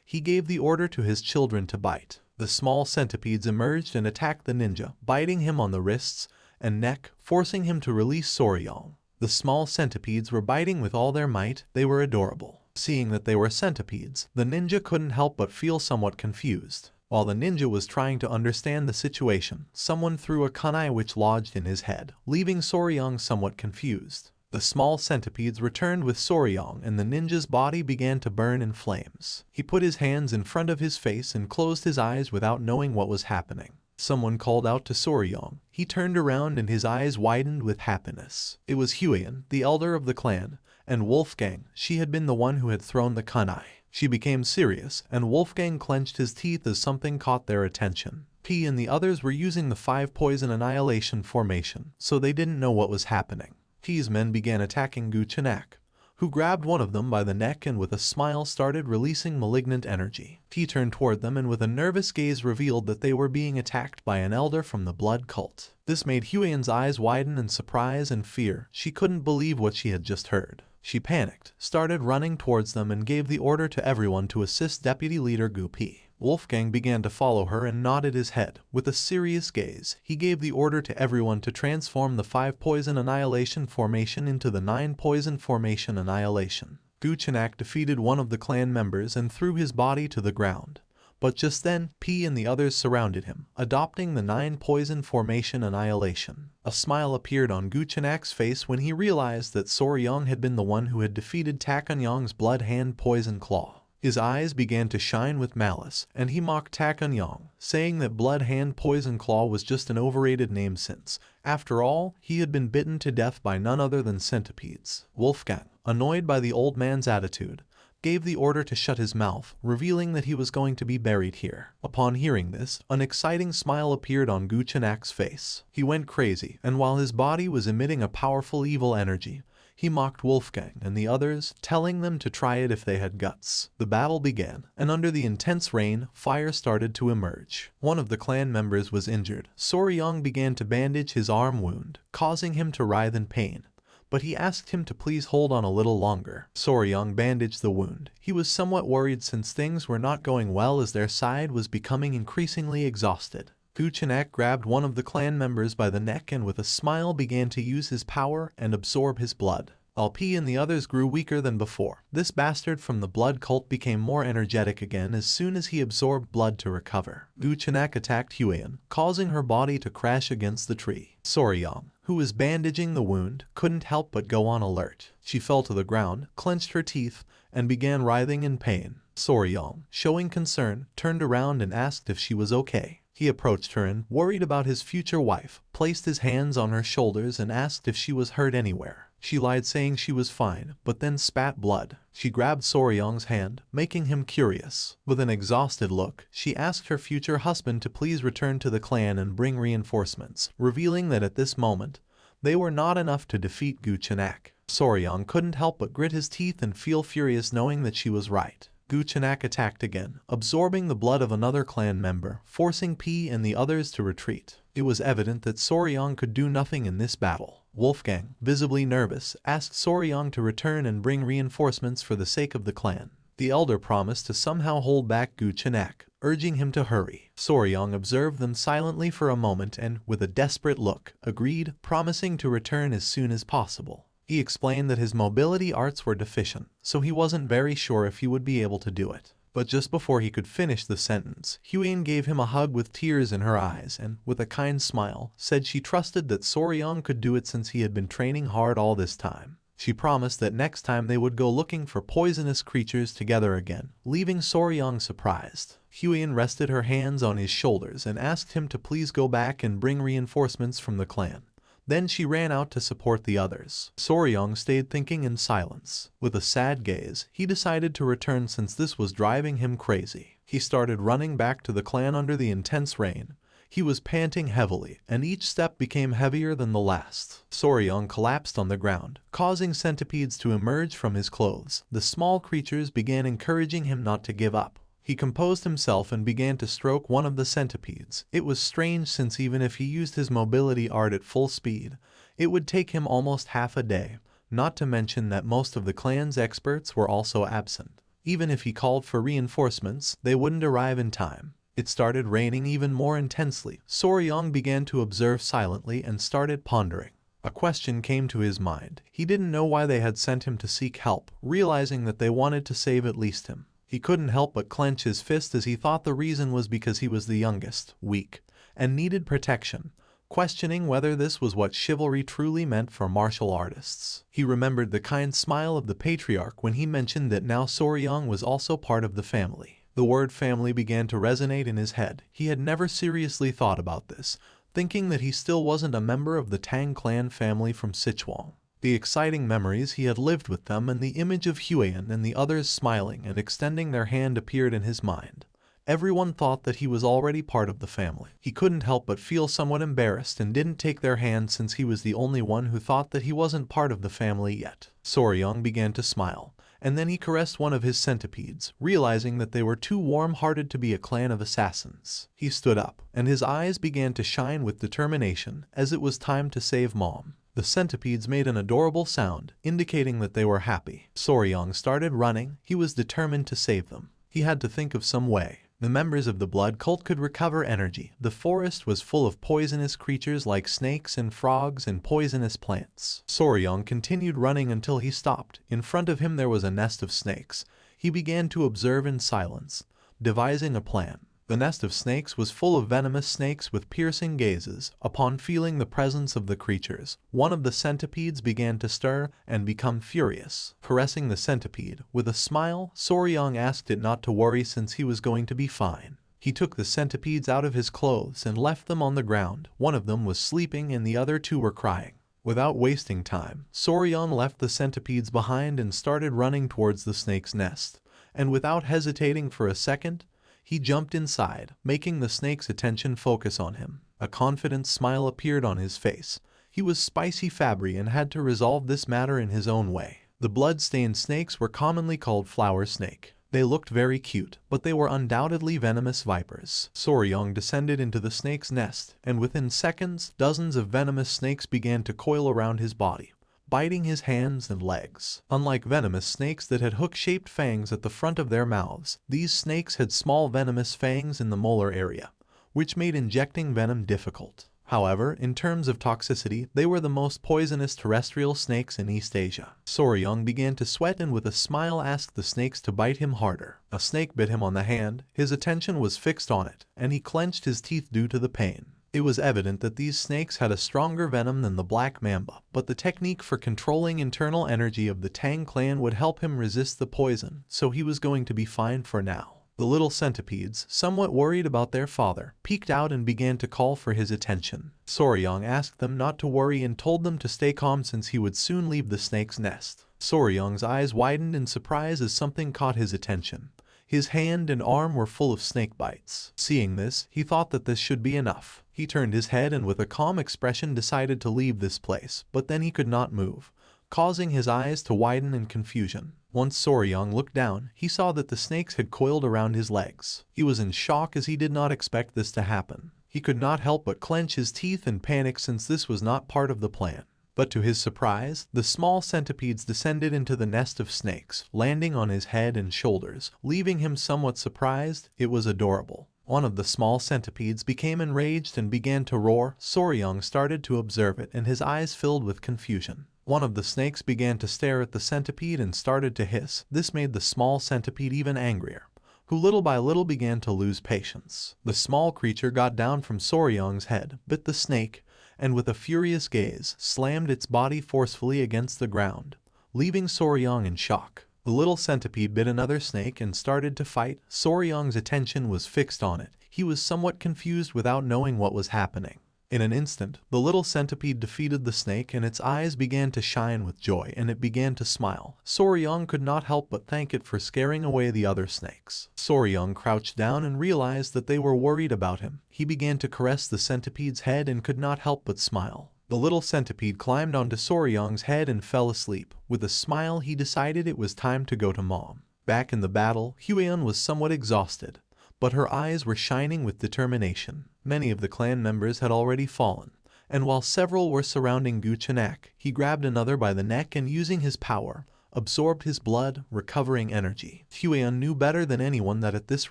he gave the order to his children to bite. The small centipedes emerged and attacked the ninja, biting him on the wrists and neck, forcing him to release Soryong. The small centipedes were biting with all their might. They were adorable. Seeing that they were centipedes, the ninja couldn't help but feel somewhat confused. While the ninja was trying to understand the situation, someone threw a kunai which lodged in his head, leaving Soryong somewhat confused. The small centipedes returned with Soryong and the ninja's body began to burn in flames. He put his hands in front of his face and closed his eyes without knowing what was happening. Someone called out to Soryong. He turned around and his eyes widened with happiness. It was Huion, the elder of the clan, and Wolfgang. She had been the one who had thrown the kunai. She became serious, and Wolfgang clenched his teeth as something caught their attention. P and the others were using the 5 poison annihilation formation, so they didn't know what was happening. P's men began attacking Guchenak, who grabbed one of them by the neck and with a smile started releasing malignant energy. P turned toward them and with a nervous gaze revealed that they were being attacked by an elder from the blood cult. This made Huion's eyes widen in surprise and fear. She couldn't believe what she had just heard. She panicked, started running towards them and gave the order to everyone to assist Deputy Leader Gu P. Wolfgang began to follow her and nodded his head. With a serious gaze, he gave the order to everyone to transform the 5 poison annihilation formation into the 9 poison formation annihilation. Guchenak defeated one of the clan members and threw his body to the ground. But just then, P and the others surrounded him, adopting the 9 poison formation annihilation. A smile appeared on Guchenak's face when he realized that Soryong had been the one who had defeated Takanyong's blood hand poison claw. His eyes began to shine with malice, and he mocked Takanyong, saying that blood hand poison claw was just an overrated name since, after all, he had been bitten to death by none other than centipedes. Wolfgang, annoyed by the old man's attitude, gave the order to shut his mouth, revealing that he was going to be buried here. Upon hearing this, an exciting smile appeared on Guchenak's face. He went crazy, and while his body was emitting a powerful evil energy, he mocked Wolfgang and the others, telling them to try it if they had guts. The battle began, and under the intense rain, fire started to emerge. One of the clan members was injured. Soryong began to bandage his arm wound, causing him to writhe in pain. But he asked him to please hold on a little longer. Soryong bandaged the wound. He was somewhat worried since things were not going well as their side was becoming increasingly exhausted. Guchenak grabbed one of the clan members by the neck and with a smile began to use his power and absorb his blood. While P and the others grew weaker than before, this bastard from the blood cult became more energetic again as soon as he absorbed blood to recover. Guchenak attacked Huion, causing her body to crash against the tree. Soryong, who was bandaging the wound, couldn't help but go on alert. She fell to the ground, clenched her teeth, and began writhing in pain. Soryong, showing concern, turned around and asked if she was okay. He approached her and, worried about his future wife, placed his hands on her shoulders and asked if she was hurt anywhere. She lied saying she was fine, but then spat blood. She grabbed Soryong's hand, making him curious. With an exhausted look, she asked her future husband to please return to the clan and bring reinforcements, revealing that at this moment, they were not enough to defeat Guchenak. Soryong couldn't help but grit his teeth and feel furious knowing that she was right. Guchenak attacked again, absorbing the blood of another clan member, forcing P and the others to retreat. It was evident that Soryong could do nothing in this battle. Wolfgang, visibly nervous, asked Soryong to return and bring reinforcements for the sake of the clan. The elder promised to somehow hold back Guchenak, urging him to hurry. Soryong observed them silently for a moment and, with a desperate look, agreed, promising to return as soon as possible. He explained that his mobility arts were deficient, so he wasn't very sure if he would be able to do it. But just before he could finish the sentence, Huion gave him a hug with tears in her eyes and, with a kind smile, said she trusted that Soryong could do it since he had been training hard all this time. She promised that next time they would go looking for poisonous creatures together again, leaving Soryong surprised. Huiyan rested her hands on his shoulders and asked him to please go back and bring reinforcements from the clan. Then she ran out to support the others. Soryong stayed thinking in silence. With a sad gaze, he decided to return since this was driving him crazy. He started running back to the clan under the intense rain. He was panting heavily, and each step became heavier than the last. Soryong collapsed on the ground, causing centipedes to emerge from his clothes. The small creatures began encouraging him not to give up. He composed himself and began to stroke one of the centipedes. It was strange since even if he used his mobility art at full speed, it would take him almost half a day, not to mention that most of the clan's experts were also absent. Even if he called for reinforcements, they wouldn't arrive in time. It started raining even more intensely. Soryong began to observe silently and started pondering. A question came to his mind. He didn't know why they had sent him to seek help, realizing that they wanted to save at least him. He couldn't help but clench his fist as he thought the reason was because he was the youngest, weak, and needed protection, questioning whether this was what chivalry truly meant for martial artists. He remembered the kind smile of the patriarch when he mentioned that now Soryong was also part of the family. The word family began to resonate in his head. He had never seriously thought about this, thinking that he still wasn't a member of the Tang Clan family from Sichuan. The exciting memories he had lived with them and the image of Huiyan and the others smiling and extending their hand appeared in his mind. Everyone thought that he was already part of the family. He couldn't help but feel somewhat embarrassed and didn't take their hand since he was the only one who thought that he wasn't part of the family yet. Soryong began to smile, and then he caressed one of his centipedes, realizing that they were too warm-hearted to be a clan of assassins. He stood up, and his eyes began to shine with determination as it was time to save Mom. The centipedes made an adorable sound, indicating that they were happy. Soryong started running. He was determined to save them. He had to think of some way. The members of the blood cult could recover energy. The forest was full of poisonous creatures like snakes and frogs and poisonous plants. Soryong continued running until he stopped. In front of him there was a nest of snakes. He began to observe in silence, devising a plan. The nest of snakes was full of venomous snakes with piercing gazes. Upon feeling the presence of the creatures, one of the centipedes began to stir and become furious. Caressing the centipede, with a smile, Soryong asked it not to worry since he was going to be fine. He took the centipedes out of his clothes and left them on the ground. One of them was sleeping and the other two were crying. Without wasting time, Soryong left the centipedes behind and started running towards the snake's nest. And without hesitating for a second, he jumped inside, making the snake's attention focus on him. A confident smile appeared on his face. He was spicy Fabre and had to resolve this matter in his own way. The blood-stained snakes were commonly called flower snake. They looked very cute, but they were undoubtedly venomous vipers. Soryong descended into the snake's nest, and within seconds, dozens of venomous snakes began to coil around his body, biting his hands and legs. Unlike venomous snakes that had hook-shaped fangs at the front of their mouths, these snakes had small venomous fangs in the molar area, which made injecting venom difficult. However, in terms of toxicity, they were the most poisonous terrestrial snakes in East Asia. Soryong began to sweat and with a smile asked the snakes to bite him harder. A snake bit him on the hand. His attention was fixed on it, and he clenched his teeth due to the pain. It was evident that these snakes had a stronger venom than the black mamba, but the technique for controlling internal energy of the Tang clan would help him resist the poison, so he was going to be fine for now. The little centipedes, somewhat worried about their father, peeked out and began to call for his attention. Soryong asked them not to worry and told them to stay calm since he would soon leave the snake's nest. Soryong's eyes widened in surprise as something caught his attention. His hand and arm were full of snake bites. Seeing this, he thought that this should be enough. He turned his head and with a calm expression decided to leave this place, but then he could not move, causing his eyes to widen in confusion. Once Soryong looked down, he saw that the snakes had coiled around his legs. He was in shock as he did not expect this to happen. He could not help but clench his teeth and panic since this was not part of the plan. But to his surprise, the small centipedes descended into the nest of snakes, landing on his head and shoulders, leaving him somewhat surprised. It was adorable. One of the small centipedes became enraged and began to roar. Soryong started to observe it and his eyes filled with confusion. One of the snakes began to stare at the centipede and started to hiss. This made the small centipede even angrier, who little by little began to lose patience. The small creature got down from Soryong's head, bit the snake, and with a furious gaze, slammed its body forcefully against the ground, leaving Soryong in shock. The little centipede bit another snake and started to fight. Soryang's attention was fixed on it. He was somewhat confused without knowing what was happening. In an instant, the little centipede defeated the snake and its eyes began to shine with joy and it began to smile. Soryang could not help but thank it for scaring away the other snakes. Soryang crouched down and realized that they were worried about him. He began to caress the centipede's head and could not help but smile. The little centipede climbed onto Soryang's head and fell asleep. With a smile, he decided it was time to go to mom. Back in the battle, Hueon was somewhat exhausted, but her eyes were shining with determination. Many of the clan members had already fallen, and while several were surrounding Guchenak, he grabbed another by the neck and using his power, absorbed his blood, recovering energy. Hueon knew better than anyone that at this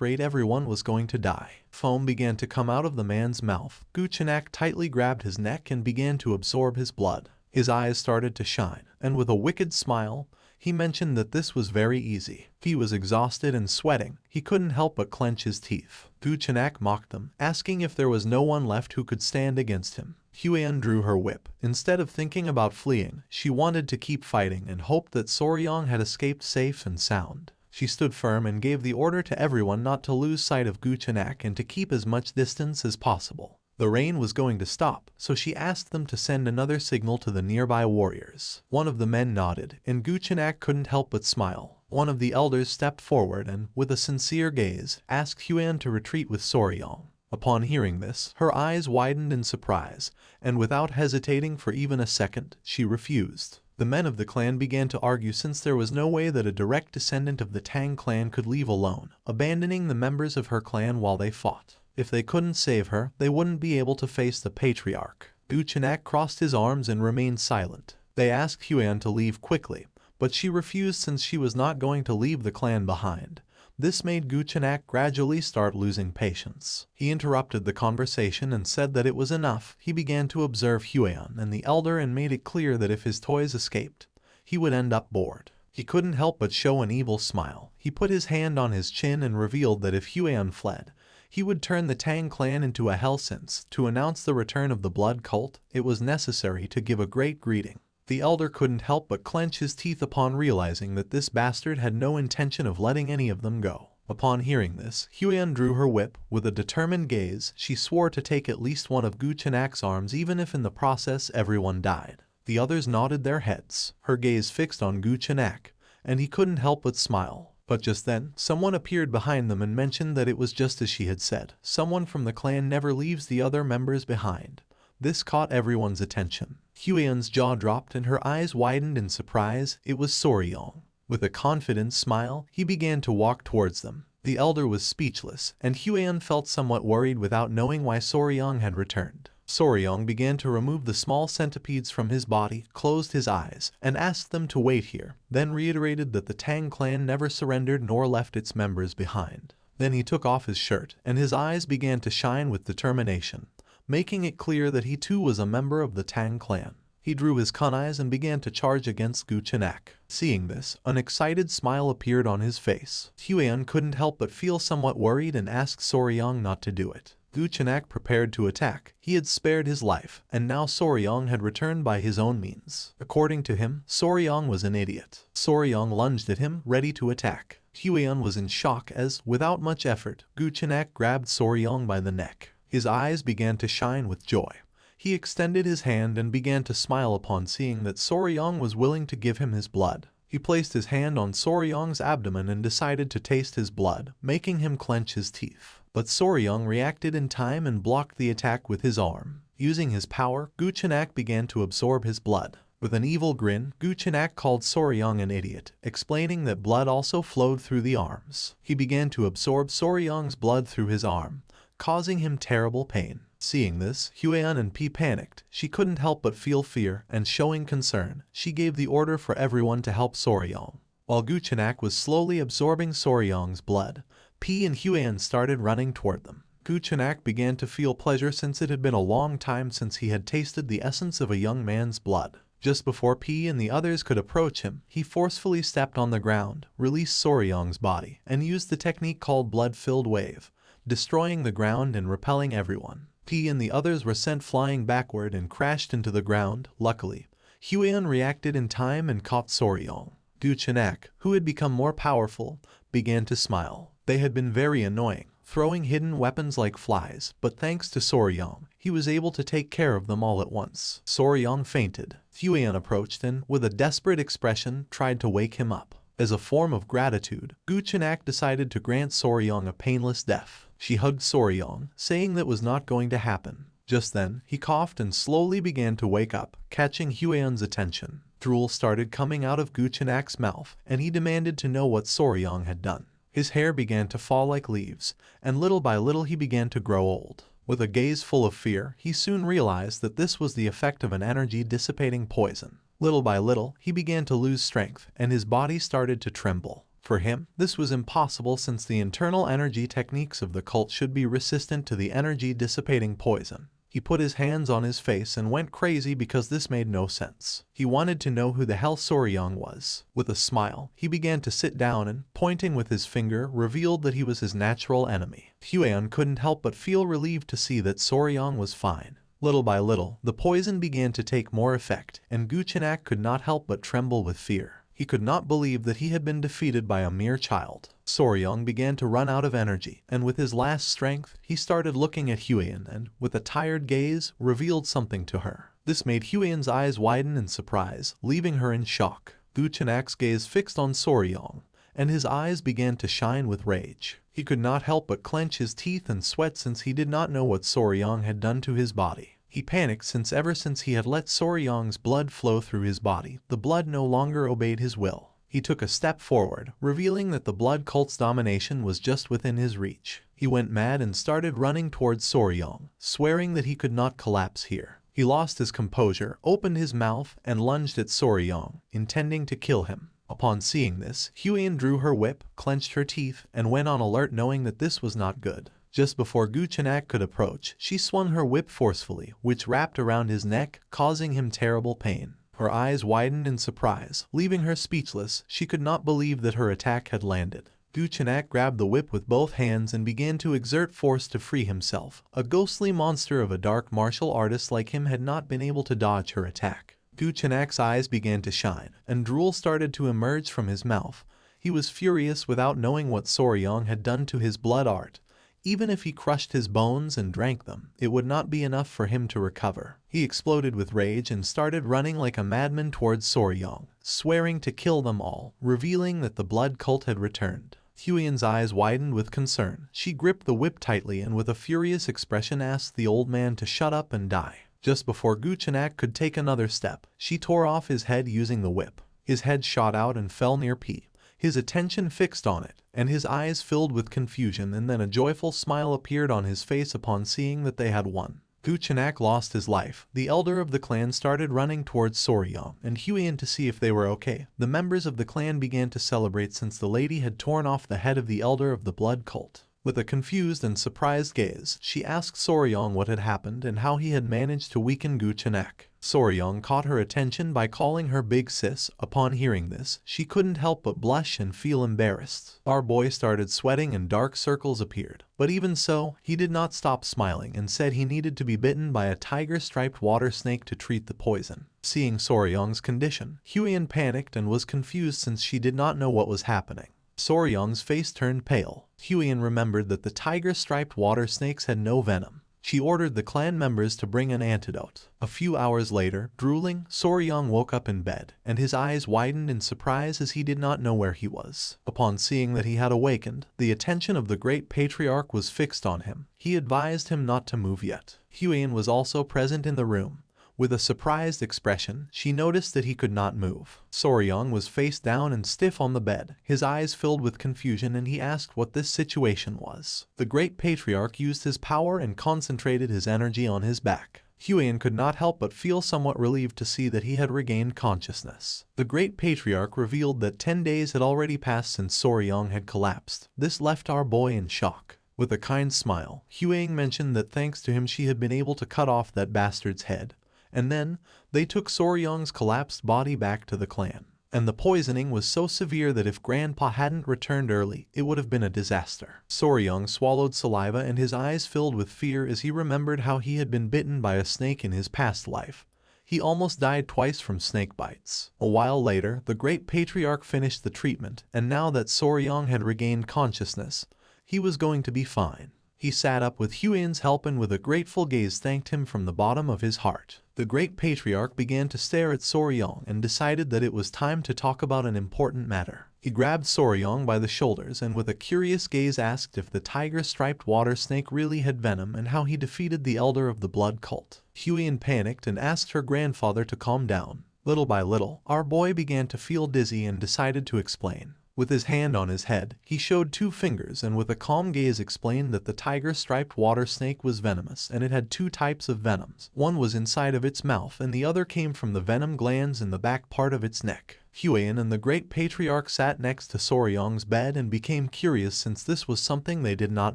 rate everyone was going to die. Foam began to come out of the man's mouth. Guchenak tightly grabbed his neck and began to absorb his blood. His eyes started to shine, and with a wicked smile, he mentioned that this was very easy. He was exhausted and sweating. He couldn't help but clench his teeth. Guchenak mocked them, asking if there was no one left who could stand against him. Hueon drew her whip. Instead of thinking about fleeing, she wanted to keep fighting and hoped that Soryang had escaped safe and sound. She stood firm and gave the order to everyone not to lose sight of Guchenak and to keep as much distance as possible. The rain was going to stop, so she asked them to send another signal to the nearby warriors. One of the men nodded, and Guchenak couldn't help but smile. One of the elders stepped forward and, with a sincere gaze, asked Hueon to retreat with Soryang. Upon hearing this, her eyes widened in surprise, and without hesitating for even a second, she refused. The men of the clan began to argue since there was no way that a direct descendant of the Tang clan could leave alone, abandoning the members of her clan while they fought. If they couldn't save her, they wouldn't be able to face the patriarch. Guchenak crossed his arms and remained silent. They asked Hueon to leave quickly, but she refused since she was not going to leave the clan behind. This made Guchenak gradually start losing patience. He interrupted the conversation and said that it was enough. He began to observe Hueon and the elder and made it clear that if his toys escaped, he would end up bored. He couldn't help but show an evil smile. He put his hand on his chin and revealed that if Hueon fled, he would turn the Tang clan into a hell since, to announce the return of the blood cult, it was necessary to give a great greeting. The elder couldn't help but clench his teeth upon realizing that this bastard had no intention of letting any of them go. Upon hearing this, Hueon drew her whip. With a determined gaze, she swore to take at least one of Guchenak's arms even if in the process everyone died. The others nodded their heads, her gaze fixed on Guchenak, and he couldn't help but smile. But just then, someone appeared behind them and mentioned that it was just as she had said. Someone from the clan never leaves the other members behind. This caught everyone's attention. Hueon's jaw dropped and her eyes widened in surprise. It was Soryang. With a confident smile, he began to walk towards them. The elder was speechless, and Hueon felt somewhat worried without knowing why Soryang had returned. Soryang began to remove the small centipedes from his body, closed his eyes, and asked them to wait here, then reiterated that the Tang clan never surrendered nor left its members behind. Then he took off his shirt, and his eyes began to shine with determination, making it clear that he too was a member of the Tang clan. He drew his kunais and began to charge against Guchenak. Seeing this, an excited smile appeared on his face. Hueon couldn't help but feel somewhat worried and asked Soryang not to do it. Guchenak prepared to attack. He had spared his life, and now Soryang had returned by his own means. According to him, Soryang was an idiot. Soryang lunged at him, ready to attack. Hueon was in shock as, without much effort, Guchenak grabbed Soryang by the neck. His eyes began to shine with joy. He extended his hand and began to smile upon seeing that Soryang was willing to give him his blood. He placed his hand on Soryang's abdomen and decided to taste his blood, making him clench his teeth. But Soryang reacted in time and blocked the attack with his arm. Using his power, Guchenak began to absorb his blood. With an evil grin, Guchenak called Soryang an idiot, explaining that blood also flowed through the arms. He began to absorb Soryang's blood through his arm, causing him terrible pain. Seeing this, Hueon and P panicked. She couldn't help but feel fear, and showing concern, she gave the order for everyone to help Soryang. While Guchenak was slowly absorbing Soryang's blood, P and Hueon started running toward them. Guchenak began to feel pleasure since it had been a long time since he had tasted the essence of a young man's blood. Just before P and the others could approach him, he forcefully stepped on the ground, released Soryang's body, and used the technique called blood-filled wave, destroying the ground and repelling everyone. P and the others were sent flying backward and crashed into the ground. Luckily, Hueon reacted in time and caught Soryang. Gu Chenak, who had become more powerful, began to smile. They had been very annoying, throwing hidden weapons like flies, but thanks to Soryang, he was able to take care of them all at once. Soryang fainted. Huion approached and, with a desperate expression, tried to wake him up. As a form of gratitude, Gu Chenak decided to grant Soryang a painless death. She hugged Soryang, saying that was not going to happen. Just then, he coughed and slowly began to wake up, catching Huion's attention. Drool started coming out of Gu Chenak's mouth, and he demanded to know what Soryang had done. His hair began to fall like leaves, and little by little he began to grow old. With a gaze full of fear, he soon realized that this was the effect of an energy-dissipating poison. Little by little, he began to lose strength, and his body started to tremble. For him, this was impossible since the internal energy techniques of the cult should be resistant to the energy-dissipating poison. He put his hands on his face and went crazy because this made no sense. He wanted to know who the hell Soryang was. With a smile, he began to sit down and, pointing with his finger, revealed that he was his natural enemy. Huion couldn't help but feel relieved to see that Soryang was fine. Little by little, the poison began to take more effect, and Gu Chenak could not help but tremble with fear. He could not believe that he had been defeated by a mere child. Soryang began to run out of energy, and with his last strength, he started looking at Huion and, with a tired gaze, revealed something to her. This made Huion's eyes widen in surprise, leaving her in shock. Gu Chenak's gaze fixed on Soryang, and his eyes began to shine with rage. He could not help but clench his teeth and sweat since he did not know what Soryang had done to his body. He panicked since ever since he had let Soryang's blood flow through his body, the blood no longer obeyed his will. He took a step forward, revealing that the blood cult's domination was just within his reach. He went mad and started running towards Soryang, swearing that he could not collapse here. He lost his composure, opened his mouth, and lunged at Soryang, intending to kill him. Upon seeing this, Huion drew her whip, clenched her teeth, and went on alert knowing that this was not good. Just before Gu Chenak could approach, she swung her whip forcefully, which wrapped around his neck, causing him terrible pain. Her eyes widened in surprise, leaving her speechless. She could not believe that her attack had landed. Gu Chenak grabbed the whip with both hands and began to exert force to free himself. A ghostly monster of a dark martial artist like him had not been able to dodge her attack. Gu Chenak's eyes began to shine, and drool started to emerge from his mouth. He was furious without knowing what Soryang had done to his blood art. Even if he crushed his bones and drank them, it would not be enough for him to recover. He exploded with rage and started running like a madman towards Soryang, swearing to kill them all, revealing that the blood cult had returned. Huion's eyes widened with concern. She gripped the whip tightly and with a furious expression asked the old man to shut up and die. Just before Gu Chenak could take another step, she tore off his head using the whip. His head shot out and fell near P. His attention fixed on it, and his eyes filled with confusion, and then a joyful smile appeared on his face upon seeing that they had won. Gu Chenak lost his life. The elder of the clan started running towards Soryang and Huion to see if they were okay. The members of the clan began to celebrate since the lady had torn off the head of the elder of the blood cult. With a confused and surprised gaze, she asked Soryang what had happened and how he had managed to weaken Gu Chenak. Soryang caught her attention by calling her big sis. Upon hearing this, she couldn't help but blush and feel embarrassed. Our boy started sweating and dark circles appeared. But even so, he did not stop smiling and said he needed to be bitten by a tiger-striped water snake to treat the poison. Seeing Soryang's condition, Huion panicked and was confused since she did not know what was happening. Soryang's face turned pale. Huion remembered that the tiger-striped water snakes had no venom. She ordered the clan members to bring an antidote. A few hours later, drooling, Soryang woke up in bed, and his eyes widened in surprise as he did not know where he was. Upon seeing that he had awakened, the attention of the great patriarch was fixed on him. He advised him not to move yet. Huion was also present in the room. With a surprised expression, she noticed that he could not move. Soryang was face down and stiff on the bed, his eyes filled with confusion, and he asked what this situation was. The great patriarch used his power and concentrated his energy on his back. Huion could not help but feel somewhat relieved to see that he had regained consciousness. The great patriarch revealed that 10 days had already passed since Soryang had collapsed. This left our boy in shock. With a kind smile, Huion mentioned that thanks to him she had been able to cut off that bastard's head. And then, they took Soryang's collapsed body back to the clan. And the poisoning was so severe that if Grandpa hadn't returned early, it would have been a disaster. Soryang swallowed saliva and his eyes filled with fear as he remembered how he had been bitten by a snake in his past life. He almost died twice from snake bites. A while later, the great patriarch finished the treatment, and now that Soryong had regained consciousness, he was going to be fine. He sat up with Huiyan's help and with a grateful gaze thanked him from the bottom of his heart. The great patriarch began to stare at Soryong and decided that it was time to talk about an important matter. He grabbed Soryong by the shoulders and with a curious gaze asked if the tiger-striped water snake really had venom and how he defeated the elder of the blood cult. Huiyan panicked and asked her grandfather to calm down. Little by little, our boy began to feel dizzy and decided to explain. With his hand on his head, he showed 2 fingers and with a calm gaze explained that the tiger-striped water snake was venomous and it had 2 types of venoms. One was inside of its mouth and the other came from the venom glands in the back part of its neck. Huiyan and the great patriarch sat next to Soryong's bed and became curious since this was something they did not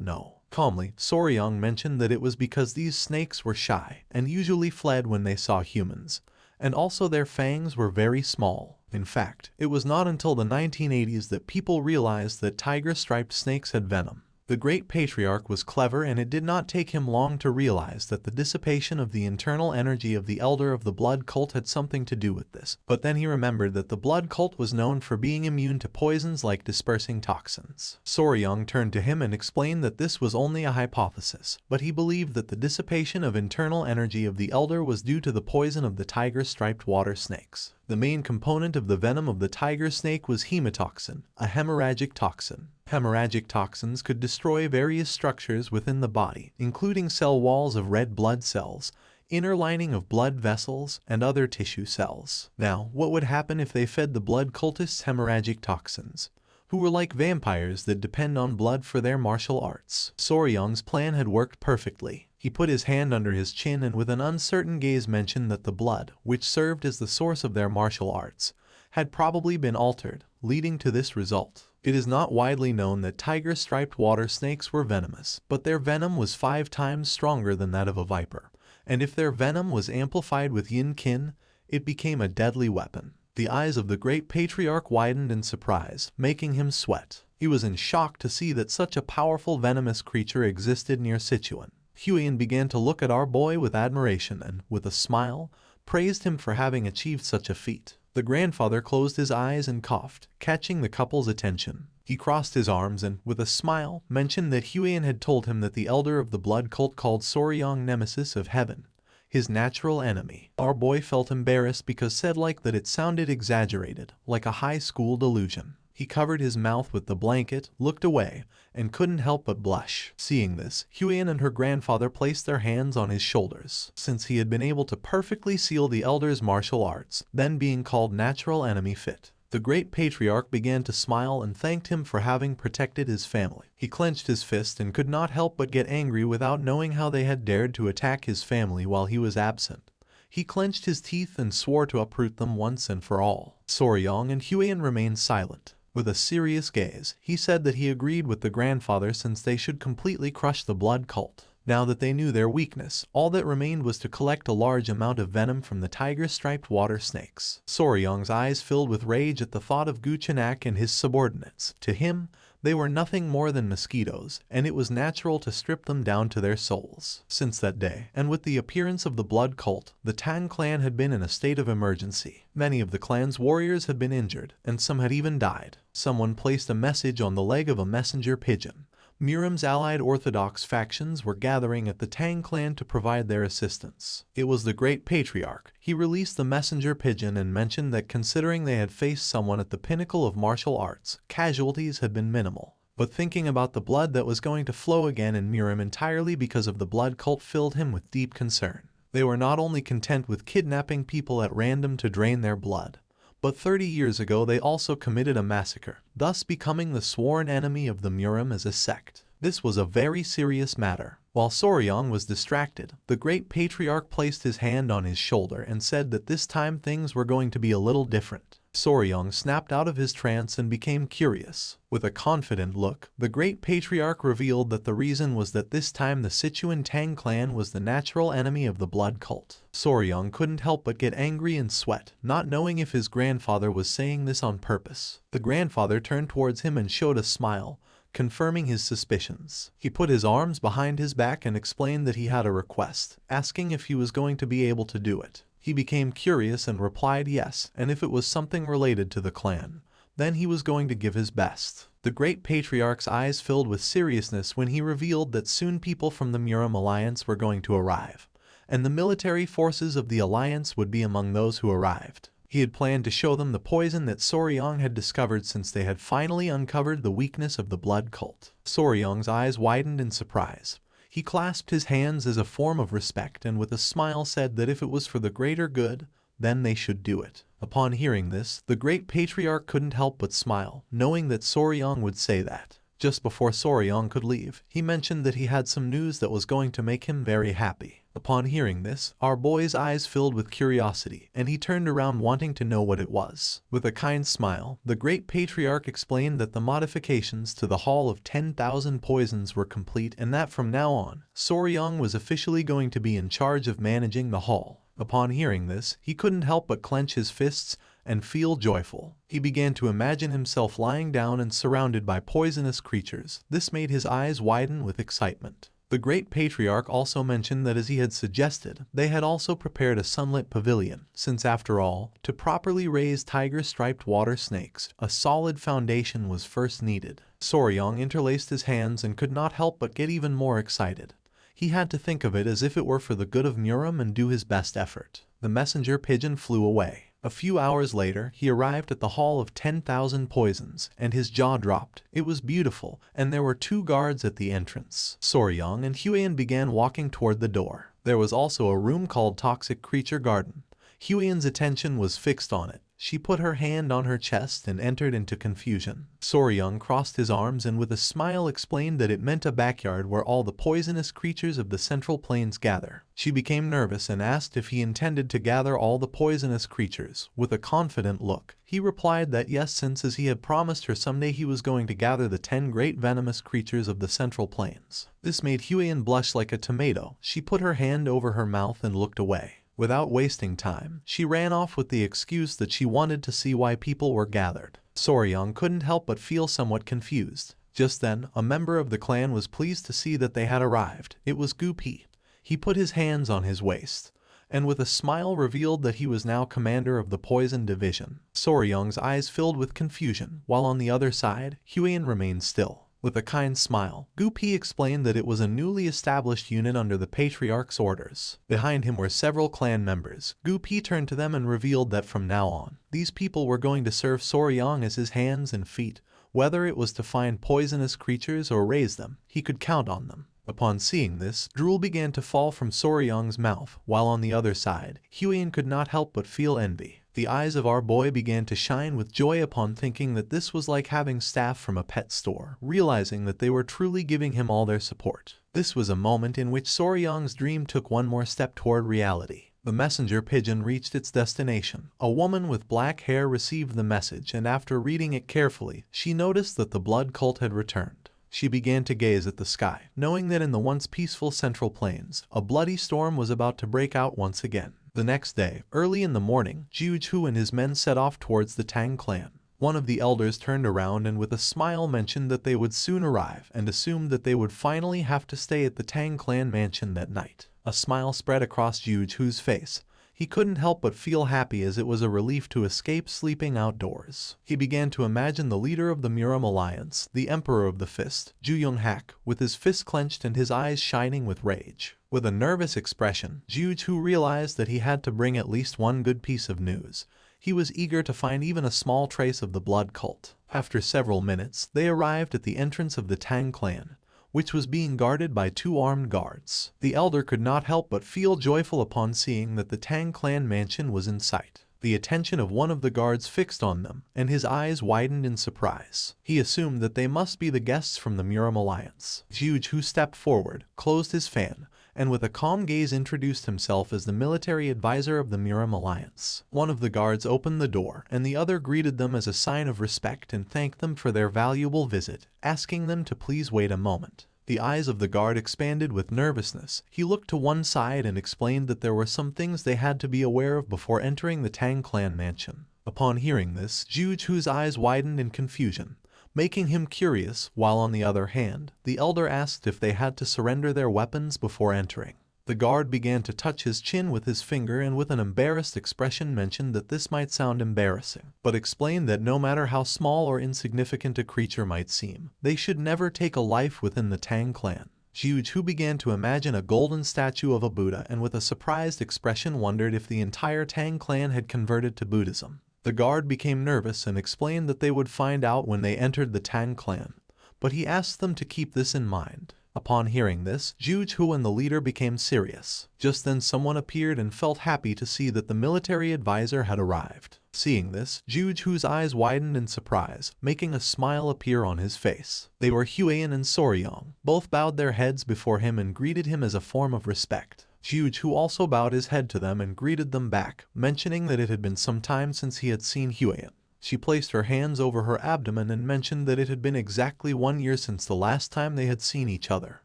know. Calmly, Soryong mentioned that it was because these snakes were shy and usually fled when they saw humans, and also their fangs were very small. In fact, it was not until the 1980s that people realized that tiger-striped snakes had venom. The great patriarch was clever and it did not take him long to realize that the dissipation of the internal energy of the elder of the blood cult had something to do with this. But then he remembered that the blood cult was known for being immune to poisons like dispersing toxins. Soryong turned to him and explained that this was only a hypothesis, but he believed that the dissipation of internal energy of the elder was due to the poison of the tiger-striped water snakes. The main component of the venom of the tiger snake was hemotoxin, a hemorrhagic toxin. Hemorrhagic toxins could destroy various structures within the body, including cell walls of red blood cells, inner lining of blood vessels, and other tissue cells. Now, what would happen if they fed the blood cultists hemorrhagic toxins, who were like vampires that depend on blood for their martial arts? Soryong's plan had worked perfectly. He put his hand under his chin and with an uncertain gaze mentioned that the blood, which served as the source of their martial arts, had probably been altered, leading to this result. It is not widely known that tiger-striped water snakes were venomous, but their venom was 5 times stronger than that of a viper, and if their venom was amplified with yin-kin, it became a deadly weapon. The eyes of the great patriarch widened in surprise, making him sweat. He was in shock to see that such a powerful venomous creature existed near Sichuan. Huiyan began to look at our boy with admiration and, with a smile, praised him for having achieved such a feat. The grandfather closed his eyes and coughed, catching the couple's attention. He crossed his arms and, with a smile, mentioned that Huiyan had told him that the elder of the blood cult called Soryong Nemesis of Heaven, his natural enemy. Our boy felt embarrassed because said like that it sounded exaggerated, like a high school delusion. He covered his mouth with the blanket, looked away, and couldn't help but blush. Seeing this, Huiyan and her grandfather placed their hands on his shoulders, since he had been able to perfectly seal the elder's martial arts, then being called natural enemy fit. The great patriarch began to smile and thanked him for having protected his family. He clenched his fist and could not help but get angry without knowing how they had dared to attack his family while he was absent. He clenched his teeth and swore to uproot them once and for all. Soryong and Huiyan remained silent. With a serious gaze, he said that he agreed with the grandfather since they should completely crush the blood cult. Now that they knew their weakness, all that remained was to collect a large amount of venom from the tiger-striped water snakes. Soryong's eyes filled with rage at the thought of Guchenak and his subordinates. To him, they were nothing more than mosquitoes, and it was natural to strip them down to their souls. Since that day, and with the appearance of the blood cult, the Tang clan had been in a state of emergency. Many of the clan's warriors had been injured, and some had even died. Someone placed a message on the leg of a messenger pigeon. Miram's allied Orthodox factions were gathering at the Tang clan to provide their assistance. It was the great patriarch. He released the messenger pigeon and mentioned that considering they had faced someone at the pinnacle of martial arts, casualties had been minimal. But thinking about the blood that was going to flow again in Miram entirely because of the blood cult filled him with deep concern. They were not only content with kidnapping people at random to drain their blood, but 30 years ago they also committed a massacre, thus becoming the sworn enemy of the Miram as a sect. This was a very serious matter. While Soryong was distracted, the great patriarch placed his hand on his shoulder and said that this time things were going to be a little different. Soryong snapped out of his trance and became curious. With a confident look, the great patriarch revealed that the reason was that this time the Sichuan Tang Clan was the natural enemy of the blood cult. Soryong couldn't help but get angry and sweat, not knowing if his grandfather was saying this on purpose. The grandfather turned towards him and showed a smile, confirming his suspicions. He put his arms behind his back and explained that he had a request, asking if he was going to be able to do it. He became curious and replied yes, and if it was something related to the clan, then he was going to give his best. The great patriarch's eyes filled with seriousness when he revealed that soon people from the Muram Alliance were going to arrive, and the military forces of the Alliance would be among those who arrived. He had planned to show them the poison that Soryong had discovered since they had finally uncovered the weakness of the blood cult. Soryong's eyes widened in surprise. He clasped his hands as a form of respect and with a smile said that if it was for the greater good, then they should do it. Upon hearing this, the great patriarch couldn't help but smile, knowing that Soryong would say that. Just before Soryong could leave, he mentioned that he had some news that was going to make him very happy. Upon hearing this, our boy's eyes filled with curiosity, and he turned around wanting to know what it was. With a kind smile, the great patriarch explained that the modifications to the Hall of 10,000 Poisons were complete and that from now on, Soryong was officially going to be in charge of managing the hall. Upon hearing this, he couldn't help but clench his fists and feel joyful. He began to imagine himself lying down and surrounded by poisonous creatures. This made his eyes widen with excitement. The great patriarch also mentioned that as he had suggested, they had also prepared a sunlit pavilion, since after all, to properly raise tiger-striped water snakes, a solid foundation was first needed. Soryong interlaced his hands and could not help but get even more excited. He had to think of it as if it were for the good of Muram and do his best effort. The messenger pigeon flew away. A few hours later, he arrived at the Hall of 10,000 Poisons, and his jaw dropped. It was beautiful, and there were 2 guards at the entrance. Soryong and Huiyan began walking toward the door. There was also a room called Toxic Creature Garden. Huiyan's attention was fixed on it. She put her hand on her chest and entered into confusion. Soryong crossed his arms and with a smile explained that it meant a backyard where all the poisonous creatures of the Central Plains gather. She became nervous and asked if he intended to gather all the poisonous creatures. With a confident look, he replied that yes, since as he had promised her someday he was going to gather the 10 great venomous creatures of the Central Plains. This made Huiyan blush like a tomato. She put her hand over her mouth and looked away. Without wasting time, she ran off with the excuse that she wanted to see why people were gathered. Soryong couldn't help but feel somewhat confused. Just then, a member of the clan was pleased to see that they had arrived. It was Gupi. He put his hands on his waist, and with a smile revealed that he was now commander of the Poison Division. Soryong's eyes filled with confusion, while on the other side, Huiyan remained still. With a kind smile, Gupi explained that it was a newly established unit under the Patriarch's orders. Behind him were several clan members. Gupi turned to them and revealed that from now on, these people were going to serve Soryong as his hands and feet. Whether it was to find poisonous creatures or raise them, he could count on them. Upon seeing this, drool began to fall from Soryong's mouth, while on the other side, Huiyan could not help but feel envy. The eyes of our boy began to shine with joy upon thinking that this was like having staff from a pet store, realizing that they were truly giving him all their support. This was a moment in which Soryong's dream took one more step toward reality. The messenger pigeon reached its destination. A woman with black hair received the message, and after reading it carefully, she noticed that the blood cult had returned. She began to gaze at the sky, knowing that in the once peaceful Central Plains, a bloody storm was about to break out once again. The next day, early in the morning, Jiuju and his men set off towards the Tang Clan. One of the elders turned around and with a smile mentioned that they would soon arrive and assumed that they would finally have to stay at the Tang Clan mansion that night. A smile spread across Jiuju's face. He couldn't help but feel happy as it was a relief to escape sleeping outdoors. He began to imagine the leader of the Muram Alliance, the Emperor of the Fist, Ju Yong-hak, with his fist clenched and his eyes shining with rage. With a nervous expression, Jiuju realized that he had to bring at least one good piece of news. He was eager to find even a small trace of the blood cult. After several minutes, they arrived at the entrance of the Tang Clan, which was being guarded by 2 armed guards. The elder could not help but feel joyful upon seeing that the Tang Clan mansion was in sight. The attention of one of the guards fixed on them, and his eyes widened in surprise. He assumed that they must be the guests from the Muram Alliance. Jiuju stepped forward, closed his fan, and with a calm gaze introduced himself as the military advisor of the Muram Alliance. One of the guards opened the door, and the other greeted them as a sign of respect and thanked them for their valuable visit, asking them to please wait a moment. The eyes of the guard expanded with nervousness. He looked to one side and explained that there were some things they had to be aware of before entering the Tang Clan mansion. Upon hearing this, Jiuju's eyes widened in confusion, making him curious, while on the other hand, the elder asked if they had to surrender their weapons before entering. The guard began to touch his chin with his finger and with an embarrassed expression mentioned that this might sound embarrassing, but explained that no matter how small or insignificant a creature might seem, they should never take a life within the Tang clan. Jiuju began to imagine a golden statue of a Buddha and with a surprised expression wondered if the entire Tang clan had converted to Buddhism. The guard became nervous and explained that they would find out when they entered the Tang clan, but he asked them to keep this in mind. Upon hearing this, Jiuju and the leader became serious. Just then someone appeared and felt happy to see that the military advisor had arrived. Seeing this, Jiuju's eyes widened in surprise, making a smile appear on his face. They were Huiyan and Soryong. Both bowed their heads before him and greeted him as a form of respect. Jiuju also bowed his head to them and greeted them back, mentioning that it had been some time since he had seen Huiyan. She placed her hands over her abdomen and mentioned that it had been exactly 1 year since the last time they had seen each other.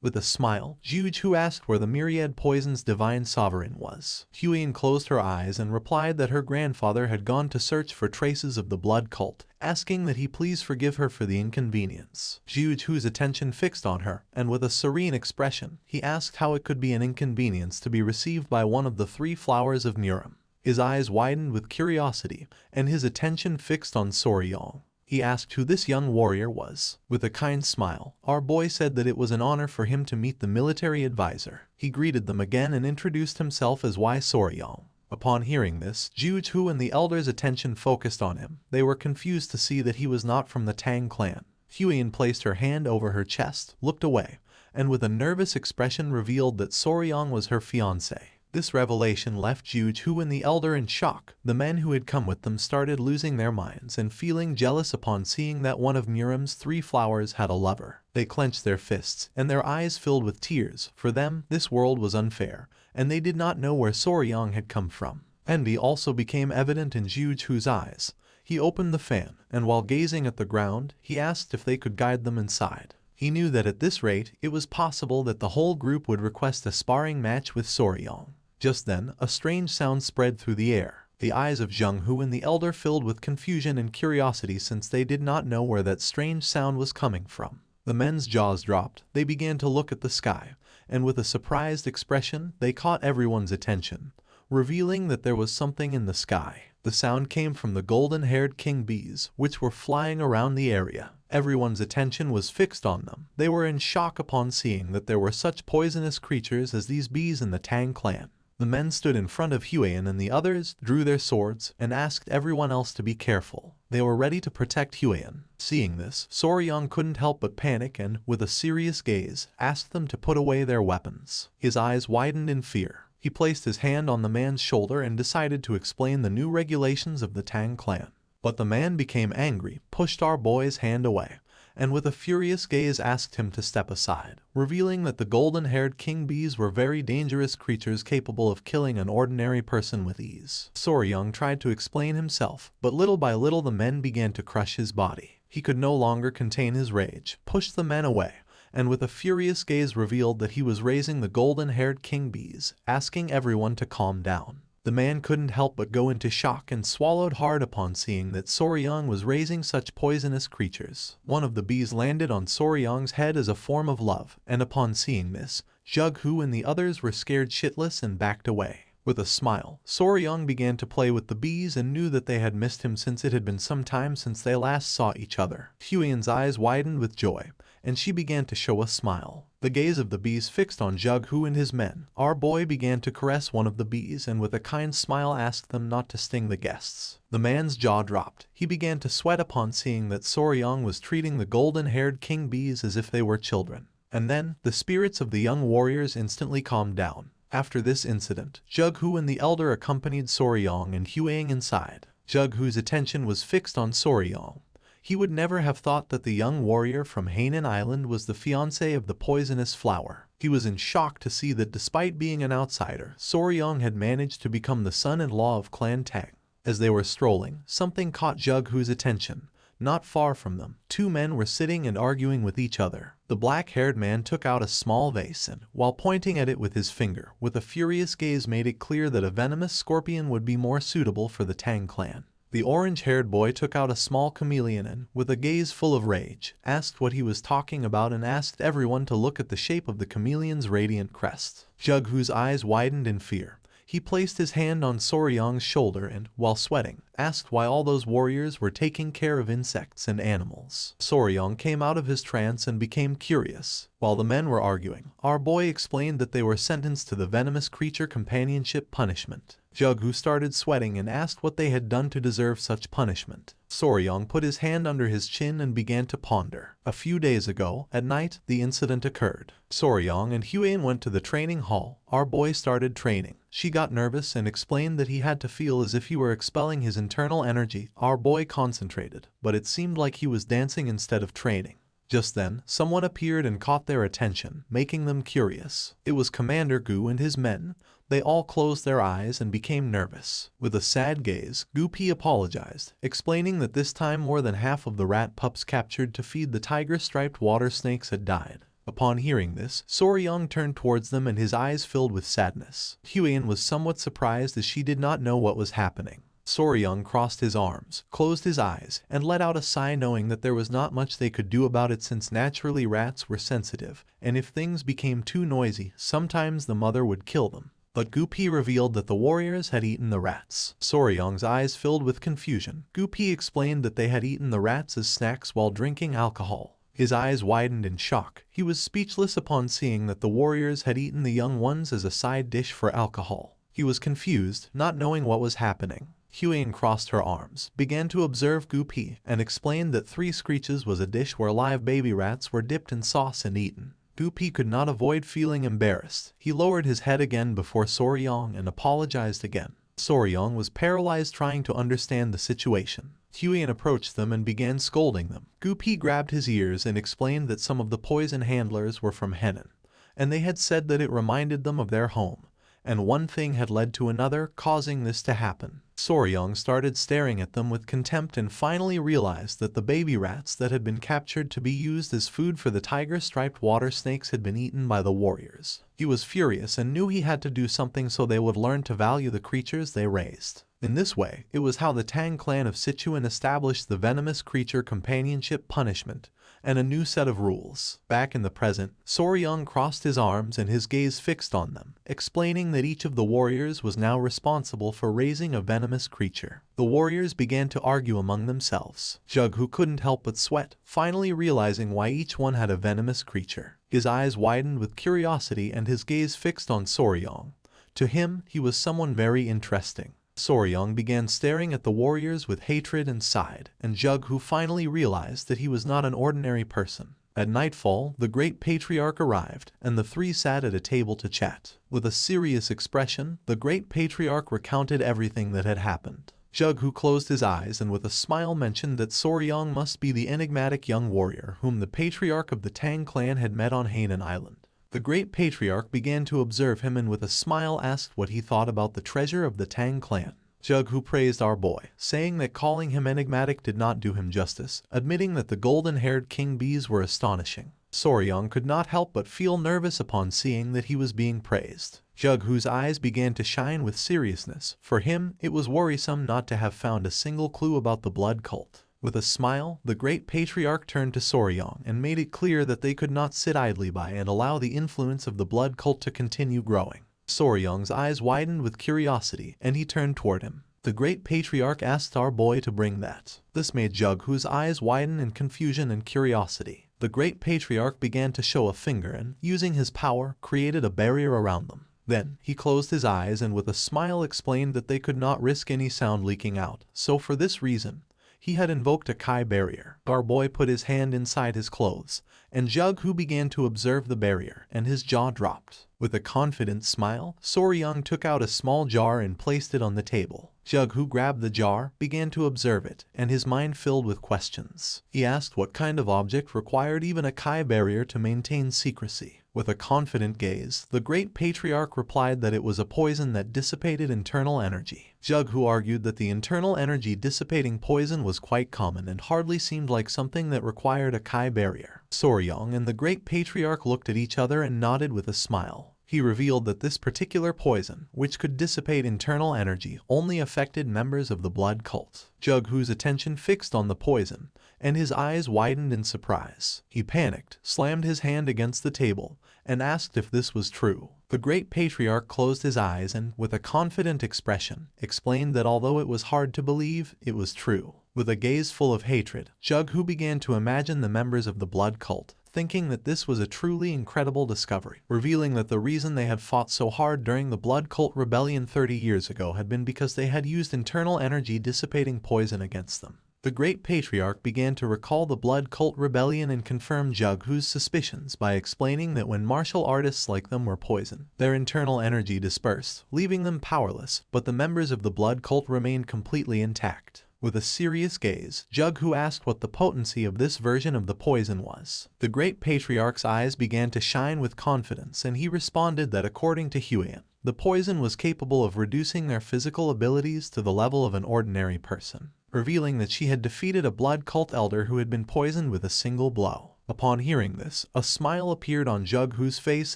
With a smile, Jiuju asked where the myriad poison's divine sovereign was. Huiyan closed her eyes and replied that her grandfather had gone to search for traces of the blood cult, asking that he please forgive her for the inconvenience. Jiuju's attention fixed on her, and with a serene expression, he asked how it could be an inconvenience to be received by one of the 3 flowers of Murim. His eyes widened with curiosity, and his attention fixed on Soryong. He asked who this young warrior was. With a kind smile, our boy said that it was an honor for him to meet the military advisor. He greeted them again and introduced himself as Y Soryong. Upon hearing this, Jiuju and the elders' attention focused on him. They were confused to see that he was not from the Tang clan. Huiyan placed her hand over her chest, looked away, and with a nervous expression revealed that Soryong was her fiancé. This revelation left Jiuju and the elder in shock. The men who had come with them started losing their minds and feeling jealous upon seeing that one of Murim's 3 flowers had a lover. They clenched their fists, and their eyes filled with tears. For them, this world was unfair, and they did not know where Soryong had come from. Envy also became evident in Jiuju's eyes. He opened the fan, and while gazing at the ground, he asked if they could guide them inside. He knew that at this rate, it was possible that the whole group would request a sparring match with Soryong. Just then, a strange sound spread through the air. The eyes of Jianghu and the elder filled with confusion and curiosity since they did not know where that strange sound was coming from. The men's jaws dropped. They began to look at the sky, and with a surprised expression, they caught everyone's attention, revealing that there was something in the sky. The sound came from the golden-haired king bees, which were flying around the area. Everyone's attention was fixed on them. They were in shock upon seeing that there were such poisonous creatures as these bees in the Tang clan. The men stood in front of Huiyan and the others drew their swords and asked everyone else to be careful. They were ready to protect Huiyan. Seeing this, Soryong couldn't help but panic and, with a serious gaze, asked them to put away their weapons. His eyes widened in fear. He placed his hand on the man's shoulder and decided to explain the new regulations of the Tang clan. But the man became angry, pushed our boy's hand away, and with a furious gaze asked him to step aside, revealing that the golden-haired king bees were very dangerous creatures capable of killing an ordinary person with ease. Soryong tried to explain himself, but little by little the men began to crush his body. He could no longer contain his rage, pushed the men away, and with a furious gaze revealed that he was raising the golden-haired king bees, asking everyone to calm down. The man couldn't help but go into shock and swallowed hard upon seeing that Soryong was raising such poisonous creatures. One of the bees landed on Soryong's head as a form of love, and upon seeing this, Jianghu and the others were scared shitless and backed away. With a smile, Soryong began to play with the bees and knew that they had missed him since it had been some time since they last saw each other. Huiyan's eyes widened with joy, and she began to show a smile. The gaze of the bees fixed on Jianghu and his men. Our boy began to caress one of the bees and with a kind smile asked them not to sting the guests. The man's jaw dropped. He began to sweat upon seeing that Soryong was treating the golden-haired king bees as if they were children. And then, the spirits of the young warriors instantly calmed down. After this incident, Jianghu and the elder accompanied Soryong and Huiyan inside. Jianghu's attention was fixed on Soryong. He would never have thought that the young warrior from Hainan Island was the fiancé of the poisonous flower. He was in shock to see that despite being an outsider, Soryong had managed to become the son-in-law of Clan Tang. As they were strolling, something caught Jianghu's attention. Not far from them, 2 men were sitting and arguing with each other. The black-haired man took out a small vase and, while pointing at it with his finger, with a furious gaze made it clear that a venomous scorpion would be more suitable for the Tang clan. The orange-haired boy took out a small chameleon and, with a gaze full of rage, asked what he was talking about and asked everyone to look at the shape of the chameleon's radiant crest. Jughu's eyes widened in fear. He placed his hand on Soryang's shoulder and, while sweating, asked why all those warriors were taking care of insects and animals. Soryang came out of his trance and became curious. While the men were arguing, our boy explained that they were sentenced to the venomous creature companionship punishment. Jughu started sweating and asked what they had done to deserve such punishment. Soryang put his hand under his chin and began to ponder. A few days ago, at night, the incident occurred. Soryang and Huan went to the training hall. Our boy started training. She got nervous and explained that he had to feel as if he were expelling his internal energy. Our boy concentrated, but it seemed like he was dancing instead of training. Just then, someone appeared and caught their attention, making them curious. It was Commander Gu and his men. They all closed their eyes and became nervous. With a sad gaze, Gu Pi apologized, explaining that this time more than half of the rat pups captured to feed the tiger-striped water snakes had died. Upon hearing this, Soryang turned towards them and his eyes filled with sadness. Huan was somewhat surprised as she did not know what was happening. Soryang crossed his arms, closed his eyes, and let out a sigh knowing that there was not much they could do about it since naturally rats were sensitive, and if things became too noisy, sometimes the mother would kill them. But Gu Pi revealed that the warriors had eaten the rats. Soryang's eyes filled with confusion. Gu Pi explained that they had eaten the rats as snacks while drinking alcohol. His eyes widened in shock. He was speechless upon seeing that the warriors had eaten the young ones as a side dish for alcohol. He was confused, not knowing what was happening. Huan crossed her arms, began to observe Gu Pi, and explained that 3 screeches was a dish where live baby rats were dipped in sauce and eaten. Gu Pi could not avoid feeling embarrassed. He lowered his head again before Soryang and apologized again. Soryang was paralyzed trying to understand the situation. Huan approached them and began scolding them. Gu Pi grabbed his ears and explained that some of the poison handlers were from Henan, and they had said that it reminded them of their home, and one thing had led to another, causing this to happen. Soryang started staring at them with contempt and finally realized that the baby rats that had been captured to be used as food for the tiger-striped water snakes had been eaten by the warriors. He was furious and knew he had to do something so they would learn to value the creatures they raised. In this way, it was how the Tang clan of Sichuan established the venomous creature companionship punishment and a new set of rules. Back in the present, Soryang crossed his arms and his gaze fixed on them, explaining that each of the warriors was now responsible for raising a venomous creature. The warriors began to argue among themselves. Jughu couldn't help but sweat, finally realizing why each one had a venomous creature. His eyes widened with curiosity and his gaze fixed on Soryang. To him, he was someone very interesting. Soryang began staring at the warriors with hatred and sighed, and Jughu finally realized that he was not an ordinary person. At nightfall, the great patriarch arrived, and the 3 sat at a table to chat. With a serious expression, the great patriarch recounted everything that had happened. Jughu closed his eyes and with a smile mentioned that Soryang must be the enigmatic young warrior whom the patriarch of the Tang clan had met on Hainan Island. The great patriarch began to observe him and with a smile asked what he thought about the treasure of the Tang clan. Jughu praised our boy, saying that calling him enigmatic did not do him justice, admitting that the golden-haired king bees were astonishing. Soryang could not help but feel nervous upon seeing that he was being praised. Jughu's eyes began to shine with seriousness. For him, it was worrisome not to have found a single clue about the blood cult. With a smile, the great patriarch turned to Soryang and made it clear that they could not sit idly by and allow the influence of the blood cult to continue growing. Soryang's eyes widened with curiosity, and he turned toward him. The great patriarch asked our boy to bring that. This made Jughu's eyes widen in confusion and curiosity. The great patriarch began to show a finger and, using his power, created a barrier around them. Then, he closed his eyes and with a smile explained that they could not risk any sound leaking out, so for this reason, he had invoked a Kai barrier. Our boy put his hand inside his clothes, and Jughu began to observe the barrier, and his jaw dropped. With a confident smile, Soryang took out a small jar and placed it on the table. Jughu grabbed the jar, began to observe it, and his mind filled with questions. He asked what kind of object required even a Kai barrier to maintain secrecy. With a confident gaze, the great patriarch replied that it was a poison that dissipated internal energy. Jughu argued that the internal energy dissipating poison was quite common and hardly seemed like something that required a Kai barrier. Soryang and the great patriarch looked at each other and nodded with a smile. He revealed that this particular poison, which could dissipate internal energy, only affected members of the blood cult. Jughu's attention fixed on the poison, and his eyes widened in surprise. He panicked, slammed his hand against the table, and asked if this was true. The great patriarch closed his eyes and, with a confident expression, explained that although it was hard to believe, it was true. With a gaze full of hatred, Jughu began to imagine the members of the blood cult, thinking that this was a truly incredible discovery, revealing that the reason they had fought so hard during the blood cult rebellion 30 years ago had been because they had used internal energy dissipating poison against them. The great patriarch began to recall the blood cult rebellion and confirm Jughu's suspicions by explaining that when martial artists like them were poisoned, their internal energy dispersed, leaving them powerless, but the members of the blood cult remained completely intact. With a serious gaze, Jughu asked what the potency of this version of the poison was. The great patriarch's eyes began to shine with confidence, and he responded that according to Huian, the poison was capable of reducing their physical abilities to the level of an ordinary person, revealing that she had defeated a blood cult elder who had been poisoned with a single blow. Upon hearing this, a smile appeared on Jughu's face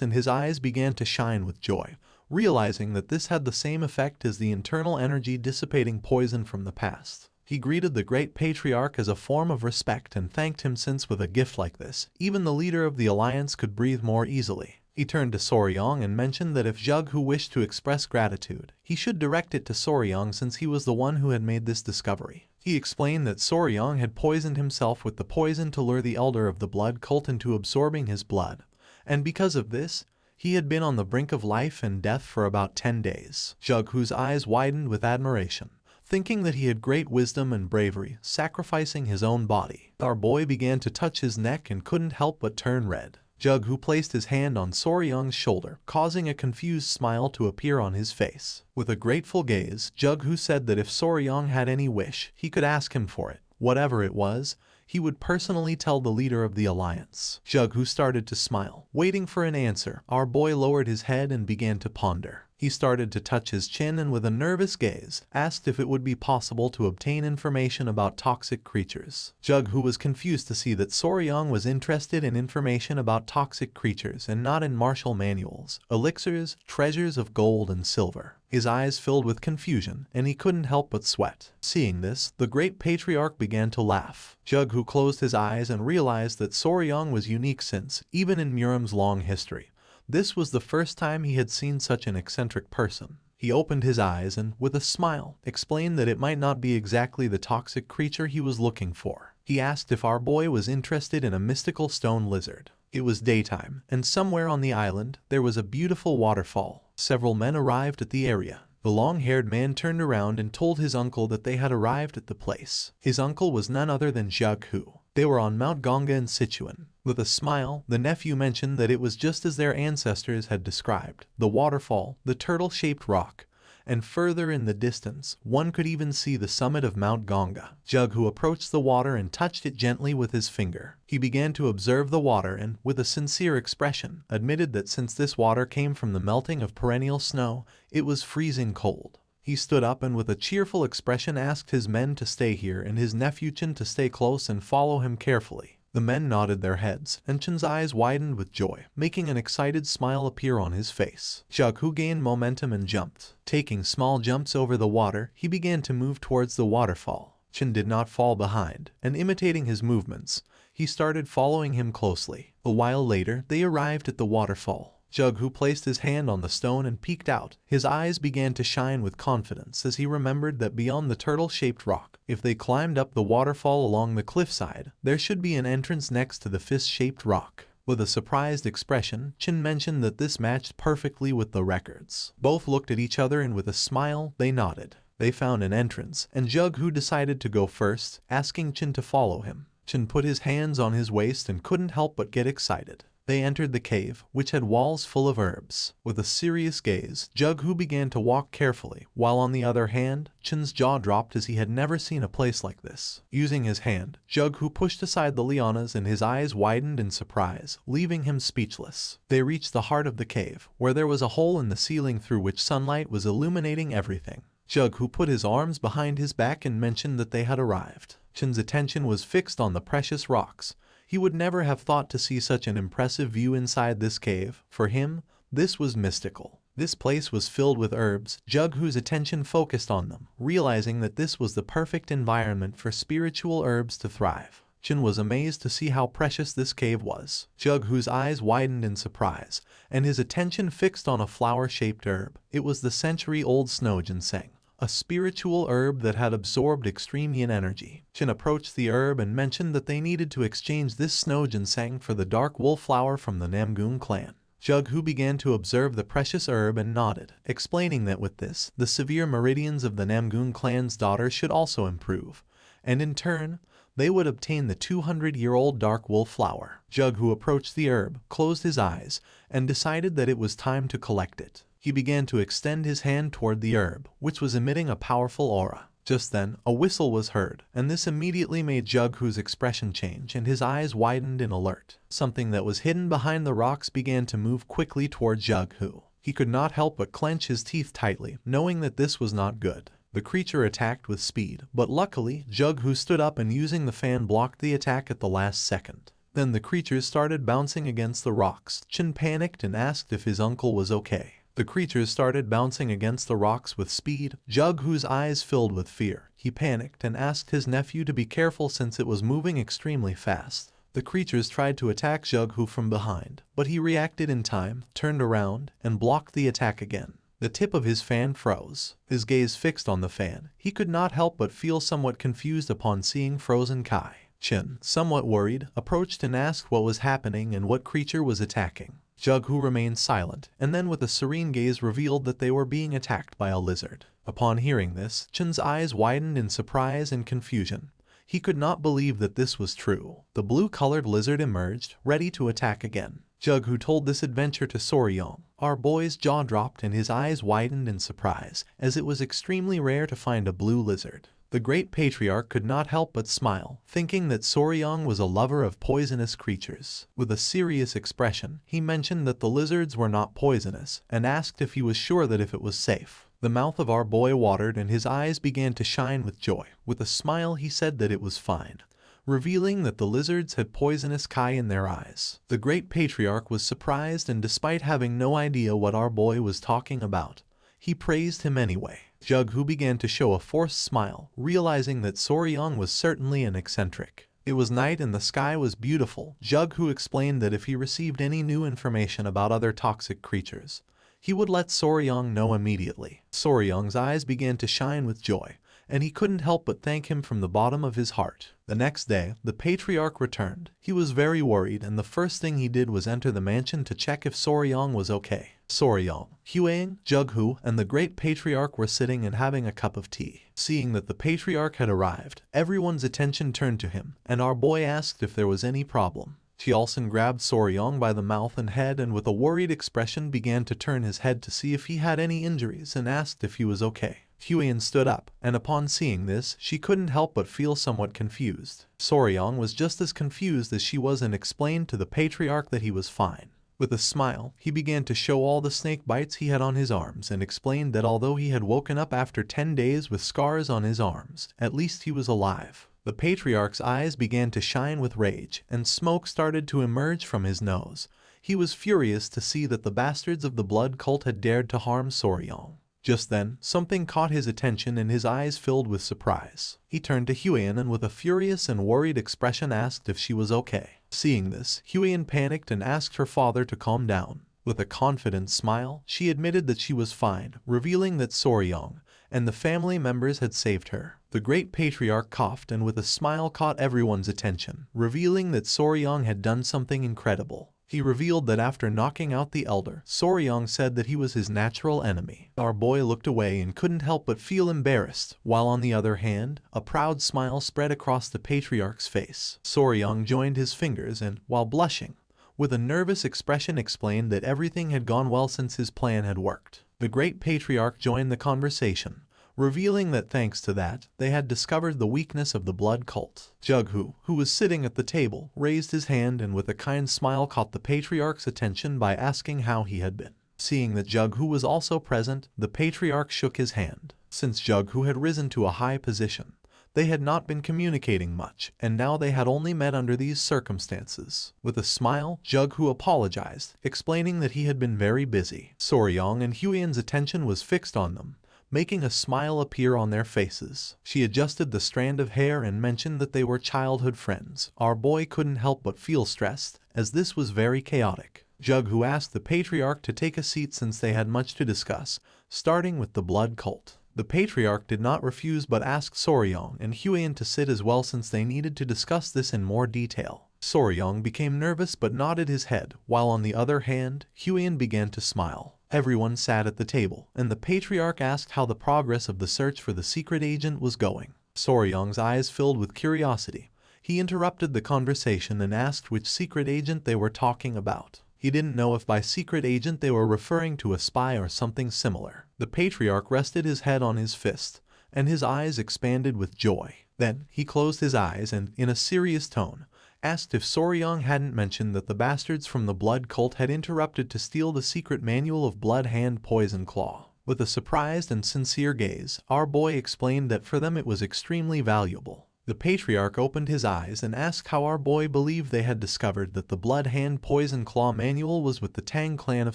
and his eyes began to shine with joy, realizing that this had the same effect as the internal energy dissipating poison from the past. He greeted the great patriarch as a form of respect and thanked him since with a gift like this, even the leader of the alliance could breathe more easily. He turned to Soryong and mentioned that if Jughu wished to express gratitude, he should direct it to Soryong since he was the one who had made this discovery. He explained that Soryong had poisoned himself with the poison to lure the elder of the blood cult into absorbing his blood, and because of this, he had been on the brink of life and death for about 10 days. Jughu's eyes widened with admiration, thinking that he had great wisdom and bravery, sacrificing his own body. Our boy began to touch his neck and couldn't help but turn red. Jughu placed his hand on Soryong's shoulder, causing a confused smile to appear on his face. With a grateful gaze, Jughu said that if Soryong had any wish, he could ask him for it. Whatever it was, he would personally tell the leader of the alliance. Jughu started to smile. Waiting for an answer, our boy lowered his head and began to ponder. He started to touch his chin and with a nervous gaze, asked if it would be possible to obtain information about toxic creatures. Jughu was confused to see that Soryong was interested in information about toxic creatures and not in martial manuals, elixirs, treasures of gold and silver. His eyes filled with confusion, and he couldn't help but sweat. Seeing this, the great patriarch began to laugh. Jughu closed his eyes and realized that Soryong was unique since, even in Muram's long history, this was the first time he had seen such an eccentric person. He opened his eyes and, with a smile, explained that it might not be exactly the toxic creature he was looking for. He asked if our boy was interested in a mystical stone lizard. It was daytime, and somewhere on the island, there was a beautiful waterfall. Several men arrived at the area. The long-haired man turned around and told his uncle that they had arrived at the place. His uncle was none other than Jughu. They were on Mount Ganga in Sichuan. With a smile, the nephew mentioned that it was just as their ancestors had described. The waterfall, the turtle-shaped rock, and further in the distance, one could even see the summit of Mount Ganga. Jughu approached the water and touched it gently with his finger. He began to observe the water and, with a sincere expression, admitted that since this water came from the melting of perennial snow, it was freezing cold. He stood up and with a cheerful expression asked his men to stay here and his nephew Chen to stay close and follow him carefully. The men nodded their heads, and Chen's eyes widened with joy, making an excited smile appear on his face. Jughu gained momentum and jumped. Taking small jumps over the water, he began to move towards the waterfall. Chen did not fall behind, and imitating his movements, he started following him closely. A while later, they arrived at the waterfall. Jughu placed his hand on the stone and peeked out. His eyes began to shine with confidence as he remembered that beyond the turtle-shaped rock, if they climbed up the waterfall along the cliffside, there should be an entrance next to the fist-shaped rock. With a surprised expression, Chen mentioned that this matched perfectly with the records. Both looked at each other and with a smile, they nodded. They found an entrance, and Jughu decided to go first, asking Chen to follow him. Chen put his hands on his waist and couldn't help but get excited. They entered the cave, which had walls full of herbs. With a serious gaze, Jughu began to walk carefully, while on the other hand, Chen's jaw dropped as he had never seen a place like this. Using his hand, Jughu pushed aside the lianas and his eyes widened in surprise, leaving him speechless. They reached the heart of the cave, where there was a hole in the ceiling through which sunlight was illuminating everything. Jughu put his arms behind his back and mentioned that they had arrived. Chen's attention was fixed on the precious rocks. He would never have thought to see such an impressive view inside this cave. For him, This was mystical. This place was filled with herbs. Jughu's attention focused on them, realizing that this was the perfect environment for spiritual herbs to thrive. Chen was amazed to see how precious this cave was. Jughu's eyes widened in surprise, and his attention fixed on a flower-shaped herb. It was the century-old snow ginseng, a spiritual herb that had absorbed extreme yin energy. Chen approached the herb and mentioned that they needed to exchange this snow ginseng for the dark wool flower from the Namgung clan. Jughu began to observe the precious herb and nodded, explaining that with this, the severe meridians of the Namgung clan's daughter should also improve, and in turn, they would obtain the 200-year-old dark wool flower. Jughu approached the herb, closed his eyes, and decided that it was time to collect it. He began to extend his hand toward the herb, which was emitting a powerful aura. Just then, a whistle was heard, and this immediately made Jughu's expression change and his eyes widened in alert. Something that was hidden behind the rocks began to move quickly toward Jughu. He could not help but clench his teeth tightly, knowing that this was not good. The creature attacked with speed, but luckily, Jughu stood up and using the fan blocked the attack at the last second. Then the creatures started bouncing against the rocks. Chen panicked and asked if his uncle was okay. The creatures started bouncing against the rocks with speed. Jughu's eyes filled with fear. He panicked and asked his nephew to be careful since it was moving extremely fast. The creatures tried to attack Jughu from behind, but he reacted in time, turned around, and blocked the attack again. The tip of his fan froze. His gaze fixed on the fan. He could not help but feel somewhat confused upon seeing frozen Kai. Chen, somewhat worried, approached and asked what was happening and what creature was attacking. Jughu remained silent, and then with a serene gaze revealed that they were being attacked by a lizard. Upon hearing this, Chen's eyes widened in surprise and confusion. He could not believe that this was true. The blue-colored lizard emerged, ready to attack again. Jughu told this adventure to Soryong. Our boy's jaw dropped and his eyes widened in surprise, as it was extremely rare to find a blue lizard. The great patriarch could not help but smile, thinking that Soryong was a lover of poisonous creatures. With a serious expression, he mentioned that the lizards were not poisonous, and asked if he was sure that if it was safe. The mouth of our boy watered and his eyes began to shine with joy. With a smile he said that it was fine, revealing that the lizards had poisonous Kai in their eyes. The great patriarch was surprised, and despite having no idea what our boy was talking about, he praised him anyway. Jughu began to show a forced smile, realizing that Soryong was certainly an eccentric. It was night and the sky was beautiful. Jughu explained that if he received any new information about other toxic creatures, he would let Soryong know immediately. Soryong's eyes began to shine with joy, and he couldn't help but thank him from the bottom of his heart. The next day, the patriarch returned. He was very worried, and the first thing he did was enter the mansion to check if Soryong was okay. Soryong, Huang, Jughu, and the great patriarch were sitting and having a cup of tea. Seeing that the patriarch had arrived, everyone's attention turned to him, and our boy asked if there was any problem. Chiolson grabbed Soryong by the mouth and head and with a worried expression began to turn his head to see if he had any injuries and asked if he was okay. Huian stood up, and upon seeing this, she couldn't help but feel somewhat confused. Soryong was just as confused as she was and explained to the patriarch that he was fine. With a smile, he began to show all the snake bites he had on his arms and explained that although he had woken up after 10 days with scars on his arms, at least he was alive. The patriarch's eyes began to shine with rage, and smoke started to emerge from his nose. He was furious to see that the bastards of the blood cult had dared to harm Soryong. Just then, something caught his attention and his eyes filled with surprise. He turned to Huian and with a furious and worried expression asked if she was okay. Seeing this, Huian panicked and asked her father to calm down. With a confident smile, she admitted that she was fine, revealing that Soryong and the family members had saved her. The great patriarch coughed and with a smile caught everyone's attention, revealing that Soryong had done something incredible. He revealed that after knocking out the elder, Soryong said that he was his natural enemy. Our boy looked away and couldn't help but feel embarrassed, while on the other hand, a proud smile spread across the patriarch's face. Soryong joined his fingers and, while blushing, with a nervous expression explained that everything had gone well since his plan had worked. The great patriarch joined the conversation, revealing that thanks to that, they had discovered the weakness of the blood cult. Jughu, who was sitting at the table, raised his hand and with a kind smile caught the patriarch's attention by asking how he had been. Seeing that Jughu was also present, the patriarch shook his hand. Since Jughu had risen to a high position, They had not been communicating much, and now they had only met under these circumstances. With a smile, Jughu apologized, explaining that he had been very busy. Soryong and Huiyan's attention was fixed on them, making a smile appear on their faces. She adjusted the strand of hair and mentioned that they were childhood friends. Our boy couldn't help but feel stressed, as this was very chaotic. Jughu asked the patriarch to take a seat since they had much to discuss, starting with the blood cult. The patriarch did not refuse but asked Soryong and Huiyan to sit as well since they needed to discuss this in more detail. Soryong became nervous but nodded his head, while on the other hand, Huiyan began to smile. Everyone sat at the table, and the patriarch asked how the progress of the search for the secret agent was going. Soryong's eyes filled with curiosity. He interrupted the conversation and asked which secret agent they were talking about. He didn't know if by secret agent they were referring to a spy or something similar. The patriarch rested his head on his fist, and his eyes expanded with joy. Then, he closed his eyes and, in a serious tone, asked if Soryong hadn't mentioned that the bastards from the blood cult had interrupted to steal the secret manual of Blood Hand Poison Claw. With a surprised and sincere gaze, our boy explained that for them it was extremely valuable. The patriarch opened his eyes and asked how our boy believed they had discovered that the Blood Hand Poison Claw manual was with the Tang Clan of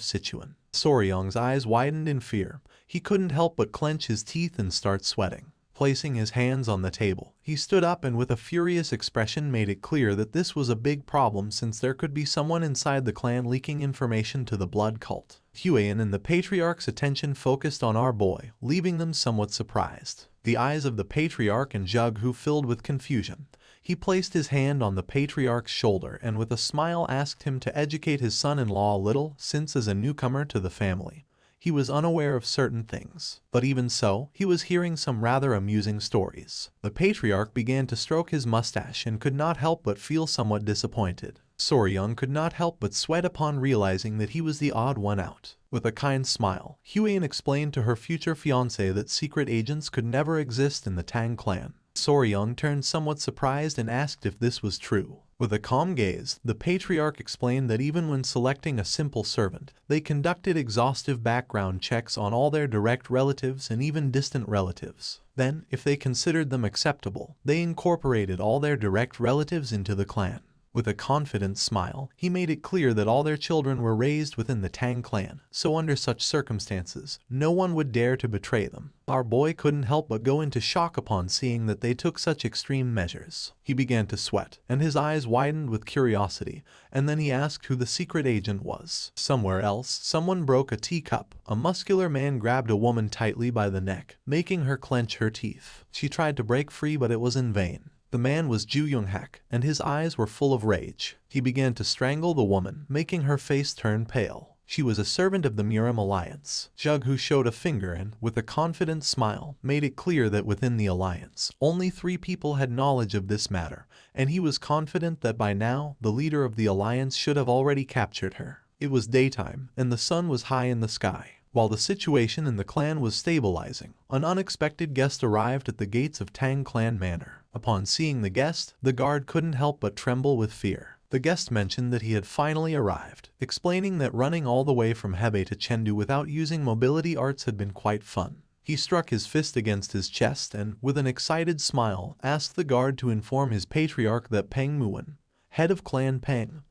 Sichuan. Soryong's eyes widened in fear. He couldn't help but clench his teeth and start sweating. Placing his hands on the table, he stood up and with a furious expression made it clear that this was a big problem since there could be someone inside the clan leaking information to the blood cult. Huiyan and the patriarch's attention focused on our boy, leaving them somewhat surprised. The eyes of the patriarch and Jughu filled with confusion. He placed his hand on the patriarch's shoulder and with a smile asked him to educate his son-in-law a little since as a newcomer to the family, he was unaware of certain things. But even so, he was hearing some rather amusing stories. The patriarch began to stroke his mustache and could not help but feel somewhat disappointed. Soryong could not help but sweat upon realizing that he was the odd one out. With a kind smile, Huiyan explained to her future fiancé that secret agents could never exist in the Tang clan. Soryong turned somewhat surprised and asked if this was true. With a calm gaze, the patriarch explained that even when selecting a simple servant, they conducted exhaustive background checks on all their direct relatives and even distant relatives. Then, if they considered them acceptable, they incorporated all their direct relatives into the clan. With a confident smile, he made it clear that all their children were raised within the Tang clan, so under such circumstances, no one would dare to betray them. Our boy couldn't help but go into shock upon seeing that they took such extreme measures. He began to sweat, and his eyes widened with curiosity, and then he asked who the secret agent was. Somewhere else, someone broke a teacup. A muscular man grabbed a woman tightly by the neck, making her clench her teeth. She tried to break free, but it was in vain. The man was Ju Young-hak, and his eyes were full of rage. He began to strangle the woman, making her face turn pale. She was a servant of the Murim Alliance. Jughu showed a finger and, with a confident smile, made it clear that within the alliance, only 3 people had knowledge of this matter, and he was confident that by now, the leader of the alliance should have already captured her. It was daytime, and the sun was high in the sky. While the situation in the clan was stabilizing, an unexpected guest arrived at the gates of Tang Clan Manor. Upon seeing the guest, the guard couldn't help but tremble with fear. The guest mentioned that he had finally arrived, explaining that running all the way from Hebei to Chengdu without using mobility arts had been quite fun. He struck his fist against his chest and, with an excited smile, asked the guard to inform his patriarch that Peng Muwen, head of Clan Peng,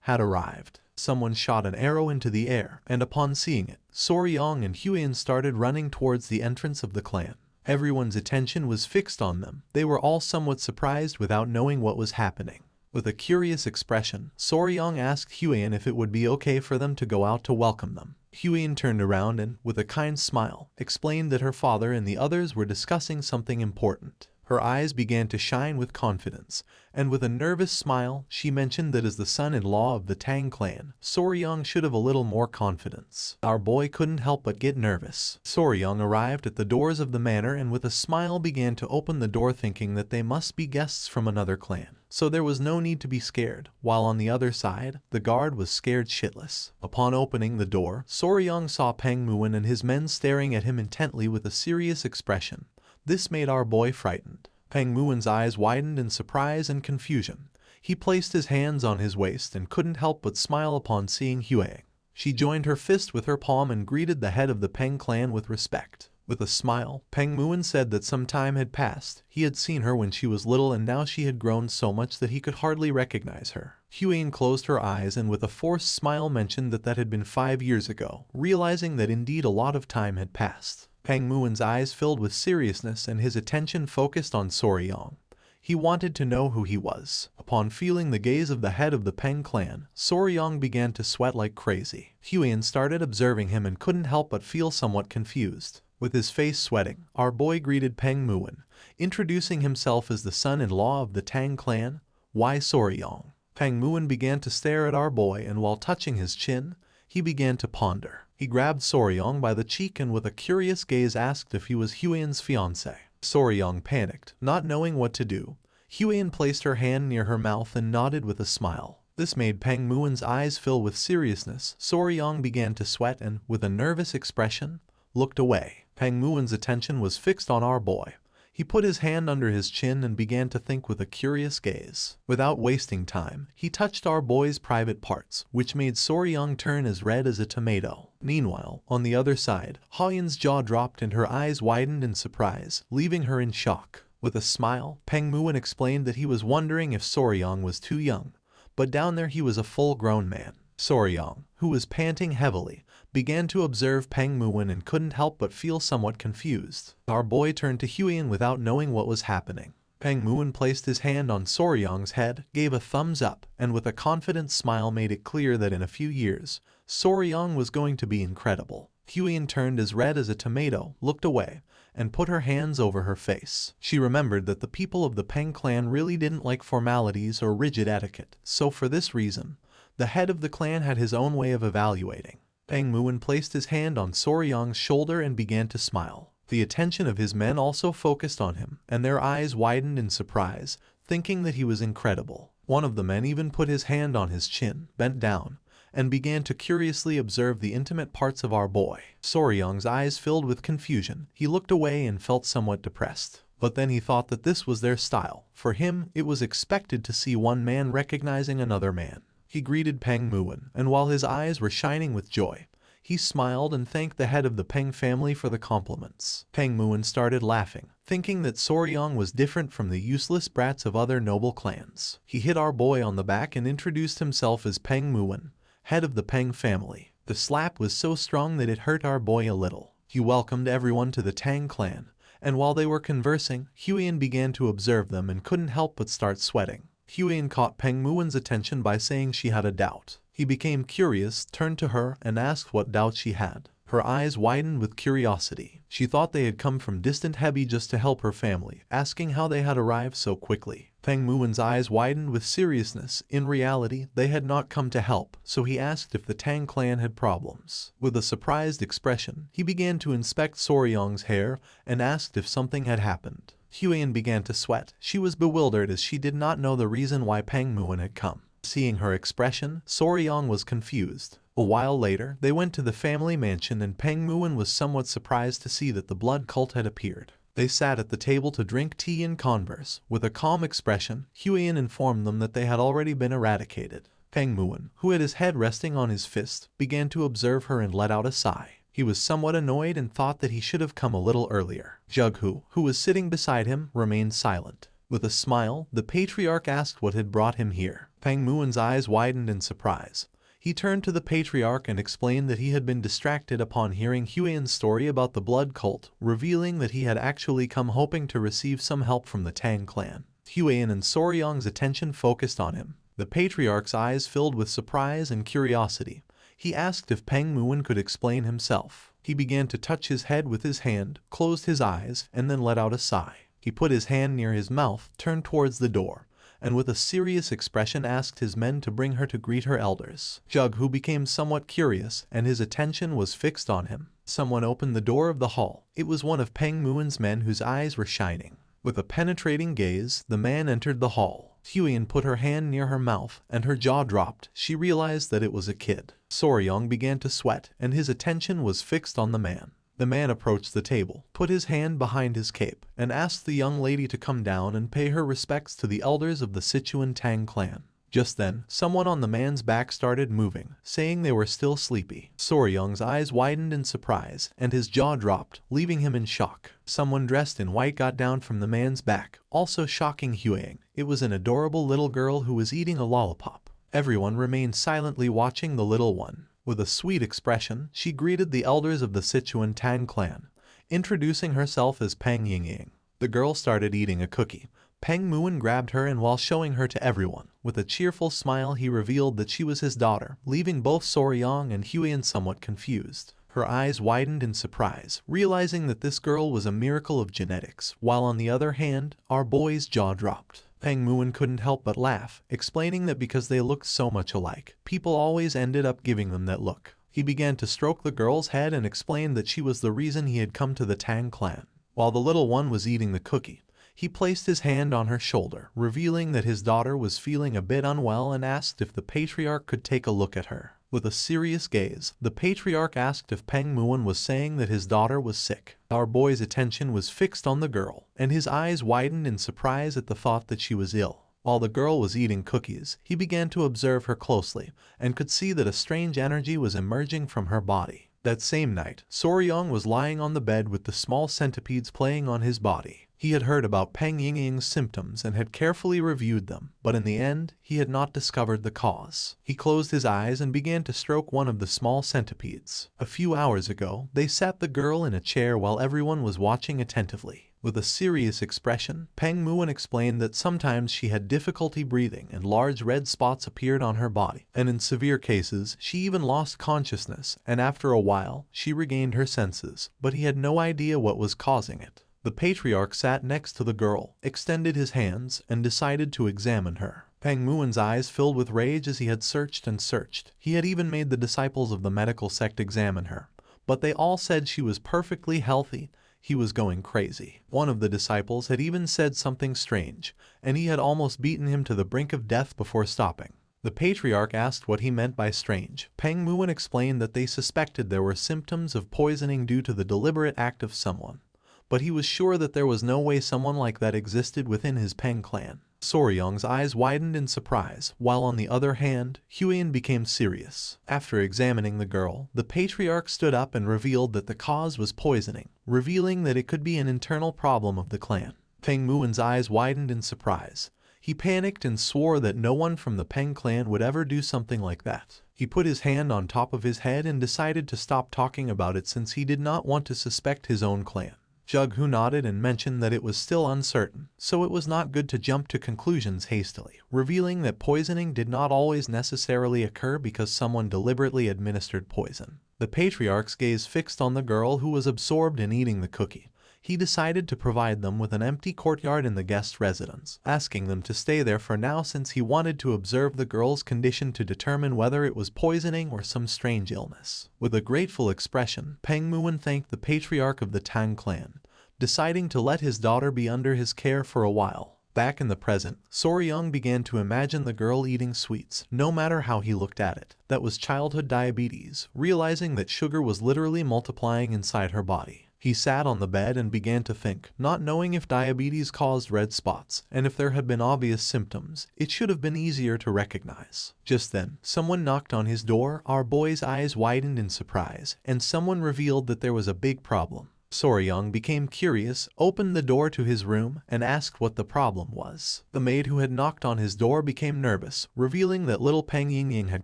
had arrived. Someone shot an arrow into the air, and upon seeing it, Soryong and Huiyan started running towards the entrance of the clan. Everyone's attention was fixed on them. They were all somewhat surprised without knowing what was happening. With a curious expression, Soryong asked Huiyan if it would be okay for them to go out to welcome them. Huiyan turned around and, with a kind smile, explained that her father and the others were discussing something important. Her eyes began to shine with confidence, and with a nervous smile, she mentioned that as the son-in-law of the Tang clan, Soryong should have a little more confidence. Our boy couldn't help but get nervous. Soryong arrived at the doors of the manor and with a smile began to open the door, thinking that they must be guests from another clan. So there was no need to be scared, while on the other side, the guard was scared shitless. Upon opening the door, Soryong saw Peng Muwen and his men staring at him intently with a serious expression. This made our boy frightened. Peng Muwen's eyes widened in surprise and confusion. He placed his hands on his waist and couldn't help but smile upon seeing Huiyan. She joined her fist with her palm and greeted the head of the Peng clan with respect. With a smile, Peng Muin said that some time had passed. He had seen her when she was little and now she had grown so much that he could hardly recognize her. Huyen closed her eyes and with a forced smile mentioned that had been 5 years ago, realizing that indeed a lot of time had passed. Peng Muin's eyes filled with seriousness and his attention focused on Soryong. He wanted to know who he was. Upon feeling the gaze of the head of the Peng clan, Soryong began to sweat like crazy. Huyen started observing him and couldn't help but feel somewhat confused. With his face sweating, our boy greeted Peng Muin, introducing himself as the son-in-law of the Tang clan. Why Soryong? Peng Muin began to stare at our boy and while touching his chin, he began to ponder. He grabbed Soryong by the cheek and with a curious gaze asked if he was Huyen's fiancé. Soryong panicked, not knowing what to do. Huyen placed her hand near her mouth and nodded with a smile. This made Peng Muin's eyes fill with seriousness. Soryong began to sweat and, with a nervous expression, looked away. Peng Muin's attention was fixed on our boy. He put his hand under his chin and began to think with a curious gaze. Without wasting time, he touched our boy's private parts, which made Soryong turn as red as a tomato. Meanwhile, on the other side, Huyen's jaw dropped and her eyes widened in surprise, leaving her in shock. With a smile, Peng Muin explained that he was wondering if Soryong was too young, but down there he was a full-grown man. Soryong, who was panting heavily, began to observe Peng Muin and couldn't help but feel somewhat confused. Our boy turned to Huyen without knowing what was happening. Peng Muin placed his hand on Soryong's head, gave a thumbs up, and with a confident smile made it clear that in a few years, Soryong was going to be incredible. Huyen turned as red as a tomato, looked away, and put her hands over her face. She remembered that the people of the Peng clan really didn't like formalities or rigid etiquette, so for this reason, the head of the clan had his own way of evaluating. Peng Muin placed his hand on Soryong's shoulder and began to smile. The attention of his men also focused on him, and their eyes widened in surprise, thinking that he was incredible. One of the men even put his hand on his chin, bent down, and began to curiously observe the intimate parts of our boy. Soryong's eyes filled with confusion. He looked away and felt somewhat depressed. But then he thought that this was their style. For him, it was expected to see one man recognizing another man. He greeted Peng Muin, and while his eyes were shining with joy, he smiled and thanked the head of the Peng family for the compliments. Peng Muin started laughing, thinking that Soryong was different from the useless brats of other noble clans. He hit our boy on the back and introduced himself as Peng Muin, head of the Peng family. The slap was so strong that it hurt our boy a little. He welcomed everyone to the Tang clan, and while they were conversing, Huyen began to observe them and couldn't help but start sweating. Huyen caught Peng Muin's attention by saying she had a doubt. He became curious, turned to her, and asked what doubt she had. Her eyes widened with curiosity. She thought they had come from distant Hebi just to help her family, asking how they had arrived so quickly. Peng Muin's eyes widened with seriousness. In reality, they had not come to help, so he asked if the Tang clan had problems. With a surprised expression, he began to inspect Soryong's hair and asked if something had happened. Huyen began to sweat. She was bewildered as she did not know the reason why Peng Muin had come. Seeing her expression, Soryong was confused. A while later, they went to the family mansion and Peng Muin was somewhat surprised to see that the blood cult had appeared. They sat at the table to drink tea and converse. With a calm expression, Huyen informed them that they had already been eradicated. Peng Muin, who had his head resting on his fist, began to observe her and let out a sigh. He was somewhat annoyed and thought that he should have come a little earlier. Jughu, who was sitting beside him, remained silent. With a smile, the patriarch asked what had brought him here. Peng Muin's eyes widened in surprise. He turned to the patriarch and explained that he had been distracted upon hearing Huyen's story about the blood cult, revealing that he had actually come hoping to receive some help from the Tang clan. Huyen and Soryong's attention focused on him. The patriarch's eyes filled with surprise and curiosity. He asked if Peng Muin could explain himself. He began to touch his head with his hand, closed his eyes, and then let out a sigh. He put his hand near his mouth, turned towards the door, and with a serious expression asked his men to bring her to greet her elders. Jughu became somewhat curious, and his attention was fixed on him. Someone opened the door of the hall. It was one of Peng Muin's men whose eyes were shining. With a penetrating gaze, the man entered the hall. Huyen put her hand near her mouth, and her jaw dropped. She realized that it was a kid. Soryong began to sweat, and his attention was fixed on the man. The man approached the table, put his hand behind his cape, and asked the young lady to come down and pay her respects to the elders of the Sichuan Tang Clan. Just then, someone on the man's back started moving, saying they were still sleepy. Soryung's eyes widened in surprise, and his jaw dropped, leaving him in shock. Someone dressed in white got down from the man's back, also shocking Hueyang. It was an adorable little girl who was eating a lollipop. Everyone remained silently watching the little one. With a sweet expression, she greeted the elders of the Sichuan Tang Clan, introducing herself as Peng Yingying. The girl started eating a cookie. Peng Muin grabbed her, and while showing her to everyone, with a cheerful smile he revealed that she was his daughter, leaving both Soryang and Huyan somewhat confused. Her eyes widened in surprise, realizing that this girl was a miracle of genetics, while on the other hand, our boy's jaw dropped. Peng Muin couldn't help but laugh, explaining that because they looked so much alike, people always ended up giving them that look. He began to stroke the girl's head and explained that she was the reason he had come to the Tang clan. While the little one was eating the cookie, he placed his hand on her shoulder, revealing that his daughter was feeling a bit unwell and asked if the patriarch could take a look at her. With a serious gaze, the patriarch asked if Peng Muin was saying that his daughter was sick. Our boy's attention was fixed on the girl, and his eyes widened in surprise at the thought that she was ill. While the girl was eating cookies, he began to observe her closely, and could see that a strange energy was emerging from her body. That same night, Soryang was lying on the bed with the small centipedes playing on his body. He had heard about Peng Yingying's symptoms and had carefully reviewed them, but in the end, he had not discovered the cause. He closed his eyes and began to stroke one of the small centipedes. A few hours ago, they sat the girl in a chair while everyone was watching attentively. With a serious expression, Peng Muin explained that sometimes she had difficulty breathing and large red spots appeared on her body, and in severe cases, she even lost consciousness, and after a while, she regained her senses, but he had no idea what was causing it. The patriarch sat next to the girl, extended his hands, and decided to examine her. Peng Muin's eyes filled with rage as he had searched and searched. He had even made the disciples of the medical sect examine her, but they all said she was perfectly healthy. He was going crazy. One of the disciples had even said something strange, and he had almost beaten him to the brink of death before stopping. The patriarch asked what he meant by strange. Peng Muin explained that they suspected there were symptoms of poisoning due to the deliberate act of someone, but he was sure that there was no way someone like that existed within his Peng clan. Soryang's eyes widened in surprise, while on the other hand, Huyan became serious. After examining the girl, the patriarch stood up and revealed that the cause was poisoning, revealing that it could be an internal problem of the clan. Peng Muin's eyes widened in surprise. He panicked and swore that no one from the Peng clan would ever do something like that. He put his hand on top of his head and decided to stop talking about it since he did not want to suspect his own clan. Jughu nodded and mentioned that it was still uncertain, so it was not good to jump to conclusions hastily, revealing that poisoning did not always necessarily occur because someone deliberately administered poison. The patriarch's gaze fixed on the girl who was absorbed in eating the cookie. He decided to provide them with an empty courtyard in the guest residence, asking them to stay there for now since he wanted to observe the girl's condition to determine whether it was poisoning or some strange illness. With a grateful expression, Peng Muin thanked the patriarch of the Tang clan, deciding to let his daughter be under his care for a while. Back in the present, Soryang began to imagine the girl eating sweets, no matter how he looked at it. That was childhood diabetes, realizing that sugar was literally multiplying inside her body. He sat on the bed and began to think, not knowing if diabetes caused red spots, and if there had been obvious symptoms, it should have been easier to recognize. Just then, someone knocked on his door. Our boy's eyes widened in surprise, and someone revealed that there was a big problem. Soryang became curious, opened the door to his room, and asked what the problem was. The maid who had knocked on his door became nervous, revealing that little Peng Yingying had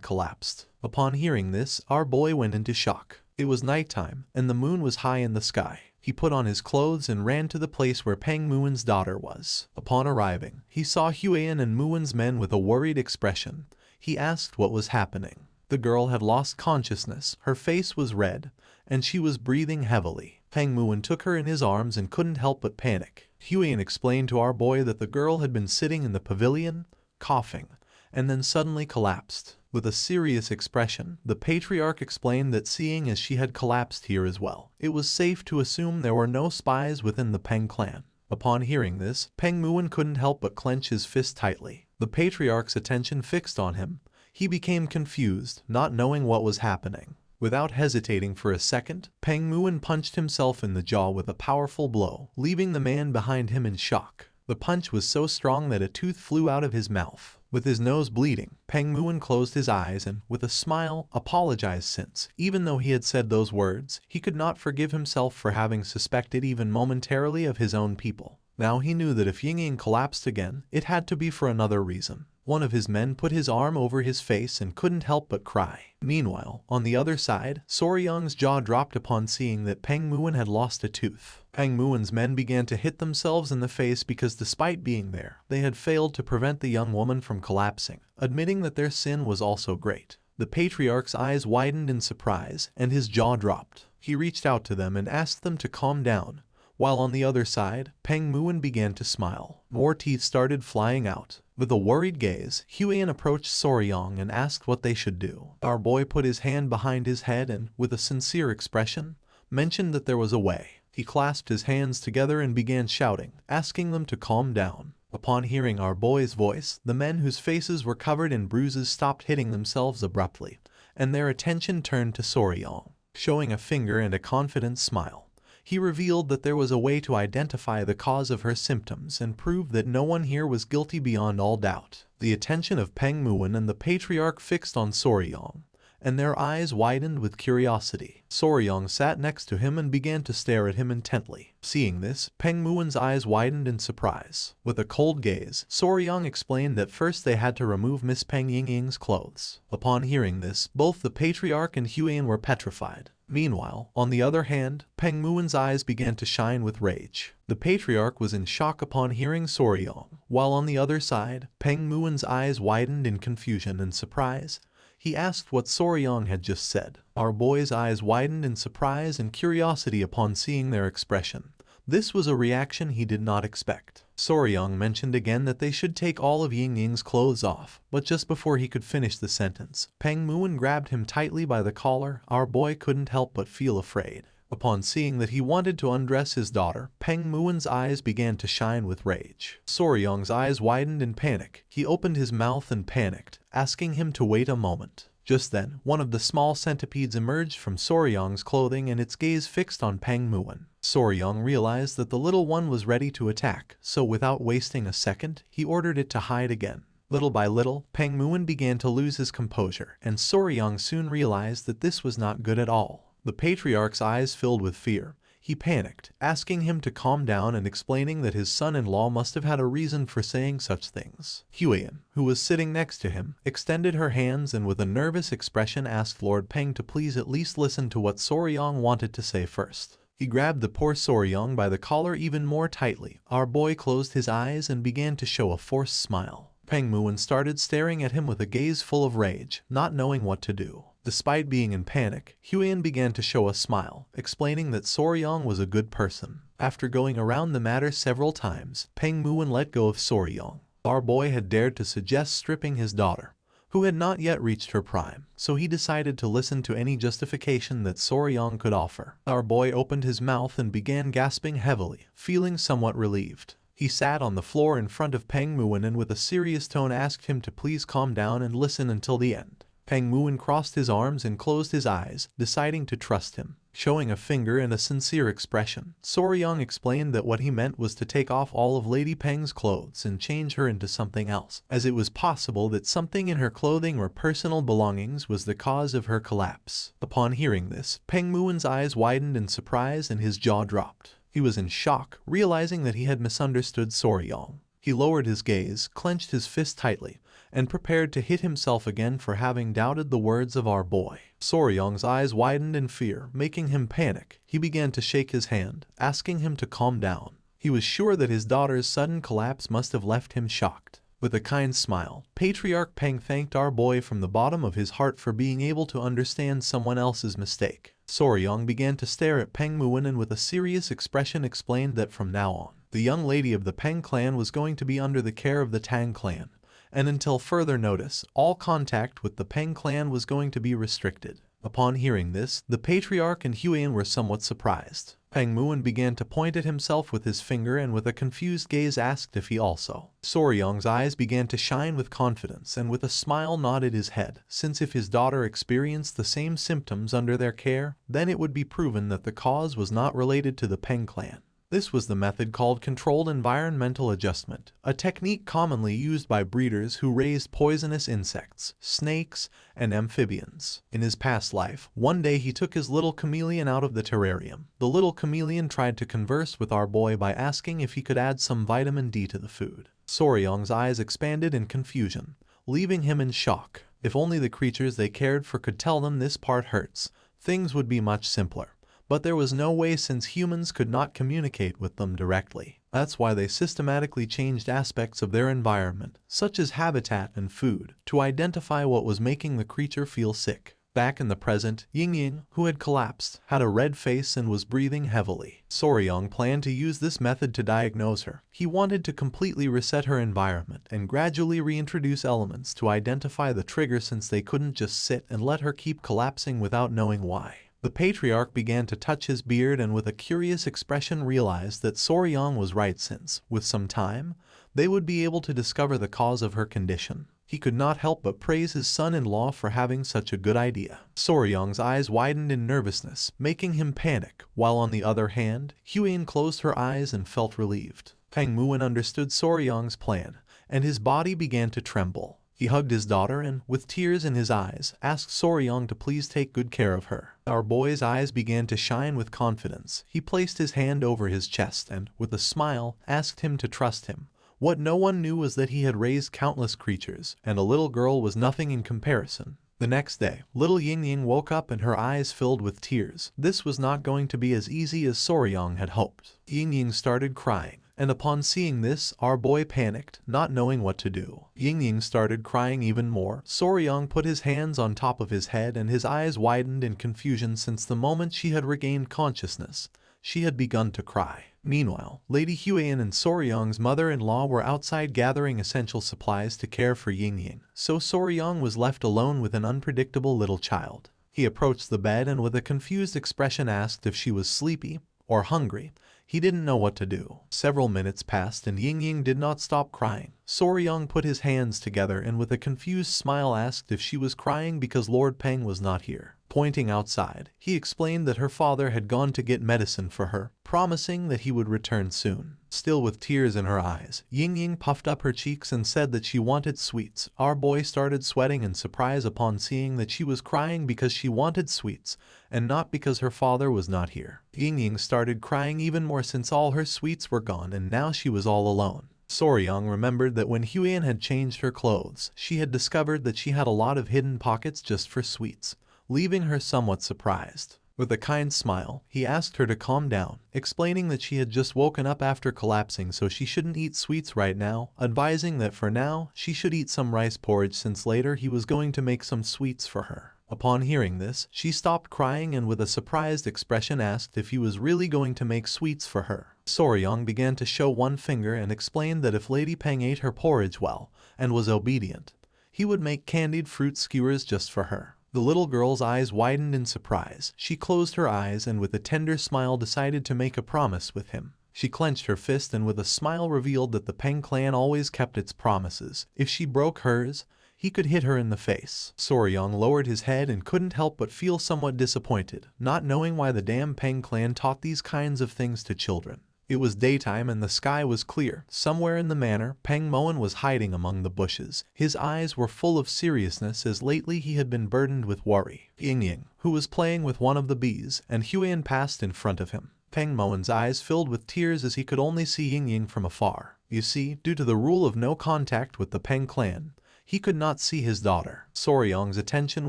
collapsed. Upon hearing this, our boy went into shock. It was nighttime, and the moon was high in the sky. He put on his clothes and ran to the place where Peng Muin's daughter was. Upon arriving, he saw Huyan and Muin's men with a worried expression. He asked what was happening. The girl had lost consciousness, her face was red, and she was breathing heavily. Peng Muin took her in his arms and couldn't help but panic. Huyan explained to our boy that the girl had been sitting in the pavilion, coughing, and then suddenly collapsed. With a serious expression, the patriarch explained that seeing as she had collapsed here as well, it was safe to assume there were no spies within the Peng clan. Upon hearing this, Peng Muin couldn't help but clench his fist tightly. The patriarch's attention fixed on him. He became confused, not knowing what was happening. Without hesitating for a second, Peng Muin punched himself in the jaw with a powerful blow, leaving the man behind him in shock. The punch was so strong that a tooth flew out of his mouth. With his nose bleeding, Peng Muin closed his eyes and, with a smile, apologized since, even though he had said those words, he could not forgive himself for having suspected even momentarily of his own people. Now he knew that if Ying collapsed again, it had to be for another reason. One of his men put his arm over his face and couldn't help but cry. Meanwhile, on the other side, Soryang's jaw dropped upon seeing that Peng Muin had lost a tooth. Peng Muin's men began to hit themselves in the face because despite being there, they had failed to prevent the young woman from collapsing, admitting that their sin was also great. The patriarch's eyes widened in surprise, and his jaw dropped. He reached out to them and asked them to calm down. While on the other side, Peng Muin began to smile. More teeth started flying out. With a worried gaze, Huiyan approached Soryang and asked what they should do. Our boy put his hand behind his head and, with a sincere expression, mentioned that there was a way. He clasped his hands together and began shouting, asking them to calm down. Upon hearing our boy's voice, the men whose faces were covered in bruises stopped hitting themselves abruptly, and their attention turned to Soryang. Showing a finger and a confident smile, he revealed that there was a way to identify the cause of her symptoms and prove that no one here was guilty beyond all doubt. The attention of Peng Muin and the patriarch fixed on Soryang, and their eyes widened with curiosity. Soryang sat next to him and began to stare at him intently. Seeing this, Peng Muin's eyes widened in surprise. With a cold gaze, Soryang explained that first they had to remove Miss Peng Yingying's clothes. Upon hearing this, both the patriarch and Huiyan were petrified. Meanwhile, on the other hand, Peng Muin's eyes began to shine with rage. The patriarch was in shock upon hearing Soryang, while on the other side, Peng Muin's eyes widened in confusion and surprise. He asked what Soryang had just said. Our boy's eyes widened in surprise and curiosity upon seeing their expression. This was a reaction he did not expect. Soryang mentioned again that they should take all of Yingying's clothes off, but just before he could finish the sentence, Peng Muin grabbed him tightly by the collar. Our boy couldn't help but feel afraid. Upon seeing that he wanted to undress his daughter, Peng Muin's eyes began to shine with rage. Soryang's eyes widened in panic. He opened his mouth and panicked, asking him to wait a moment. Just then, one of the small centipedes emerged from Soryang's clothing and its gaze fixed on Peng Muin. Soryang realized that the little one was ready to attack, so without wasting a second, he ordered it to hide again. Little by little, Peng Muin began to lose his composure, and Soryang soon realized that this was not good at all. The patriarch's eyes filled with fear. He panicked, asking him to calm down and explaining that his son-in-law must have had a reason for saying such things. Huiyan, who was sitting next to him, extended her hands and with a nervous expression asked Lord Peng to please at least listen to what Soryang wanted to say first. He grabbed the poor Soryang by the collar even more tightly. Our boy closed his eyes and began to show a forced smile. Peng Muin started staring at him with a gaze full of rage, not knowing what to do. Despite being in panic, Huiyan began to show a smile, explaining that Soryang was a good person. After going around the matter several times, Peng Muin let go of Soryang. Our boy had dared to suggest stripping his daughter, who had not yet reached her prime, so he decided to listen to any justification that Soryang could offer. Our boy opened his mouth and began gasping heavily, feeling somewhat relieved. He sat on the floor in front of Peng Muin and with a serious tone asked him to please calm down and listen until the end. Peng Muin crossed his arms and closed his eyes, deciding to trust him. Showing a finger and a sincere expression, Soryang explained that what he meant was to take off all of Lady Peng's clothes and change her into something else, as it was possible that something in her clothing or personal belongings was the cause of her collapse. Upon hearing this, Peng Muin's eyes widened in surprise and his jaw dropped. He was in shock, realizing that he had misunderstood Soryang. He lowered his gaze, clenched his fist tightly, and prepared to hit himself again for having doubted the words of our boy. Soryang's eyes widened in fear, making him panic. He began to shake his hand, asking him to calm down. He was sure that his daughter's sudden collapse must have left him shocked. With a kind smile, Patriarch Peng thanked our boy from the bottom of his heart for being able to understand someone else's mistake. Soryang began to stare at Peng Muin and with a serious expression explained that from now on, the young lady of the Peng clan was going to be under the care of the Tang clan, and until further notice, all contact with the Peng clan was going to be restricted. Upon hearing this, the Patriarch and Huiyan were somewhat surprised. Peng Muin began to point at himself with his finger and with a confused gaze asked if he also. Soryang's eyes began to shine with confidence and with a smile nodded his head, since if his daughter experienced the same symptoms under their care, then it would be proven that the cause was not related to the Peng clan. This was the method called controlled environmental adjustment, a technique commonly used by breeders who raised poisonous insects, snakes, and amphibians. In his past life, one day he took his little chameleon out of the terrarium. The little chameleon tried to converse with our boy by asking if he could add some vitamin D to the food. Soryong's eyes expanded in confusion, leaving him in shock. If only the creatures they cared for could tell them this part hurts, things would be much simpler. But there was no way since humans could not communicate with them directly. That's why they systematically changed aspects of their environment, such as habitat and food, to identify what was making the creature feel sick. Back in the present, Ying, who had collapsed, had a red face and was breathing heavily. Soryong planned to use this method to diagnose her. He wanted to completely reset her environment and gradually reintroduce elements to identify the trigger since they couldn't just sit and let her keep collapsing without knowing why. The patriarch began to touch his beard and with a curious expression realized that Soryong was right since, with some time, they would be able to discover the cause of her condition. He could not help but praise his son-in-law for having such a good idea. Soryong's eyes widened in nervousness, making him panic, while on the other hand, Huyen closed her eyes and felt relieved. Peng Muin understood Soryong's plan, and his body began to tremble. He hugged his daughter and, with tears in his eyes, asked Soryong to please take good care of her. Our boy's eyes began to shine with confidence. He placed his hand over his chest and, with a smile, asked him to trust him. What no one knew was that he had raised countless creatures, and a little girl was nothing in comparison. The next day, little Ying woke up and her eyes filled with tears. This was not going to be as easy as Soryong had hoped. Ying started crying, and upon seeing this, our boy panicked, not knowing what to do. Ying started crying even more. Soryong put his hands on top of his head and his eyes widened in confusion since the moment she had regained consciousness, she had begun to cry. Meanwhile, Lady Huyen and Soryong's mother-in-law were outside gathering essential supplies to care for Ying, so Soryong was left alone with an unpredictable little child. He approached the bed and with a confused expression asked if she was sleepy or hungry. He didn't know what to do. Several minutes passed and Ying did not stop crying. Soryong put his hands together and with a confused smile asked if she was crying because Lord Peng was not here. Pointing outside, he explained that her father had gone to get medicine for her, promising that he would return soon. Still with tears in her eyes, Ying puffed up her cheeks and said that she wanted sweets. Our boy started sweating in surprise upon seeing that she was crying because she wanted sweets, and not because her father was not here. Ying started crying even more since all her sweets were gone and now she was all alone. Soryong remembered that when Huyen had changed her clothes, she had discovered that she had a lot of hidden pockets just for sweets, leaving her somewhat surprised. With a kind smile, he asked her to calm down, explaining that she had just woken up after collapsing so she shouldn't eat sweets right now, advising that for now, she should eat some rice porridge since later he was going to make some sweets for her. Upon hearing this, she stopped crying and with a surprised expression asked if he was really going to make sweets for her. Soryong began to show one finger and explained that if Lady Peng ate her porridge well and was obedient, he would make candied fruit skewers just for her. The little girl's eyes widened in surprise. She closed her eyes and with a tender smile decided to make a promise with him. She clenched her fist and with a smile revealed that the Peng clan always kept its promises. If she broke hers, he could hit her in the face. Soryong lowered his head and couldn't help but feel somewhat disappointed, not knowing why the damn Peng clan taught these kinds of things to children. It was daytime and the sky was clear. Somewhere in the manor, Peng Muin was hiding among the bushes. His eyes were full of seriousness as lately he had been burdened with worry. Ying, who was playing with one of the bees, and Huyen passed in front of him. Peng Muin's eyes filled with tears as he could only see Ying from afar. You see, due to the rule of no contact with the Peng clan, he could not see his daughter. Soryong's attention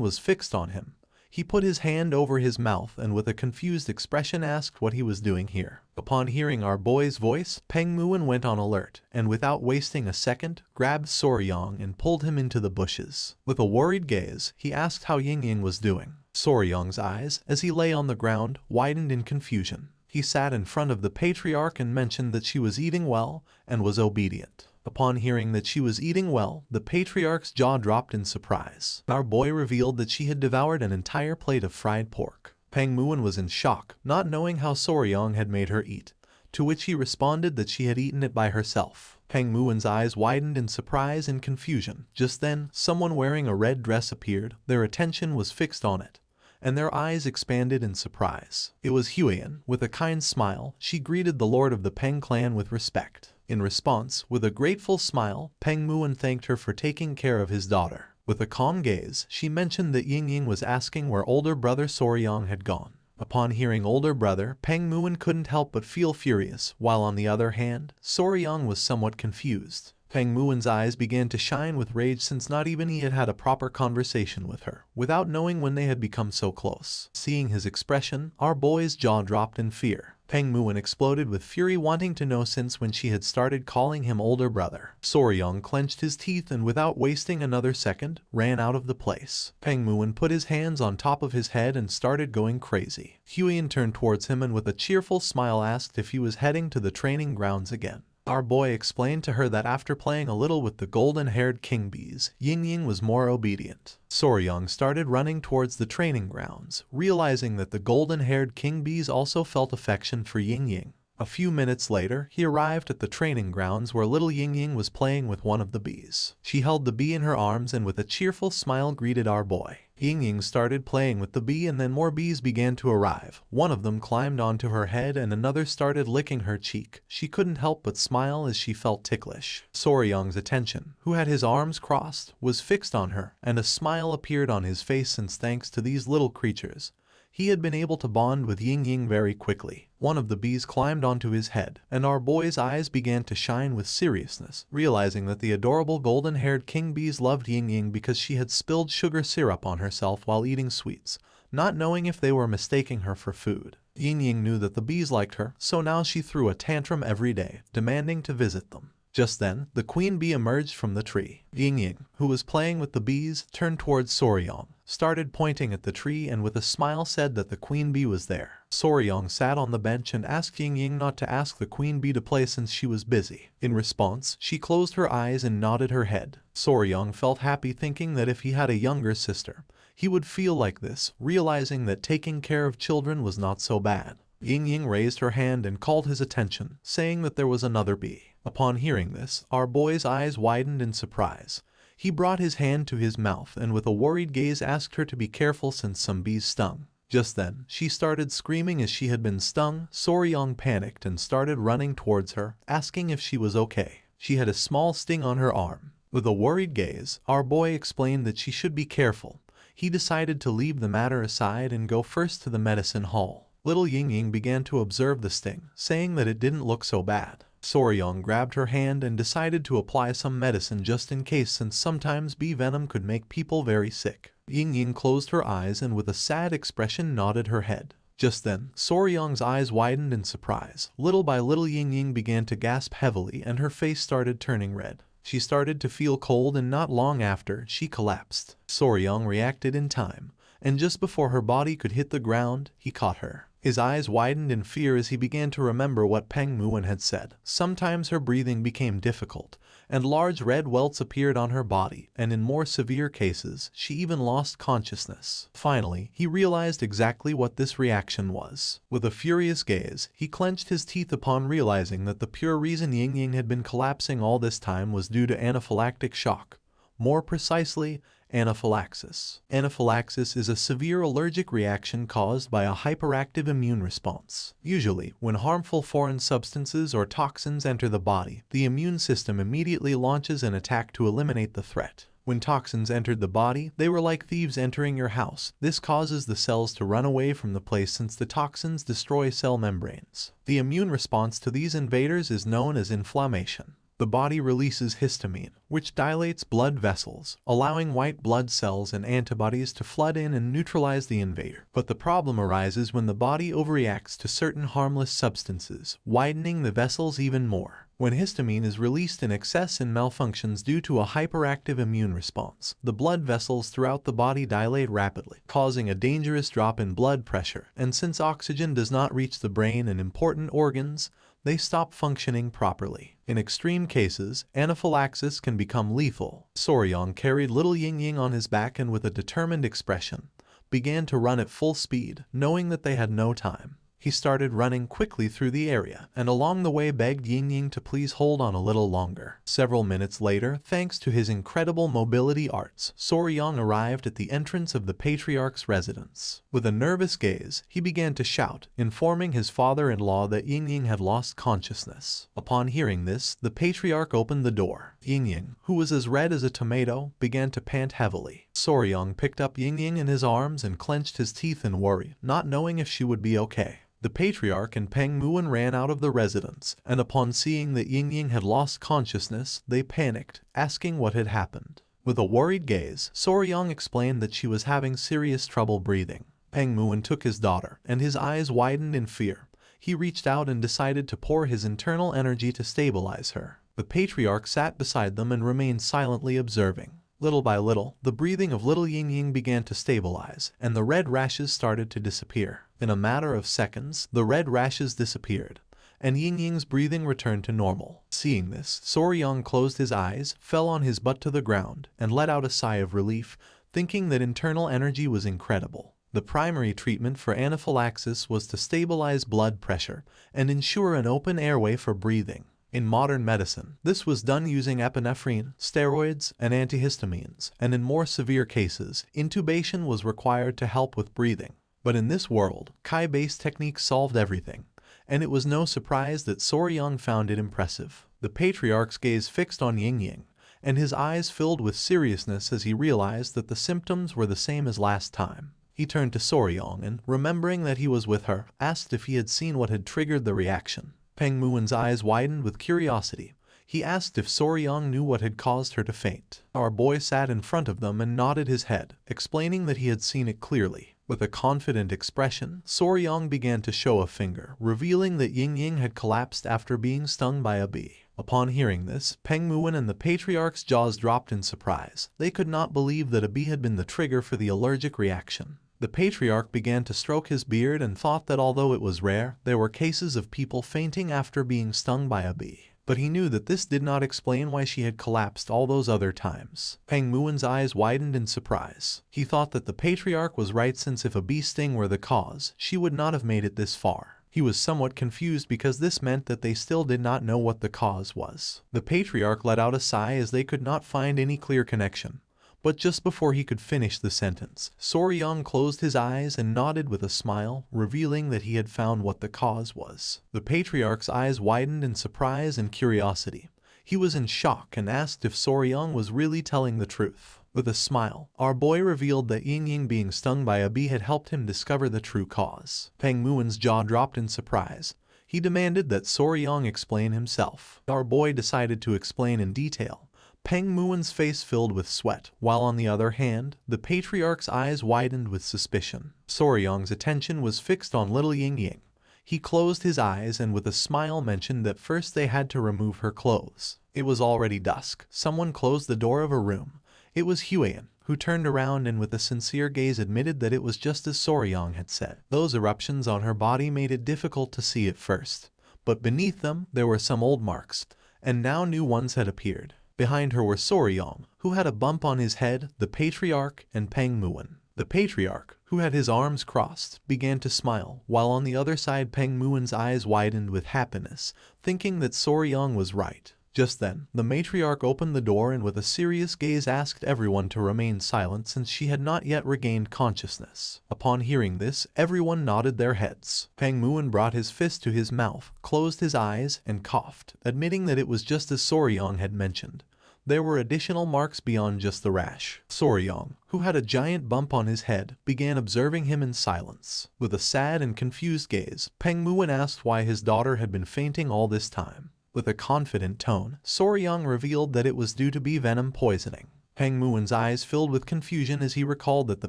was fixed on him. He put his hand over his mouth and with a confused expression asked what he was doing here. Upon hearing our boy's voice, Peng Muin went on alert, and without wasting a second, grabbed Soryong and pulled him into the bushes. With a worried gaze, he asked how Ying was doing. Soryong's eyes, as he lay on the ground, widened in confusion. He sat in front of the patriarch and mentioned that she was eating well and was obedient. Upon hearing that she was eating well, the patriarch's jaw dropped in surprise. Our boy revealed that she had devoured an entire plate of fried pork. Peng Muin was in shock, not knowing how Soryong had made her eat, to which he responded that she had eaten it by herself. Peng Muin's eyes widened in surprise and confusion. Just then, someone wearing a red dress appeared. Their attention was fixed on it, and their eyes expanded in surprise. It was Huiyan. With a kind smile, she greeted the lord of the Peng clan with respect. In response, with a grateful smile, Peng Muan thanked her for taking care of his daughter. With a calm gaze, she mentioned that Ying was asking where older brother Soryang had gone. Upon hearing older brother, Peng Muan couldn't help but feel furious, while on the other hand, Soryang was somewhat confused. Peng Muan's eyes began to shine with rage since not even he had had a proper conversation with her, without knowing when they had become so close. Seeing his expression, our boy's jaw dropped in fear. Peng Muan exploded with fury, wanting to know since when she had started calling him older brother. Soryang clenched his teeth and without wasting another second, ran out of the place. Peng Muan put his hands on top of his head and started going crazy. Huiyan turned towards him and with a cheerful smile asked if he was heading to the training grounds again. Our boy explained to her that after playing a little with the golden-haired king bees, Ying was more obedient. Soryang started running towards the training grounds, realizing that the golden-haired king bees also felt affection for Ying. A few minutes later, he arrived at the training grounds where little Ying was playing with one of the bees. She held the bee in her arms and with a cheerful smile greeted our boy. Ying started playing with the bee and then more bees began to arrive. One of them climbed onto her head and another started licking her cheek. She couldn't help but smile as she felt ticklish. Soryang's attention, who had his arms crossed, was fixed on her, and a smile appeared on his face since thanks to these little creatures, he had been able to bond with Ying very quickly. One of the bees climbed onto his head, and our boy's eyes began to shine with seriousness, realizing that the adorable golden-haired king bees loved Ying because she had spilled sugar syrup on herself while eating sweets, not knowing if they were mistaking her for food. Ying knew that the bees liked her, so now she threw a tantrum every day, demanding to visit them. Just then, the queen bee emerged from the tree. Ying, who was playing with the bees, turned towards Soryang, started pointing at the tree and with a smile said that the queen bee was there. Soryang sat on the bench and asked Ying not to ask the queen bee to play since she was busy. In response, she closed her eyes and nodded her head. Soryang felt happy thinking that if he had a younger sister, he would feel like this, realizing that taking care of children was not so bad. Ying raised her hand and called his attention, saying that there was another bee. Upon hearing this, our boy's eyes widened in surprise. He brought his hand to his mouth and with a worried gaze asked her to be careful since some bees stung. Just then, she started screaming as she had been stung. Soryang panicked and started running towards her, asking if she was okay. She had a small sting on her arm. With a worried gaze, our boy explained that she should be careful. He decided to leave the matter aside and go first to the medicine hall. Little Ying began to observe the sting, saying that it didn't look so bad. Soryang grabbed her hand and decided to apply some medicine just in case since sometimes bee venom could make people very sick. Ying closed her eyes and with a sad expression nodded her head. Just then, Soryang's eyes widened in surprise. Little by little Ying began to gasp heavily and her face started turning red. She started to feel cold and not long after, she collapsed. Soryang reacted in time, and just before her body could hit the ground, he caught her. His eyes widened in fear as he began to remember what Peng Muan had said. Sometimes her breathing became difficult, and large red welts appeared on her body, and in more severe cases, she even lost consciousness. Finally, he realized exactly what this reaction was. With a furious gaze, he clenched his teeth upon realizing that the pure reason Ying had been collapsing all this time was due to anaphylactic shock. More precisely, anaphylaxis. Anaphylaxis is a severe allergic reaction caused by a hyperactive immune response. Usually, when harmful foreign substances or toxins enter the body, the immune system immediately launches an attack to eliminate the threat. When toxins entered the body, they were like thieves entering your house. This causes the cells to run away from the place since the toxins destroy cell membranes. The immune response to these invaders is known as inflammation. The body releases histamine, which dilates blood vessels, allowing white blood cells and antibodies to flood in and neutralize the invader. But the problem arises when the body overreacts to certain harmless substances, widening the vessels even more. When histamine is released in excess and malfunctions due to a hyperactive immune response, the blood vessels throughout the body dilate rapidly, causing a dangerous drop in blood pressure, and since oxygen does not reach the brain and important organs, they stop functioning properly. In extreme cases, anaphylaxis can become lethal. Soryang carried little Ying on his back and with a determined expression, began to run at full speed, knowing that they had no time. He started running quickly through the area, and along the way begged Ying to please hold on a little longer. Several minutes later, thanks to his incredible mobility arts, Soryang arrived at the entrance of the patriarch's residence. With a nervous gaze, he began to shout, informing his father-in-law that Ying had lost consciousness. Upon hearing this, the patriarch opened the door. Ying, who was as red as a tomato, began to pant heavily. Soryang picked up Ying in his arms and clenched his teeth in worry, not knowing if she would be okay. The patriarch and Peng Muin ran out of the residence, and upon seeing that Ying had lost consciousness, they panicked, asking what had happened. With a worried gaze, Soryang explained that she was having serious trouble breathing. Peng Muin took his daughter, and his eyes widened in fear. He reached out and decided to pour his internal energy to stabilize her. The patriarch sat beside them and remained silently observing. Little by little, the breathing of little Ying began to stabilize, and the red rashes started to disappear. In a matter of seconds, the red rashes disappeared, and Ying's breathing returned to normal. Seeing this, Soryang closed his eyes, fell on his butt to the ground, and let out a sigh of relief, thinking that internal energy was incredible. The primary treatment for anaphylaxis was to stabilize blood pressure and ensure an open airway for breathing. In modern medicine, this was done using epinephrine, steroids, and antihistamines, and in more severe cases, intubation was required to help with breathing. But in this world, Kai-based techniques solved everything, and it was no surprise that Soryang found it impressive. The patriarch's gaze fixed on Ying, and his eyes filled with seriousness as he realized that the symptoms were the same as last time. He turned to Soryang and, remembering that he was with her, asked if he had seen what had triggered the reaction. Peng Muin's eyes widened with curiosity. He asked if Soryang knew what had caused her to faint. Our boy sat in front of them and nodded his head, explaining that he had seen it clearly. With a confident expression, Soryang began to show a finger, revealing that Ying had collapsed after being stung by a bee. Upon hearing this, Peng Muin and the patriarch's jaws dropped in surprise. They could not believe that a bee had been the trigger for the allergic reaction. The patriarch began to stroke his beard and thought that although it was rare, there were cases of people fainting after being stung by a bee. But he knew that this did not explain why she had collapsed all those other times. Peng Muin's eyes widened in surprise. He thought that the patriarch was right, since if a bee sting were the cause, she would not have made it this far. He was somewhat confused because this meant that they still did not know what the cause was. The patriarch let out a sigh as they could not find any clear connection. But just before he could finish the sentence, Soryang closed his eyes and nodded with a smile, revealing that he had found what the cause was. The patriarch's eyes widened in surprise and curiosity. He was in shock and asked if Soryang was really telling the truth. With a smile, our boy revealed that Ying being stung by a bee had helped him discover the true cause. Peng Muin's jaw dropped in surprise. He demanded that Soryang explain himself. Our boy decided to explain in detail. Peng Muin's face filled with sweat, while on the other hand, the patriarch's eyes widened with suspicion. Soryang's attention was fixed on little Ying. He closed his eyes and with a smile mentioned that first they had to remove her clothes. It was already dusk. Someone closed the door of a room. It was Huan, who turned around and with a sincere gaze admitted that it was just as Soryang had said. Those eruptions on her body made it difficult to see at first, but beneath them there were some old marks, and now new ones had appeared. Behind her were Soryang, who had a bump on his head, the patriarch, and Peng Muin. The patriarch, who had his arms crossed, began to smile, while on the other side Peng Muin's eyes widened with happiness, thinking that Soryang was right. Just then, the matriarch opened the door and with a serious gaze asked everyone to remain silent since she had not yet regained consciousness. Upon hearing this, everyone nodded their heads. Peng Muin brought his fist to his mouth, closed his eyes, and coughed, admitting that it was just as Soryang had mentioned. There were additional marks beyond just the rash. Soryang, who had a giant bump on his head, began observing him in silence. With a sad and confused gaze, Peng Muin asked why his daughter had been fainting all this time. With a confident tone, Soryang revealed that it was due to bee venom poisoning. Peng Muin's eyes filled with confusion as he recalled that the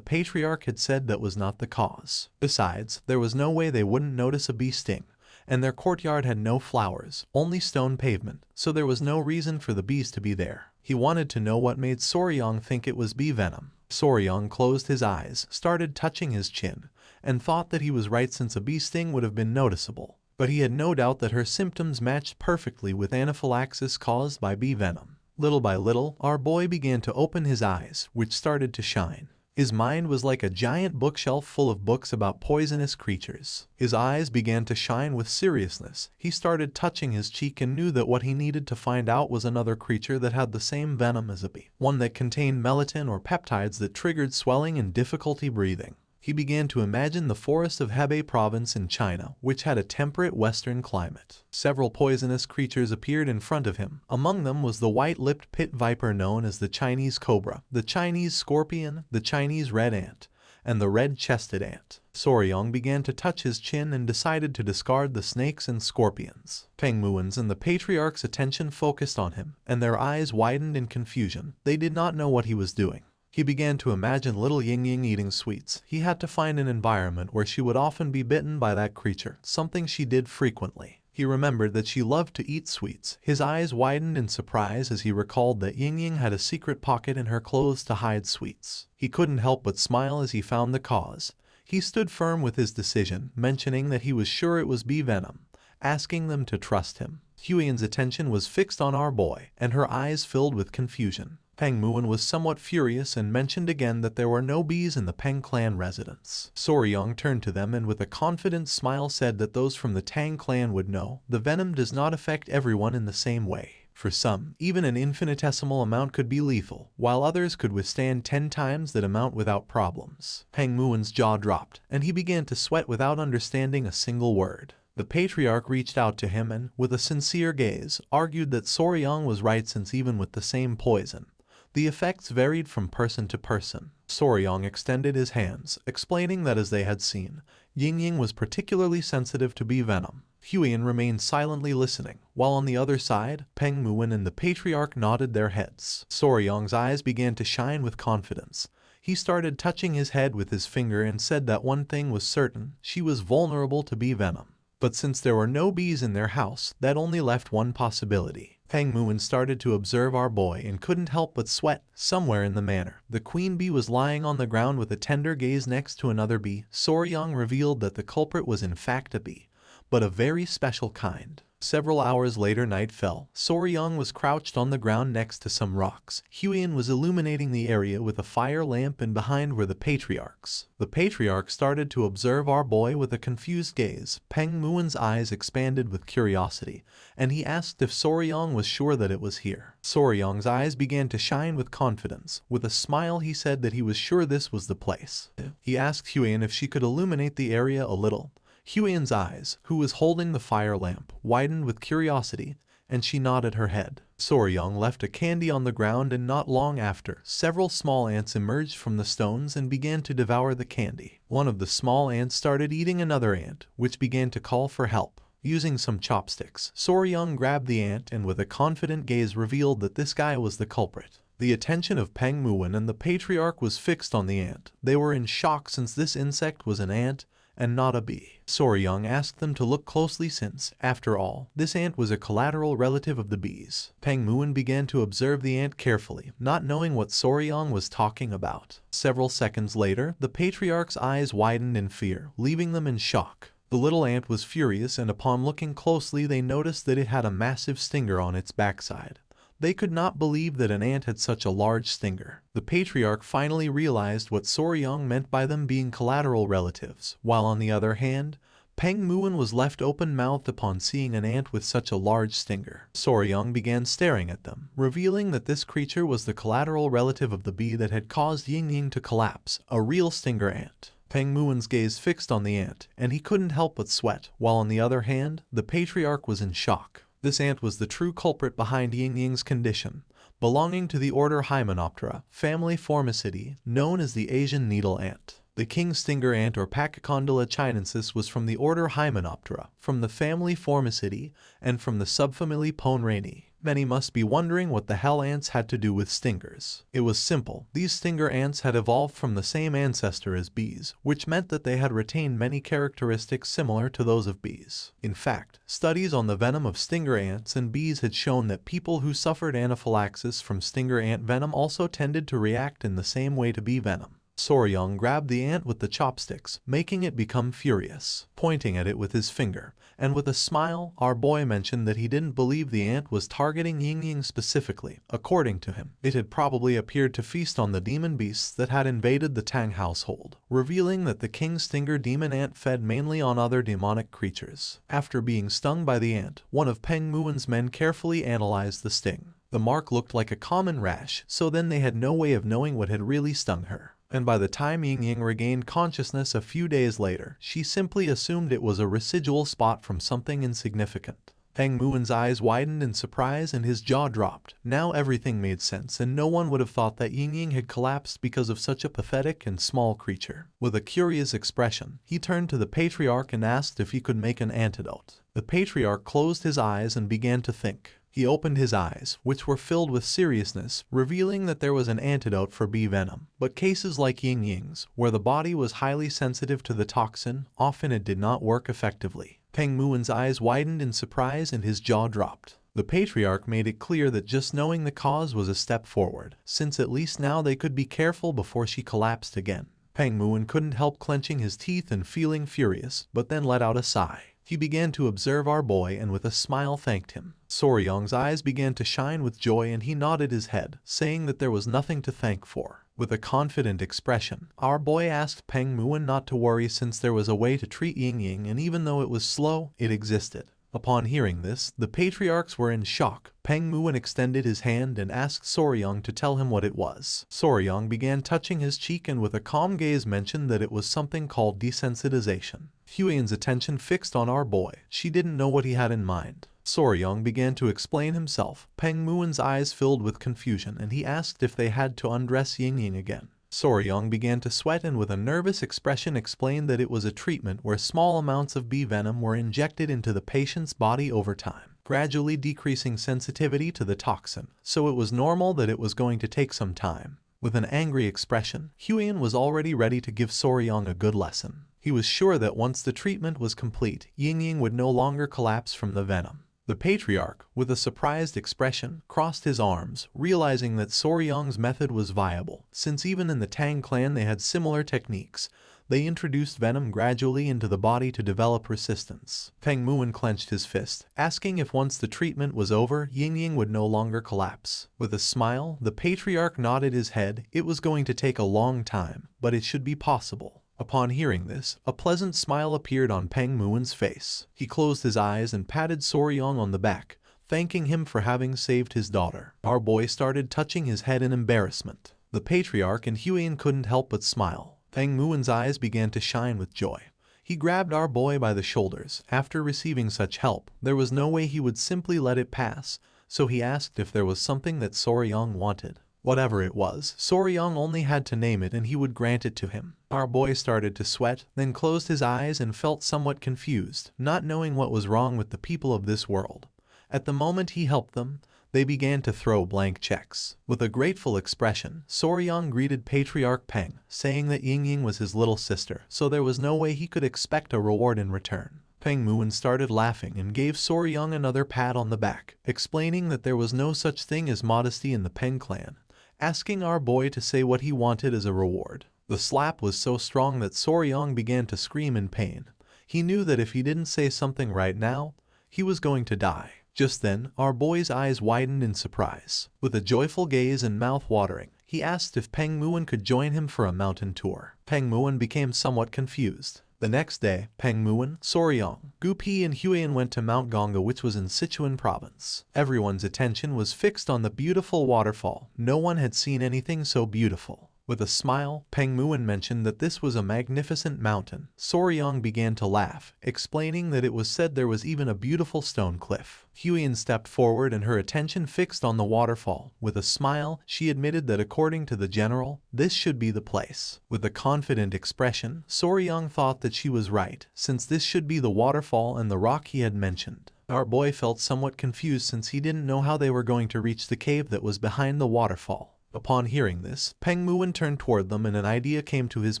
patriarch had said that was not the cause. Besides, there was no way they wouldn't notice a bee sting, and their courtyard had no flowers, only stone pavement, so there was no reason for the bees to be there. He wanted to know what made Soryang think it was bee venom. Soryang closed his eyes, started touching his chin, and thought that he was right since a bee sting would have been noticeable. But he had no doubt that her symptoms matched perfectly with anaphylaxis caused by bee venom. Little by little, our boy began to open his eyes, which started to shine. His mind was like a giant bookshelf full of books about poisonous creatures. His eyes began to shine with seriousness. He started touching his cheek and knew that what he needed to find out was another creature that had the same venom as a bee, one that contained melatonin or peptides that triggered swelling and difficulty breathing. He began to imagine the forest of Hebei province in China, which had a temperate western climate. Several poisonous creatures appeared in front of him. Among them was the white-lipped pit viper known as the Chinese cobra, the Chinese scorpion, the Chinese red ant, and the red-chested ant. Soryong began to touch his chin and decided to discard the snakes and scorpions. Peng Muin's and the patriarch's attention focused on him, and their eyes widened in confusion. They did not know what he was doing. He began to imagine little Yingying eating sweets. He had to find an environment where she would often be bitten by that creature, something she did frequently. He remembered that she loved to eat sweets. His eyes widened in surprise as he recalled that Yingying had a secret pocket in her clothes to hide sweets. He couldn't help but smile as he found the cause. He stood firm with his decision, mentioning that he was sure it was bee venom, asking them to trust him. Huiyan's attention was fixed on our boy, and her eyes filled with confusion. Peng Muin was somewhat furious and mentioned again that there were no bees in the Peng clan residence. Soryong turned to them and with a confident smile said that those from the Tang clan would know, the venom does not affect everyone in the same way. For some, even an infinitesimal amount could be lethal, while others could withstand 10 times that amount without problems. Peng Muin's jaw dropped, and he began to sweat without understanding a single word. The patriarch reached out to him and, with a sincere gaze, argued that Soryong was right since even with the same poison, the effects varied from person to person. Soryong extended his hands, explaining that as they had seen, Yingying was particularly sensitive to bee venom. Huiyan remained silently listening, while on the other side, Peng Muin and the patriarch nodded their heads. Soryong's eyes began to shine with confidence. He started touching his head with his finger and said that one thing was certain, she was vulnerable to bee venom. But since there were no bees in their house, that only left one possibility. Peng Muin started to observe our boy and couldn't help but sweat. Somewhere in the manor, the queen bee was lying on the ground with a tender gaze next to another bee. Soryong revealed that the culprit was in fact a bee, but a very special kind. Several hours later night fell. Soryong was crouched on the ground next to some rocks. Huiyan was illuminating the area with a fire lamp and behind were the patriarchs. The patriarch started to observe our boy with a confused gaze. Peng Muin's eyes expanded with curiosity, and he asked if Soryong was sure that it was here. Soryong's eyes began to shine with confidence. With a smile he said that he was sure this was the place. He asked Huiyan if she could illuminate the area a little. Huiyan's eyes, who was holding the fire lamp, widened with curiosity, and she nodded her head. Soryong left a candy on the ground and not long after, several small ants emerged from the stones and began to devour the candy. One of the small ants started eating another ant, which began to call for help. Using some chopsticks, Soryong grabbed the ant and with a confident gaze revealed that this guy was the culprit. The attention of Peng Muin and the patriarch was fixed on the ant. They were in shock since this insect was an ant and not a bee. Soryong asked them to look closely since, after all, this ant was a collateral relative of the bees. Peng Muin began to observe the ant carefully, not knowing what Soryong was talking about. Several seconds later, the patriarch's eyes widened in fear, leaving them in shock. The little ant was furious and upon looking closely they noticed that it had a massive stinger on its backside. They could not believe that an ant had such a large stinger. The patriarch finally realized what Soryong meant by them being collateral relatives, while on the other hand, Peng Muin was left open-mouthed upon seeing an ant with such a large stinger. Soryong began staring at them, revealing that this creature was the collateral relative of the bee that had caused Yingying to collapse, a real stinger ant. Peng Muin's gaze fixed on the ant, and he couldn't help but sweat, while on the other hand, the patriarch was in shock. This ant was the true culprit behind Yingying's condition, belonging to the order Hymenoptera, family Formicidae, known as the Asian needle ant. The king stinger ant or Pachycondyla chinensis was from the order Hymenoptera, from the family Formicidae, and from the subfamily Ponrani. Many must be wondering what the hell ants had to do with stingers. It was simple. These stinger ants had evolved from the same ancestor as bees, which meant that they had retained many characteristics similar to those of bees. In fact, studies on the venom of stinger ants and bees had shown that people who suffered anaphylaxis from stinger ant venom also tended to react in the same way to bee venom. Soryang grabbed the ant with the chopsticks, making it become furious, pointing at it with his finger. And with a smile, our boy mentioned that he didn't believe the ant was targeting Ying specifically. According to him, it had probably appeared to feast on the demon beasts that had invaded the Tang household, revealing that the king's stinger demon ant fed mainly on other demonic creatures. After being stung by the ant, one of Peng Muen's men carefully analyzed the sting. The mark looked like a common rash, so then they had no way of knowing what had really stung her. And by the time Ying regained consciousness a few days later, she simply assumed it was a residual spot from something insignificant. Peng Muen's eyes widened in surprise and his jaw dropped. Now everything made sense, and no one would have thought that Ying had collapsed because of such a pathetic and small creature. With a curious expression, he turned to the patriarch and asked if he could make an antidote. The patriarch closed his eyes and began to think. He opened his eyes, which were filled with seriousness, revealing that there was an antidote for bee venom. But cases like Ying's, where the body was highly sensitive to the toxin, often it did not work effectively. Peng Muen's eyes widened in surprise and his jaw dropped. The patriarch made it clear that just knowing the cause was a step forward, since at least now they could be careful before she collapsed again. Peng Muen couldn't help clenching his teeth and feeling furious, but then let out a sigh. He began to observe our boy and with a smile thanked him. Soryang's eyes began to shine with joy and he nodded his head, saying that there was nothing to thank for. With a confident expression, our boy asked Peng Muen not to worry since there was a way to treat Ying and even though it was slow, it existed. Upon hearing this, the patriarchs were in shock. Peng Muen extended his hand and asked Soryang to tell him what it was. Soryang began touching his cheek and with a calm gaze mentioned that it was something called desensitization. Huiyen's attention fixed on our boy. She didn't know what he had in mind. Soryang began to explain himself. Peng Muen's eyes filled with confusion and he asked if they had to undress Ying again. Soryang began to sweat and with a nervous expression explained that it was a treatment where small amounts of bee venom were injected into the patient's body over time, gradually decreasing sensitivity to the toxin, so it was normal that it was going to take some time. With an angry expression, Huiyen was already ready to give Soryang a good lesson. He was sure that once the treatment was complete, Ying would no longer collapse from the venom. The patriarch, with a surprised expression, crossed his arms, realizing that Soryang's method was viable, since even in the Tang clan they had similar techniques. They introduced venom gradually into the body to develop resistance. Peng Muen clenched his fist, asking if once the treatment was over, Ying would no longer collapse. With a smile, the patriarch nodded his head. It was going to take a long time, but it should be possible. Upon hearing this, a pleasant smile appeared on Peng Muen's face. He closed his eyes and patted Soryang on the back, thanking him for having saved his daughter. Our boy started touching his head in embarrassment. The patriarch and Huiyen couldn't help but smile. Peng Muen's eyes began to shine with joy. He grabbed our boy by the shoulders. After receiving such help, there was no way he would simply let it pass, so he asked if there was something that Soryang wanted. Whatever it was, Soryang only had to name it and he would grant it to him. Our boy started to sweat, then closed his eyes and felt somewhat confused, not knowing what was wrong with the people of this world. At the moment he helped them, they began to throw blank checks. With a grateful expression, Soryang greeted Patriarch Peng, saying that Ying was his little sister, so there was no way he could expect a reward in return. Peng Muen started laughing and gave Soryang another pat on the back, explaining that there was no such thing as modesty in the Peng clan, asking our boy to say what he wanted as a reward. The slap was so strong that Soryang began to scream in pain. He knew that if he didn't say something right now, he was going to die. Just then, our boy's eyes widened in surprise. With a joyful gaze and mouth watering, he asked if Peng Muen could join him for a mountain tour. Peng Muen became somewhat confused. The next day, Peng Muen, Soryang, Gu Pi and Huiyen went to Mount Ganga, which was in Sichuan province. Everyone's attention was fixed on the beautiful waterfall. No one had seen anything so beautiful. With a smile, Peng Muen mentioned that this was a magnificent mountain. Soryang began to laugh, explaining that it was said there was even a beautiful stone cliff. Huiyen stepped forward and her attention fixed on the waterfall. With a smile, she admitted that according to the general, this should be the place. With a confident expression, Soryang thought that she was right, since this should be the waterfall and the rock he had mentioned. Our boy felt somewhat confused since he didn't know how they were going to reach the cave that was behind the waterfall. Upon hearing this, Peng Muen turned toward them and an idea came to his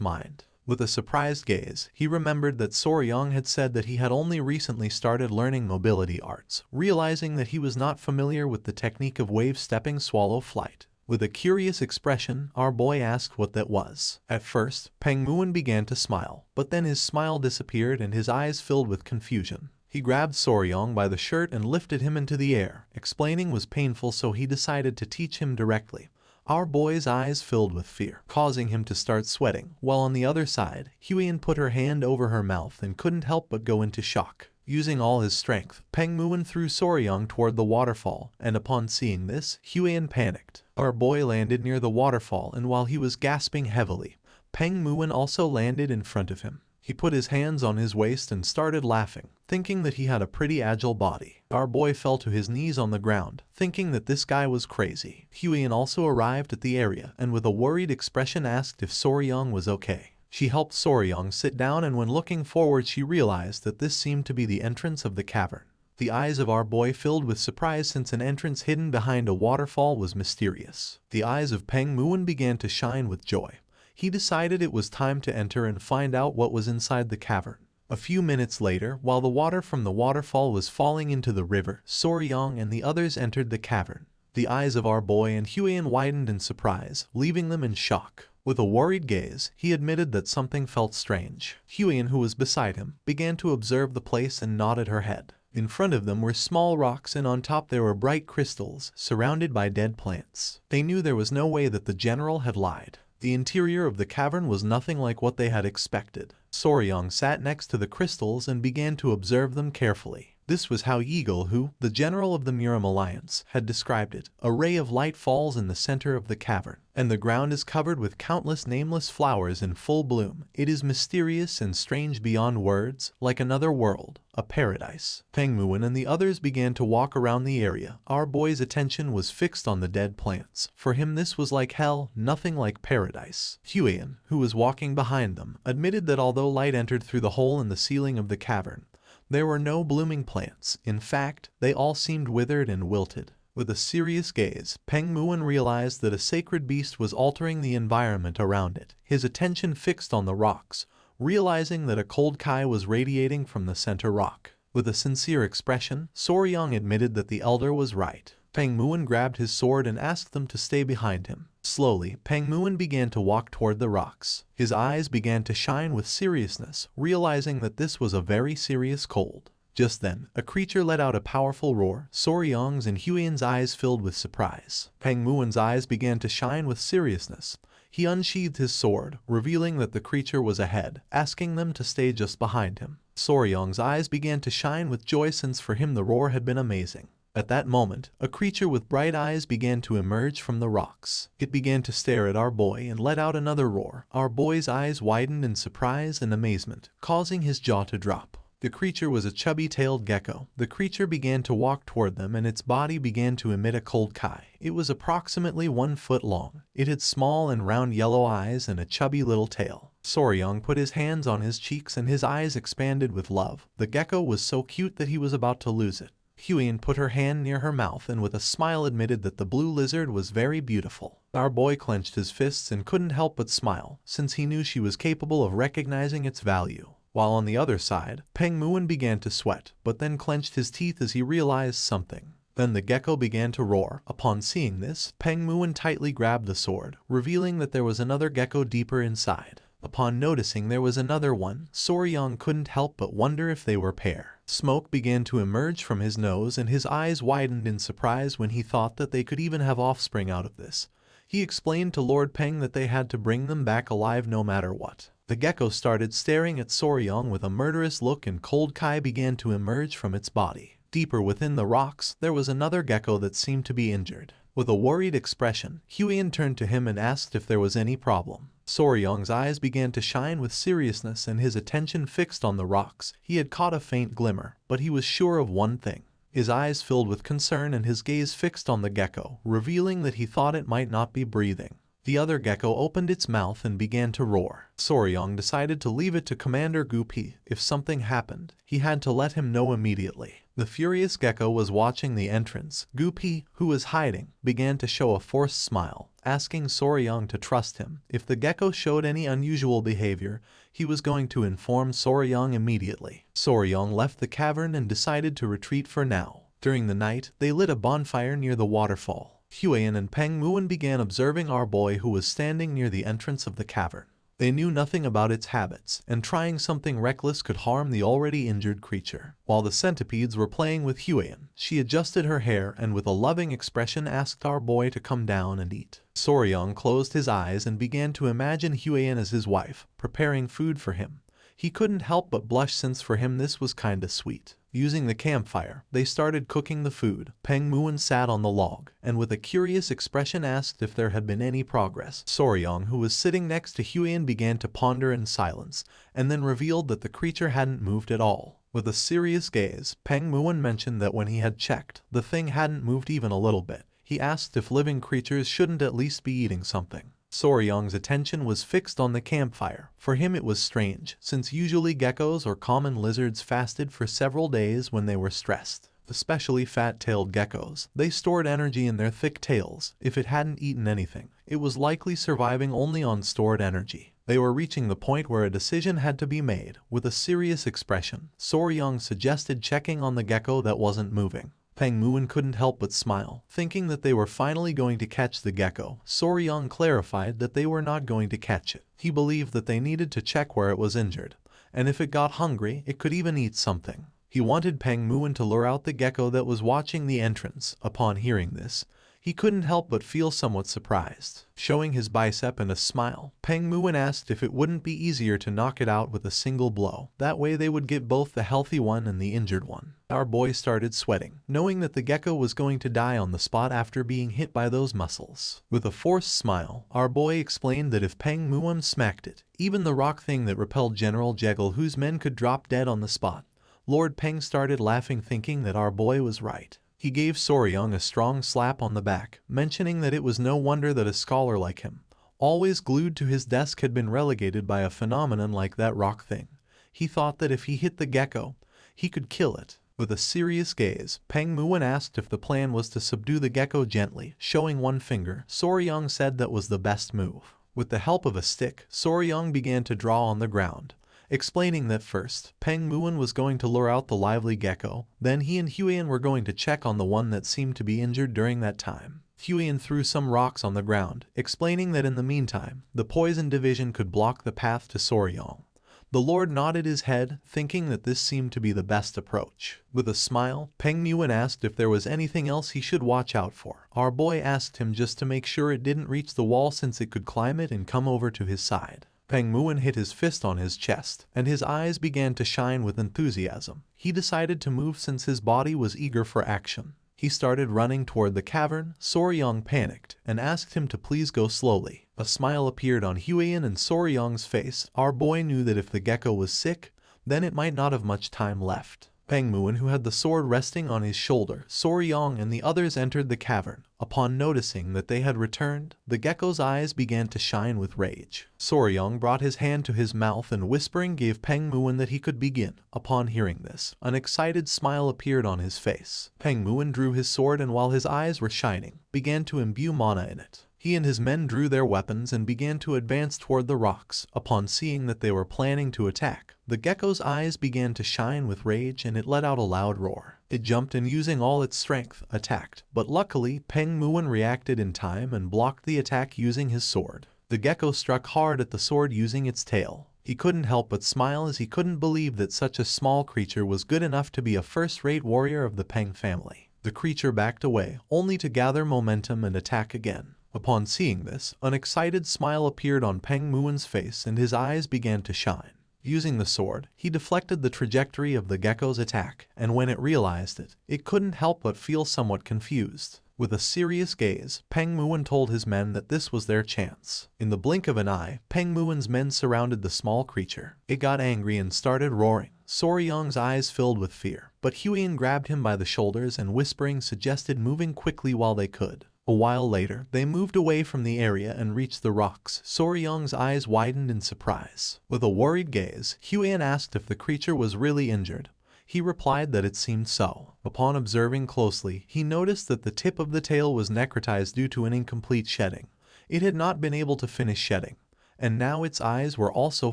mind. With a surprised gaze, he remembered that Soryang had said that he had only recently started learning mobility arts, realizing that he was not familiar with the technique of wave-stepping swallow flight. With a curious expression, our boy asked what that was. At first, Peng Muon began to smile, but then his smile disappeared and his eyes filled with confusion. He grabbed Soryong by the shirt and lifted him into the air. Explaining was painful, so he decided to teach him directly. Our boy's eyes filled with fear, causing him to start sweating, while on the other side, Huiyin put her hand over her mouth and couldn't help but go into shock. Using all his strength, Peng Muon threw Soryong toward the waterfall, and upon seeing this, Huiyin panicked. Our boy landed near the waterfall, and while he was gasping heavily, Peng Muon also landed in front of him. He put his hands on his waist and started laughing, thinking that he had a pretty agile body. Our boy fell to his knees on the ground, thinking that this guy was crazy. Huiyin also arrived at the area and with a worried expression asked if Soryong was okay. She helped Soryong sit down, and when looking forward she realized that this seemed to be the entrance of the cavern. The eyes of our boy filled with surprise, since an entrance hidden behind a waterfall was mysterious. The eyes of Peng Muon began to shine with joy. He decided it was time to enter and find out what was inside the cavern. A few minutes later, while the water from the waterfall was falling into the river, Soryong and the others entered the cavern. The eyes of our boy and Huiyin widened in surprise, leaving them in shock. With a worried gaze, he admitted that something felt strange. Huiyin, who was beside him, began to observe the place and nodded her head. In front of them were small rocks, and on top there were bright crystals, surrounded by dead plants. They knew there was no way that the general had lied. The interior of the cavern was nothing like what they had expected. Soryong sat next to the crystals and began to observe them carefully. This was how Eagle, who, the general of the Miram Alliance, had described it. A ray of light falls in the center of the cavern, and the ground is covered with countless nameless flowers in full bloom. It is mysterious and strange beyond words, like another world, a paradise. Peng Muon and the others began to walk around the area. Our boy's attention was fixed on the dead plants. For him this was like hell, nothing like paradise. Huiyin, who was walking behind them, admitted that although light entered through the hole in the ceiling of the cavern, there were no blooming plants. In fact, they all seemed withered and wilted. With a serious gaze, Peng Muon realized that a sacred beast was altering the environment around it. His attention fixed on the rocks, realizing that a cold kai was radiating from the center rock. With a sincere expression, Soryong admitted that the elder was right. Peng Muon grabbed his sword and asked them to stay behind him. Slowly, Peng Muon began to walk toward the rocks. His eyes began to shine with seriousness, realizing that this was a very serious cold. Just then, a creature let out a powerful roar. Soryong's and Huiyin's eyes filled with surprise. Peng Muon's eyes began to shine with seriousness. He unsheathed his sword, revealing that the creature was ahead, asking them to stay just behind him. Soryong's eyes began to shine with joy, since for him the roar had been amazing. At that moment, a creature with bright eyes began to emerge from the rocks. It began to stare at our boy and let out another roar. Our boy's eyes widened in surprise and amazement, causing his jaw to drop. The creature was a chubby-tailed gecko. The creature began to walk toward them, and its body began to emit a cold kai. It was approximately 1 foot long. It had small and round yellow eyes and a chubby little tail. Soryong put his hands on his cheeks and his eyes expanded with love. The gecko was so cute that he was about to lose it. Huiyin put her hand near her mouth and with a smile admitted that the blue lizard was very beautiful. Our boy clenched his fists and couldn't help but smile, since he knew she was capable of recognizing its value. While on the other side, Peng Muon began to sweat, but then clenched his teeth as he realized something. Then the gecko began to roar. Upon seeing this, Peng Muon tightly grabbed the sword, revealing that there was another gecko deeper inside. Upon noticing there was another one, Soryong couldn't help but wonder if they were pair. Smoke began to emerge from his nose and his eyes widened in surprise when he thought that they could even have offspring out of this. He explained to Lord Peng that they had to bring them back alive no matter what. The gecko started staring at Soryong with a murderous look and cold kai began to emerge from its body. Deeper within the rocks, there was another gecko that seemed to be injured. With a worried expression, Huiyin turned to him and asked if there was any problem. Soryong's eyes began to shine with seriousness and his attention fixed on the rocks. He had caught a faint glimmer, but he was sure of one thing. His eyes filled with concern and his gaze fixed on the gecko, revealing that he thought it might not be breathing. The other gecko opened its mouth and began to roar. Soryong decided to leave it to Commander Gupi. If something happened, he had to let him know immediately. The furious gecko was watching the entrance. Gupi, who was hiding, began to show a forced smile, asking Soryong to trust him. If the gecko showed any unusual behavior, he was going to inform Soryong immediately. Soryong left the cavern and decided to retreat for now. During the night, they lit a bonfire near the waterfall. Huiyan and Peng Muon began observing our boy who was standing near the entrance of the cavern. They knew nothing about its habits, and trying something reckless could harm the already injured creature. While the centipedes were playing with Huiyan, she adjusted her hair and with a loving expression asked our boy to come down and eat. Soryong closed his eyes and began to imagine Huiyan as his wife, preparing food for him. He couldn't help but blush since for him this was kinda sweet. Using the campfire, they started cooking the food. Peng Muon sat on the log, and with a curious expression asked if there had been any progress. Soryong, who was sitting next to Huiyan, began to ponder in silence, and then revealed that the creature hadn't moved at all. With a serious gaze, Peng Muon mentioned that when he had checked, the thing hadn't moved even a little bit. He asked if living creatures shouldn't at least be eating something. Soryong's attention was fixed on the campfire. For him it was strange, since usually geckos or common lizards fasted for several days when they were stressed. Especially fat-tailed geckos. They stored energy in their thick tails. If it hadn't eaten anything, it was likely surviving only on stored energy. They were reaching the point where a decision had to be made. With a serious expression, Soryong suggested checking on the gecko that wasn't moving. Peng Muon couldn't help but smile, thinking that they were finally going to catch the gecko. Soryong clarified that they were not going to catch it. He believed that they needed to check where it was injured, and if it got hungry, it could even eat something. He wanted Peng Muon to lure out the gecko that was watching the entrance. Upon hearing this, he couldn't help but feel somewhat surprised. Showing his bicep and a smile, Peng Muon asked if it wouldn't be easier to knock it out with a single blow. That way they would get both the healthy one and the injured one. Our boy started sweating, knowing that the gecko was going to die on the spot after being hit by those muscles. With a forced smile, our boy explained that if Peng Muon smacked it, even the rock thing that repelled General Jekyll, whose men could drop dead on the spot. Lord Peng started laughing, thinking that our boy was right. He gave Soryong a strong slap on the back, mentioning that it was no wonder that a scholar like him, always glued to his desk, had been relegated by a phenomenon like that rock thing. He thought that if he hit the gecko, he could kill it. With a serious gaze, Peng Muon asked if the plan was to subdue the gecko gently. Showing one finger, Soryong said that was the best move. With the help of a stick, Soryong began to draw on the ground, explaining that first, Peng Muon was going to lure out the lively gecko, then he and Huiyan were going to check on the one that seemed to be injured during that time. Huiyan threw some rocks on the ground, explaining that in the meantime, the poison division could block the path to Soryong. The Lord nodded his head, thinking that this seemed to be the best approach. With a smile, Peng Muon asked if there was anything else he should watch out for. Our boy asked him just to make sure it didn't reach the wall, since it could climb it and come over to his side. Peng Muon hit his fist on his chest, and his eyes began to shine with enthusiasm. He decided to move since his body was eager for action. He started running toward the cavern. Soryong panicked and asked him to please go slowly. A smile appeared on Huiyan and Soryong's face. Our boy knew that if the gecko was sick, then it might not have much time left. Peng Muon, who had the sword resting on his shoulder, Soryong and the others entered the cavern. Upon noticing that they had returned, the gecko's eyes began to shine with rage. Soryong brought his hand to his mouth and whispering gave Peng Muon that he could begin. Upon hearing this, an excited smile appeared on his face. Peng Muon drew his sword and while his eyes were shining, began to imbue mana in it. He and his men drew their weapons and began to advance toward the rocks. Upon seeing that they were planning to attack, the gecko's eyes began to shine with rage and it let out a loud roar. It jumped and using all its strength, attacked, but luckily Peng Muon reacted in time and blocked the attack using his sword. The gecko struck hard at the sword using its tail. He couldn't help but smile as he couldn't believe that such a small creature was good enough to be a first-rate warrior of the Peng family. The creature backed away, only to gather momentum and attack again. Upon seeing this, an excited smile appeared on Peng Muon's face and his eyes began to shine. Using the sword, he deflected the trajectory of the gecko's attack, and when it realized it, it couldn't help but feel somewhat confused. With a serious gaze, Peng Muon told his men that this was their chance. In the blink of an eye, Peng Muon's men surrounded the small creature. It got angry and started roaring. Soryong's eyes filled with fear, but Huiyan grabbed him by the shoulders and whispering suggested moving quickly while they could. A while later, they moved away from the area and reached the rocks. Soryong's eyes widened in surprise. With a worried gaze, Huiyan asked if the creature was really injured. He replied that it seemed so. Upon observing closely, he noticed that the tip of the tail was necrotized due to an incomplete shedding. It had not been able to finish shedding, and now its eyes were also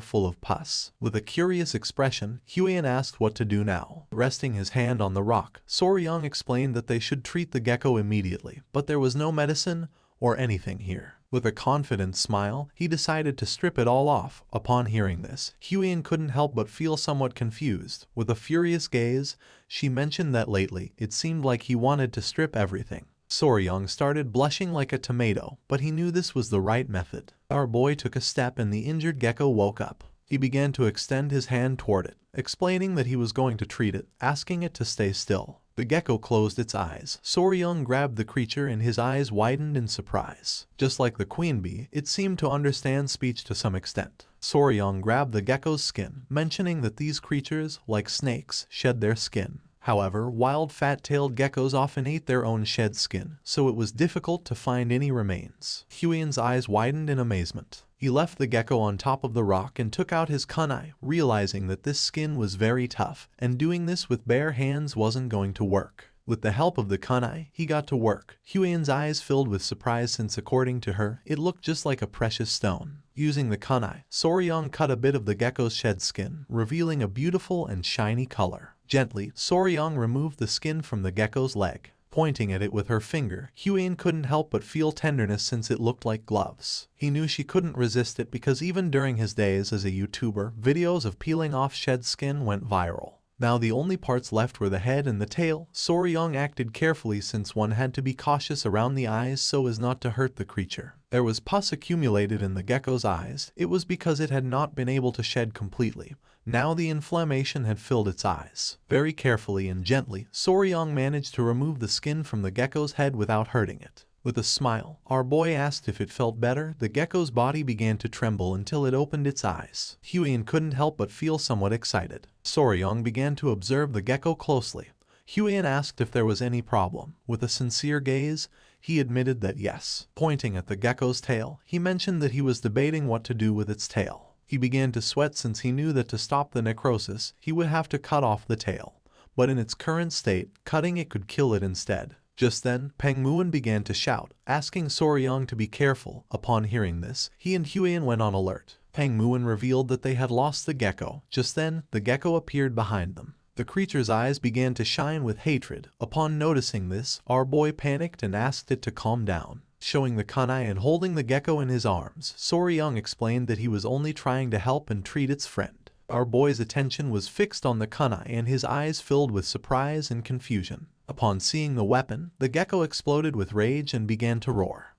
full of pus. With a curious expression, Huiyan asked what to do now. Resting his hand on the rock, Soryang explained that they should treat the gecko immediately, but there was no medicine or anything here. With a confident smile, he decided to strip it all off. Upon hearing this, Huiyan couldn't help but feel somewhat confused. With a furious gaze, she mentioned that lately, it seemed like he wanted to strip everything. Soryang started blushing like a tomato, but he knew this was the right method. Our boy took a step and the injured gecko woke up. He began to extend his hand toward it, explaining that he was going to treat it, asking it to stay still. The gecko closed its eyes. Soryang grabbed the creature and his eyes widened in surprise. Just like the queen bee, it seemed to understand speech to some extent. Soryang grabbed the gecko's skin, mentioning that these creatures, like snakes, shed their skin. However, wild fat-tailed geckos often ate their own shed skin, so it was difficult to find any remains. Huiyan's eyes widened in amazement. He left the gecko on top of the rock and took out his kunai, realizing that this skin was very tough, and doing this with bare hands wasn't going to work. With the help of the kunai, he got to work. Huiyan's eyes filled with surprise since according to her, it looked just like a precious stone. Using the kunai, Soryang cut a bit of the gecko's shed skin, revealing a beautiful and shiny color. Gently, Soryang removed the skin from the gecko's leg. Pointing at it with her finger, Huiyan couldn't help but feel tenderness since it looked like gloves. He knew she couldn't resist it because even during his days as a YouTuber, videos of peeling off shed skin went viral. Now the only parts left were the head and the tail. Soryang acted carefully since one had to be cautious around the eyes so as not to hurt the creature. There was pus accumulated in the gecko's eyes. It was because it had not been able to shed completely. Now the inflammation had filled its eyes. Very carefully and gently, Soryang managed to remove the skin from the gecko's head without hurting it. With a smile, our boy asked if it felt better. The gecko's body began to tremble until it opened its eyes. Huiyan couldn't help but feel somewhat excited. Soryang began to observe the gecko closely. Huiyan asked if there was any problem. With a sincere gaze, he admitted that yes. Pointing at the gecko's tail, he mentioned that he was debating what to do with its tail. He began to sweat since he knew that to stop the necrosis, he would have to cut off the tail. But in its current state, cutting it could kill it instead. Just then, Pengmuan began to shout, asking Soryang to be careful. Upon hearing this, he and Huiyan went on alert. Pengmuan revealed that they had lost the gecko. Just then, the gecko appeared behind them. The creature's eyes began to shine with hatred. Upon noticing this, our boy panicked and asked it to calm down. Showing the kunai and holding the gecko in his arms, Soryang explained that he was only trying to help and treat its friend. Our boy's attention was fixed on the kunai and his eyes filled with surprise and confusion. Upon seeing the weapon, the gecko exploded with rage and began to roar.